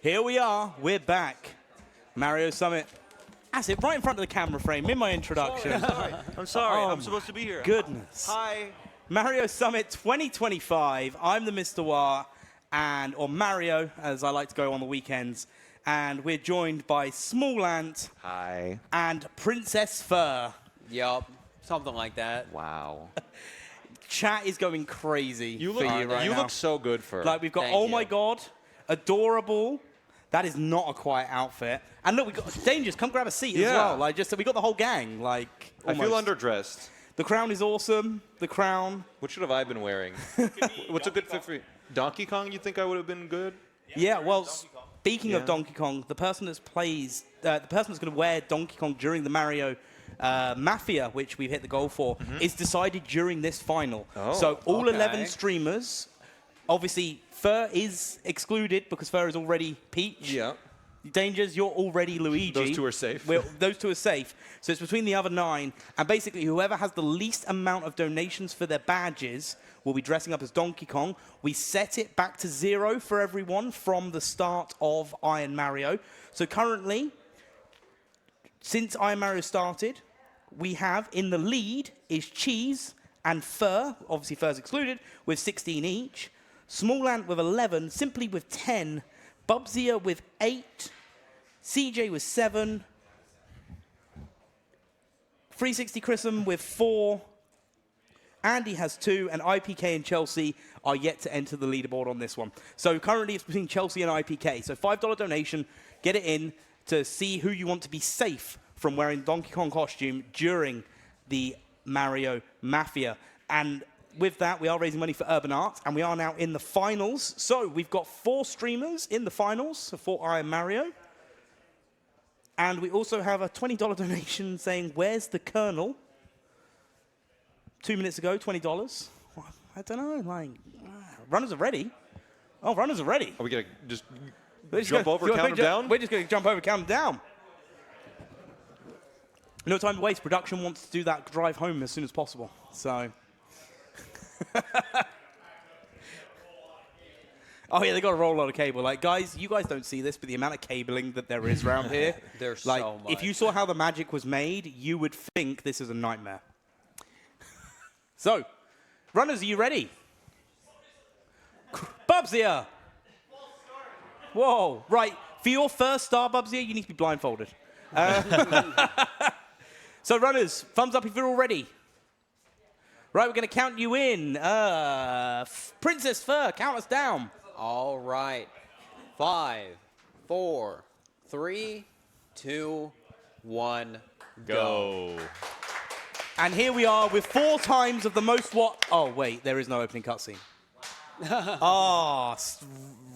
Here we are. We're back. Mario Summit. That's it, right in front of the camera frame in my introduction. I'm sorry. Oh I'm supposed to be here. Goodness. Hi. Mario Summit 2025. I'm the Mr. Wah, or Mario, as I like to go on the weekends. And we're joined by Small Ant. Hi. And Princess Fir. Yup. Something like that. Wow. Chat is going crazy You for look, you right you now. look so good for. Like, we've got, Thank oh you. my God, adorable. That is not a quiet outfit. And look, we got Dangers. Come grab a seat as Yeah. well. Like, just we got the whole gang. Like, I feel almost. underdressed. The crown is awesome. The crown. What should have I been wearing? What's a good fit for you? Donkey Kong? You think I would have been good? Yeah. Well, speaking of Yeah. Donkey Kong, the person that's the person that's going to wear Donkey Kong during the Mario Mafia, which we've hit the goal for, is decided during this final. Oh, so all okay. 11 streamers, obviously, Fir is excluded because Fir is already Peach. Yeah. Dangers, you're already Luigi. Those two are safe. Those two are safe. So it's between the other 9. And basically, whoever has the least amount of donations for their badges will be dressing up as Donkey Kong. We set it back to 0 for everyone from the start of Iron Mario. So currently, since Iron Mario started, we have in the lead is Cheese and Fir. Obviously, Fir's excluded, with 16 each. Small Ant with 11, Simply with 10, Bubsy with 8, CJ with 7, 360 Chrism with 4, Andy has 2, and IPK and Chelsea are yet to enter the leaderboard on this one. So currently it's between Chelsea and IPK. So $5 donation, get it in to see who you want to be safe from wearing Donkey Kong costume during the Mario Mafia. And with that, we are raising money for Urban Art, and we are now in the finals. So we've got 4 streamers in the finals for Iron Mario. And we also have a $20 donation saying, where's the Colonel? 2 minutes ago, $20. Well, I don't know, like, runners are ready. Oh, runners are ready. Are we going to just We're just jump gonna- over, count them down? We're just going to jump over, count them down. No time to waste. Production wants to do that drive home as soon as possible. So. Oh yeah, they got to roll a lot of cable. Like, guys, you guys don't see this, but the amount of cabling that there is around here. There's like, so much. if you saw how the magic was made, you would think this is a nightmare. So, runners, are you ready? Bubsy! Whoa, right. For your first star, Bubsy, you need to be blindfolded. So, runners, thumbs up if you're all ready. Right, we're going to count you in. Princess Fir, count us down. All right. 5, 4, 3, 2, 1, Go. And here we are with 4 times of the most what? Oh, wait, there is no opening cutscene.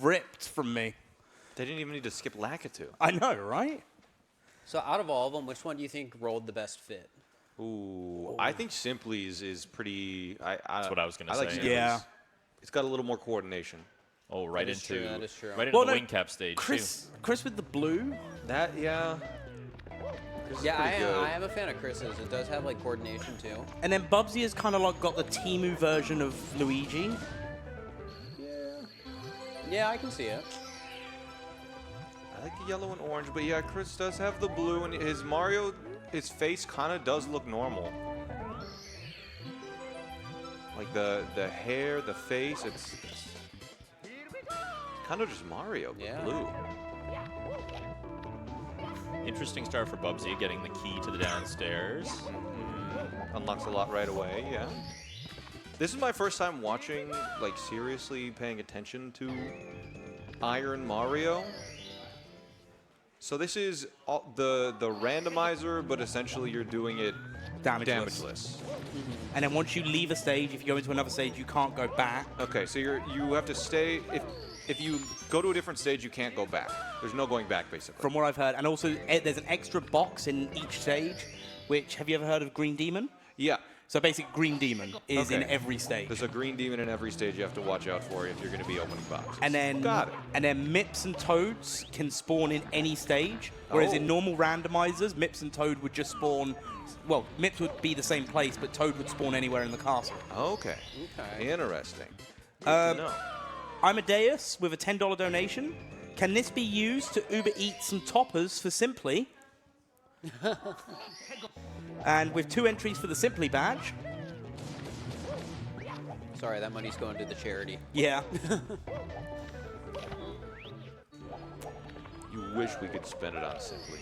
Ripped from me. They didn't even need to skip Lakitu. I know, right? So out of all of them, which one do you think rolled the best fit? Ooh, I think Simply's is pretty. That's what I was gonna like say. Simply's. Yeah. It's got a little more coordination. Oh, right That is into true, that is true. right into Well, the no, wing cap stage Chris with the blue. That, yeah. Yeah, pretty good. I am a fan of Chris's. It does have like coordination too. And then Bubsy has kind of like got the Temu version of Luigi. Yeah, I can see it. I like the yellow and orange, but yeah, Chris does have the blue, and his Mario, his face kind of does look normal. Like the hair, the face, it's kind of just Mario, but Yeah. blue. Interesting start for Bubsy, getting the key to the downstairs. Unlocks a lot right away, yeah. This is my first time watching, like, seriously paying attention to Iron Mario. So this is the randomizer, but essentially you're doing it damageless. And then once you leave a stage, if you go into another stage, you can't go back. Okay, so you have to stay. If you go to a different stage, you can't go back. There's no going back, basically. From what I've heard. And also, there's an extra box in each stage, which, have you ever heard of Green Demon? Yeah. So basically, Green Demon is in Okay. every stage. There's a green demon in every stage you have to watch out for if you're going to be opening boxes. And then, Got it. And then Mips and Toads can spawn in any stage, whereas in Oh. normal randomizers, Mips and Toad would just spawn. Well, Mips would be the same place, but Toad would spawn anywhere in the castle. Okay. Okay. Interesting. Good to know. Amadeus with a $10 donation. Can this be used to Uber Eats some toppers for Simply? And with 2 entries for the Simply badge. Sorry, that money's going to the charity. Yeah. You wish we could spend it on Simply.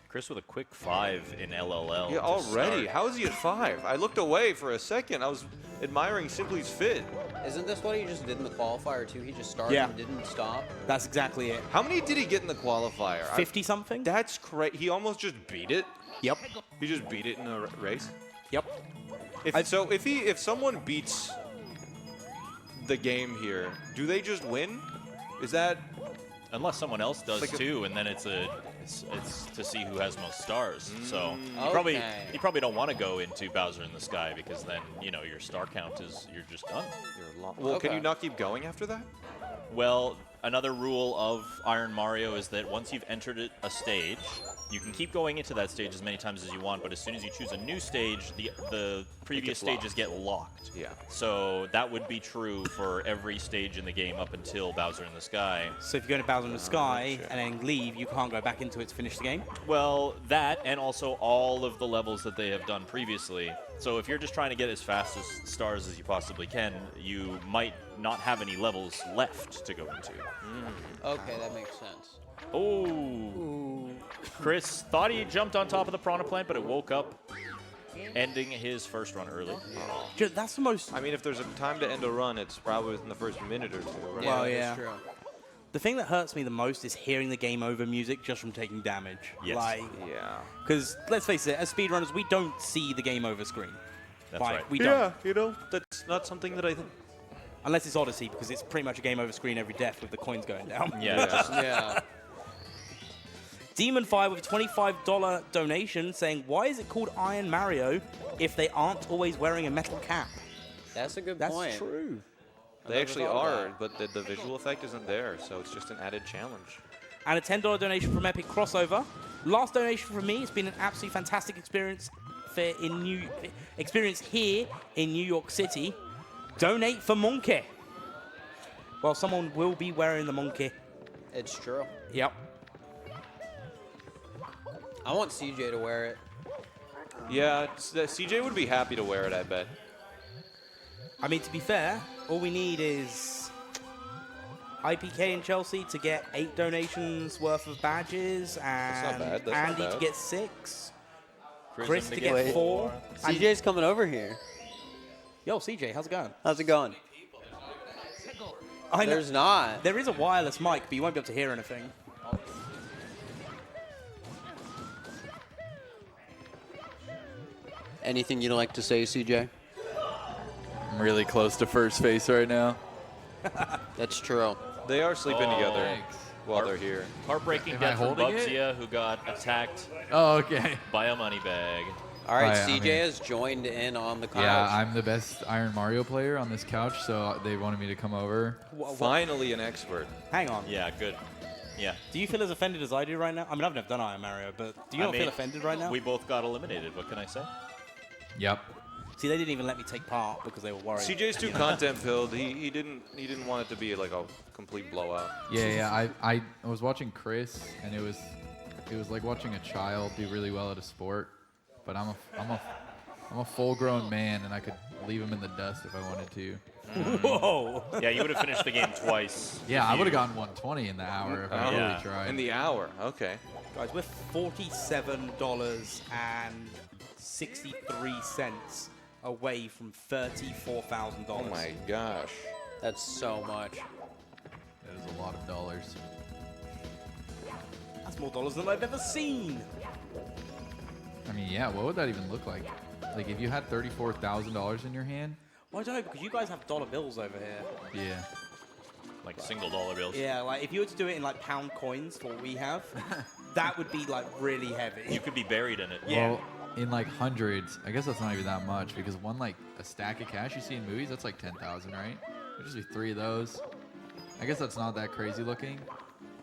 Chris with a quick 5 in LLL. Yeah, to already? start. How is he at 5? I looked away for a second. I was admiring Simply's fit. Isn't this what he just did in the qualifier, too? He just started Yeah. and didn't stop? That's exactly it. How many did he get in the qualifier? 50-something? That's crazy. He almost just beat it? Yep. He just beat it in a race? Yep. If someone beats the game here, do they just win? Is that... Unless someone else does Like too, and then it's to see who has most stars. So Okay. you probably don't want to go into Bowser in the Sky because then your star count is you're just done. Well, can Okay. you not keep going after that? Well, another rule of Iron Mario is that once you've entered a stage, you can keep going into that stage as many times as you want, but as soon as you choose a new stage, the previous stages get locked. Yeah. So that would be true for every stage in the game up until Bowser in the Sky. So if you go to Bowser in the Sky and then leave, you can't go back into it to finish the game? Well, that and also all of the levels that they have done previously. So if you're just trying to get as fast as stars as you possibly can, you might not have any levels left to go into. Okay, that makes sense. Oh. Chris thought he jumped on top of the piranha plant, but it woke up, ending his first run early. Dude, that's the most... I mean, if there's a time to end a run, it's probably within the first minute or two, right? Well, that's yeah. true. The thing that hurts me the most is hearing the game over music just from taking damage. Yes. Like, Yeah. because let's face it, as speedrunners, we don't see the game over screen. That's Like, right. we don't. That's not something that I think... Unless it's Odyssey, because it's pretty much a game over screen every death with the coins going down. Yeah, just- Yeah. Demon Fire with a $25 donation saying, why is it called Iron Mario if they aren't always wearing a metal cap? That's a good That's point. true. They actually are, but the visual effect isn't there, so it's just an added challenge. And a $10 donation from Epic Crossover. Last donation from me. It's been an absolutely fantastic experience here in New York City. Donate for Monkey. Well, someone will be wearing the monkey. It's true. Yep. I want CJ to wear it. Yeah, CJ would be happy to wear it, I bet. I mean, to be fair, all we need is IPK and Chelsea to get 8 donations worth of badges, and not bad. That's not Andy to bad. get 6, Chris Prism to to get get 4. and- CJ's coming over here. Yo, CJ, how's it going? How's it going? I know. There's not. There is a wireless mic, but you won't be able to hear anything. Anything you'd like to say, CJ? I'm really close to first face right now. That's true. They are sleeping together Thanks. while they're here. Heartbreaking Am I death from holding it? Bubsia, who got attacked Oh, okay. by a money bag. All right, I CJ mean- has joined in on the couch. Yeah, I'm the best Iron Mario player on this couch, so they wanted me to come over. Finally an expert. Hang on. Yeah, good. Yeah. Do you feel as offended as I do right now? I mean, I've never done Iron Mario, but do you I not mean, feel offended right now? We both got eliminated. What can I say? Yep. See, they didn't even let me take part because they were worried. CJ's too content filled. He didn't want it to be like a complete blowout. Yeah. I was watching Chris, and it was like watching a child do really well at a sport. But I'm a full-grown man, and I could leave him in the dust if I wanted to. Whoa! Yeah, you would have finished the game twice. Yeah, I would have gotten 120 in the hour if I Yeah. really tried. In the hour, okay. Guys, we're $47.63 away from $34,000. Oh my gosh. That's so much. That is a lot of dollars. That's more dollars than I've ever seen. I mean, yeah, what would that even look like? Like, if you had $34,000 in your hand? Well, I don't know, because you guys have dollar bills over here. Yeah. Like single dollar bills. Yeah, like if you were to do it in like pound coins for what we have, that would be like really heavy. You could be buried in it. Yeah. Well, in like hundreds, I guess that's not even that much, because one, like, a stack of cash you see in movies, that's like 10,000, right? There'd just be 3 of those. I guess that's not that crazy looking.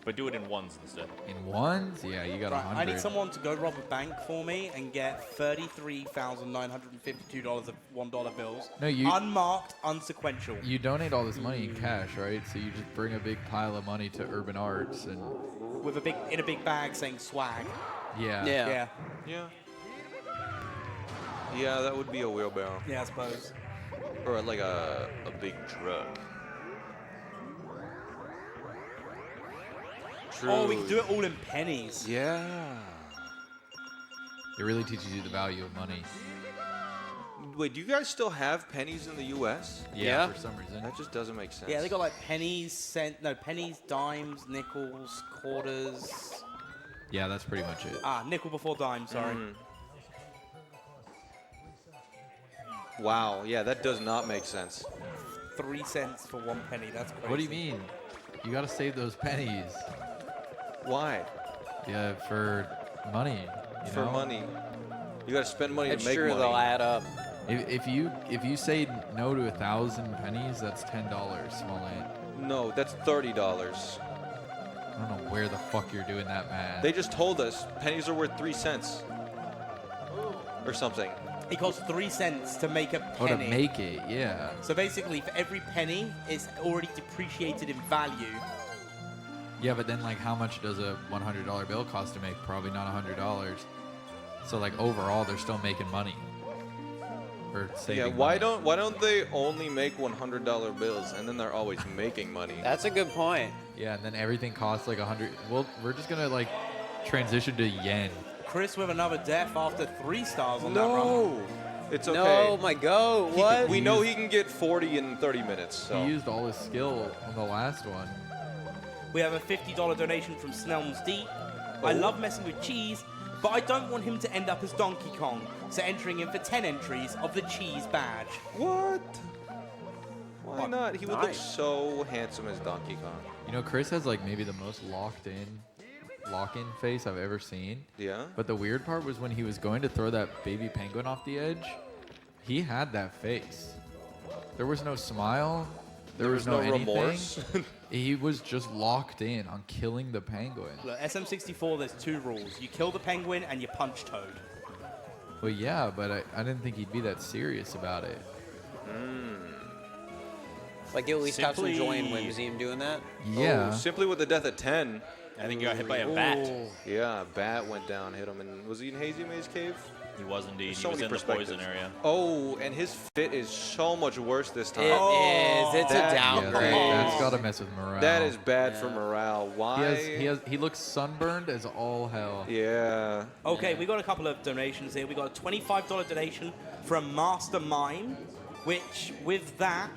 But do it in ones instead. In ones? Yeah, you got Right, 100. I need someone to go rob a bank for me and get $33,952 of $1 bills. No, you- unmarked, unsequential. You donate all this money in cash, right? So you just bring a big pile of money to Urban Arts and With a big bag saying swag. yeah. Yeah. Yeah. Yeah, that would be a wheelbarrow. Yeah, I suppose. Or like a big truck. True. Oh, we can do it all in pennies. Yeah. It really teaches you the value of money. Wait, do you guys still have pennies in the U.S.? Yeah. For some reason. That just doesn't make sense. Yeah, they got like pennies, pennies, dimes, nickels, quarters. Yeah, that's pretty much it. Ah, nickel before dime, sorry. Wow, yeah, that does not make sense. 3 cents for 1 penny, that's crazy. What do you mean? You gotta save those pennies. Why? Yeah, for money. You For know? money. You gotta spend money It's to make true, money. they'll add up. If you say no to 1,000 pennies, that's $10, small ant. No, that's $30. I don't know where the fuck you're doing that math. They just told us pennies are worth 3 cents. Or something. It costs 3 cents to make a penny. Oh, to make it, yeah. So basically, for every penny, it's already depreciated in value. Yeah, but then like how much does a $100 bill cost to make? Probably not $100. So like overall, they're still making money. Or saving Yeah, money. why don't they only make $100 bills and then they're always making money? That's a good point. Yeah, and then everything costs like 100. Well, we're just gonna like transition to yen. Chris with another death after 3 stars on that run. No, it's okay. No, my go. What? We know he can get 40 in 30 minutes. So. He used all his skill on the last one. We have a $50 donation from Snellman's Deep. I love messing with cheese, but I don't want him to end up as Donkey Kong, so entering in for 10 entries of the cheese badge. What? Why not? He would look Nice. so handsome as Donkey Kong. You know, Chris has like maybe the most lock-in face I've ever seen. Yeah? But the weird part was when he was going to throw that baby penguin off the edge, he had that face. There was no smile. There was no anything. remorse. He was just locked in on killing the penguin. Look, SM64, there's 2 rules. You kill the penguin and you punch Toad. Well, yeah, but I didn't think he'd be that serious about it. Like, you at least have some joy in Simply- Whimsy doing that? Yeah. Oh, simply with the death at 10. I think you got hit by a bat. Yeah, a bat went down, hit him, and was he in Hazy Maze Cave? He was indeed. So He was many in the perspectives. poison area. Oh, and his fit is so much worse this time. It is. It's That- a Yeah, downgrade. that's got to mess with morale. That is bad for morale. Why? He looks sunburned as all hell. Yeah. Okay, we got a couple of donations here. We got a $25 donation from Master Mime, which with that,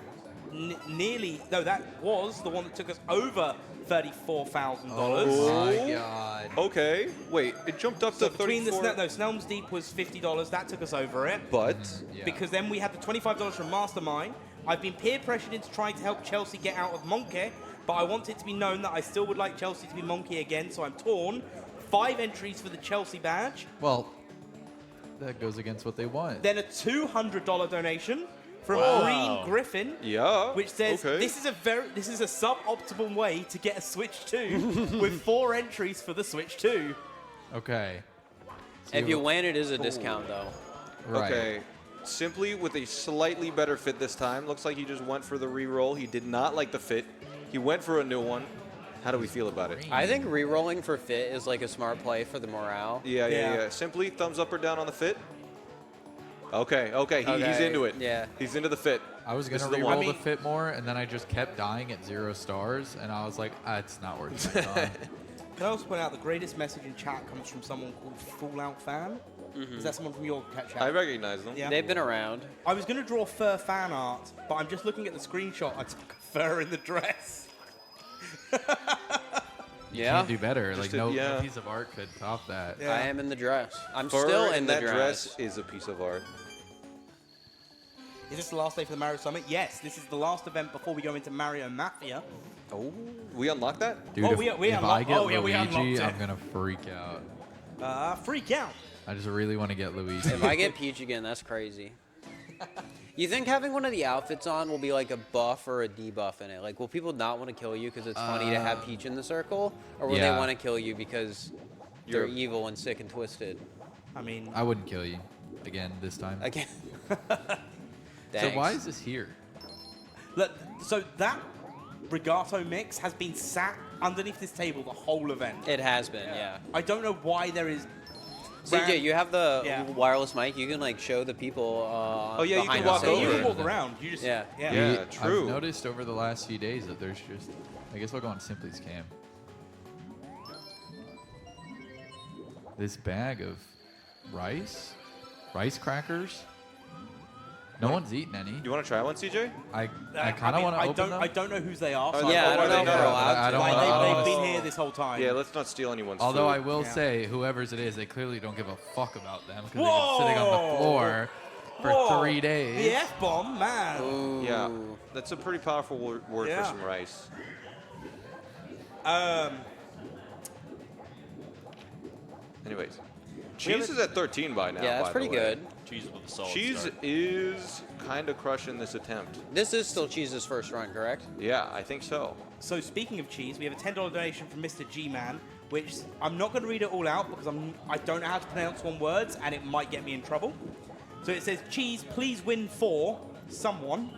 that was the one that took us over $34,000. Oh my god. Okay. Wait, it jumped up So to between 34. Snellman's Deep was $50. That took us over it. But Yeah. Because then we had the $25 from Mastermind. I've been peer pressured into trying to help Chelsea get out of Monkey, but I want it to be known that I still would like Chelsea to be Monkey again, so I'm torn. 5 entries for the Chelsea badge. Well, that goes against what they want. Then a $200 donation from Wow. Green Griffin, yeah. which says okay. this is a suboptimal way to get a Switch 2 with 4 entries for the Switch 2. Okay. If you win, it is a discount, though. Right. Okay. Simply with a slightly better fit this time. Looks like he just went for the re-roll. He did not like the fit. He went for a new one. How do we feel about it? I think re-rolling for fit is like a smart play for the morale. Yeah. Simply thumbs up or down on the fit. Okay. He's into it. Yeah. He's into the fit. I was This gonna is the re-roll one. the fit more, and then I just kept dying at 0 stars, and I was like, it's not worth my time. Can I also point out the greatest message in chat comes from someone called Fallout Fan? Is that someone from your chat? I recognize them. Yeah. They've been around. I was going to draw Fur fan art, but I'm just looking at the screenshot. I took Fur in the dress. Yeah. Can't do better. Like no yeah. piece of art could top that. Yeah. I am in the dress. I'm Fur still in the that dress. is a piece of art. Is this the last day for the Mario Summit? Yes, this is the last event before we go into Mario Mafia. Oh, we unlocked that? Dude, Oh, if, we if unlock- I get oh, yeah, we unlocked Luigi, it. I'm gonna freak out. Freak out. I just really want to get Luigi. If I get Peach again, that's crazy. You think having one of the outfits on will be like a buff or a debuff in it? Like, will people not want to kill you because it's funny to have Peach in the circle? Or will they want to kill you because they're evil and sick and twisted? I mean... I wouldn't kill you. Again, this time. Again. So why is this here? Look, so that Regato mix has been sat underneath this table the whole event. It has been, yeah. I don't know why there is... CJ, you have the wireless mic. You can like show the people. You can walk over. You can walk around. You just yeah, true. I've noticed over the last few days that there's just. I guess we'll go on Simply's cam. This bag of rice crackers. No one's eaten any. You want to try one, CJ? I kind of want to open them. I don't know whose they are. Oh, So yeah, I don't know if they're allowed to. They've been here this whole time. Yeah, let's not steal anyone's Although food. I will say, whoever's it is, they clearly don't give a fuck about them because they've been sitting on the floor for 3 days. The F-bomb, man. Ooh. Yeah, that's a pretty powerful word for some rice. Anyways, cheese is at 13 by now. Yeah, that's pretty good. Cheese with a solid Cheese start. is kind of crushing this attempt. This is still Cheese's first run, correct? Yeah, I think so. So speaking of cheese, we have a $10 donation from Mr. G-Man, which I'm not going to read it all out because I don't know how to pronounce one words and it might get me in trouble. So it says, cheese, please win for someone,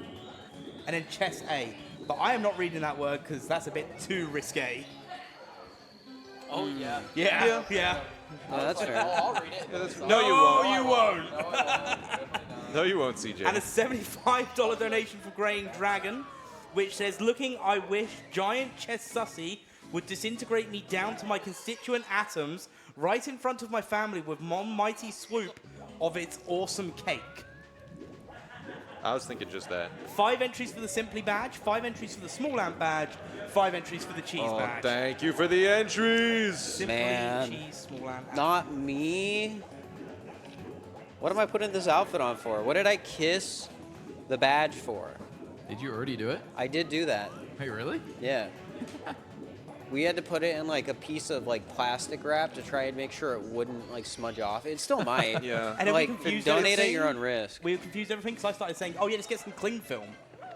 and then chess A. But I am not reading that word because that's a bit too risque. Oh, yeah. Yeah. No, that's fair. I'll read it. No, you won't. You won't. No, you won't, CJ. And a $75 donation from Graying Dragon, which says, looking, I wish giant chess sussy would disintegrate me down to my constituent atoms right in front of my family with one mighty swoop of its awesome cake. I was thinking just that. 5 entries for the Simply badge, 5 entries for the Small Ant badge, 5 entries for the Cheese badge. Thank you for the entries. Simply, Man. Cheese, Small Ant. Not me. What am I putting this outfit on for? What did I kiss the badge for? Did you already do it? I did do that. Wait, really? Yeah. We had to put it in like a piece of like plastic wrap to try and make sure it wouldn't like smudge off. It still might. Yeah. And then like we confused donate at everything. your own risk. We confused everything because I started saying, oh yeah, let's get some cling film,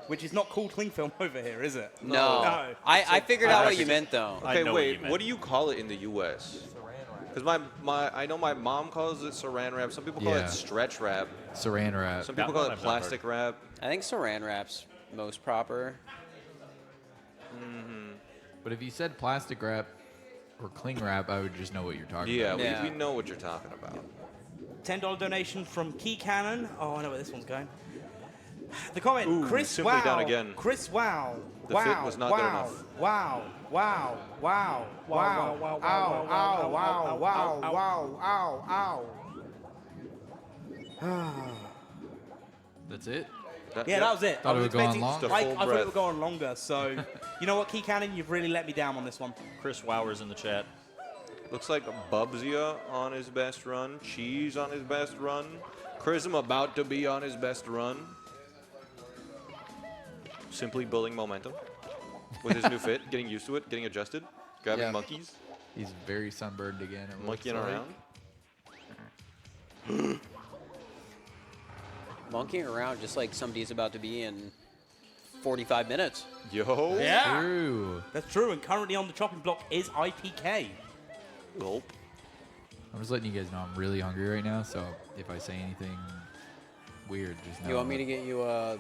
which is not called cling film over here, is it? No. No. I figured out what you meant though. I Okay, know wait. what you What do you call it in the U.S.? Because I know my mom calls it saran wrap. Some people call Yeah. it stretch wrap. Saran wrap. Some people That call one it I've not plastic wrap. I think saran wrap's most proper. But if you said plastic wrap or cling wrap, I would just know what you're talking Yeah, about. Yeah. we know what you're talking about. $10 donation from Key Cannon. Oh, I know where this one's going. The comment, Ooh, Chris simply Wow. done again. Chris Wow. The wow. fit was not wow. good enough. Wow. Wow. Wow. Wow. Wow. Ow. Ow. Wow. Wow. Wow. Ow. That's it? Yeah, that was it. Thought I it was would go on expecting- longer. The I full thought it breath. would go on longer. So, you know what, Key Cannon, you've really let me down on this one. Chris Wowers in the chat. Looks like Bubsia on his best run. Cheese on his best run. Chrism about to be on his best run. Simply building momentum with his new fit, getting used to it, getting adjusted, grabbing Yeah. monkeys, He's very sunburned again. it looks monkeying like. around. Monkeying around just like somebody's about to be in 45 minutes. Yo. Yeah. True. That's true. And currently on the chopping block is IPK. Gulp. I'm just letting you guys know I'm really hungry right now, so if I say anything weird, just know. You want me to get you a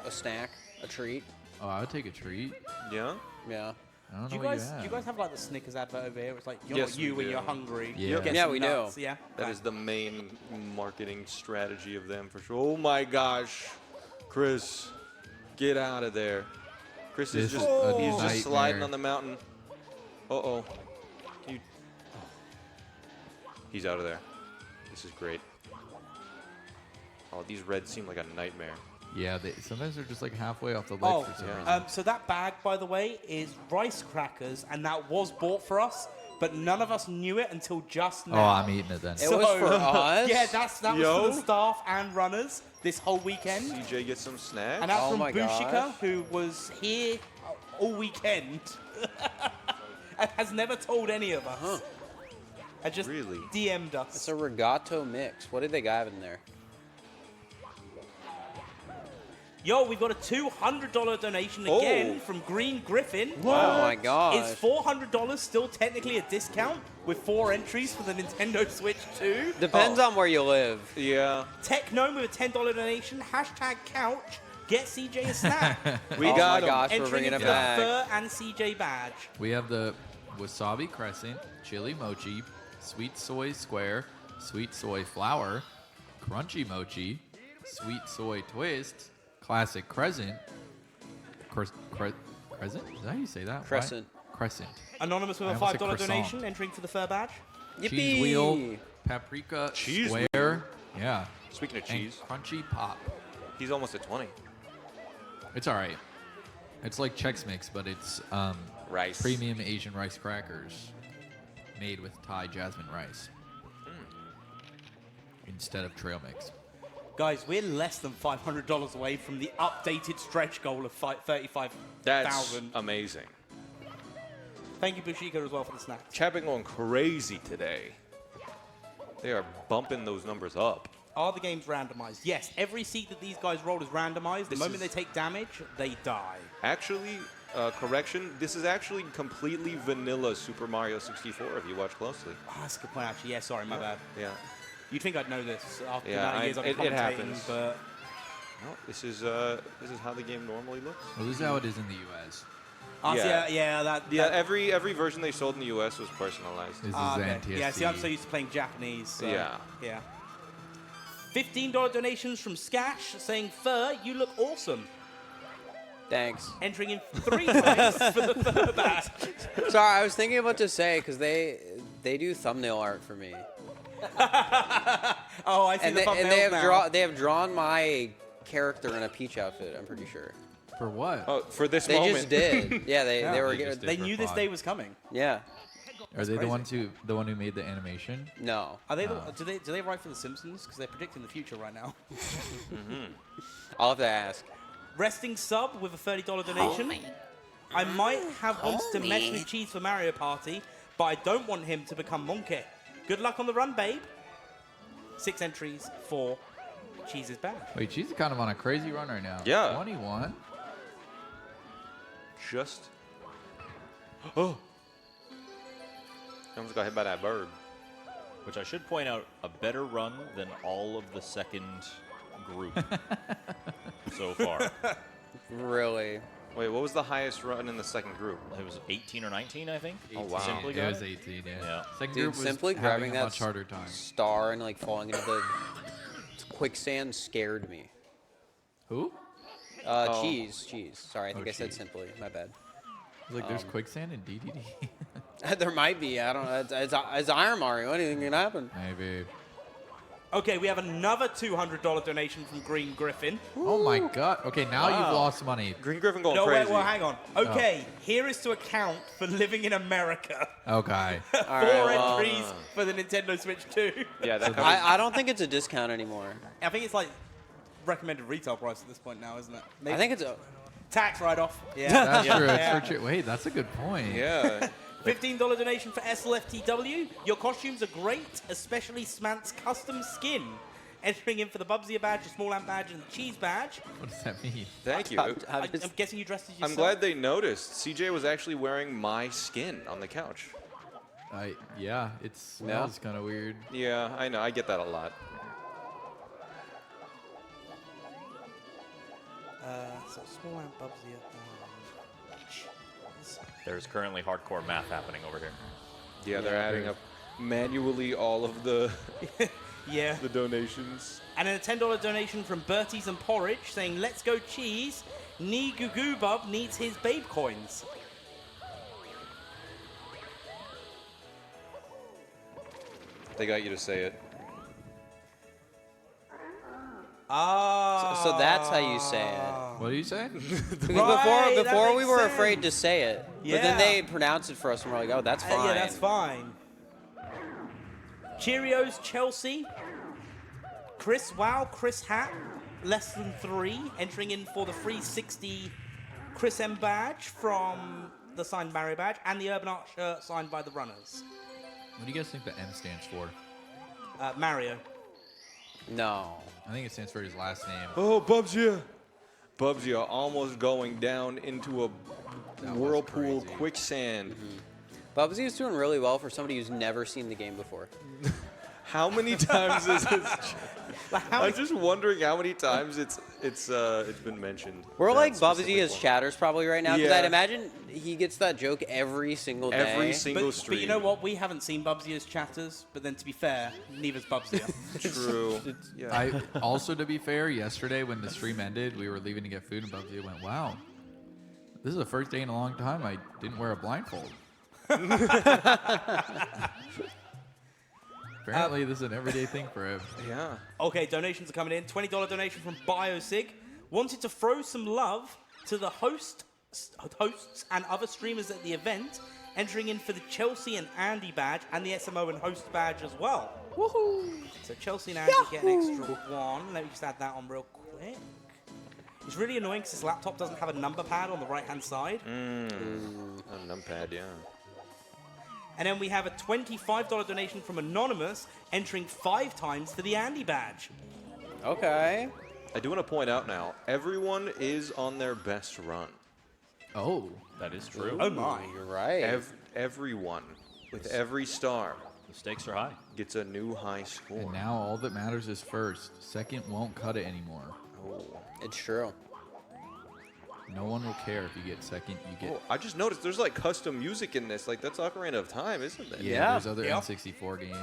snack, a treat? Oh, I would take a treat. Yeah. Yeah. I don't Do know you what guys you have. do you guys have like the Snickers advert over here? It's like you're Yes, not you we when do. you're hungry. Yeah. You get Yeah, some we do. nuts, Yeah. That is the main marketing strategy of them for sure. Oh my gosh. Chris, get out of there. Chris is This just is a he's just sliding nightmare. on the mountain. Uh-oh. He's out of there. This is great. Oh, these reds seem like a nightmare. Yeah, sometimes they're just like halfway off the ledge Oh, for some reason. so that bag, by the way, is rice crackers, and that was bought for us, but none of us knew it until just now. Oh, I'm eating it then. It was for us? Yeah, that was Yo. for the staff and runners this whole weekend. CJ gets some snacks. And that's Oh from my Bushika, gosh. who was here all weekend and has never told any of us. And just Really? DM'd us. It's a regato mix. What did they got in there? Yo, we've got a $200 donation again from Green Griffin. Oh my gosh. Is $400 still technically a discount with 4 entries for the Nintendo Switch 2? Depends on where you live. Yeah. Technome with a $10 donation. #couch. Get CJ a snack. We Oh got my gosh, we're Entering bringing into it the back. Fur and CJ badge. We have the wasabi crescent, chili mochi, sweet soy square, sweet soy flour, crunchy mochi, sweet soy twist, classic crescent. Crescent? Is that how you say that? Crescent. Why? Crescent. Anonymous with I a almost $5 said croissant. donation. Entering for the Fur badge. Cheese wheel, paprika, Cheese square. Yeah. Speaking of And cheese, crunchy pop. he's almost at 20. It's all right. It's like Chex Mix, but it's Rice. premium Asian rice crackers made with Thai jasmine rice instead of trail mix. Guys, we're less than $500 away from the updated stretch goal of 35,000. That's amazing. Thank you, Bushiko, as well, for the snack. Chat been going crazy today. They are bumping those numbers up. Are the games randomized? Yes, every seed that these guys roll is randomized. The moment they take damage, they die. Actually, correction, this is actually completely vanilla Super Mario 64 if you watch closely. Oh, that's a good point, actually. Yeah, sorry, my bad. Yeah. You'd think I'd know this after the Yeah, amount of years I've been it commentating, happens. but No, this is how the game normally looks. Well, this is how it is in the U.S. Every version they sold in the U.S. was personalized. This is okay. NTSC. Yeah, see, I'm so used to playing Japanese. So, Yeah. Yeah. $15 donations from Skash saying, Fur, you look awesome. Thanks. Entering in 3 times for the Fur badge. Sorry, I was thinking about to say because they do thumbnail art for me. Oh, I see And the they, thumbnails and they have now. they have drawn my character in a Peach outfit. I'm pretty sure. For what? Oh, for this They moment. just did. Yeah, they were. They just did. They for knew this fun. day was coming. Yeah. Are they crazy. the one who made the animation? No. Are they? Do they write for The Simpsons? Because they're predicting the future right now. I'll have to ask. Resting sub with a $30 donation. I might have wants to mess with Cheese for Mario Party, but I don't want him to become Monkey. Good luck on the run, babe. 6 entries for Cheese's badge. Wait, she's kind of on a crazy run right now. Yeah. 21. Just. Oh. Almost got hit by that bird. Which I should point out, a better run than all of the second group so far. Really? Wait, what was the highest run in the second group? It was 18 or 19, I think. Oh, wow. Simply Yeah, got it was it. 18, yeah. Yeah. Second Dude, group was simply having grabbing a that much harder time. star and like falling into the quicksand scared me. Who? Cheese. Sorry, I think I said Cheese. simply. My bad. I was like, there's quicksand in DDD? There might be. I don't know. It's Iron Mario. Anything can happen. Maybe. Okay, we have another $200 donation from Green Griffin. Oh my god. Okay, now you've lost money. Green Griffin going No, crazy. wait, well, hang on. Okay, here is to account for living in America. Okay. 4 entries for the Nintendo Switch 2. Yeah, that I don't think it's a discount anymore. I think it's like recommended retail price at this point now, isn't it? Maybe I think it's a. tax write-off. Yeah. That's true. Yeah. It's for wait, that's a good point. Yeah. $15 donation for SLFTW. Your costumes are great, especially Smant's custom skin. Entering in for the Bubsy badge, the Small Ant badge, and the Cheese badge. What does that mean? Thank you. I'm guessing you dressed as yourself. I'm glad they noticed. CJ was actually wearing my skin on the couch. Yeah, it smells kind of weird. Yeah, I know. I get that a lot. So Small Ant, Bubsy. There's currently hardcore math happening over here. Yeah, they're adding up manually all of the Yeah. the donations. And then a $10 donation from Bertie's and Porridge saying, "Let's go cheese. Nee Goo Goo Bub needs his babe coins." They got you to say it. So that's how you say it. What are you saying? Because Right, that before we makes were sense. afraid to say it, but Yeah. then they pronounced it for us, and we're like, oh, that's fine. Yeah, that's fine. Cheerios, Chelsea. Chris Wow, Chris Hat, less than 3, entering in for the free 60 Chris M badge from the signed Mario badge and the Urban Art shirt signed by the runners. What do you guys think the M stands for? Mario. No. I think it stands for his last name. Oh, Bubsy. Bubsy are almost going down into a whirlpool quicksand. Bubsy is doing really well for somebody who's never seen the game before. How many times is this? I'm just wondering how many times it's been mentioned. We're that like Bubsy specific as one. chatters probably right now, because Yeah. I'd imagine he gets that joke every single day. Every single But stream. you know what? We haven't seen Bubsy as chatters, but then to be fair, neither's Bubsy. True. Yeah. I also, to be fair, yesterday when the stream ended, we were leaving to get food, and Bubsy went, "Wow, this is the first day in a long time I didn't wear a blindfold." Apparently, this is an everyday thing for him. Yeah. Okay, donations are coming in. $20 donation from BioSig. Wanted to throw some love to the hosts and other streamers at the event, entering in for the Chelsea and Andy badge and the SMO and host badge as well. Woohoo! So Chelsea and Andy get an extra one. Let me just add that on real quick. It's really annoying because this laptop doesn't have a number pad on the right-hand side. A numpad, yeah. And then we have a $25 donation from Anonymous, entering 5 times for the Andy badge. Okay. I do want to point out now, everyone is on their best run. Oh, That is true. Oh my. You're right. Everyone, with every star, The stakes are high. gets a new high score. and now all that matters is first. Second won't cut it anymore. It's true. No one will care if you get second. You get. Oh, I just noticed there's like custom music in this. Like that's Ocarina of Time, isn't it? Yeah, there's other Yep. N64 games.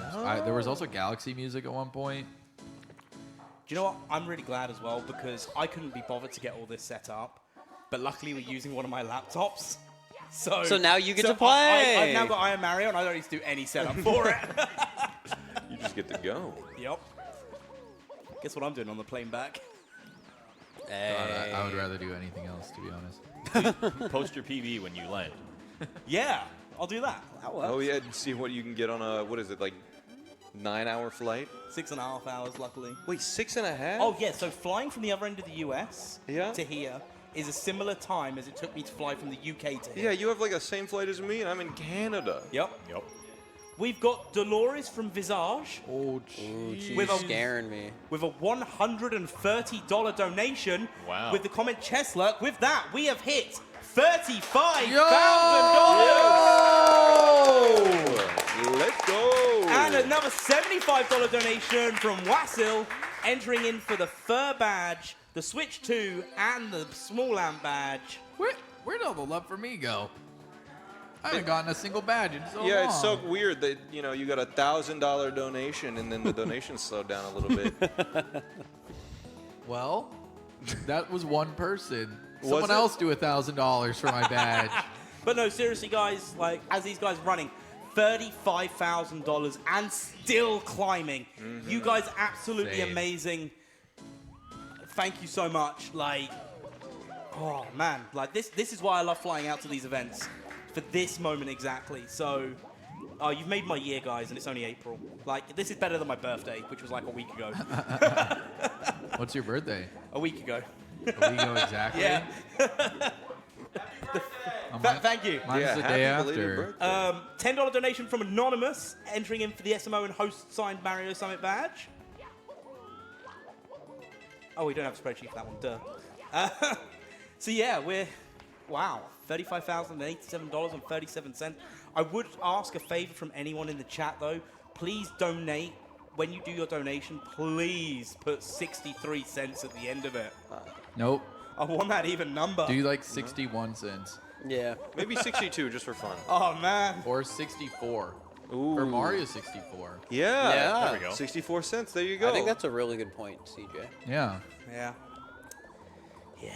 There was also Galaxy music at one point. Do you know what? I'm really glad as well because I couldn't be bothered to get all this set up, but luckily we're using one of my laptops. So now you get to I've play. now got Iron Mario and I don't need to do any setup for it. You just get to go. Yep. Guess what I'm doing on the plane back? God, I would rather do anything else, to be honest. Post your PB when you land. Yeah, I'll do that. That works. Oh yeah, and see what you can get on a what is it like 9-hour flight? 6.5 hours, luckily. Wait, 6.5? Oh yeah, so flying from the other end of the US Yeah? to here is a similar time as it took me to fly from the UK to here. Yeah, you have like the same flight as me, and I'm in Canada. Yep. Yep. We've got Dolores from Visage Oh, She's With a- scaring me. with a $130 donation. Wow. With the comment Chesslurk. With that, we have hit $35,000. Let's go! And another $75 donation from Wassil, entering in for the Fur badge, the Switch 2, and the Small Amp badge. Where'd all the love for me go? I haven't gotten a single badge in so long. Yeah, it's so weird that you got a $1,000 donation and then the donation slowed down a little bit. Well, that was one person. Was Someone it? else do $1,000 for my badge. But no, seriously, guys, like, as these guys running, $35,000 and still climbing. You guys are absolutely Same. amazing. Thank you so much. Like, oh man, like this is why I love flying out to these events. For this moment exactly. So, you've made my year, guys, and it's only April. Like, this is better than my birthday, which was like a week ago. What's your birthday? A week ago. A week ago exactly? Yeah. Oh, mine- Thank you. Mine's Yeah, the happy day belated after. birthday. $10 donation from Anonymous, entering in for the SMO and host signed Mario Summit badge. Oh, we don't have a spreadsheet for that one, duh. So yeah, wow, $35,087.37. I would ask a favor from anyone in the chat though, please donate. When you do your donation, please put 63 cents at the end of it. Nope. I want that even number. Do you like 61 cents? Yeah. Maybe 62 just for fun. Oh man. Or 64. Ooh. For Mario 64. Yeah. Yeah. There we go. 64 cents. There you go. I think that's a really good point, CJ. Yeah. Yeah. Yeah.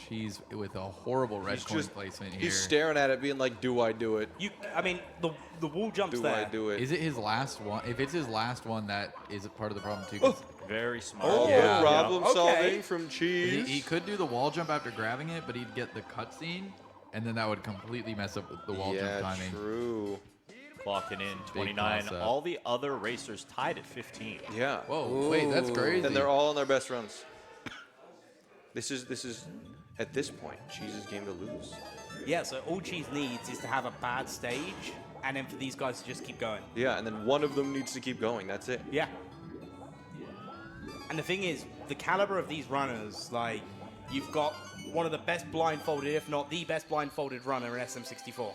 She's with a horrible red coin just- placement here. He's staring at it, being like, "Do I do it? I mean, the wall jumps Do there. I do it?" Is it his last one? If it's his last one, that is a part of the problem too. 'cause Very smart. Oh, Yeah. problem Okay. solving from he, cheese. he could do the wall jump after grabbing it, but he'd get the cutscene, and then that would completely mess up the wall yeah, jump timing. true. Clocking in 29. toss-up. All the other racers tied at 15. Yeah. Whoa, wait, that's crazy. Then they're all on their best runs. This is at this point Cheese's game to lose. Yeah, so all Cheese needs is to have a bad stage, and then for these guys to just keep going. Yeah, and then one of them needs to keep going. That's it. Yeah. And the thing is, the caliber of these runners, like, you've got one of the best blindfolded, if not the best blindfolded runner in SM64.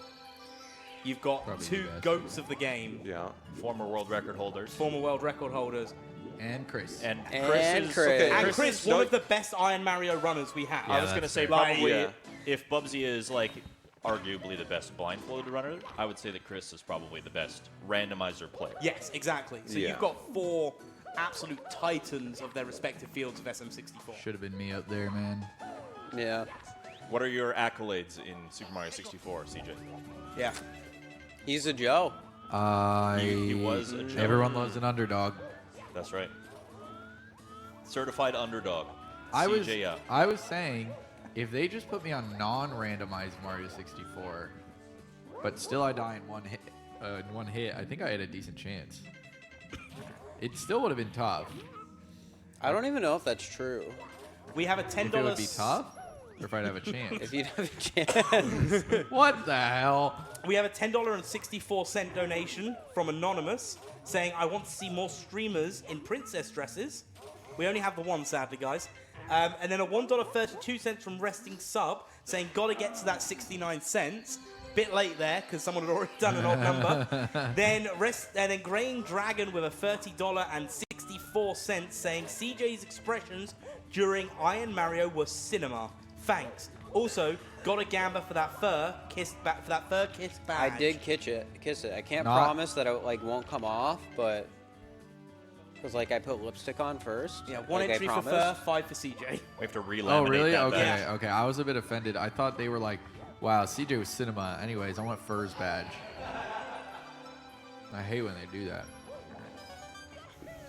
You've got Probably two the best. goats of the game, Yeah. Former world record holders. former world record holders, And Chris. And And Chris is... Chris. Okay, and Chris Chris, is one no- of the best Iron Mario runners we have. I was going to that's say fair. probably Yeah. if Bubsy is like arguably the best blindfolded runner, I would say that Chris is probably the best randomizer player. Yes, exactly. So Yeah. you've got 4 absolute titans of their respective fields of SM64. Should have been me up there, man. Yeah. What are your accolades in Super Mario 64, CJ? Yeah. He's a Joe. He was a Joe. Everyone loves an underdog. That's right. Certified underdog. I CJF. was saying, if they just put me on non-randomized Mario 64, but still I die in one hit, I think I had a decent chance. It still would have been tough. I don't even know if that's true. We have a $10. If it would be tough, or if I'd have a chance. If you'd have a chance. What the hell? We have a $10.64 donation from Anonymous saying, I want to see more streamers in princess dresses. We only have the one, sadly, guys. And then a $1.32 from Resting Sub saying, gotta get to that 69 cents. Bit late there, because someone had already done an odd number. then Graying Dragon with a $30.64 saying, CJ's expressions during Iron Mario were cinema. Thanks. Also, got a gamba for that fur kiss badge. I did kiss it. I can't Not- promise that it won't come off, but because I put lipstick on first. Yeah, one like I entry for fur, promised. 5 for CJ. We have to relaminate Oh, really? that Okay, badge. okay. I was a bit offended. I thought they were like, wow, CJ was cinema. Anyways, I want Fur's badge. I hate when they do that.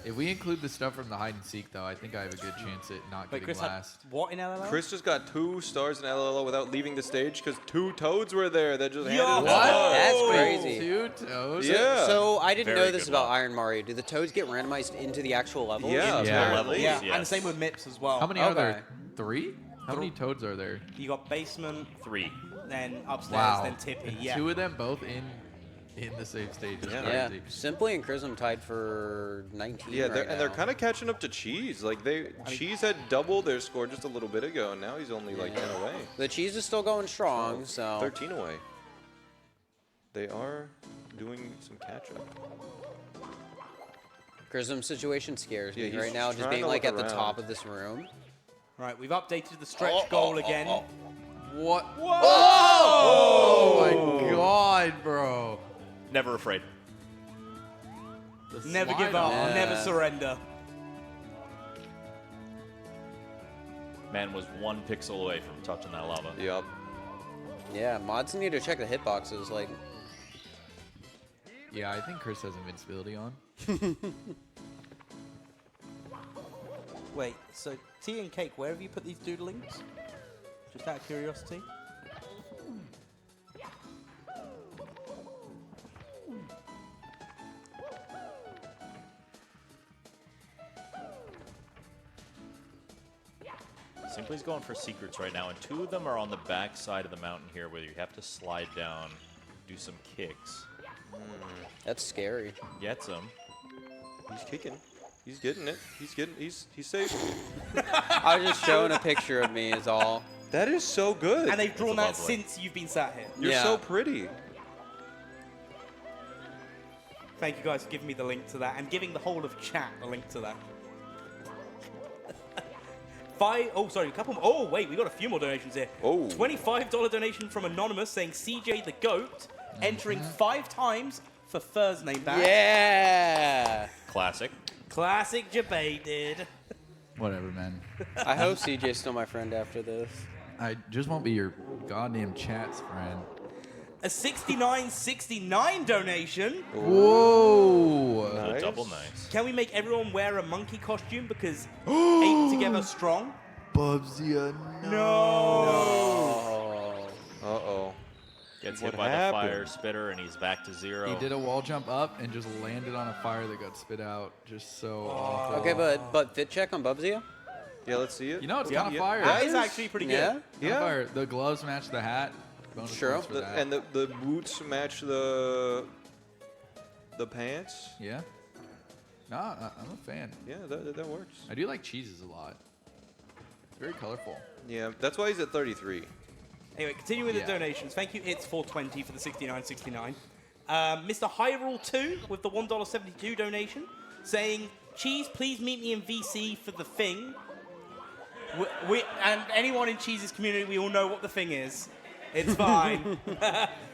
If we include the stuff from the hide and seek, though, I think I have a good chance at not Wait, getting Chris had last. what in LLL? Chris just got 2 stars in LLL without leaving the stage because 2 toads were there that just handed Yo! him What? stars. That's crazy. Two toes? Yeah. So I didn't Very know this good about one. Iron Mario. Do the toads get randomized into the actual levels? Yeah. Into Yeah. the levels, Yeah, yes. and the same with MIPS as well. How many are Okay. there? 3? How many toads are there? You got basement, 3. then upstairs, Wow. then Tippy. And Yeah. 2 of them both in the same stage. That's Yeah. crazy. Simply and Chrism tied for 19. Yeah, right they're now. kind of catching up to Cheese. Like Cheese had doubled their score just a little bit ago, and now he's only like 10 away. The cheese is still going strong, so 13 away. They are doing some catch up. Chrism's situation scares Yeah, me he's right now. Just trying being to like look at the around. top of this room. Right, we've updated the stretch goal again. What? Oh my god, bro. Never afraid. The Never give slide up, off. never surrender. Man was 1 pixel away from touching that lava. Yup. Yeah, mods need to check the hitboxes. Like, Yeah, I think Chris has invincibility on. Wait, so tea and cake, where have you put these doodlings? Just out of curiosity. Simply's going for secrets right now, and 2 of them are on the back side of the mountain here where you have to slide down, do some kicks. that's scary. Gets him. He's kicking. He's getting it. He's safe. I was just showing a picture of me is all. That is so good. And they've drawn that lovely. since you've been sat here. You're Yeah. so pretty. Thank you guys for giving me the link to that and giving the whole of chat a link to that. A couple more. Oh, wait, we got a few more donations here. Oh. $25 donation from Anonymous saying CJ the GOAT, entering 5 times for Fur's name back. Yeah. Classic. Classic debated. Whatever, man. I hope CJ's still my friend after this. I just won't be your goddamn chat's friend. A $69.69 donation. Whoa! A Nice. double nice. Can we make everyone wear a monkey costume because 8 together strong? Bubsy, Oh. Uh-oh. Gets What hit by happened? the fire spitter, and he's back to 0. He did a wall jump up and just landed on a fire that got spit out. Just so awful. Okay, but fit check on Bubsy? Yeah, let's see it. You know, it's kind of fire. That is actually pretty good. Yeah. Kinda fire. The gloves match the hat. Bonus Sure. points for that. And the boots match the pants. Yeah. No, I'm a fan. Yeah, that works. I do like cheeses a lot. very colorful. Yeah, that's why he's at 33. Anyway, continue with the donations. Thank you, It's 420 for the 69.69. Mr. Hyrule 2 with the $1.72 donation, saying, Cheese, please meet me in VC for the thing. And anyone in Cheese's community, we all know what the thing is. It's fine.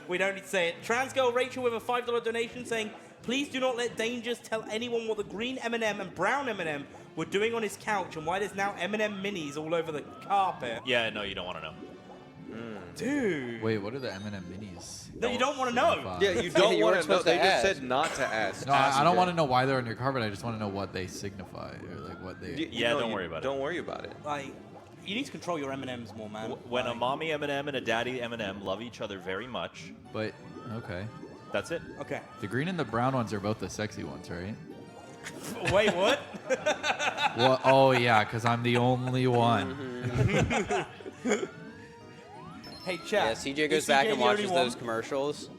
We don't need to say it. Trans girl Rachel with a $5 donation saying, please do not let Dangers tell anyone what the green M&M and brown M&M were doing on his couch and why there's now M&M minis all over the carpet. Yeah, no, you don't want to know. Dude. Wait, what are the M&M minis? No, you don't want to know. Yeah, you don't want to know. They just said not to ask. No, I don't want to know why they're on your carpet. I just want to know what they signify or like what they. Don't worry about it. Don't worry about it. Like, you need to control your M&Ms more, man. When a mommy M&M and a daddy M&M love each other very much. But okay. That's it. Okay. The green and the brown ones are both the sexy ones, right? Wait, what? Well, oh yeah, because I'm the only one. Hey, chat. Yeah, CJ goes back and watches those commercials.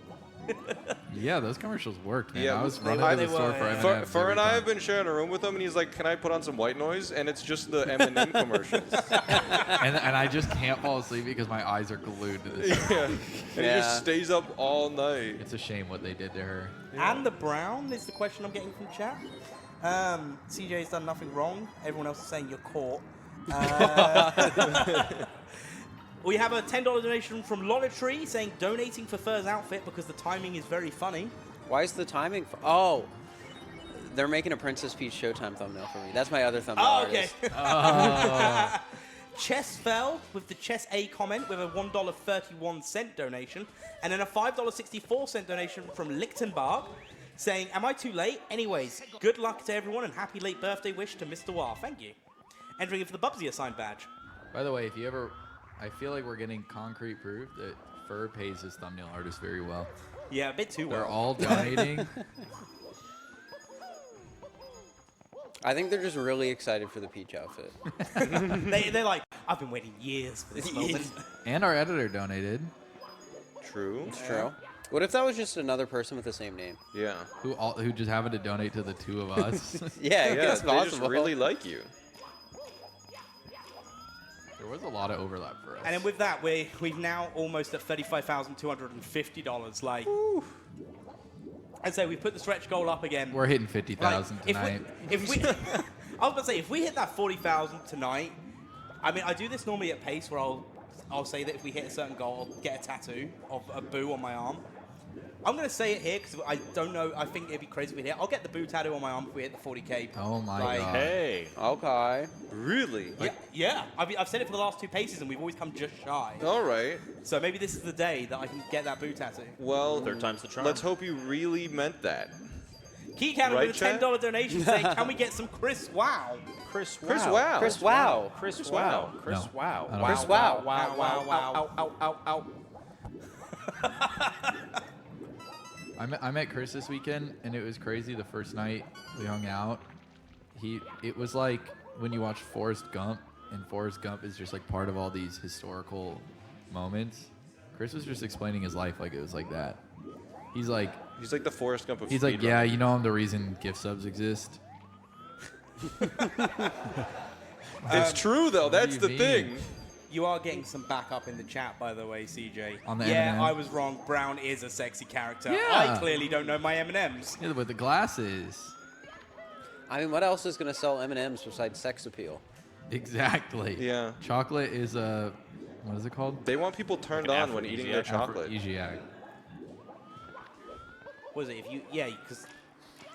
Yeah, those commercials worked, man. Yeah, I was running to the store for M&M. Fir and I have been sharing a room with him, and he's like, "Can I put on some white noise?" And it's just the M&M commercials. and I just can't fall asleep because my eyes are glued to this. Yeah, and he just stays up all night. It's a shame what they did to her. And the brown is the question I'm getting from chat. CJ's done nothing wrong. Everyone else is saying you're caught. We have a $10 donation from Lolatree saying donating for Fir's outfit because the timing is very funny. Why is the timing? Oh, they're making a Princess Peach Showtime thumbnail for me. That's my other thumbnail. Oh, okay. artist. Chess fell with the Chess A comment with a $1.31 donation, and then a $5.64 donation from Lichtenberg saying, am I too late? Anyways, good luck to everyone and happy late birthday wish to Mr. Wah. Thank you. Entering in for the Bubsy assigned badge. By the way, if you ever, I feel like we're getting concrete proof that Fir pays his thumbnail artist very well. Yeah, a bit too well. They're all donating. I think they're just really excited for the Peach outfit. They're like, I've been waiting years for this moment. And our editor donated. True. It's true. What if that was just another person with the same name? Yeah. Who just happened to donate to the two of us. Yeah, it's they possible. just really like you. There was a lot of overlap for us. And then with that, we've now almost at $35,250. Like, I'd say we put the stretch goal up again. We're hitting 50,000 tonight. If we I was about to say, if we hit that 40,000 tonight, I mean, I do this normally at pace where I'll say that if we hit a certain goal, I'll get a tattoo of a boo on my arm. I'm going to say it here because I don't know. I think it'd be crazy if we hit. I'll get the boo tattoo on my arm if we hit the 40K. Oh my god. Hey. Okay. Really? Yeah. I've said it for the last two paces and we've always come just shy. All right. So maybe this is the day that I can get that boo tattoo. Well, third time's the charm. Let's hope you really meant that. Key Cannon Right, with a $10 chat? donation saying, can we get some Chris Wow? Chris Wow. Chris Wow. Chris Wow. Chris Wow. Chris No. Wow. I don't Chris know. Wow. Wow. I met Chris this weekend, and it was crazy. The first night we hung out, it was like when you watch Forrest Gump, and Forrest Gump is just like part of all these historical moments. Chris was just explaining his life like it was like that. He's like the Forrest Gump of He's like, speedrunning. yeah, you know I'm the reason gift subs exist. It's true though. What do That's you the mean? thing. You are getting some backup in the chat, by the way, CJ. On the yeah, M&M? I was wrong. Brown is a sexy character. Yeah. I clearly don't know my M&Ms. Yeah, with the glasses. I mean, what else is going to sell M&Ms besides sex appeal? Exactly. Yeah. Chocolate is a, what is it called? They want people turned on when eating their chocolate. Aphrodisiac. What is it? Because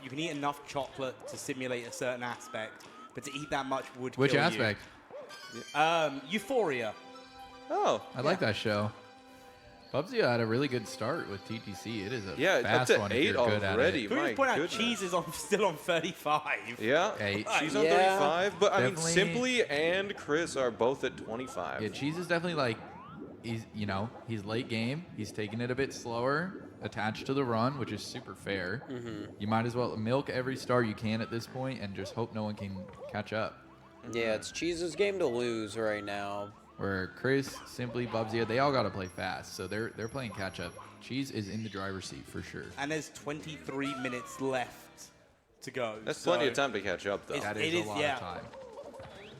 you can eat enough chocolate to simulate a certain aspect, but to eat that much would Which kill aspect? you. Euphoria. Oh. I like that show. Bubsy had a really good start with TTC. It is a Yeah, fast up to one 8 if you're good already. at Can we My just point out goodness. Cheese is still on 35? Yeah. 8. She's on Yeah. 35, but I mean, Definitely- Simply and Chris are both at 25. Yeah, Cheese is definitely like, he's late game. He's taking it a bit slower, attached to the run, which is super fair. You might as well milk every star you can at this point and just hope no one can catch up. Yeah, it's Cheese's game to lose right now. Where Chris, Simply, Bubsy, they all got to play fast, so they're playing catch up. Cheese is in the driver's seat for sure. And there's 23 minutes left to go. That's plenty of time to catch up, though. That It is is, a lot yeah. of time.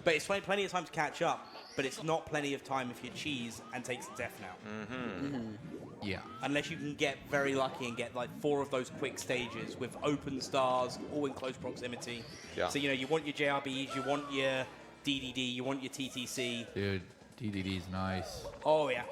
But it's plenty of time to catch up. but it's not plenty of time if you're Cheese and takes a death now. Yeah. Unless you can get very lucky and get like 4 of those quick stages with open stars, all in close proximity. Yeah. So, you know, you want your JRBs, you want your DDD, you want your TTC. Dude, DDD's nice. Oh, yeah.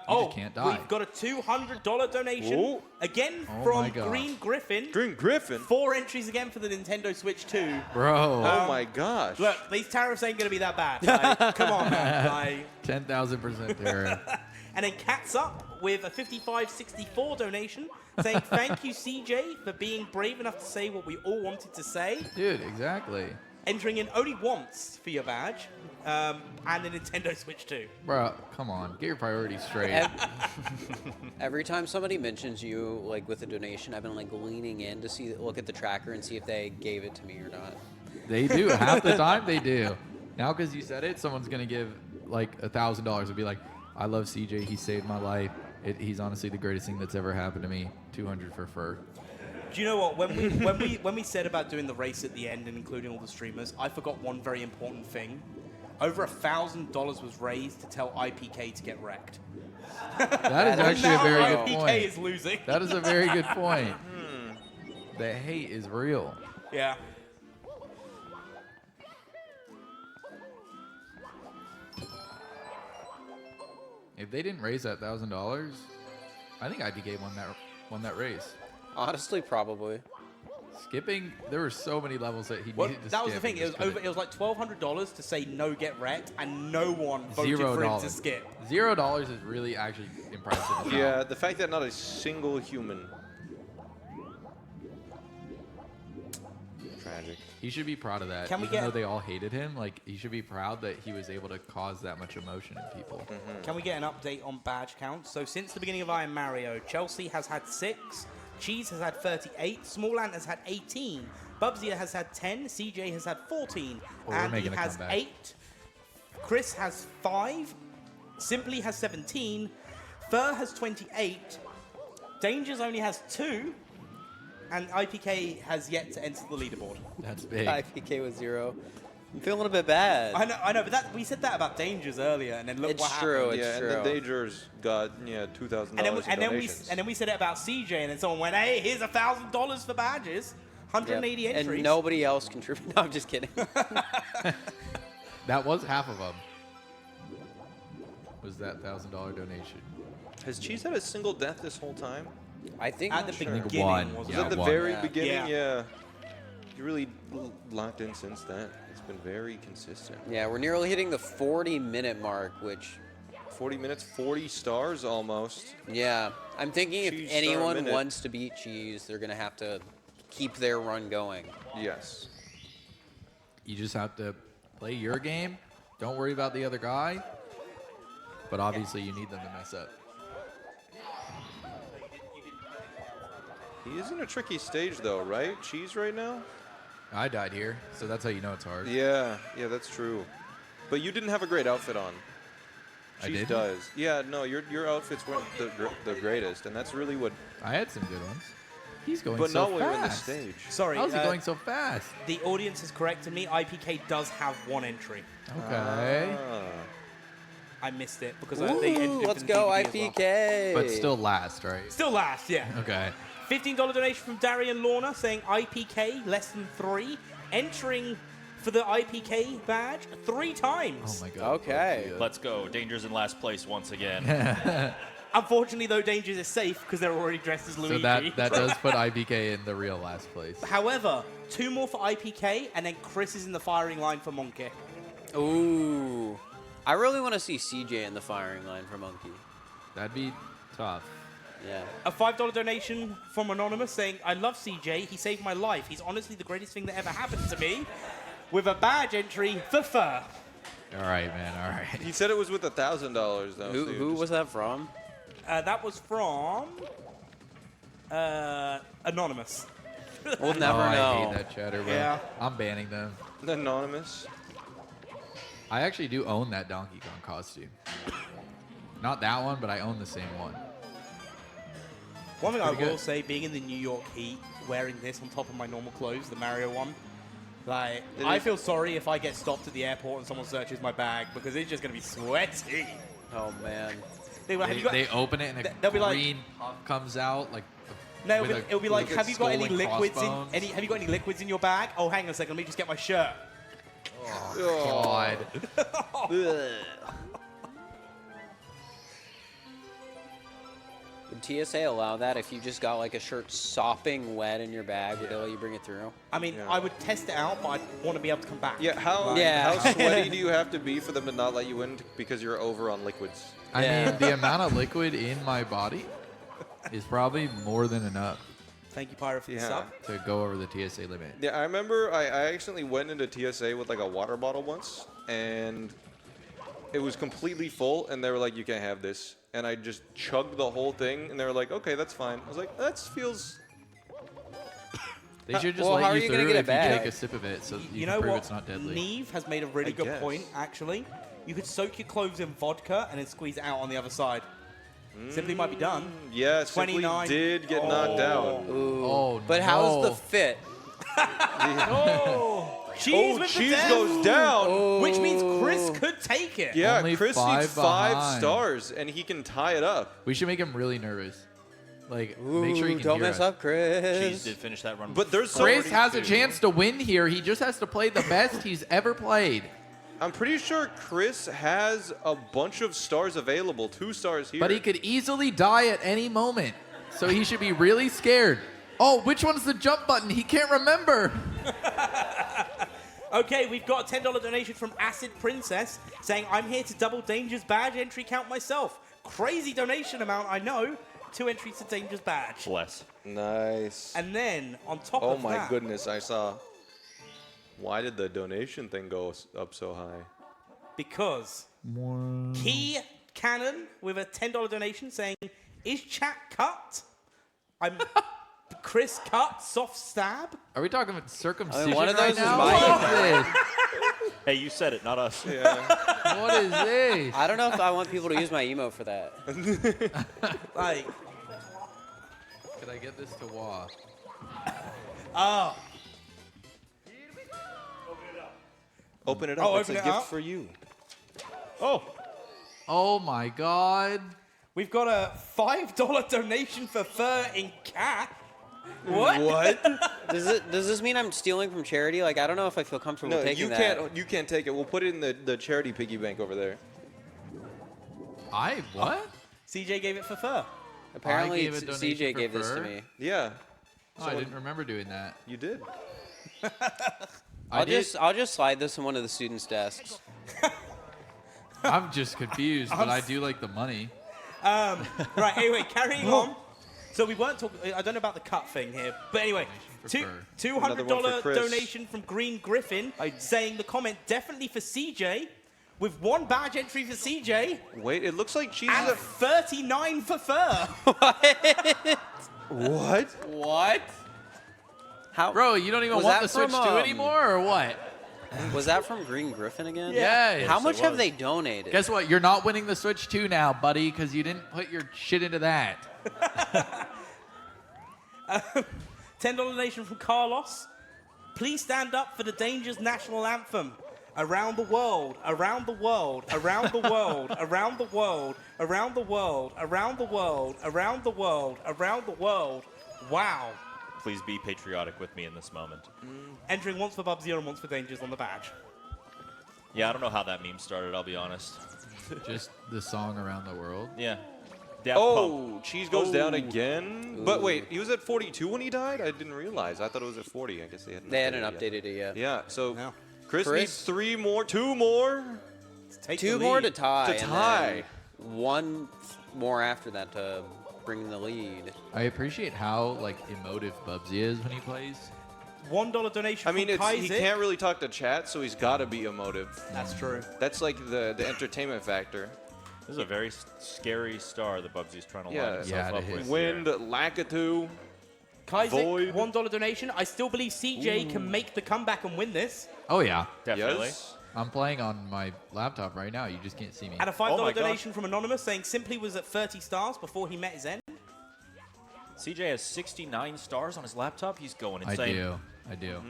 just can't die. We've got a $200 donation. Ooh. Again Oh my from God. Green Griffin. Green Griffin? 4 entries again for the Nintendo Switch 2. Bro. Oh my gosh. Look, these tariffs ain't going to be that bad. Like, come on, man. Like, 10,000% tariff. and then Cat's Up with a 55.64 donation saying, thank you, CJ, for being brave enough to say what we all wanted to say. Dude, exactly. Entering in only once for your badge, and a Nintendo Switch 2. Bro, come on. Get your priorities straight. Every time somebody mentions you, like with a donation, I've been like leaning in to see, look at the tracker and see if they gave it to me or not. They do. Half the time they do. Now because you said it, someone's going to give like $1,000 and be like, I love CJ. He saved my life. He's honestly the greatest thing that's ever happened to me. 200 for Fir. Do you know what? When we said about doing the race at the end and including all the streamers, I forgot one very important thing. Over $1,000 was raised to tell IPK to get wrecked. That is actually a very good IPK point. is losing. That is a very good point. The hate is real. Yeah. If they didn't raise that $1,000, I think IPK won that race. Honestly, probably. Skipping, there were so many levels that he Well, needed to that was the skip thing. and just couldn't. It was like $1,200 to say no get wrecked, and no one voted for him to skip. $0 is really actually impressive. Yeah, the fact that not a single human. Tragic. He should be proud of that. Can we Even though get- they all hated him, like he should be proud that he was able to cause that much emotion in people. Can we get an update on badge counts? So since the beginning of Iron Mario, Chelsea has had 6, Cheese has had 38, Small Ant has had 18, Bubsy has had 10, CJ has had 14, we're Andy making a has comeback. 8, Chris has 5, Simply has 17, Fur has 28, Dangers only has 2, and IPK has yet to enter the leaderboard. That's big. IPK was 0. I'm feeling a bit bad. I know, but we said that about Dangers earlier, and then look It's what true, happened. it's Yeah, and the Dangers got $2,000 in donations. And then we said it about CJ, and then someone went, "Hey, here's $1,000 for badges, 180 Yep. entries." And nobody else contributed. No, I'm just kidding. That was half of them. Was that $1,000 donation? Has Cheese had a single death this whole time? I think At the I think beginning, one. wasn't Was Yeah, that the one. very Yeah. beginning? Yeah. You really locked in since then. It's been very consistent. Yeah, we're nearly hitting the 40-minute mark, which, 40 minutes, 40 stars almost. yeah. I'm thinking if Cheese star a anyone minute. wants to beat Cheese, they're going to have to keep their run going. Yes. You just have to play your game. Don't worry about the other guy. But obviously, you need them to mess up. He is in a tricky stage though, right? Cheese right now? I died here, so that's how you know it's hard. Yeah, that's true. But you didn't have a great outfit on. I Cheese didn't? does. Yeah, no, your outfits weren't the greatest, and that's really what. I had some good ones. He's going But so not when you're in the fast. stage. Sorry, How's he going so fast? the audience has corrected me. IPK does have 1 entry. Okay. Ah. I missed it because Ooh, they entered let's into go, DVD as well. IPK. But still last, right? Still last, yeah. Okay. $15 donation from Darian Lorna saying IPK less than 3, entering for the IPK badge 3 times. Oh my god. Okay. Let's go. Danger's in last place once again. Unfortunately, though, Dangers is safe because they're already dressed as Luigi. So that does put IPK in the real last place. However, 2 more for IPK, and then Chris is in the firing line for Monkey. Ooh. I really want to see CJ in the firing line for Monkey. That'd be tough. Yeah. A $5 donation from Anonymous saying, I love CJ. He saved my life. He's honestly the greatest thing that ever happened to me. With a badge entry for Fur. All right, man. All right. He said it was with $1,000 though. so you Who just- was that from? That was from Anonymous. We'll never I know. hate that chatter, bro. Yeah. I'm banning them. Anonymous. I actually do own that Donkey Kong costume. Not that one, but I own the same one. One thing I Pretty will good. say, being in the New York heat, wearing this on top of my normal clothes, the Mario one, Like, I feel sorry if I get stopped at the airport and someone searches my bag because it's just going to be sweaty. Oh, man. They open it and they'll a be like- green puff comes out like. No, with it'll be like, a have you got any skull and liquids crossbones? have you got any liquids in your bag? Oh, hang on a second, let me just get my shirt. Oh, God. Would TSA allow that if you just got like a shirt sopping wet in your bag? Would they let you bring it through? I mean, I would test it out, but I'd want to be able to come back. Yeah, how sweaty do you have to be for them to not let you in because you're over on liquids? I mean, the amount of liquid in my body is probably more than enough Thank you, Pyro, for the sub. to go over the TSA limit. Yeah, I remember I accidentally went into TSA with like a water bottle once, and it was completely full, and they were like, "You can't have this," and I just chugged the whole thing, and they were like, "Okay, that's fine." I was like, "That feels." They should just Well, how let are you you through gonna get if it back? you take a sip of it, so you You can know prove what? it's not deadly. Neve has made a really good guess. point, actually. You could soak your clothes in vodka and then squeeze it out on the other side. Simply might be done. Yeah, Simply 29. did get knocked out. Ooh. Oh, But how's the no. fit? Cheese with the Cheese death, goes down. which means Chris could take it. Yeah, Only Chris five needs 5 behind. stars, and he can tie it up. We should make him really nervous. Like, Ooh, make sure he can don't hear mess us. up, Chris. Cheese did finish that run. But there's Chris so has a chance to win here. He just has to play the best he's ever played. I'm pretty sure Chris has a bunch of stars available. 2 stars here. But he could easily die at any moment. So he should be really scared. Oh, which one's the jump button? He can't remember. Okay, we've got a $10 donation from Acid Princess saying, I'm here to double Danger's badge entry count myself. Crazy donation amount, I know. 2 entries to Danger's badge. Bless. Nice. And then, on top Oh of my that, goodness, I saw. Why did the donation thing go up so high? because Key Cannon with a $10 donation saying, is chat cut? I'm Chris cut, soft stab. Are we talking about circumcision one of right those is now? my What is Hey, you said it, not us. Yeah. this? What is this? I don't know if I want people to use my emote for that. Like, Could I get this to Wah? oh, Open it up. Oh, it's open a it gift up? for you. Oh my God. we've got a $5 donation for Fur in Cat. What? What? Does this mean I'm stealing from charity? Like, I don't know if I feel comfortable No, taking you that. can't. You can't take it. We'll put it in the charity piggy bank over there. What? CJ gave it for Fur. Apparently, I gave a donation CJ for gave this to fur? me. Yeah. Oh, I didn't remember doing that. You did. I did. I'll just slide this in one of the students' desks. I'm just confused, but I do like the money. Right, anyway, carrying on. So we weren't talking, I don't know about the cut thing here, but anyway, For Fur. Another one for $200 Chris. donation from Green Griffin saying the comment definitely for CJ, with 1 badge entry for CJ, Wait, it looks like cheese and is 39 for Fur. What? What? How? Bro, you don't even Was want that the Switch from, 2 um, anymore, or what? Was that from Green Griffin again? Yes. How Yes, much it have was. they donated? Guess what? You're not winning the Switch 2 now, buddy, because you didn't put your shit into that. $10 donation from Carlos. Please stand up for the Danger's national anthem. Around the world, around the world, around the world, around the world, around the world, around the world, around the world, around the world. Wow. Please be patriotic with me in this moment. Entering once for Bubsy and once for Dangers on the badge. Yeah, I don't know how that meme started, I'll be honest. Just the song Around the World. Yeah. Daft Pump. Oh, cheese goes down again. But wait, he was at 42 when he died? I didn't realize. I thought it was at 40. I guess they hadn't updated it yet. Yeah, so No. Chris Chris? needs 3 more, 2 more. Take Two the more lead. to tie. To and tie. then 1 more after that to bring the lead. I appreciate how like emotive Bubsy is when he plays. $1 donation I mean, from he Kaiser. can't really talk to chat, so he's got to be emotive. That's true. That's like the entertainment factor. This is a very scary star that Bubsy's trying to Yeah. line himself Yeah, up it with. is. Wind, Lakitu. Kaiser, Void. $1 donation. I still believe CJ can make the comeback and win this. Oh, yeah. Definitely. Yes. I'm playing on my laptop right now. You just can't see me. And a $5 Oh my God. donation from Anonymous saying Simply was at 30 stars before he met his end. CJ has 69 stars on his laptop. He's going I insane. do. I do.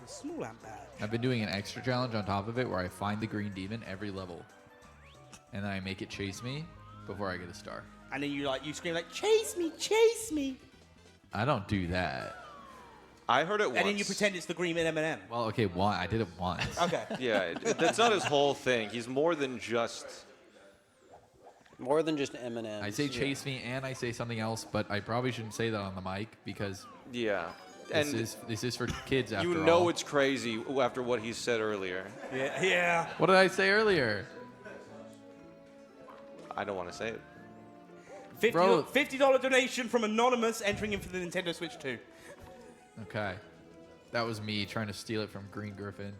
the small ant badge. I've been doing an extra challenge on top of it where I find the green demon every level. And then I make it chase me before I get a star. And then you scream like, chase me, chase me. I don't do that. I heard it once. And then you pretend it's the green M&M. Well, okay, I did it once. Okay. Yeah, that's not his whole thing. He's more than just... More than just M&M's. I say chase me and I say something else, but I probably shouldn't say that on the mic because Yeah. this is for kids after all. You know it's crazy after what he said earlier. Yeah. Yeah. What did I say earlier? I don't want to say it. $50 donation from Anonymous entering in for the Nintendo Switch 2. Okay. That was me trying to steal it from Green Griffin.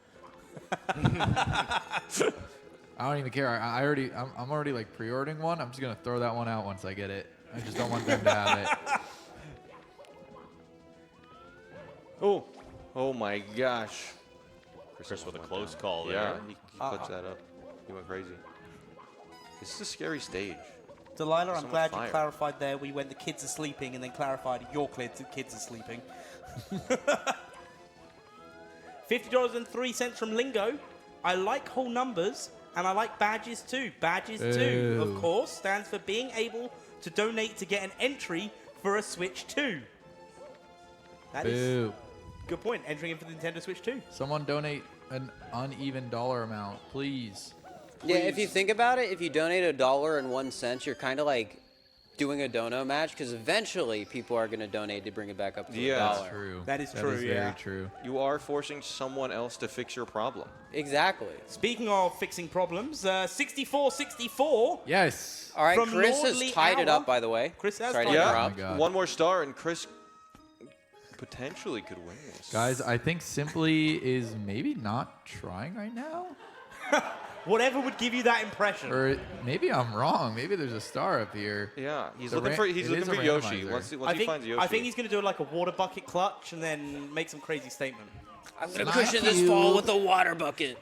I don't even care. I'm already like pre-ordering one. I'm just gonna throw that one out once I get it. I just don't want them to have it. Oh my gosh. Chris with a close call there. Yeah, he clutched that up. He went crazy. This is a scary stage. Delilah, I'm So much glad you fire. clarified there when you went the kids are sleeping and then clarified your kids are sleeping. $50.03 from Lingo. I like whole numbers and I like badges too. Badges too, of course, stands for being able to donate to get an entry for a Switch 2. That is good point. Entering in for the Nintendo Switch 2. Someone donate an uneven dollar amount, please. Yeah, if you think about it, if you donate $1.01, you're kind of like doing a dono match because eventually people are going to donate to bring it back up to $1. That's true. That is That true, is yeah. very true. You are forcing someone else to fix your problem. Exactly. Speaking of fixing problems, 64-64. Yes. All right, From Chris Lordly has tied it Hour. up, by the way. Chris has Sorry to tied it up. interrupt. Oh my God. One more star and Chris potentially could win this. Guys, I think Simply is maybe not trying right now. Whatever would give you that impression. Or maybe I'm wrong. Maybe there's a star up here. Yeah, he's The looking ra- for it is a Yoshi. randomizer. Once I he think, finds Yoshi. I think he's going to do like a water bucket clutch and then make some crazy statement. I'm going to Thank cushion this you. fall with a water bucket.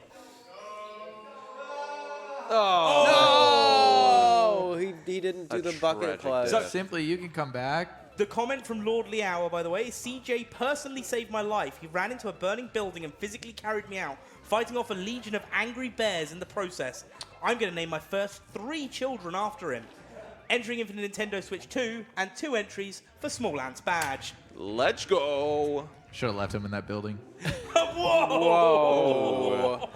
Oh. Oh, he didn't do A the bucket tragic clutch. death. Simply, you can come back. The comment from Lordly Hour, by the way, CJ personally saved my life. He ran into a burning building and physically carried me out, fighting off a legion of angry bears in the process. I'm going to name my first 3 children after him. Entering in for the Nintendo Switch 2 and 2 entries for Small Ant's badge. Let's go. Should have left him in that building. Whoa.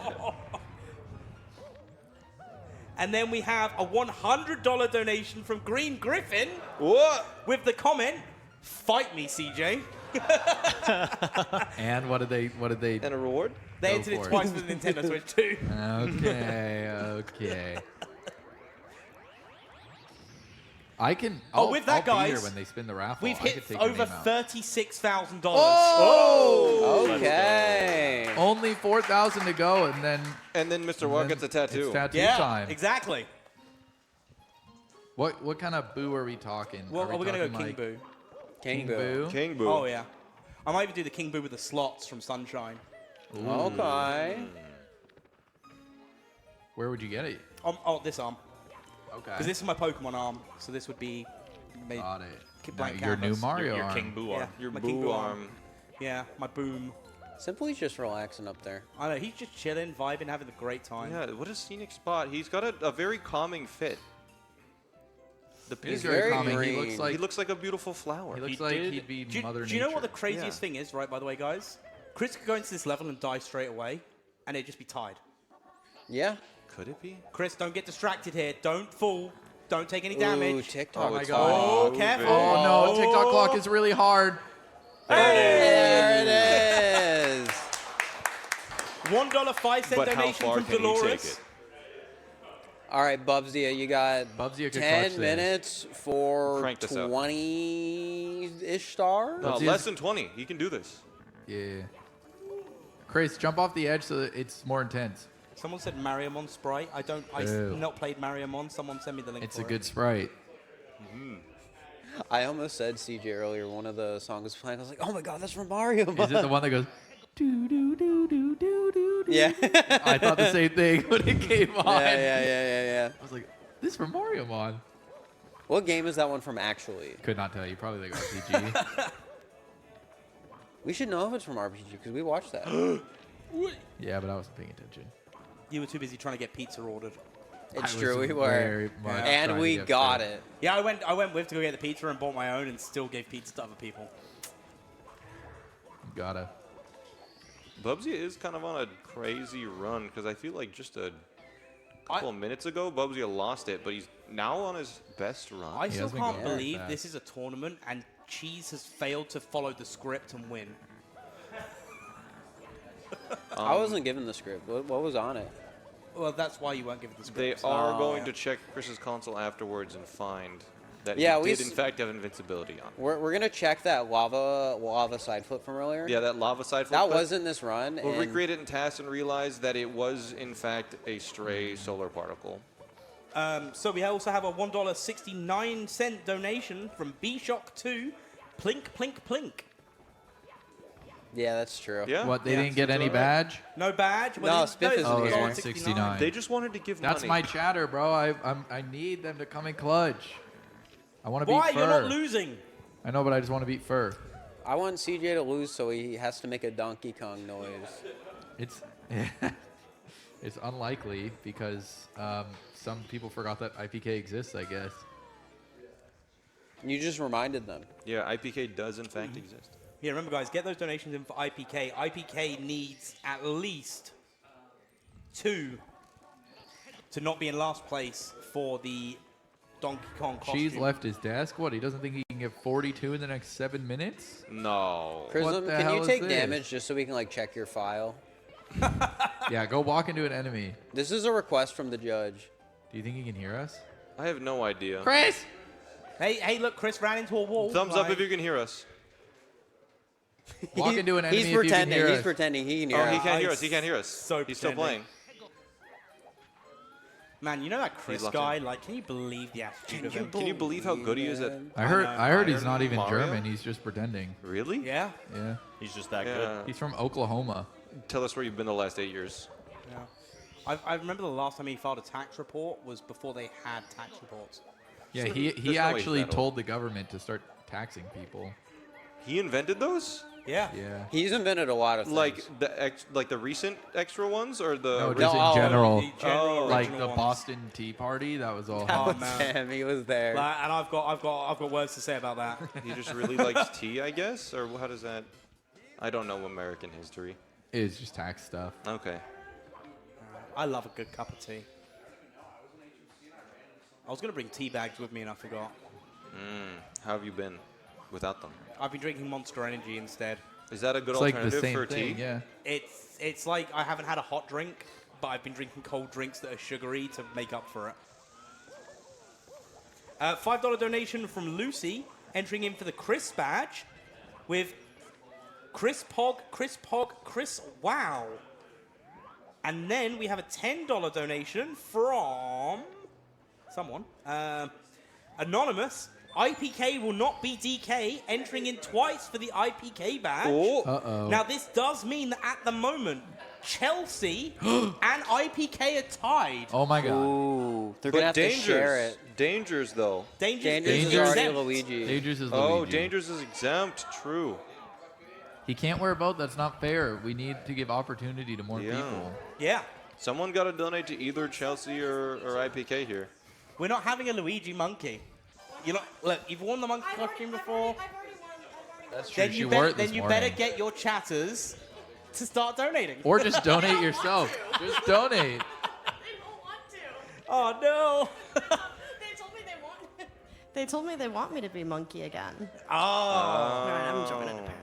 And then we have a $100 donation from Green Griffin What? with the comment, "Fight me, CJ." And what did they? And a reward? They Go entered it for it. twice for the Nintendo Switch 2. Okay. I can. I'll with that, I'll be here guys, when they spin the raffle. We've I hit could take over your name out. $36,000. Oh! Okay. Only 4,000 to go, and then Mr. Walk gets a tattoo. it's tattoo Yeah, time. exactly. What kind of boo are we talking? Well, are we we're going to go talking King like Boo. King King Boo? King Boo. Oh, yeah. I might even do the King Boo with the slots from Sunshine. Okay. Where would you get it? This arm. Okay. Because this is my Pokemon arm, so this would be made Got it. blank Now, your new canvas. Mario Your arm. King Boo Yeah, arm. Your my Boo King Boo arm. Yeah, my boom. Simply's just relaxing up there. I know, he's just chilling, vibing, having a great time. Yeah, what a scenic spot. He's got a very calming fit. The He's pink- very very calming. green. He he looks like a beautiful flower. looks He like did- he'd be Do, Mother do you know what the Nature. craziest thing is, right, by the way, guys? Chris could go into this level and die straight away, and it'd just be tied. Yeah. Could it be? Chris, don't get distracted here. Don't fall. Don't take any damage. Ooh, TikTok. Oh my it's God. Oh, moving. careful. Oh no, TikTok clock is really hard. There it is. $1.05 But how donation far from can he take Dolores. it? All right, Bubsy, you got Bubsy could 10 clutch minutes for Crank this up. 20-ish stars. No, Bubsy less is- than 20. He can do this. Yeah. Chris, jump off the edge so that it's more intense. Someone said Mariamon Sprite. I've Ew. not played Mariamon. Someone send me the link It's for a it. good sprite. I almost said CJ earlier. One of the songs was playing. I was like, oh my God, that's from Mario. Is it the one that goes do do do do do do? Yeah. I thought the same thing when it came on. Yeah. I was like, this is from Mario Mon. What game is that one from, actually? Could not tell you. Probably like RPG. We should know if it's from RPG because we watched that. Yeah, but I wasn't paying attention. You were too busy trying to get pizza ordered. It's I true, was we were. very much And trying to we get got food. it. Yeah, I went with to go get the pizza and bought my own and still gave pizza to other people. Gotta. Bubsy is kind of on a crazy run because I feel like just a couple of minutes ago, Bubsy lost it, but he's now on his best run. I still has been can't going believe fast. this is a tournament and Cheese has failed to follow the script and win. I wasn't given the script. What was on it? Well, that's why you weren't given the They script. are going to check Chris's console afterwards and find that Yeah, he we did in fact have invincibility on. We're gonna check that lava side flip from earlier. Yeah, that lava side flip. That but wasn't this run. We'll and recreate it in tasks and realize that it was in fact a stray solar particle. So we also have a $1.69 donation from B-Shock2, Plink, Plink, Plink. Yeah, that's true. Yeah. What, they Yeah, didn't get so any alright. badge? No badge? No, Spiff isn't Oh, here. it's $1.69. They just wanted to give That's money. my chatter, bro. I need them to come in clutch. I want to beat Why? Fir. You're not losing. I know, but I just want to beat Fir. I want CJ to lose, so he has to make a Donkey Kong noise. It's it's unlikely because some people forgot that IPK exists, I guess. You just reminded them. Yeah, IPK does in fact exist. Yeah, remember, guys, get those donations in for IPK. IPK needs at least 2 to not be in last place for the Donkey Kong costume. Cheese left his desk. What? He doesn't think he can get 42 in the next 7 minutes? No. Prism, the can hell you is take this? damage just so we can like check your file? Yeah, go walk into an enemy. This is a request from the judge. Do you think he can hear us? I have no idea. Chris! Hey, look, Chris ran into a wall. Thumbs up Like- if you can hear us. Walk into an enemy He's if you can pretending. hear He's us. pretending he can hear Oh, he us. can't hear us. He can't hear us. So He's still pretending. playing. Man, you know that Chris locked guy? in. Like, can you believe the attitude of him? Can you believe how good he is at? I heard he's Iron not even Mario? German. He's just pretending. Really? Yeah. Yeah. He's just that Yeah. good. He's from Oklahoma. Tell us where you've been the last 8 years. Yeah. I remember the last time he filed a tax report was before they had tax reports. Yeah, There's he no way actually he's that told the government to start taxing people. He invented those? Yeah. Yeah. He's invented a lot of things. Like the recent extra ones or the No, original? just in No, general. The general Like original the ones. Boston Tea Party, that was all. Oh, him. man. Damn, he was there. Like, and I've got words to say about that. He just really likes tea, I guess, or how does that? I don't know American history. It's just tax stuff. Okay. I love a good cup of tea. I was gonna bring tea bags with me and I forgot. How have you been without them? I've been drinking Monster Energy instead. Is that a good It's like the alternative same for thing, tea? yeah. It's like I haven't had a hot drink, but I've been drinking cold drinks that are sugary to make up for it. $5 donation from Lucy, entering in for the Chris badge with Chris Pog, Chris Wow. And then we have a $10 donation from someone. Anonymous. IPK will not be DK, entering in twice for the IPK badge. Oh. Uh-oh. Now, this does mean that at the moment, Chelsea and IPK are tied. Oh my god. Ooh, they're But gonna have to share Dangers. it. Dangers though. Dangerous Dangerous is is already exempt. Luigi. Dangerous is Oh, Luigi. Dangers is exempt. True. He can't wear both. That's not fair. We need to give opportunity to more Yeah. people. Yeah. Someone got to donate to either Chelsea or IPK here. We're not having a Luigi monkey. You know, look, you've worn the monkey costume before. That's true. Then She you, wore it then this you morning. better get your chatters to start donating. Or just donate yourself. Just donate. They don't want to. Oh no! They told me they want. They told me they want me to be monkey again. Oh. Alright, I'm joining apparently.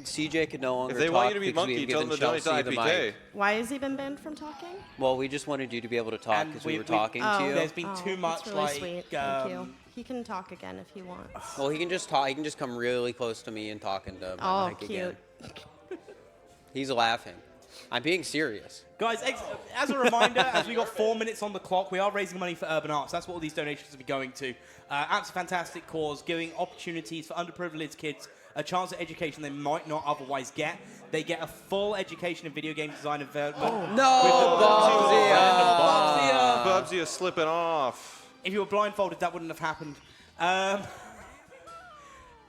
CJ could no longer If they talk want you to be because monkey, we've tell them given to donate to Chelsea the IPK. mic. Why has he been banned from talking? Well, we just wanted you to be able to talk And because we we- were we- talking to you. There's been too much that's really like. sweet. Thank you. He can talk again if he wants. Well, he can just talk. He can just come really close to me and talk into my Oh, mic cute. again. He's laughing. I'm being serious. Guys, as a reminder, as we got 4 minutes on the clock, we are raising money for Urban Arts. That's what all these donations will be going to. Arts a fantastic cause, giving opportunities for underprivileged kids a chance at education they might not otherwise get. They get a full education in video game design and development. No, Bubsy! Bubsy is slipping off. If you were blindfolded, that wouldn't have happened.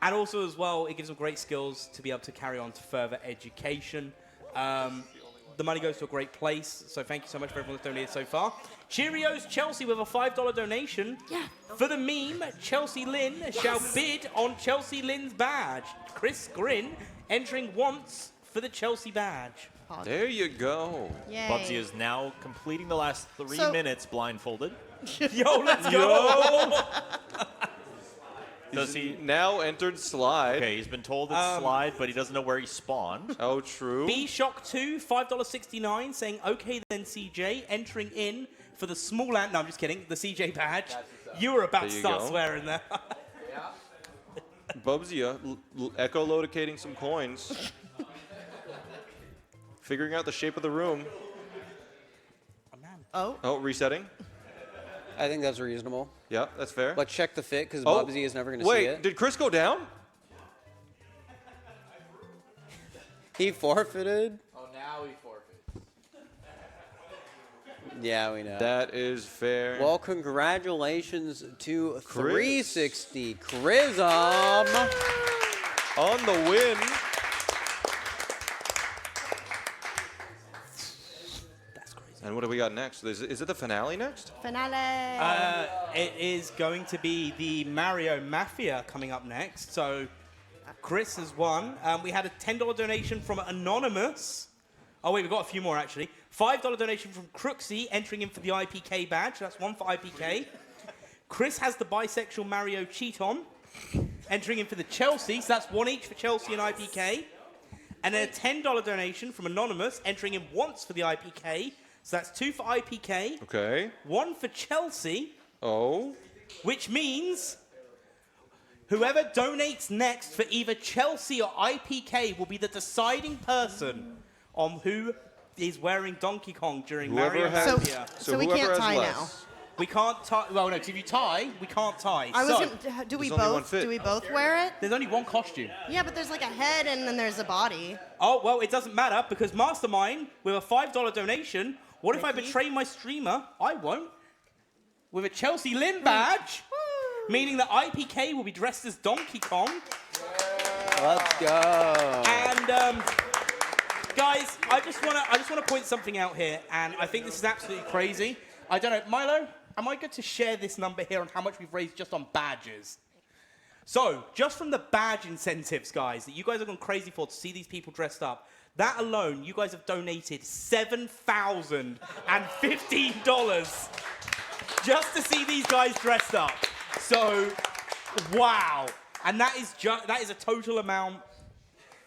And also as well, it gives them great skills to be able to carry on to further education. The money goes to a great place, so thank you so much for everyone that's donated so far. Cheerios Chelsea with a $5 donation. Yeah. For the meme, Chelsea Lynn shall bid on Chelsea Lynn's badge. Chris Grin entering once for the Chelsea badge. There you go. Yay. Bubsy is now completing the last 3 minutes blindfolded. Yo, let's go! Does he now entered slide? Okay, he's been told it's slide, but he doesn't know where he spawned. Oh, true. B-Shock2, $5.69, saying, okay then CJ, entering in for the small ant. No, I'm just kidding. The CJ badge. You were about to start swearing there. Bubsy, echolocating some coins. Figuring out the shape of the room. Oh. Oh, resetting. I think that's reasonable. Yeah, that's fair. Let's check the fit, because Bubsy is never going to see it. Wait, did Chris go down? He forfeited? Oh, now he forfeited. Yeah, we know. That is fair. Well, congratulations to 360 Chrism on the win. And what do we got next? Is it the finale next? Finale. It is going to be the Mario Mafia coming up next. So Chris has won. We had a $10 donation from Anonymous. Oh, wait, we've got a few more, actually. $5 donation from Crooksy, entering in for the IPK badge. That's one for IPK. Chris has the bisexual Mario Cheaton, entering in for the Chelsea. So that's one each for Chelsea and IPK. And then a $10 donation from Anonymous, entering in once for the IPK. So that's two for IPK. Okay. One for Chelsea. Oh. Which means whoever donates next for either Chelsea or IPK will be the deciding person on who is wearing Donkey Kong during Mario Mafia. So we can't tie now. We can't tie. Well, no, 'cause if you tie, we can't tie. I was gonna, do we both wear it? There's only one costume. Yeah, but there's like a head and then there's a body. Oh, well, it doesn't matter because Mastermind, with a $5 donation, what if I betray my streamer? I won't. With a Chelsea Lynn badge, meaning that IPK will be dressed as Donkey Kong. Let's go. And guys, I just wanna point something out here, and I think this is absolutely crazy. I don't know, Milo, am I good to share this number here on how much we've raised just on badges? So, just from the badge incentives, guys, that you guys have gone crazy for to see these people dressed up, that alone, you guys have donated $7,015 just to see these guys dressed up. So, wow. And that is a total amount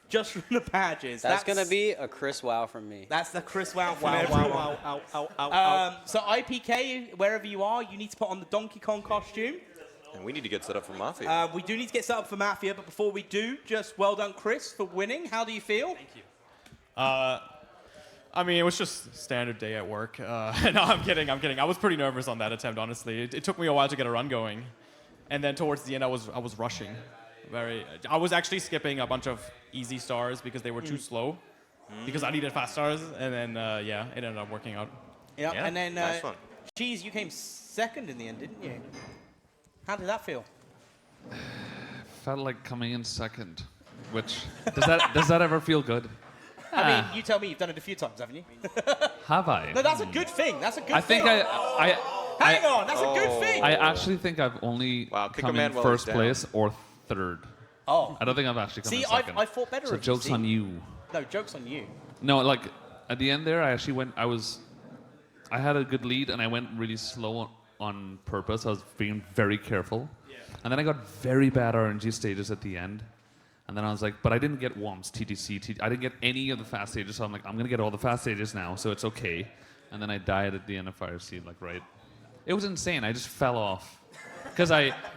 just from the badges. That's going to be a Chris Wow from me. That's the Chris Wow from everyone. So IPK, wherever you are, you need to put on the Donkey Kong costume. And we need to get set up for Mafia. We do need to get set up for Mafia, but before we do, just well done, Chris, for winning. How do you feel? Thank you. I mean, it was just a standard day at work. No, I'm kidding. I was pretty nervous on that attempt, honestly. It took me a while to get a run going. And then towards the end, I was rushing. I was actually skipping a bunch of easy stars because they were too slow. Because I needed fast stars. And then, yeah, it ended up working out. Yeah, and then, Cheese, you came second in the end, didn't you? How did that feel? Felt like coming in second, which, does that ever feel good? I mean, you tell me, you've done it a few times, haven't you? Have I? No, that's a good thing. That's a good thing. I think Hang on, that's a good thing. I actually think I've only come in first place or third. Oh. I don't think I've actually come in second. I fought better. So joke's on you. No, joke's on you. No, like at the end there, I actually went. I had a good lead, and I went really slow on purpose. I was being very careful, and then I got very bad RNG stages at the end. And then I was like, but I didn't get WOMPs, TTC, I didn't get any of the fast stages, so I'm like, I'm gonna get all the fast stages now, so it's okay. And then I died at the end of Fire Seed, like right. It was insane. I just fell off. Because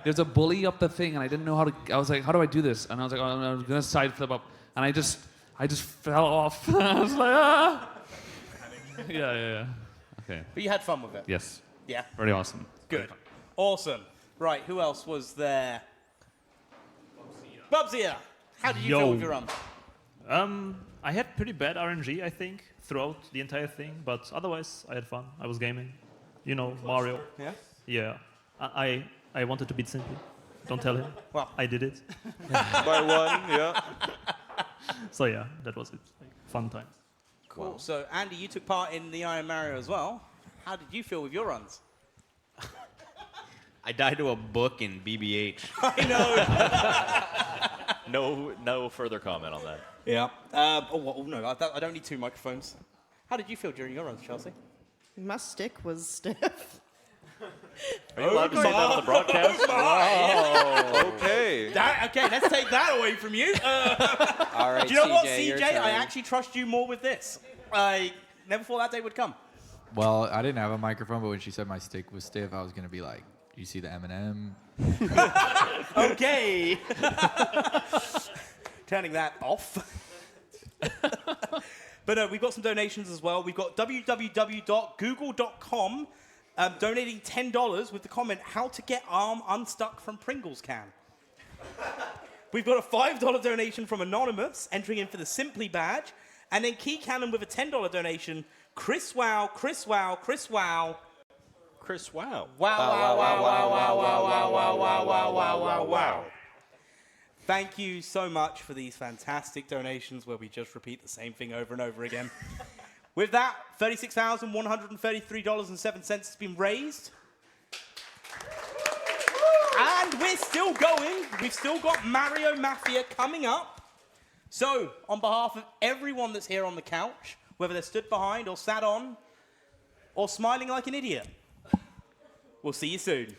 there's a bully up the thing, and I didn't know how to. I was like, how do I do this? And I was like, oh, I was gonna side flip up, and I just fell off. I was like, ah. Yeah. Okay. But you had fun with it. Yes. Yeah. Very awesome. Good. Awesome. Right. Who else was there? Bubsy. How did you feel with your run? I had pretty bad RNG, I think, throughout the entire thing, but otherwise I had fun. I was gaming. You know, Mario. Yeah? Yeah. I wanted to beat Simply. Don't tell him. Well. I did it. By one, yeah. So yeah, that was it. Like, fun times. Cool. Wow. So, Andy, you took part in the Iron Mario as well. How did you feel with your runs? I died to a book in BBH. I know. No further comment on that. Yeah. No, I don't need two microphones. How did you feel during your runs, Chelsea? My stick was stiff. Are you allowed to say that on the broadcast? Oh, okay. Okay, let's take that away from you. All right, do you know what, CJ, your CJ? I turn. actually trust you more with this. I never thought that day would come. Well, I didn't have a microphone, but when she said my stick was stiff, I was going to be like, you see the M&M? Okay. Turning that off. But we've got some donations as well. We've got www.google.com donating $10 with the comment, how to get arm unstuck from Pringles can. We've got a $5 donation from Anonymous, entering in for the Simply badge. And then Key Cannon with a $10 donation, Chris Wow, Chris Wow, Chris Wow. Chris Wow. Wow. Thank you so much for these fantastic donations where we just repeat the same thing over and over again. With that, $36,133.07 has been raised. And we're still going. We've still got Mario Mafia coming up. So, on behalf of everyone that's here on the couch, whether they're stood behind or sat on, or smiling like an idiot, we'll see you soon.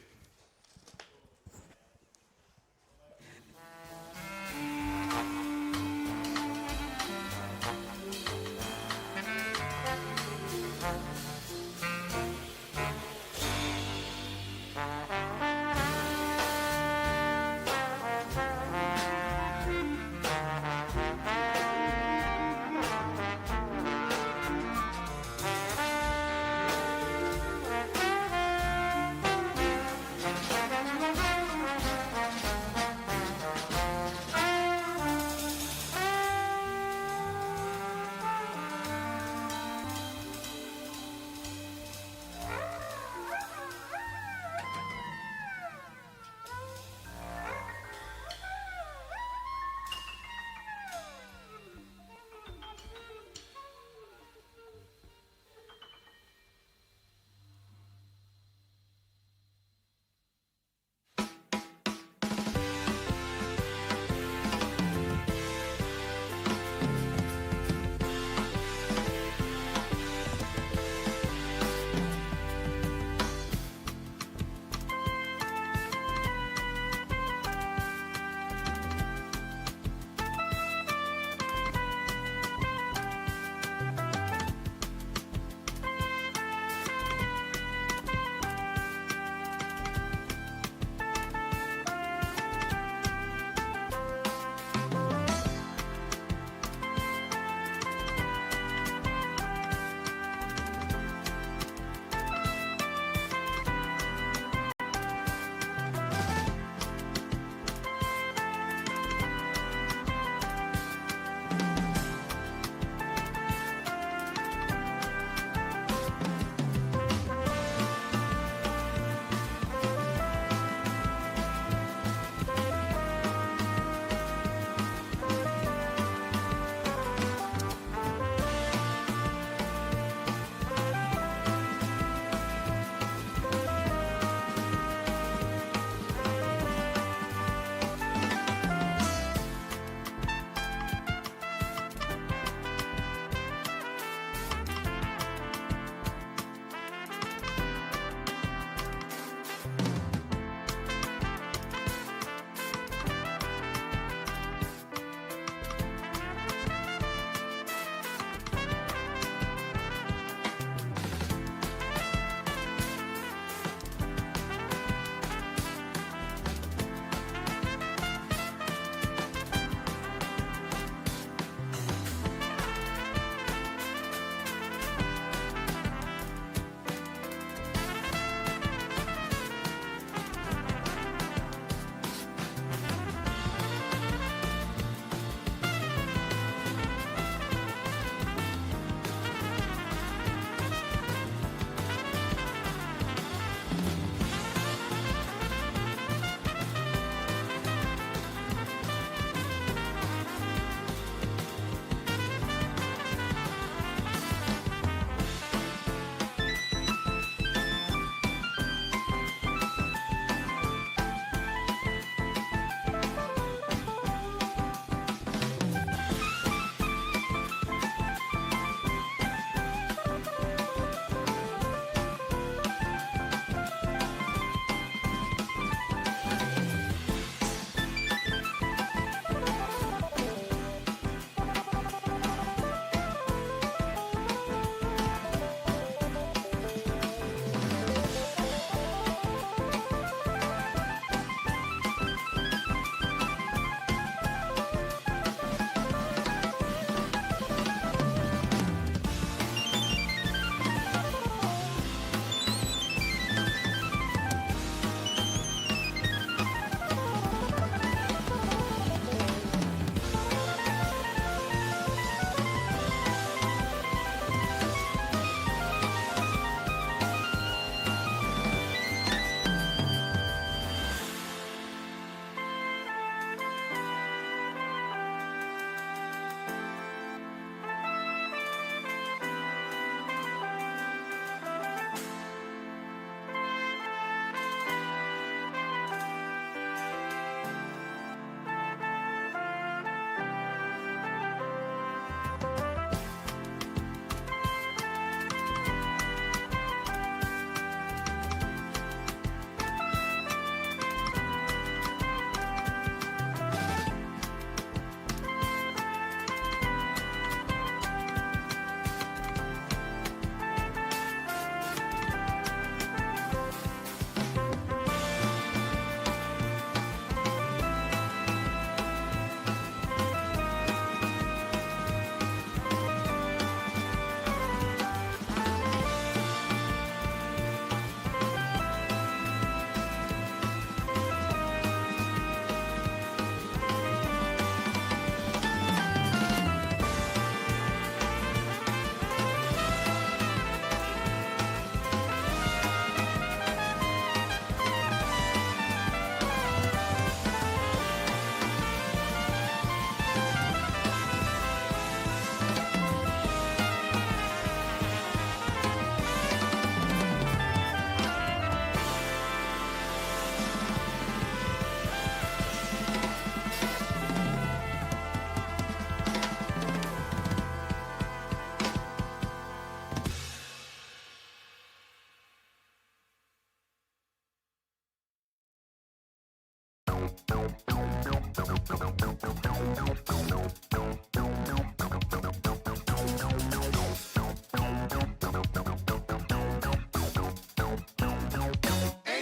Ain't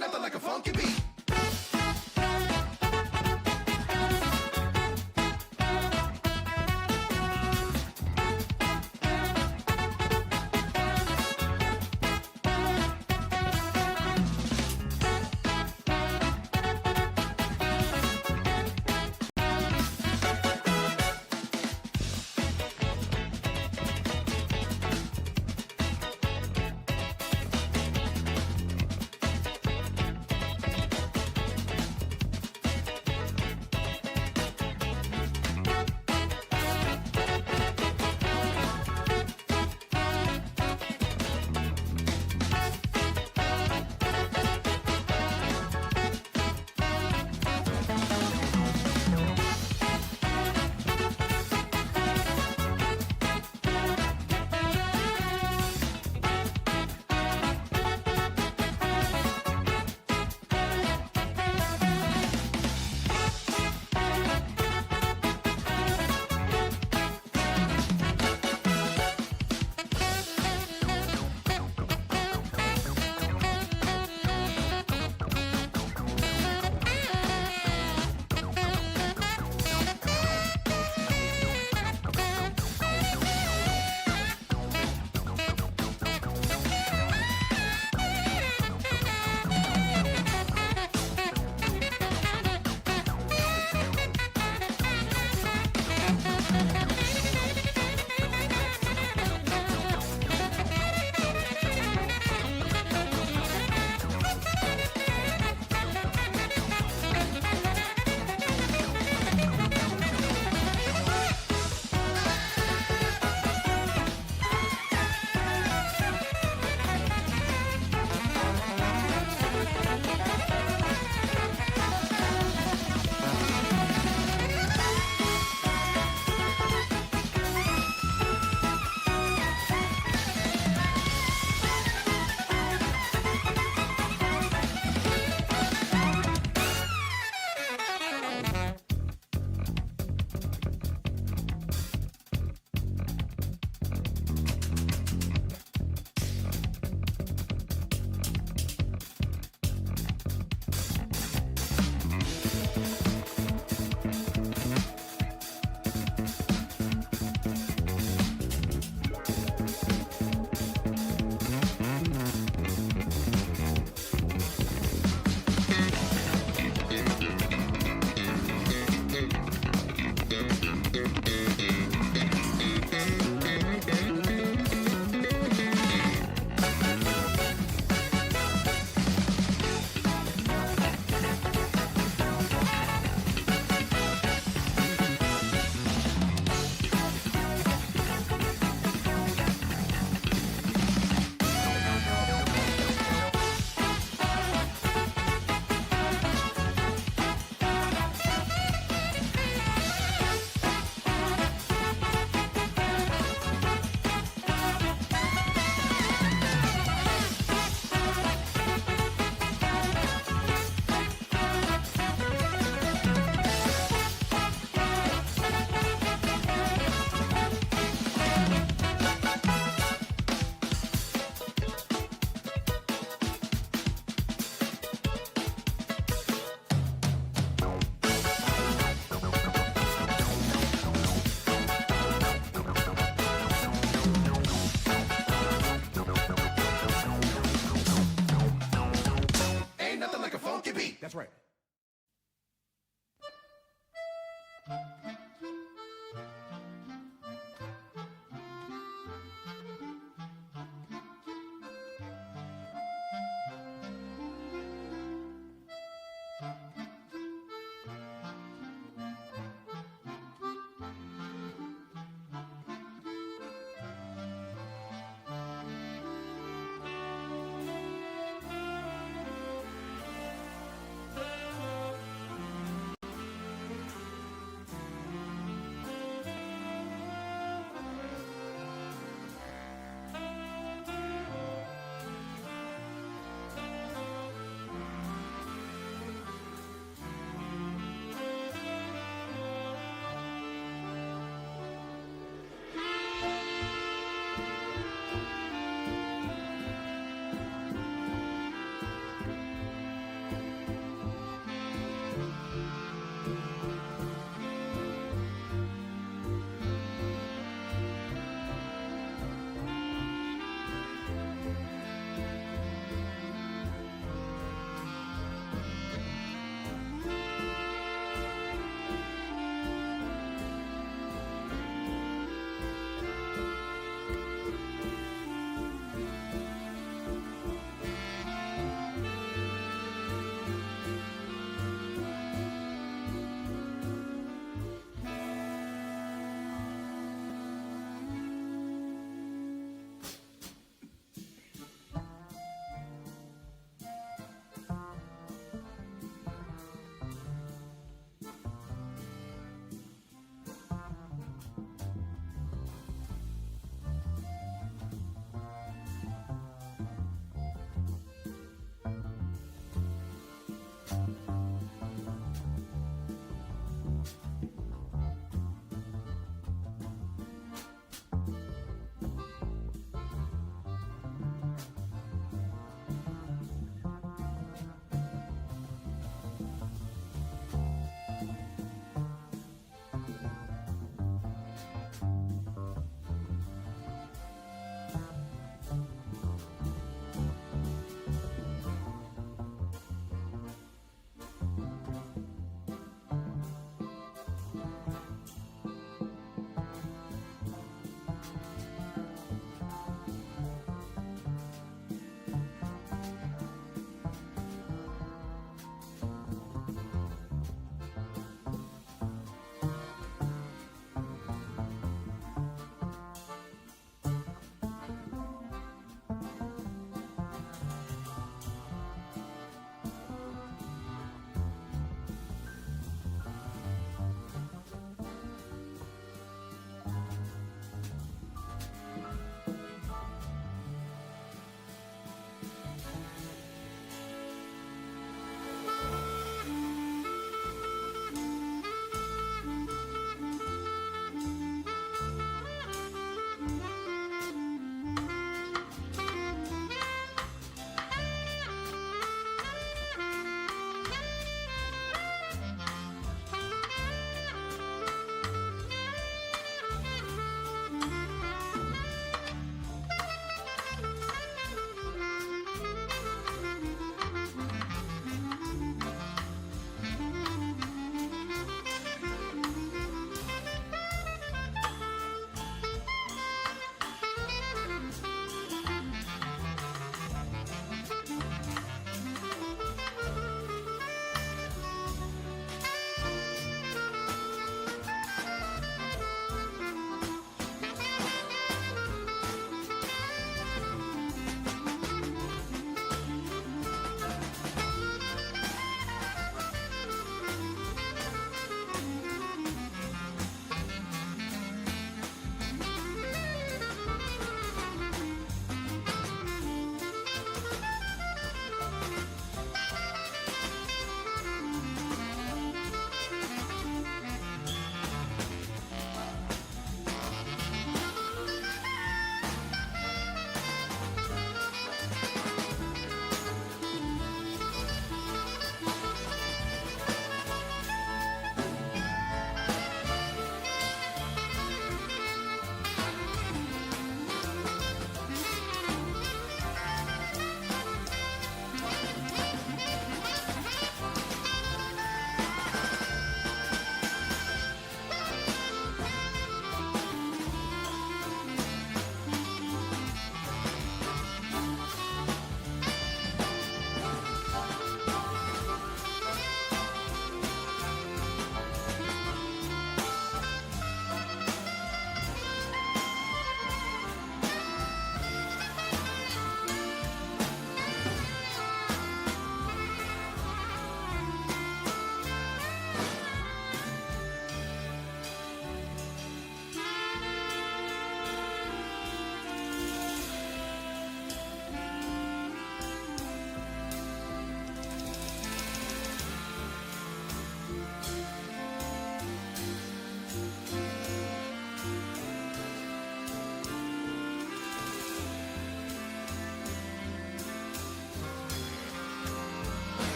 nothing like a funky beat.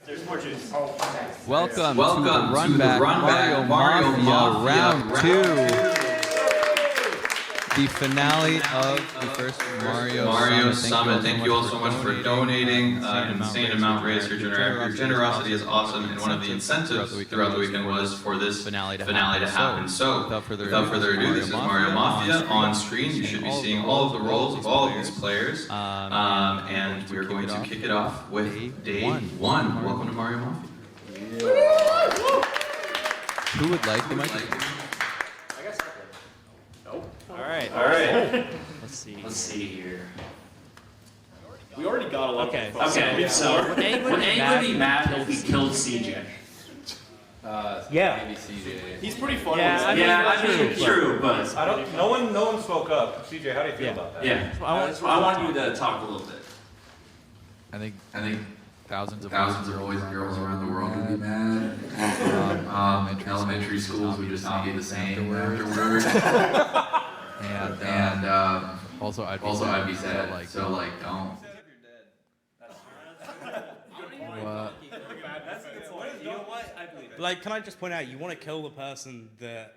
There's more juice. Welcome to the Run Back Mario Mafia Round 2. The finale of the first Mario Summit. Thank you all so much for donating. Insane amount raised. Your generosity is awesome, and one of the incentives throughout the weekend was for this finale to happen. So, without further ado, this is Mario Mafia. On screen, you should be seeing all of the roles of all of these players, and we're going to kick it off with day one. Welcome to Mario Mafia. Who would like the mic? All right. Let's see here. We already got a lot Okay. of So would anyone be mad if we killed CJ? Yeah. Maybe CJ. He's pretty funny. True, but I don't. No one spoke up. CJ, how do you feel about that? yeah. I want you to talk a little bit. I think thousands of boys and girls around the world would be mad. Elementary schools would just not be the same afterwards. and also I'd be sad. So don't. What? Like, can I just point out, you want to kill the person that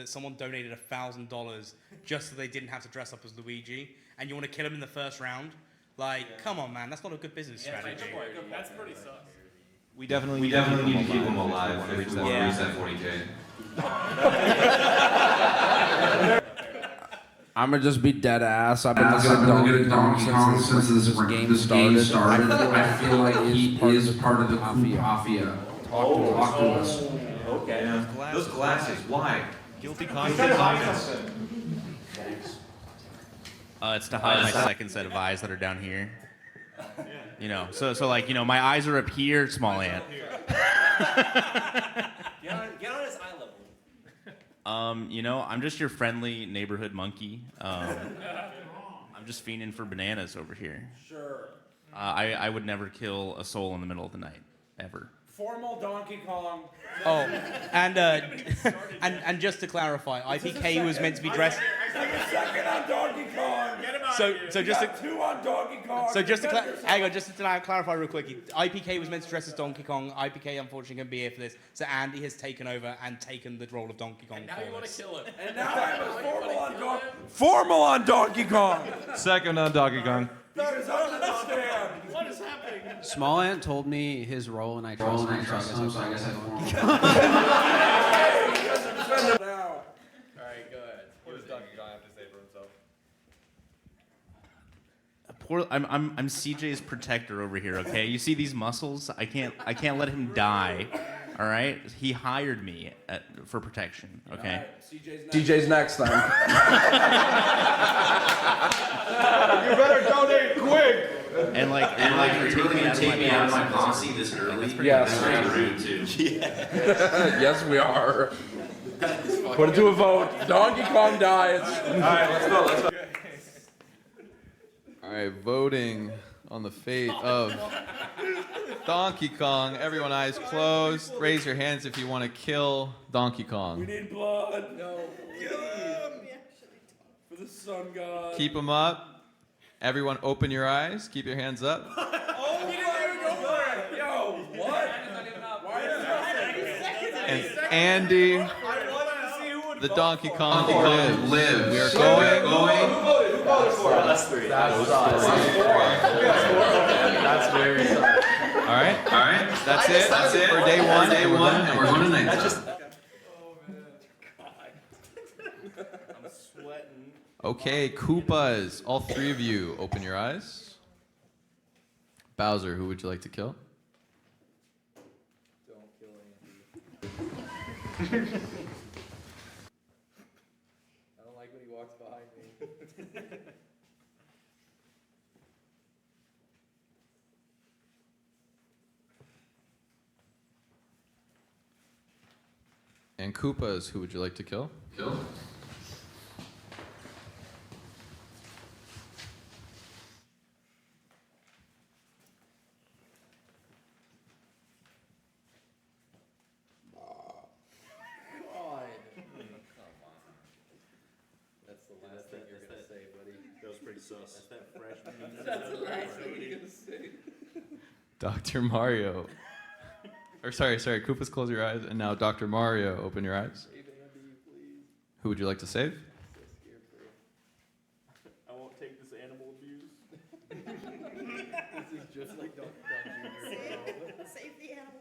someone donated $1,000 just so they didn't have to dress up as Luigi, and you want to kill him in the first round? Like, come on, man, that's not a good business strategy. That's pretty sus. We definitely need to keep them alive if we want to reach that 40K. I'm gonna just be dead ass. I've been looking at Donkey Kong since this game started. I feel like he is part of the mafia. Talk to us. Okay. Yeah. Those glasses, why? Guilty conscience. It's to hide my second set of eyes that are down here. You know, so like, you know, my eyes are up here, small ant. Get on his eye level. You know, I'm just your friendly neighborhood monkey. I'm just fiending for bananas over here. Sure. I would never kill a soul in the middle of the night, ever. Formal Donkey Kong. Oh, and just to clarify, IPK was meant to be dressed. I took a second on Donkey Kong. Get him out of here. So just to, two on Donkey Kong. So just to hang on, just to clarify real quick, IPK was meant to dress as Donkey Kong. IPK unfortunately couldn't be here for this, so Andy has taken over and taken the role of Donkey Kong. And now you want to kill him. And now I'm formal on Donkey Kong. Second on Donkey Kong. Because I don't understand. What is happening? Small Ant told me his role, and I trust him, so I guess I form. Now. Alright, go ahead. What does Donkey Kong have to say for himself? I'm CJ's protector over here, okay? You see these muscles? I can't let him die. All right? He hired me for protection, okay? CJ's next then. You better donate quick. And you're really gonna take me out of my posse this early? Yes. That's rude too. Yes, we are. Put it to a vote. Donkey Kong dies. Alright, let's go. Alright, voting on the fate of Donkey Kong. Everyone eyes closed. Raise your hands if you want to kill Donkey Kong. We need blood. No. Kill him. For the sun god. Keep him up. Everyone open your eyes. Keep your hands up. Oh, we didn't even go for it. Yo, what? Why is that? And Andy, the Donkey Kong lives. We are going. Who voted for it? That's three. That's very sus. All right. That's it for day one. And we're going tonight. I'm sweating. Okay, Koopas. All three of you, open your eyes. Bowser, who would you like to kill? Don't kill Andy. I don't like when he walks behind me. And Koopas, who would you like to kill? That was pretty sus. That's that freshman. That's the last thing you're gonna say. Dr. Mario. Or sorry, Koopas, close your eyes. And now Dr. Mario, open your eyes. Who would you like to save? I won't take this animal abuse. This is just like Don Jr. Save the animals.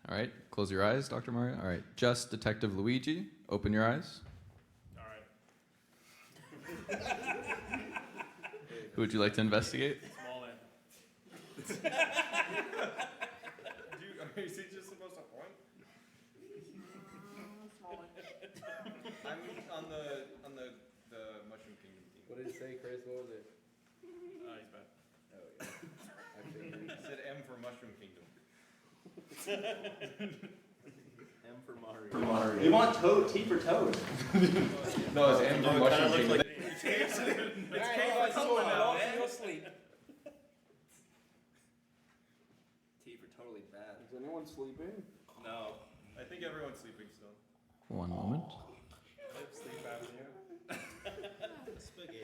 All right, close your eyes, Dr. Mario. All right, just Detective Luigi, open your eyes. All right. Who would you like to investigate? Small end. Is he just supposed to point? I'm on the Mushroom Kingdom team. What did it say, Chris? What was it? He's bad. Oh yeah. I figured. It said M for Mushroom Kingdom. M for Mario. You want Toad? T for Toad. No, it's M for Mushroom Kingdom. It's K for Toad now, man. You'll sleep. T for totally bad. Is anyone sleeping? No. I think everyone's sleeping still. One moment. Sleep apnea.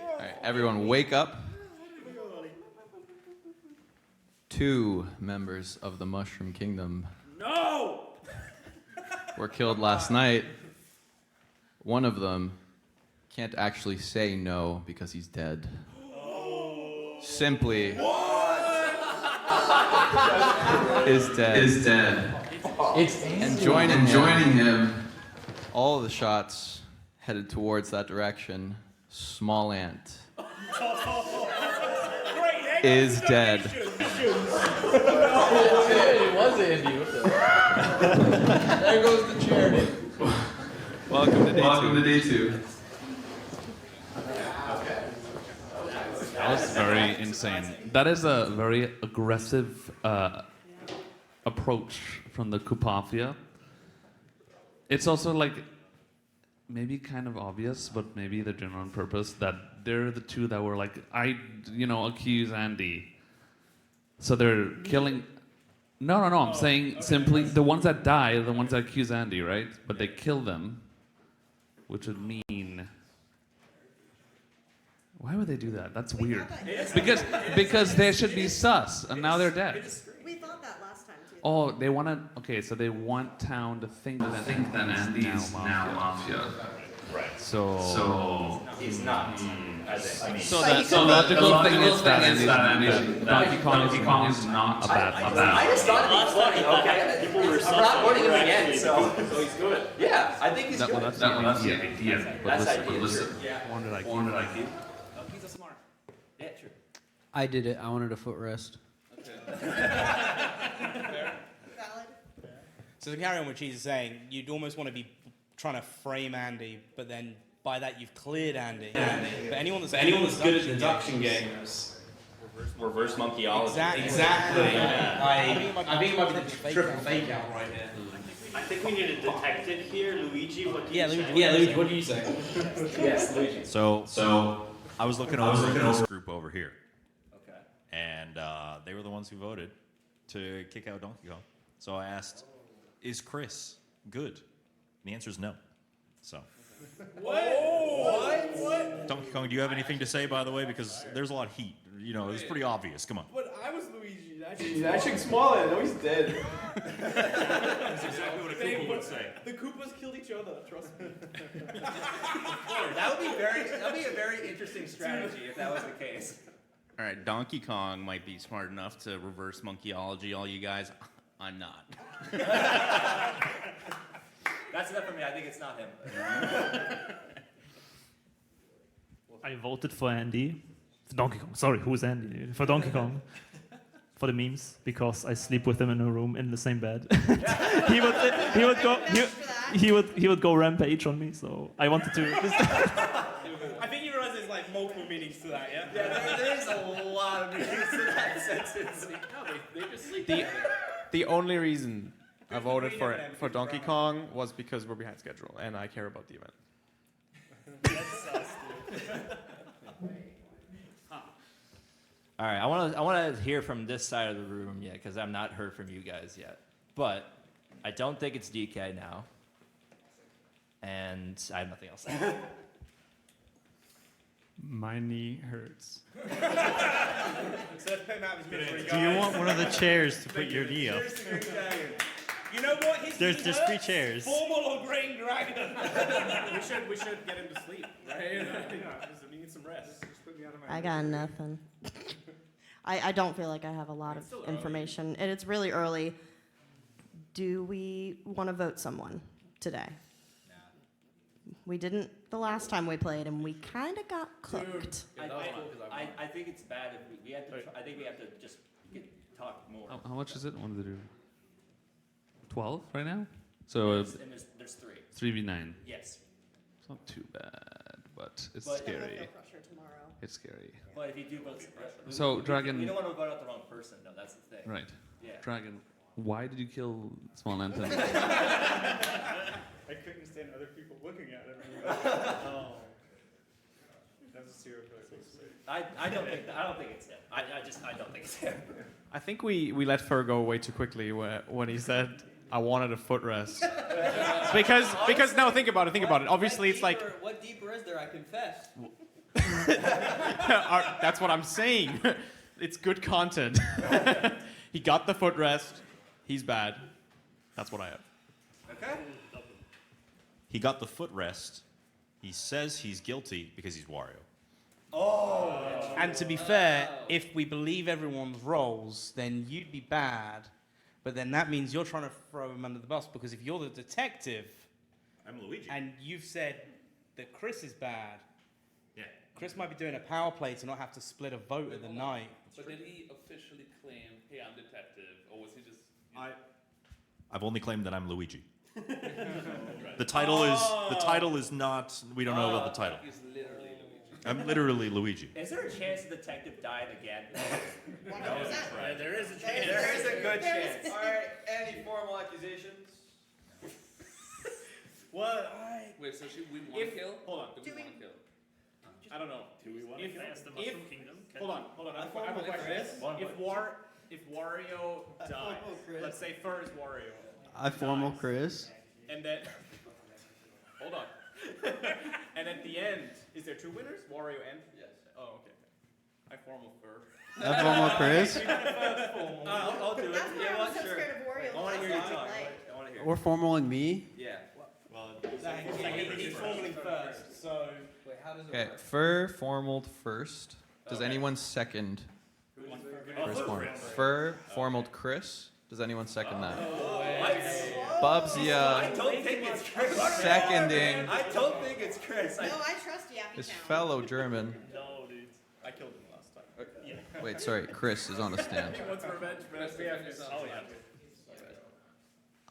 All right, everyone wake up. 2 members of the Mushroom Kingdom were killed last night. One of them can't actually say no because he's dead. Simply is dead. And joining him, all of the shots headed towards that direction. Small Ant is dead. It was Andy. There goes the charity. Welcome to day 2. That was very insane. That is a very aggressive approach from the Koopafia. It's also like maybe kind of obvious, but maybe they're doing it on purpose, that they're the two that were like, accuse Andy. So they're killing... No, I'm saying simply the ones that die are the ones that accuse Andy, right? But they kill them, which would mean... Why would they do that? That's weird. Because they should be sus, and now they're dead. We thought that last time too. Oh, they want to... Okay, so they want town to think that Andy's now Mafia. Right. So he's not. So the logical thing is that Donkey Kong is not a bad thing. I just thought he was funny, okay? I'm not voting him again, so he's good. Yeah, I think he's good. That's the idea. But listen. One did I keep? Oh, he's a smart. Yeah, true. I did it. I wanted a footrest. So to carry on what Cheese is saying, you'd almost want to be trying to frame Andy, but then by that you've cleared Andy. But anyone that's good at deduction games. Reverse monkeyology. Exactly. I think it might be the triple fake out right here. I think we need a detective here. Luigi, what do you say? Luigi, what do you say? Yes, Luigi. So I was looking over this group over here. Okay. And they were the ones who voted to kick out Donkey Kong. So I asked, is Chris good? And the answer is no. So. What? Donkey Kong, do you have anything to say, by the way? Because there's a lot of heat. It's pretty obvious. Come on. But I was Luigi. He's actually small and he's dead. That's exactly what a Koopa would say. The Koopas killed each other, trust me. That would be a very interesting strategy if that was the case. All right, Donkey Kong might be smart enough to reverse monkeyology, all you guys. I'm not. That's enough for me. I think it's not him. I voted for Andy. For Donkey Kong. Sorry, who's Andy? For Donkey Kong. For the memes, because I sleep with him in a room in the same bed. he would go rampage on me, so I wanted to. I think you realize there's like multiple meanings to that, yeah? Yeah, there is a lot of meanings to that sentence. No, they just sleep together. The only reason I voted for Donkey Kong was because we're behind schedule, and I care about the event. That's sus, dude. All right, I want to hear from this side of the room yet, because I've not heard from you guys yet. But I don't think it's DK now, and I have nothing else. My knee hurts. Do you want one of the chairs to put your knee up? You know what? There's 3 chairs. Formal or green dragon. we should get him to sleep, right? He needs some rest. Just put me out of my I got nothing. I don't feel like I have a lot of information, and it's really early. Do we want to vote someone today? We didn't the last time we played, and we kind of got cooked. I think it's bad if we have to. I think we have to just talk more. How much is it? What did they do? 12 right now? So And there's 3. 3v9. Yes. It's not too bad, but it's But- scary. It's scary. But if you do vote, So, Dragon. we don't want to vote out the wrong person, though. That's the thing. Right. Yeah. Dragon, why did you kill Small Lantern? I couldn't stand other people looking at him. Oh. That's a serial killer. I don't think it's him. I don't think it's him. I think we let Fir go way too quickly when he said, I wanted a footrest. because no, think about it. Obviously, it's like... What deeper is there? I confess. That's what I'm saying. It's good content. He got the footrest. He's bad. That's what I have. Okay. He got the footrest. He says he's guilty because he's Wario. And to be fair, if we believe everyone's roles, then you'd be bad. But then that means you're trying to throw him under the bus, because if you're the detective, I'm Luigi. and you've said that Chris is bad, Yeah. Chris might be doing a power play to not have to split a vote at the night. But did he officially claim, hey, I'm detective, or was he just... I've only claimed that I'm Luigi. The title is not. We don't know about the title. He's literally Luigi. I'm literally Luigi. Is there a chance the detective died again? There is a chance. There is a good chance. All right. Any formal accusations? What? Wait, so should we want to kill? Hold on. Do we want to kill? I don't know. Do we want to advance the Mushroom Kingdom? Hold on. I have a question. If Wario dies, let's say Fir is Wario, I formal Chris. and then hold on, and at the end, is there 2 winners? Wario and yes. Oh, okay. I formal Fir. I formal Chris. I'll do it. That's why Yeah, I was so sure. scared of Wario I want to hear you last talk. time. I want to hear. Or formal and me. Yeah. Well, He's formally first, so... Wait, how does it Okay, work? Fir formaled first. Does anyone second? First formal. Fir formaled Chris. Does anyone second that? Bubsy, I don't think it's Chris. seconding I don't think it's Chris. No, I trust Yappy his Town. fellow German. No, dude. I killed him last time. Wait, sorry, Chris is on the stand. He wants revenge, man. Oh, yeah.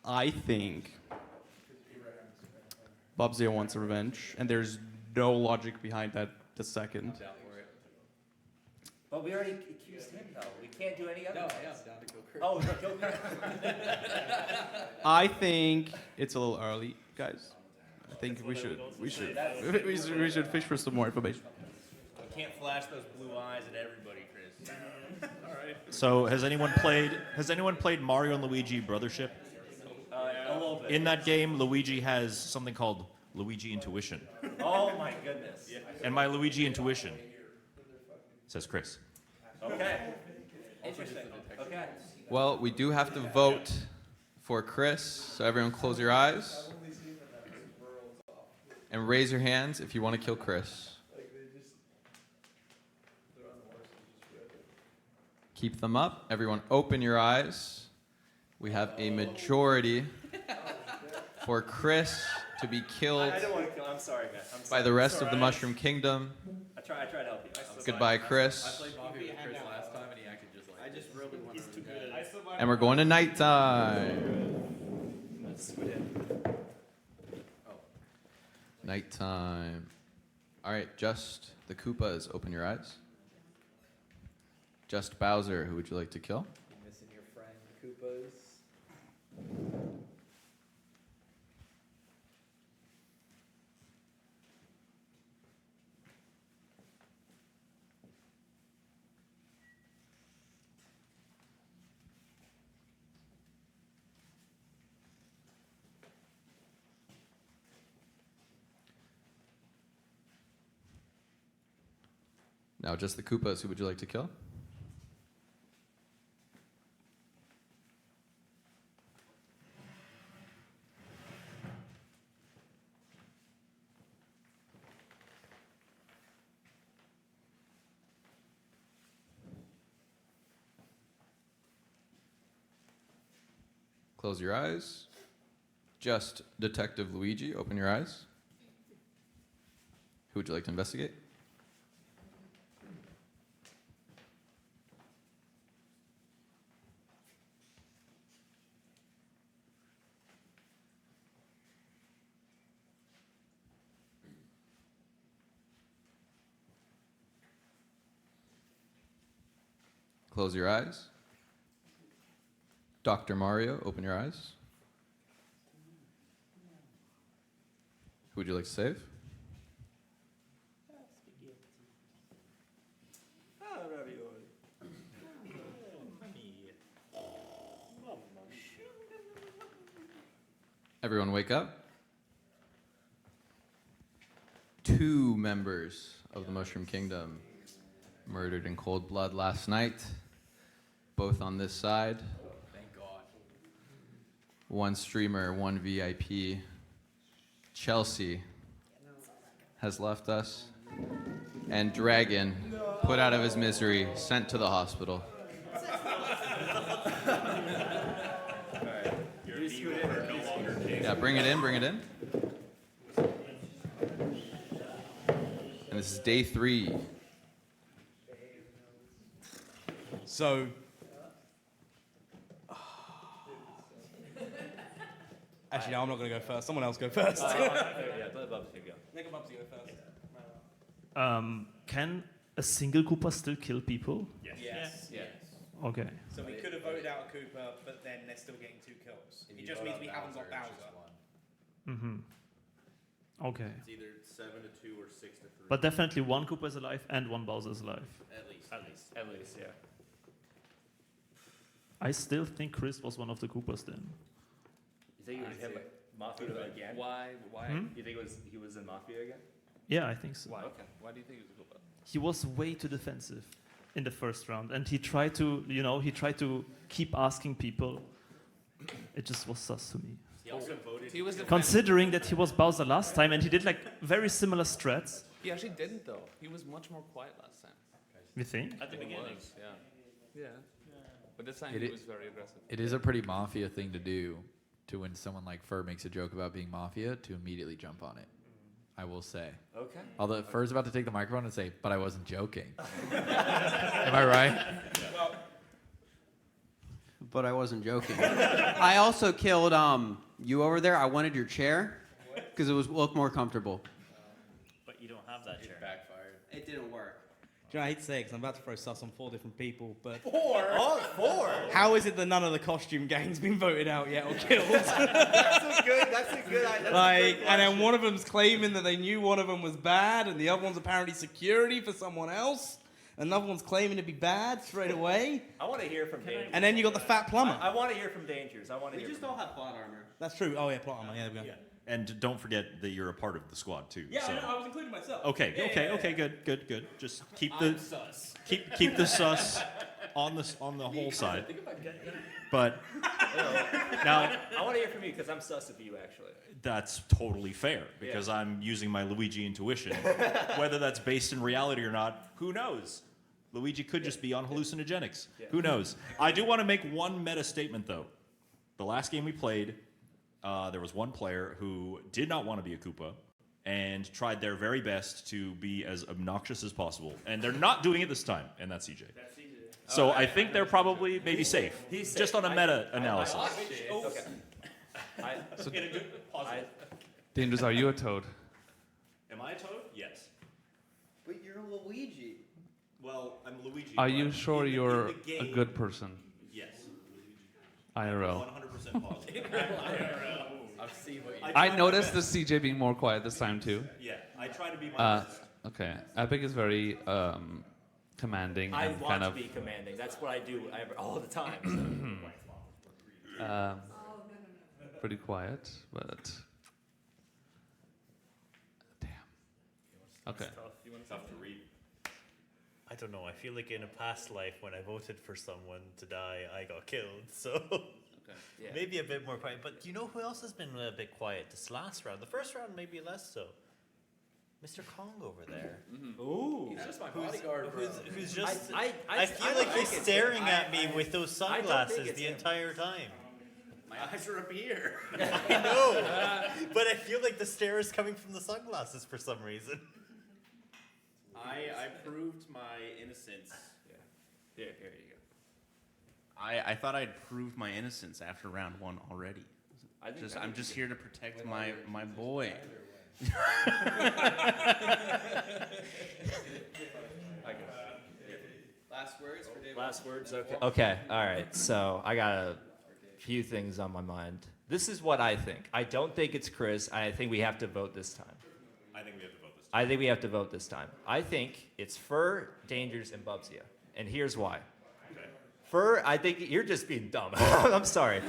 I think Bubsy wants revenge, and there's no logic behind that. The second. But we already accused him, though. We can't do any other. No, ones. yeah, I'm down to go Chris. Oh, no, kill Chris. I think it's a little early, guys. I think we should fish for some more information. You can't flash those blue eyes at everybody, Chris. All right. So has anyone played Mario and Luigi Brothership? A little bit. In that game, Luigi has something called Luigi Intuition. Oh my goodness. And my Luigi Intuition says Chris. Okay. Interesting. Okay. Well, we do have to vote for Chris, so everyone close your eyes and raise your hands if you want to kill Chris. Keep them up. Everyone open your eyes. We have a majority for Chris to be killed I don't want to kill. I'm sorry, man. I'm by sorry. the rest of the Mushroom Kingdom. I tried to help you. Goodbye, Chris. played Bobby with Chris last time, and he acted just like. I just really want to. And we're going to nighttime. Nighttime. All right, just the Koopas, open your eyes. Just Bowser, who would you like to kill? Missing your friend, Koopas. Now just the Koopas. Who would you like to kill? Close your eyes. Just Detective Luigi, open your eyes. Who would you like to investigate? Close your eyes. Dr. Mario, open your eyes. Who would you like to save? Everyone wake up. 2 members of the Mushroom Kingdom murdered in cold blood last night, both on this side. Thank God. 1 streamer, 1 VIP. Chelsea has left us, and Dragon, put out of his misery, sent to the hospital. Yeah, bring it in, bring it in. And this is day 3. So, actually, no, I'm not going to go first. Someone else go first. Yeah, let Bubsy go. Make a Bubsy go first. Can a single Koopa still kill people? Yes. Okay. So we could have voted out a Koopa, but then they're still getting 2 kills. It just means we haven't got Bowser. Mm-hmm. Okay. It's either 7 to 2 or 6 to 3. But definitely 1 Koopa is alive and 1 Bowser is alive. At least, yeah. I still think Chris was one of the Koopas then. You think it was him, Mafia again? Why? You think he was in Mafia again? Yeah, I think so. Why? Okay. Why do you think it was a Koopa? He was way too defensive in the first round, and he tried to, keep asking people. It just was sus to me. He also voted. He was Considering that he was Bowser last time, and he did like very similar strats. He actually didn't though. He was much more quiet last time. You think? At the beginning. Yeah. But this time he was very aggressive. It is a pretty Mafia thing to do, to when someone like Fir makes a joke about being Mafia, to immediately jump on it. I will say. Okay. Although Fir's about to take the microphone and say, but I wasn't joking. Am I right? But I wasn't joking. I also killed you over there. I wanted your chair because it looked more comfortable. But you don't have that chair. It backfired. It didn't work. Do you know, I hate to say it because I'm about to throw sus on 4 different people, but... 4? Oh, 4? How is it that none of the costume gangs been voted out yet or killed? That's a good and then one of them's claiming that they knew one of them was bad, and the other one's apparently security for someone else. Another one's claiming to be bad straight away. I want to hear from Dangers. And then you got the fat plumber. I want to hear from Dangers. We just don't have plot armor. That's true. Oh, yeah, plot armor. Yeah, there we go. And don't forget that you're a part of the squad too. Yeah, so. I know. I was including myself. Okay, good. Just keep the keep the sus on the whole side. But now I want to hear from you because I'm sus of you actually. that's totally fair because I'm using my Luigi intuition. Whether that's based in reality or not, who knows? Luigi could just be on hallucinogenics. Yeah. Who knows? I do want to make one meta statement though. The last game we played, there was one player who did not want to be a Koopa and tried their very best to be as obnoxious as possible. And they're not doing it this time, and that's CJ. So I think they're probably maybe safe. He's safe. Just on a meta analysis. Okay. Dangerous, are you a toad? Am I a toad? Yes. But you're Luigi. Well, I'm Luigi. Are you sure you're a good person? Yes. IRL. 100% positive. I noticed the CJ being more quiet this time too. Yeah, I try to be my best. Okay, Epic is very commanding I and want kind to of be commanding. That's what I do all the time. pretty quiet, but damn. Okay. Tough to read. I don't know. I feel like in a past life when I voted for someone to die, I got killed. So Yeah. maybe a bit more quiet. But do you know who else has been a bit quiet this last round? The first round, maybe less so. Mr. Kong over there. Ooh. He's just my bodyguard, bro. Who's just... I feel don't like think he's it's staring him. at me with those I don't think sunglasses it's the him. entire time. My eyes are up here. I know. But I feel like the stare is coming from the sunglasses for some reason. I proved my innocence. Yeah, here you go. I thought I'd proved my innocence after round 1 already. I'm just here to protect my boy. Last words for David. Last words, okay. Okay, all right. So I got a few things on my mind. This is what I think. I don't think it's Chris. I think we have to vote this time. I think we have to vote this time. I think we have to vote this time. I think it's Fir, Dangers, and Bubsia. And here's why. Okay. Fir, I think you're just being dumb. I'm sorry.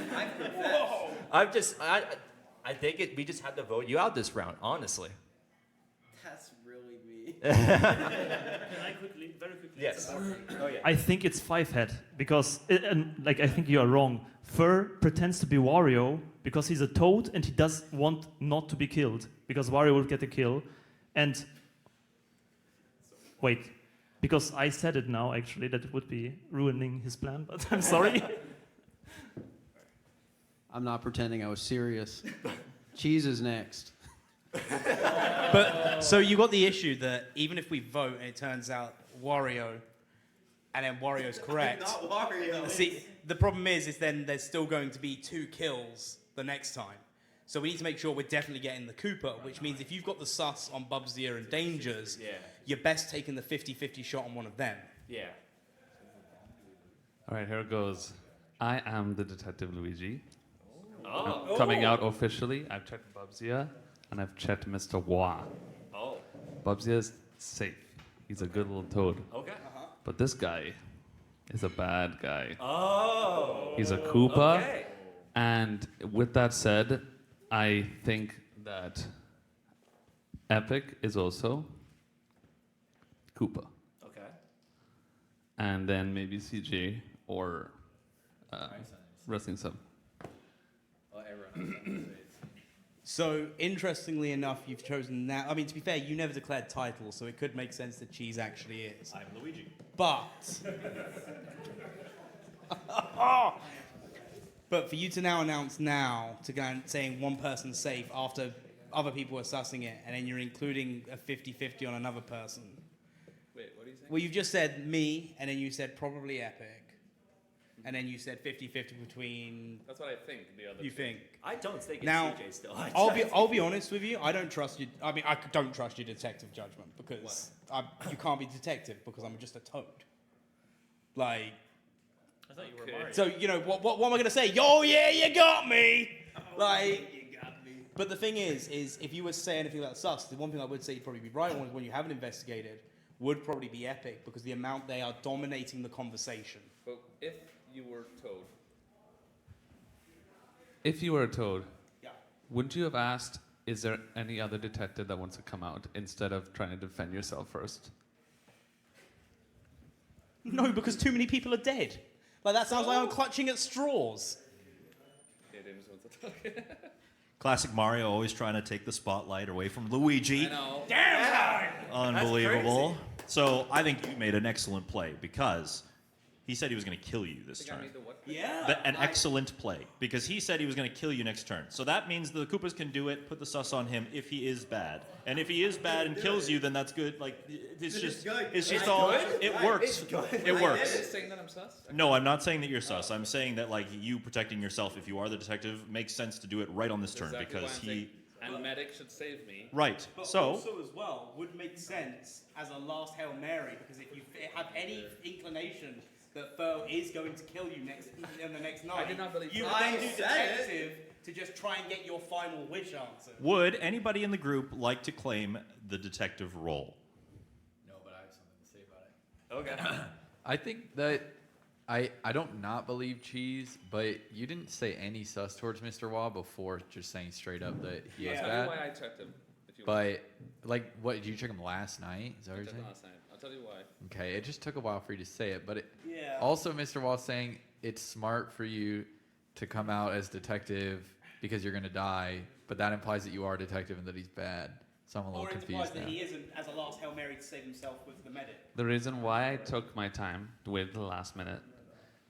I think we just had to vote you out this round, honestly. That's really me. Can I quickly, very quickly? Yes. Oh, yeah. I think it's Fivehead because, I think you are wrong. Fur pretends to be Wario because he's a toad and he does want not to be killed because Wario will get a kill. And wait, because I said it now actually that it would be ruining his plan, but I'm sorry. I'm not pretending I was serious. Cheese is next. But so you got the issue that even if we vote and it turns out Wario, and then Wario's correct. Not Wario. See, the problem is then there's still going to be 2 kills the next time. So we need to make sure we're definitely getting the Cooper, which means if you've got the sus on Bubsia and Dangers, you're best taking the 50-50 shot on one of them. Yeah. All right, here it goes. I am the Detective Luigi. Oh. I'm coming out officially. I've checked Bubsia and I've checked Mr. Wah. Oh. Bubsia is safe. He's a good little toad. Okay. But this guy is a bad guy. Oh. He's a Koopa. Okay. And with that said, I think that Epic is also Koopa. Okay. And then maybe CJ or Wrestling Sub. So, interestingly enough, you've chosen now. I mean, to be fair, you never declared titles, so it could make sense that Cheese actually is. I'm Luigi. But. But for you to now announce now, to go and saying one person's safe after other people are sussing it, and then you're including a 50-50 on another person. Wait, what are you saying? Well, you've just said me, and then you said probably Epic. And then you said 50-50 between. That's what I think. The other. You think? I don't think it's Now, CJ still. I'll be honest with you. I don't trust you. I mean, I don't trust your detective judgment because you can't be detective because I'm just a toad. Like. I thought you were Mario. So you know what am I gonna say? Oh yeah, you got me. Like. You got me. But the thing is if you were to say anything about sus, the one thing I would say you'd probably be right on is when you haven't investigated would probably be Epic because the amount they are dominating the conversation. But if you were Toad. If you were a Toad, wouldn't you have asked, is there any other detective that wants to come out instead of trying to defend yourself first? No, because too many people are dead. Like that sounds like I'm clutching at straws. Classic Mario, always trying to take the spotlight away from Luigi. I know. Damn right! Unbelievable. So I think you made an excellent play because he said he was going to kill you this turn. Yeah. An excellent play because he said he was going to kill you next turn. So that means the Koopas can do it, put the sus on him if he is bad. And if he is bad and kills you, then that's good. Like it's just all it works. It works. Saying that I'm sus? No, I'm not saying that you're sus. I'm saying that like you protecting yourself if you are the detective makes sense to do it right on this turn because he. And medic should save me. Right. But so also as well would make sense as a last Hail Mary because if you have any inclination that Fur is going to kill you in the next night, I did not believe you that. would then I do said detective to just try and get your final wish answered. would anybody in the group like to claim the detective role? No, but I have something to say about it. Okay. I think that I don't not believe Cheese, but you didn't say any sus towards Mr. Wah before just saying straight up that he is I'll tell bad. you why I checked him. If you But like, what did you check him last night? Is that what you're saying? last night. I'll tell you why. Okay, it just took a while for you to say it, but Yeah. also Mr. Wall saying it's smart for you to come out as detective because you're going to die, but that implies that you are detective and that he's bad. So I'm a little Or it confused implies now. that he isn't as a last Hail Mary to save himself with the medic. The reason why I took my time to wait till the last minute,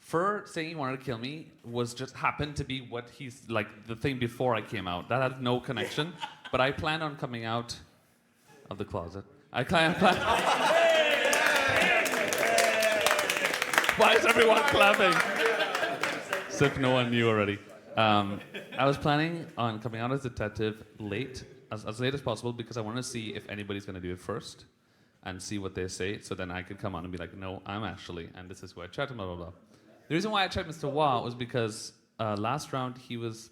Fir saying he wanted to kill me was just happened to be what he's like the thing before I came out. That had no connection, but I planned on coming out of the closet. Why is everyone clapping? As if no one knew already. I was planning on coming out as detective late, as late as possible, because I want to see if anybody's going to do it first and see what they say, so then I could come on and be like, no, I'm actually, and this is who I checked, blah, blah, blah. The reason why I checked Mr. Wah was because last round he has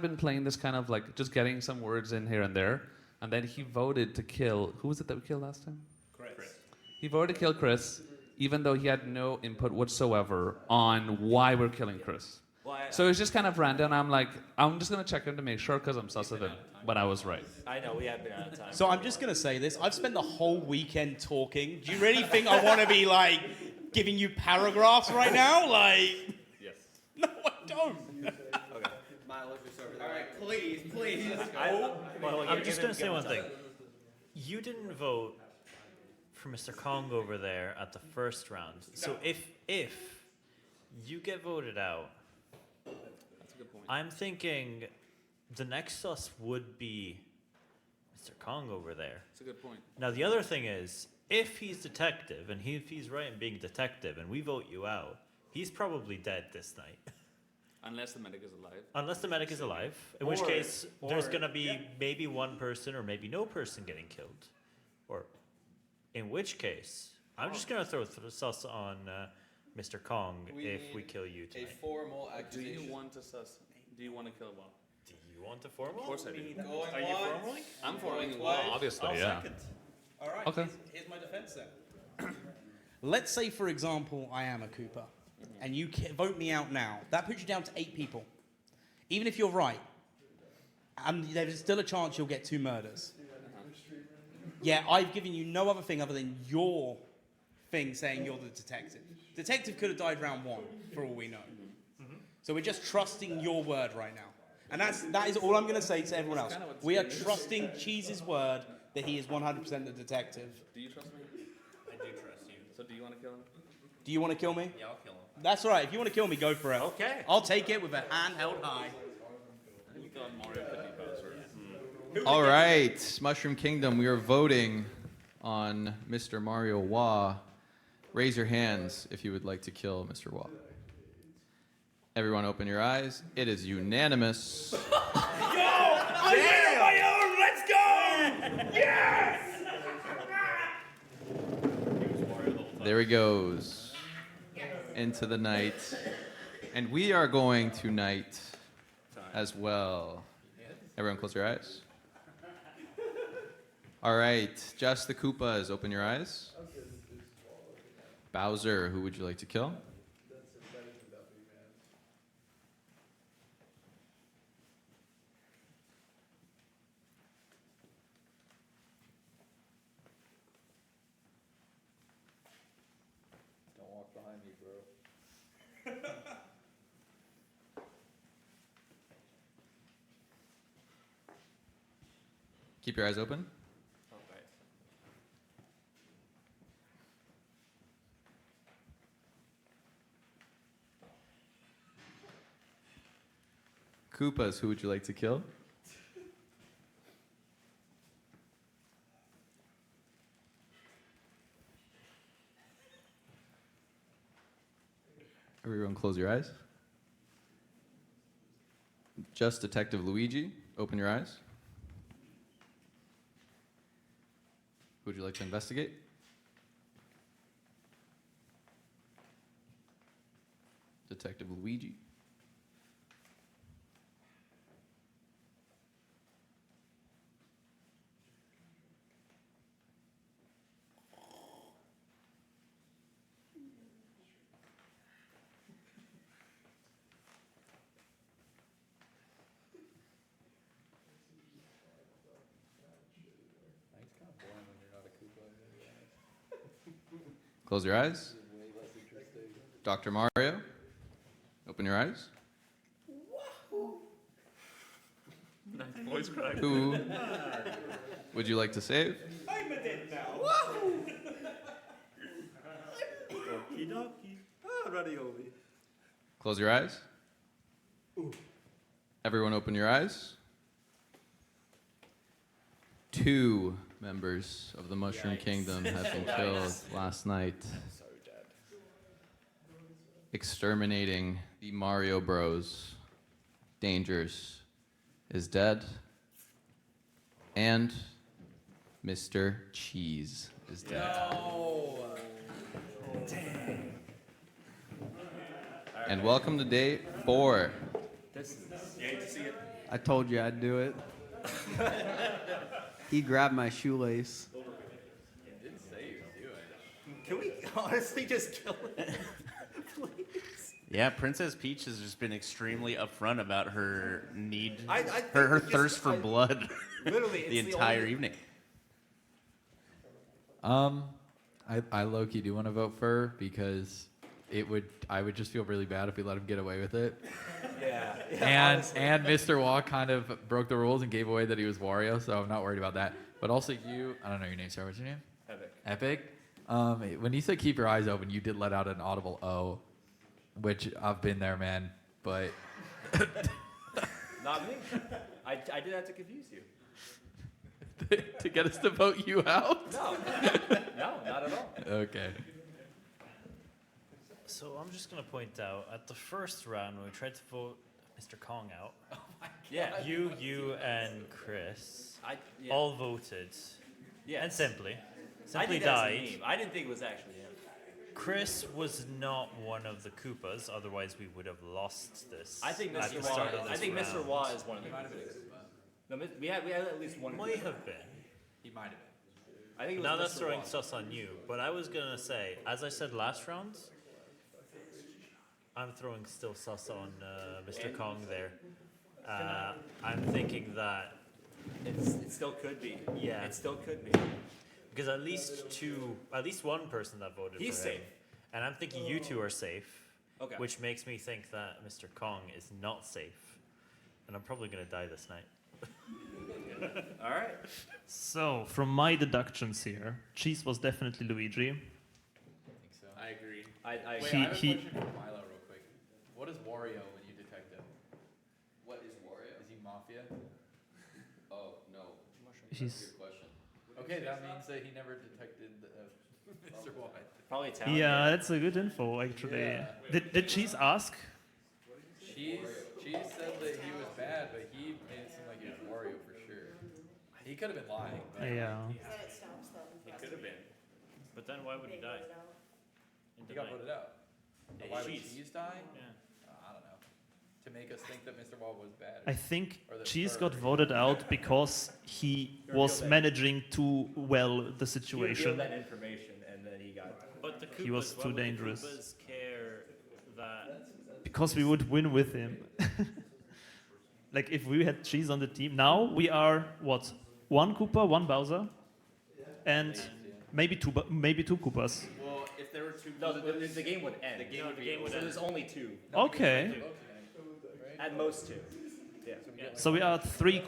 been playing this kind of like just getting some words in here and there, and then he voted to kill, who was it that we killed last time? Chris. He voted to kill Chris, even though he had no input whatsoever on why we're killing Chris. So it's just kind of random. I'm like, I'm just going to check him to make sure because I'm sus of him. But I was right. I know, we have been out of time. So I'm just going to say this. I've spent the whole weekend talking. Do you really think I want to be, like, giving you paragraphs right now? Like... Yes. No, I don't. Okay. All right, please. I'm just going to say one thing. You didn't vote for Mr. Kong over there at the first round. So if you get voted out, That's a good point. I'm thinking the next sus would be Mr. Kong over there. That's a good point. Now the other thing is, if he's detective and if he's right in being detective and we vote you out, he's probably dead this night. Unless the medic is alive. Unless the medic is alive, in which case there's going to be maybe one person or maybe no person getting killed. Or in which case, I'm just going to throw sus on Mr. Kong if we kill you tonight. A formal Do accusation. you want to sus? Do you want to kill Wall? Do you want to formal? Of course I do. Are you formaling? I'm formaling Going Wall, twice. obviously, I'll yeah. second. All right, Okay. here's my defense then. Let's say, for example, I am a Cooper, and you vote me out now. That puts you down to 8 people. Even if you're right, there's still a chance you'll get 2 murders. Yeah, I've given you no other thing other than your thing saying you're the detective. Detective could have died round 1, for all we know. So we're just trusting your word right now. And that is all I'm going to say to everyone else. We are trusting Cheese's word that he is 100% the detective. Do you trust me? I do trust you. So do you want to kill him? Do you want to kill me? Yeah, I'll kill him. That's right. If you want to kill me, go for it. Okay. I'll take it with a hand held high. You thought Mario could be Bowser. All right, Mushroom Kingdom, we are voting on Mr. Mario Wah. Raise your hands if you would like to kill Mr. Wah. Everyone open your eyes. It is unanimous. I'm here on my own. Let's go! Yes! There he goes. Into the night. And we are going to night as well. Everyone close your eyes. All right, just the Koopas, open your eyes. Bowser, who would you like to kill? Don't walk behind me, bro. Keep your eyes open. Okay. Koopas, who would you like to kill? Everyone close your eyes. Just Detective Luigi, open your eyes. Who would you like to investigate? Detective Luigi. It's kind of boring when you're not a Koopa. Close your eyes. Dr. Mario, open your eyes. Voice crack. Who would you like to save? I'm a dead now. Okie dokie. Ah, ravioli. Close your eyes. Everyone open your eyes. 2 members of the Mushroom Kingdom have been killed last night. Exterminating the Mario Bros. Dangers is dead. And Mr. Cheese is dead. And welcome to day 4. I told you I'd do it. He grabbed my shoelace. Can we honestly just kill it? Please. Yeah, Princess Peach has just been extremely upfront about her need, I think her it's thirst just- for blood Literally, it's the the entire only- evening. I low-key do want to vote Fir because I would just feel really bad if we let him get away with it. Yeah. And Mr. Wah kind of broke the rules and gave away that he was Wario, so I'm not worried about that. But also you, I don't know your name, sir. What's your name? Epic. Epic. When you said keep your eyes open, you did let out an audible O, which I've been there, man. But Not me. I did that to confuse you. to get us to vote you out? No, not at all. Okay. So I'm just gonna point out at the first round when we tried to vote Mr. Kong out. Yeah. You and Chris yeah. all voted. Yeah. And simply I think that's a died. meme. I didn't think it was actually him. Chris was not one of the Koopas, otherwise we would have lost this. I think at Mr. the Wah. start of I this think Mr. round. Wah is one of the Koopas. No, we had at least one. Might have been. He might have been. I think it was Now Mr. that's throwing Wah. sus on you, but I was gonna say, as I said last round, I'm throwing still sus on Mr. Kong there. I'm thinking that it still could be. Yeah, It still could be. because at least one person that voted He's for him, safe. and I'm thinking you two are safe. Okay. Which makes me think that Mr. Kong is not safe, and I'm probably gonna die this night. All right. So, from my deductions here, Cheese was definitely Luigi. I agree. I Wait, I have a He- question for Milo real quick. What is Wario when you detect him? What is Wario? Is he Mafia? Oh, no. He's- question. Okay, that means that he never detected Mr. White. Probably Italian. Yeah, that's a good info, actually. Yeah. Did Cheese ask? Cheese said that he was bad, but he made it seem like he was Wario for sure. He could have been lying. But Yeah. He could have been. But then why would he die? He got voted out. Yeah, Why would Cheese. Cheese die? Yeah. I don't know. To make us think that Mr. Wall was bad. I think Or that Cheese Fir- got voted out because he was managing too well the He situation. revealed that information, and then he got. But the Koopas, He was why too would the dangerous. Koopas care that? Because we would win with him. Like if we had Cheese on the team. Now we are what? One Koopa, one Bowser, and maybe two Koopas. Well, if there were two. No, the game would end. The game would be. So there's only two. Okay. At most two. Yeah. So we are three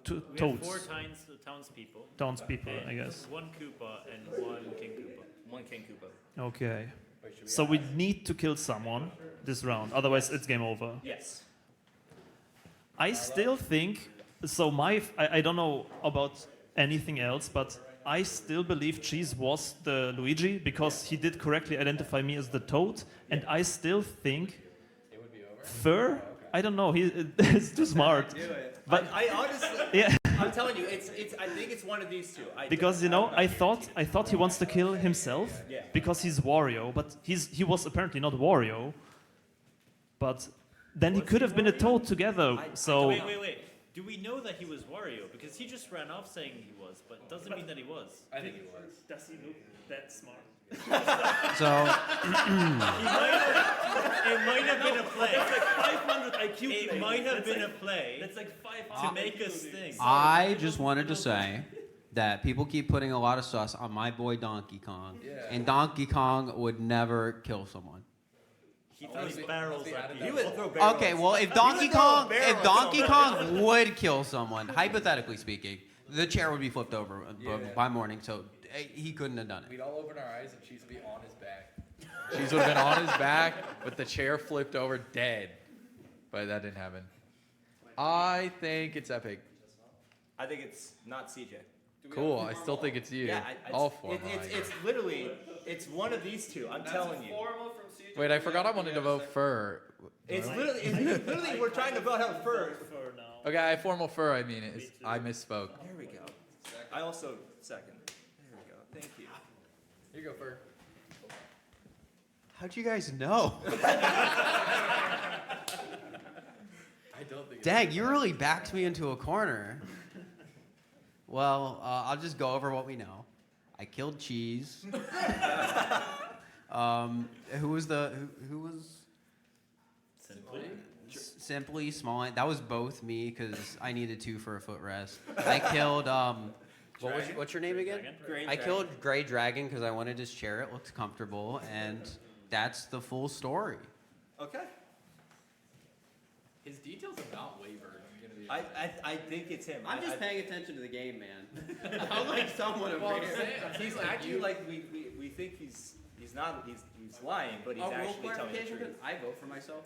We have toads. 4 townspeople. Townspeople, and I guess. 1 Koopa and 1 King Koopa. 1 King Koopa. Okay. So we need to kill someone this round, otherwise it's game over. Yes. I still think so. I don't know about anything else, but I still believe Cheese was the Luigi because he did correctly identify me as the Toad, and I still think Fir. I don't know. He's too smart. Do it. But I honestly. Yeah. I'm telling you, it's. I think it's one of these two. because I thought he wants to kill himself Yeah. because he's Wario, but he was apparently not Wario. But then he could have been a Toad together. So Wait. Do we know that he was Wario? Because he just ran off saying he was, but it doesn't mean that he was. I think he was. Does he look that smart? So It might have been a play. That's like 500 IQ. It might have been a play That's like 500. to make us think. I just wanted to say that people keep putting a lot of sauce on my boy Donkey Kong, and Donkey Kong would never kill someone. He throws barrels at you. He would throw barrels. Okay, well, if Donkey Kong would kill someone, hypothetically speaking, the chair would be flipped over by morning, so he couldn't have done it. We'd all open our eyes and Cheese would be on his back. Cheese would have been on his back with the chair flipped over, dead. But that didn't happen. I think it's Epic. I think it's not CJ. Cool. I still think it's you. Yeah, all four. it's literally, it's one of these two. I'm telling you. Wait, I forgot I wanted to vote Fir. It's literally we're trying to vote out Fir. Okay, I formal Fir. I mean, I misspoke. There we go. I also second. There we go. Thank you. Here you go, Fir. How'd you guys know? I don't think. Dang, you really backed me into a corner. Well, I'll just go over what we know. I killed Cheese. Who was? Simply Small. That was both me because I needed 2 for a foot rest. I killed. What's your name again? I killed Gray Dragon because I wanted his chair. It looked comfortable, and that's the full story. Okay. His details have not wavered. I think it's him. I'm just paying attention to the game, man. I'm like someone over here. He's acting like we think he's lying, but he's actually telling the truth. I vote for myself.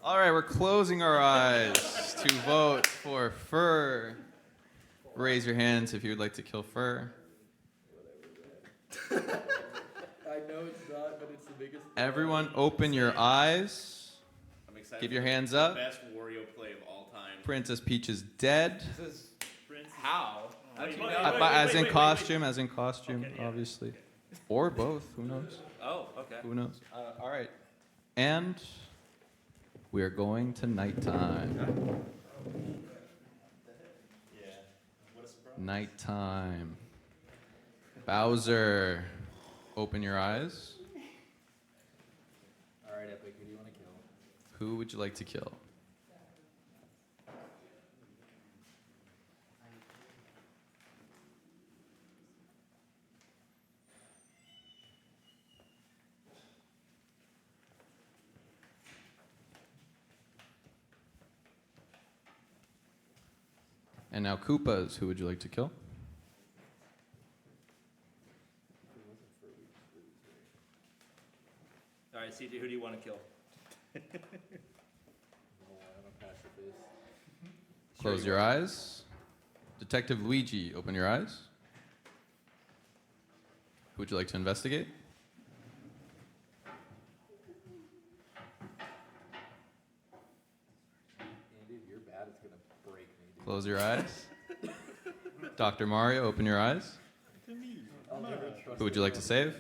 All right, we're closing our eyes to vote for Fir. Raise your hands if you would like to kill Fir. I know it's not, but it's the biggest. Everyone, open your eyes. I'm excited. Give your hands up. Best Wario play of all time. Princess Peach is dead. This is how? As in costume, obviously. Or both, who knows? Oh, okay. Who knows? All right. And we are going to nighttime. Nighttime. Bowser, open your eyes. All right, Epic, who do you want to kill? Who would you like to kill? And now Koopas, who would you like to kill? All right, CJ, who do you want to kill? Close your eyes. Detective Luigi, open your eyes. Who would you like to investigate? Andy, if you're bad, it's going to break me. Dude. Close your eyes. Dr. Mario, open your eyes. Who would you like to save?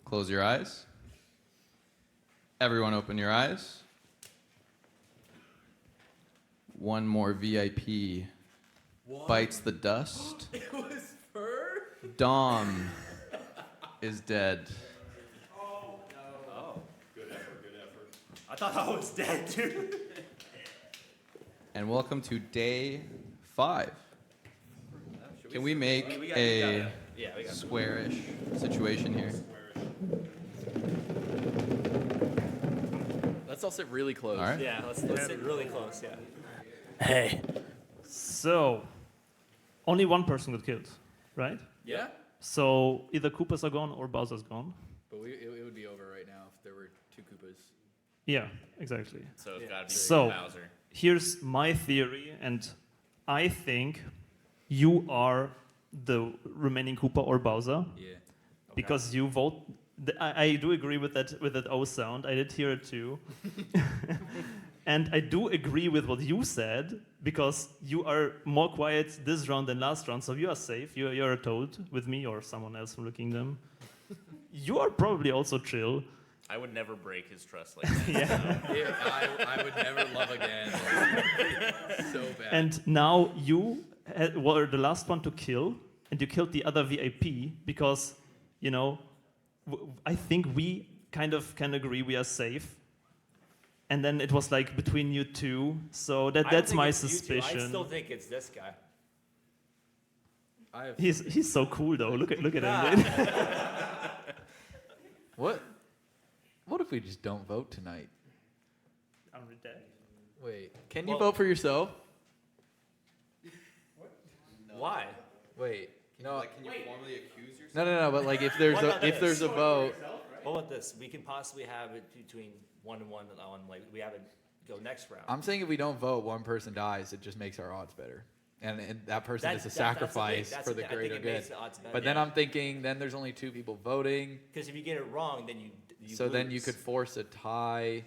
Close your eyes. Everyone open your eyes. One more VIP bites the dust. It was Fir? Dom is dead. Oh. Good effort. I thought I was dead, too. And welcome to day 5. Can we make a square-ish situation here? Let's all sit really close. All right. Yeah, let's sit really close, yeah. Hey. So, only one person got killed, right? Yeah. So either Koopas are gone or Bowser's gone. But it would be over right now if there were 2 Koopas. Yeah, exactly. So it's got to be So Bowser. here's my theory, and I think you are the remaining Koopa or Bowser. Yeah. Because you vote. I do agree with that O sound. I did hear it too. And I do agree with what you said, because you are more quiet this round than last round, so you are safe. You're a toad with me or someone else from the kingdom. You are probably also chill. I would never break his trust like that. Yeah. I would never love again. So bad. And now you were the last one to kill, and you killed the other VIP because, you know, I think we kind of can agree we are safe. and then it was like between you two. So I don't that's think my it's you two. suspicion. I still think it's this guy. He's so cool though. Look at him. dude. What if we just don't vote tonight? I'm dead. Wait, can you vote for yourself? Why? Wait, no. Can you formally accuse yourself? No. But like, if there's a vote. What about this? We can possibly have it between 1 and 1 on like we have it go next round. I'm saying if we don't vote, one person dies. It just makes our odds better, and that person is a sacrifice for the greater good. But then I'm thinking, then there's only 2 people voting. Because if you get it wrong, then you So lose. then you could force a tie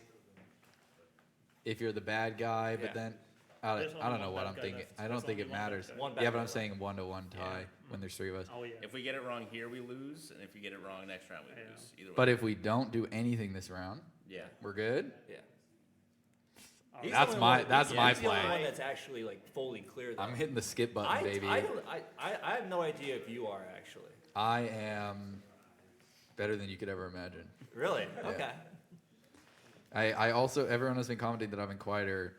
if you're the bad guy, but then I don't know what I'm thinking. I don't think it matters. Yeah, but I'm saying 1-1 tie when there's 3 of us. Oh yeah. If we get it wrong here, we lose, and if we get it wrong next round, we lose. Either way. But if we don't do anything this round, we're good. Yeah. That's my He's the only play. one that's actually like fully clear. Though. I'm hitting the skip button, baby. I have no idea if you are actually. I am better than you could ever imagine. Really? Yeah. Okay. I also, everyone has been commenting that I've been quieter.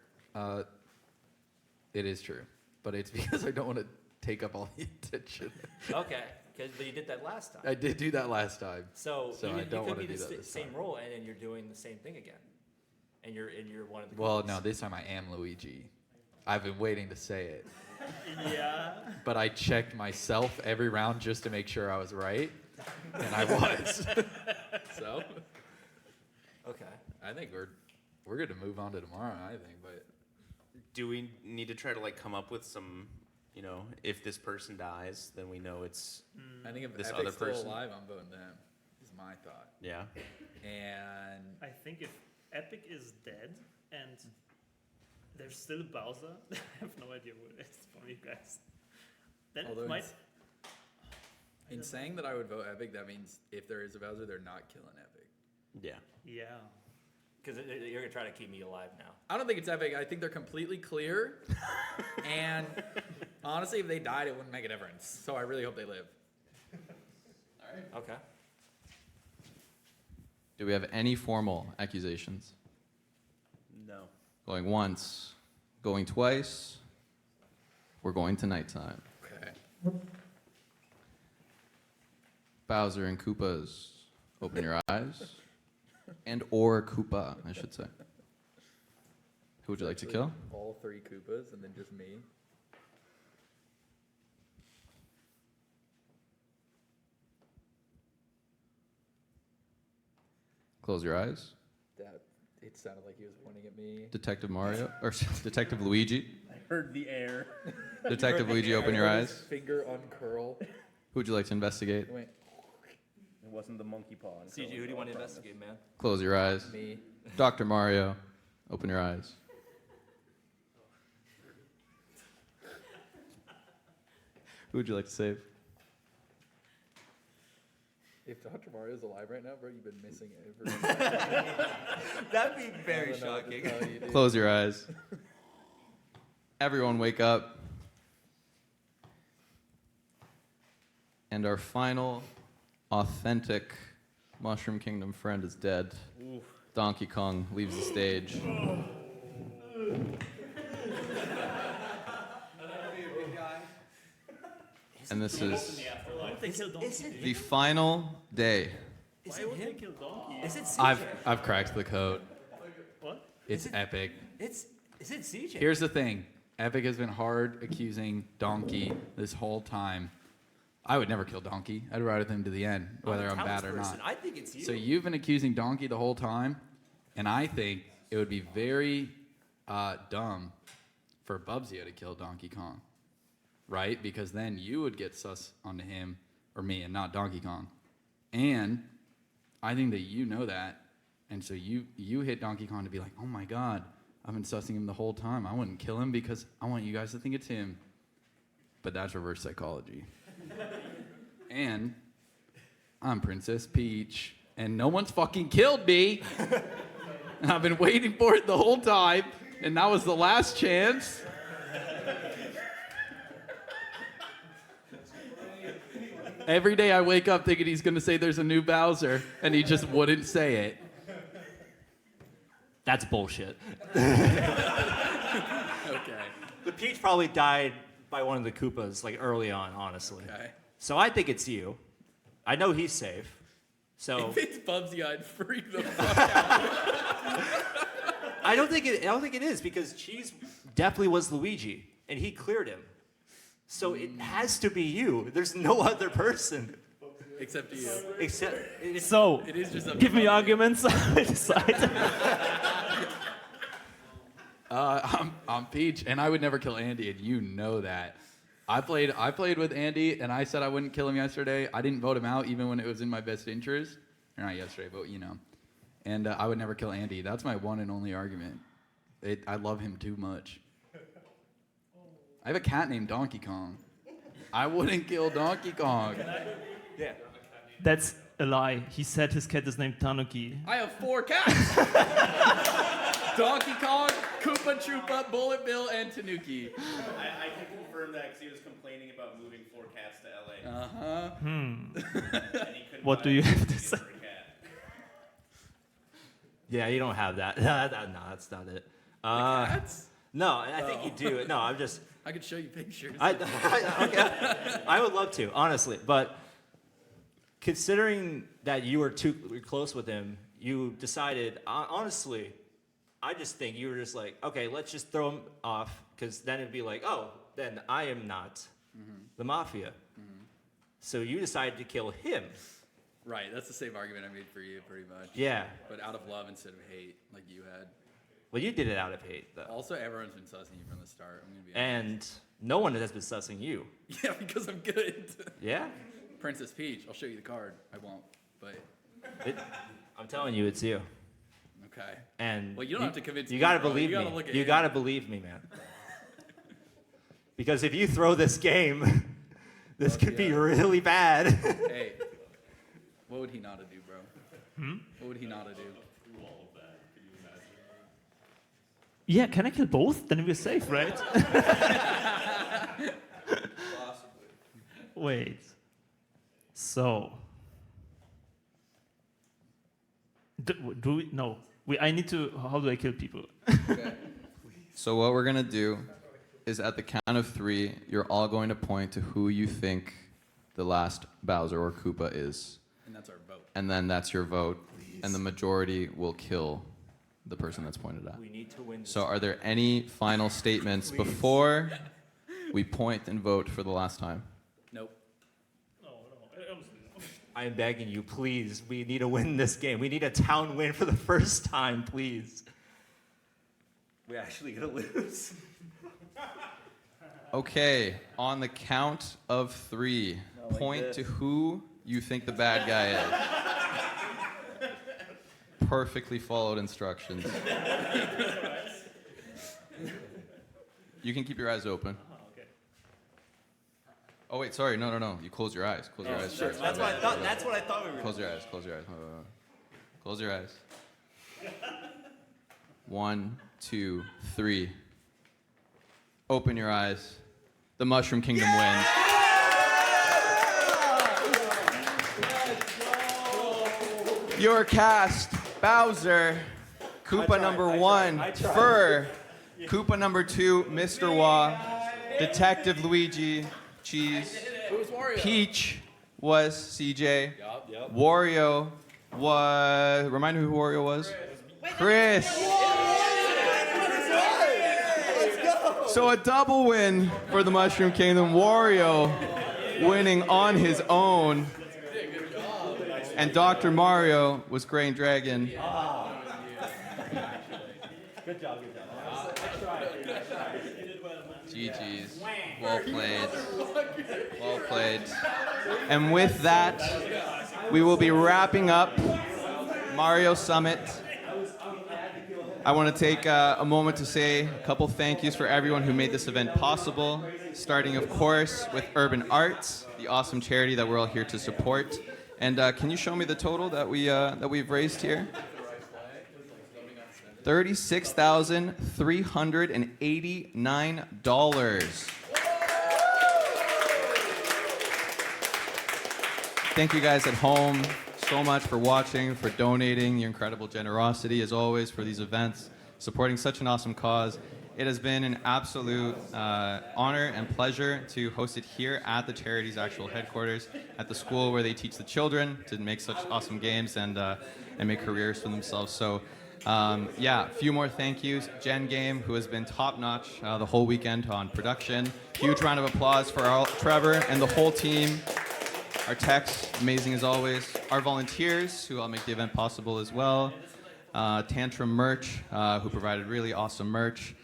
It is true, but it's because I don't want to take up all the attention. Okay, but you did that last time. I did do that last time. So I don't want to do the that this same time. role, and then you're doing the same thing again, and you're one of the. Well, Koopas. no, this time I am Luigi. I've been waiting to say it. Yeah. But I checked myself every round just to make sure I was right, and I was. So. Okay. I think we're good to move on to tomorrow. I think, but. Do we need to try to like come up with some, if this person dies, then we know it's I think if this Epic's other person. still alive, I'm voting them. Is my thought. Yeah. And I think if Epic is dead and there's still Bowser, I have no idea what it is from you guys. Then although it might. in saying that I would vote Epic, that means if there is a Bowser, they're not killing Epic. Yeah. Yeah. Because you're gonna try to keep me alive now. I don't think it's Epic. I think they're completely clear. And honestly, if they died, it wouldn't make a difference. So I really hope they live. All right. Okay. Do we have any formal accusations? No. Going once, going twice. We're going to nighttime. Okay. Bowser and Koopas, open your eyes. And or Koopa, I should say. Who would you like to kill? All 3 Koopas and then just me. Close your eyes. It sounded like he was pointing at me. Detective Mario, or Detective Luigi. I heard the air. Detective Luigi, open your eyes. Finger uncurl. Who would you like to investigate? Wait. It wasn't the monkey paw. CG, who do you want to investigate, man? Close your eyes. Me. Dr. Mario, open your eyes. Who would you like to save? If Dr. Mario's alive right now, bro, you've been missing every. That'd be very shocking. Close your eyes. Everyone wake up. And our final authentic Mushroom Kingdom friend is dead. Oof. Donkey Kong leaves the stage. And this is the final day. Is it him? Is it CJ? I've cracked the code. What? It's Epic. Is it CJ? Here's the thing. Epic has been hard accusing Donkey this whole time. I would never kill Donkey. I'd ride with him to the end, whether I'm bad or not. I think it's you. So you've been accusing Donkey the whole time, and I think it would be very dumb for Bubsy to kill Donkey Kong, right? Because then you would get sus onto him or me and not Donkey Kong. And I think that you know that, and so you hit Donkey Kong to be like, oh my God, I've been sussing him the whole time. I wouldn't kill him because I want you guys to think it's him. But that's reverse psychology. And I'm Princess Peach, and no one's fucking killed me. And I've been waiting for it the whole time, and that was the last chance. Every day I wake up thinking he's gonna say there's a new Bowser, and he just wouldn't say it. That's bullshit. Okay. The Peach probably died by one of the Koopas like early on, honestly. Okay. So I think it's you. I know he's safe. So If it's Bubsy, I'd freak the fuck out. I don't think it is because Cheese definitely was Luigi and he cleared him. So it has to be you. There's no other person. Except you. So, It is just give me arguments. I decide. I'm Peach, and I would never kill Andy, and you know that. I played with Andy, and I said I wouldn't kill him yesterday. I didn't vote him out, even when it was in my best interest. Or not yesterday, but you know. And I would never kill Andy. That's my one and only argument. I love him too much. I have a cat named Donkey Kong. I wouldn't kill Donkey Kong. Yeah. That's a lie. He said his cat is named Tanuki. I have 4 cats. Donkey Kong, Koopa Troopa, Bullet Bill, and Tanuki. I can confirm that because he was complaining about moving 4 cats to LA. What do you have to say? Yeah, you don't have that. No, that's not it. Cats? No, I think you do. No, I'm just. I could show you pictures. I would love to, honestly, but considering that you were too close with him, you decided, honestly, I just think you were just like, okay, let's just throw him off, because then it'd be like, oh, then I am not the Mafia. So you decided to kill him. Right, that's the same argument I made for you, pretty much. Yeah. But out of love instead of hate, like you had. Well, you did it out of hate, though. Also, everyone's been sussing you from the start. I'm gonna be And no one has been sussing you. Yeah, because I'm good. Yeah? Princess Peach, I'll show you the card. I won't, but. I'm telling you, it's you. Okay. And well, you don't have to convince me. You gotta bro. believe you me. Gotta look at You him. gotta believe me, man. Because if you throw this game, this could be really bad. Hey, what would he not do, bro? What would he not do? Yeah, can I kill both? Then we're safe, right? Wait. So. Do we? No. I need to. How do I kill people? So what we're gonna do is at the count of 3, you're all going to point to who you think the last Bowser or Koopa is. And that's our vote. And then that's your vote. And the majority will kill the person that's pointed at. We need to win. So are there any final statements before we point and vote for the last time? Nope. I'm begging you, please. We need to win this game. We need a town win for the first time, please. We're actually gonna lose. Okay, on the count of 3, like point this. to who you think the bad guy is. Perfectly followed instructions. You can keep your eyes open. Oh wait, sorry, no. You close your eyes. Close your eyes. Sure. That's what I thought. That's what I thought we were. Close your eyes. Close your eyes. Close your eyes. 1, 2, 3. Open your eyes. The Mushroom Kingdom wins. Your cast: Bowser, Koopa number 1, Fir, Koopa number 2, Mr. Wah, Detective Luigi, Cheese, Peach was CJ, Wario was, remind me who Wario was? Chris. So a double win for the Mushroom Kingdom. Wario winning on his own. And Dr. Mario was Grain Dragon. Good job. GG's. Well played. Well played. And with that, we will be wrapping up Mario Summit. I want to take a moment to say a couple thank yous for everyone who made this event possible, starting, of course, with Urban Arts, the awesome charity that we're all here to support. And can you show me the total that we've raised here? $36,389. Thank you guys at home. so much for watching, for donating, your incredible generosity as always for these events, supporting such an awesome cause. It has been an absolute honor and pleasure to host it here at the charity's actual headquarters, at the school where they teach the children to make such awesome games and make careers for themselves. So yeah, a few more thank yous. Gen Game, who has been top-notch the whole weekend on production. Huge round of applause for Trevor and the whole team. Our techs, amazing as always. Our volunteers, who all make the event possible as well. Tantrum Merch, who provided really awesome merch.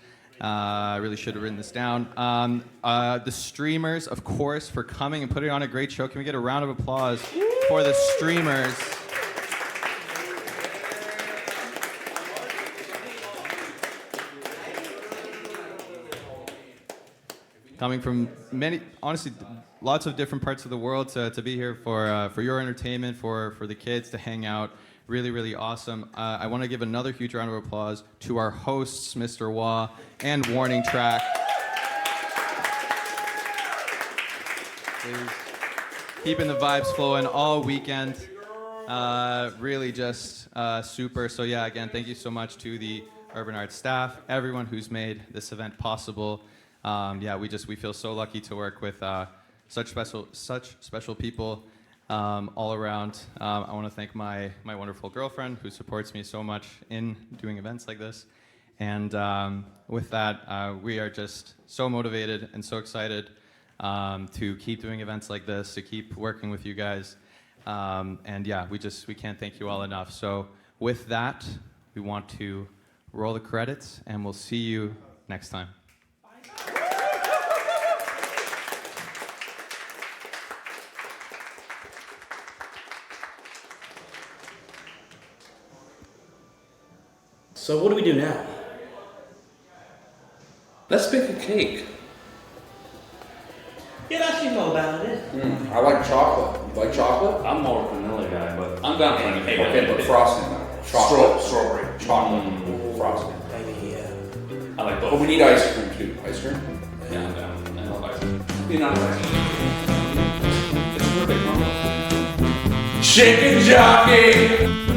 I really should have written this down. The streamers, of course, for coming and putting on a great show. Can we get a round of applause for the streamers? Coming from many, honestly, lots of different parts of the world to be here for your entertainment, for the kids to hang out. Really, really awesome. I want to give another huge round of applause to our hosts, Mr. Wah and Warning Track. Please. Keeping the vibes flowing all weekend. Really just super. So yeah, again, thank you so much to the Urban Arts staff, everyone who's made this event possible. Yeah, we feel so lucky to work with such special people all around. I want to thank my wonderful girlfriend who supports me so much in doing events like this. And with that, we are just so motivated and so excited to keep doing events like this, to keep working with you guys. And yeah, we can't thank you all enough. So with that, we want to roll the credits and we'll see you next time. So what do we do now? Let's bake a cake. Yeah, that's you know about it. I like chocolate. You like chocolate? I'm more vanilla guy, but I'm down for anything. Okay, but frosting though. Chocolate, strawberry, chocolate, frosting. Maybe, yeah. I like both. But we need ice cream too. Ice cream? Yeah, I'm down. I love ice cream. You know ice cream. It's a perfect combo. Chicken jockey!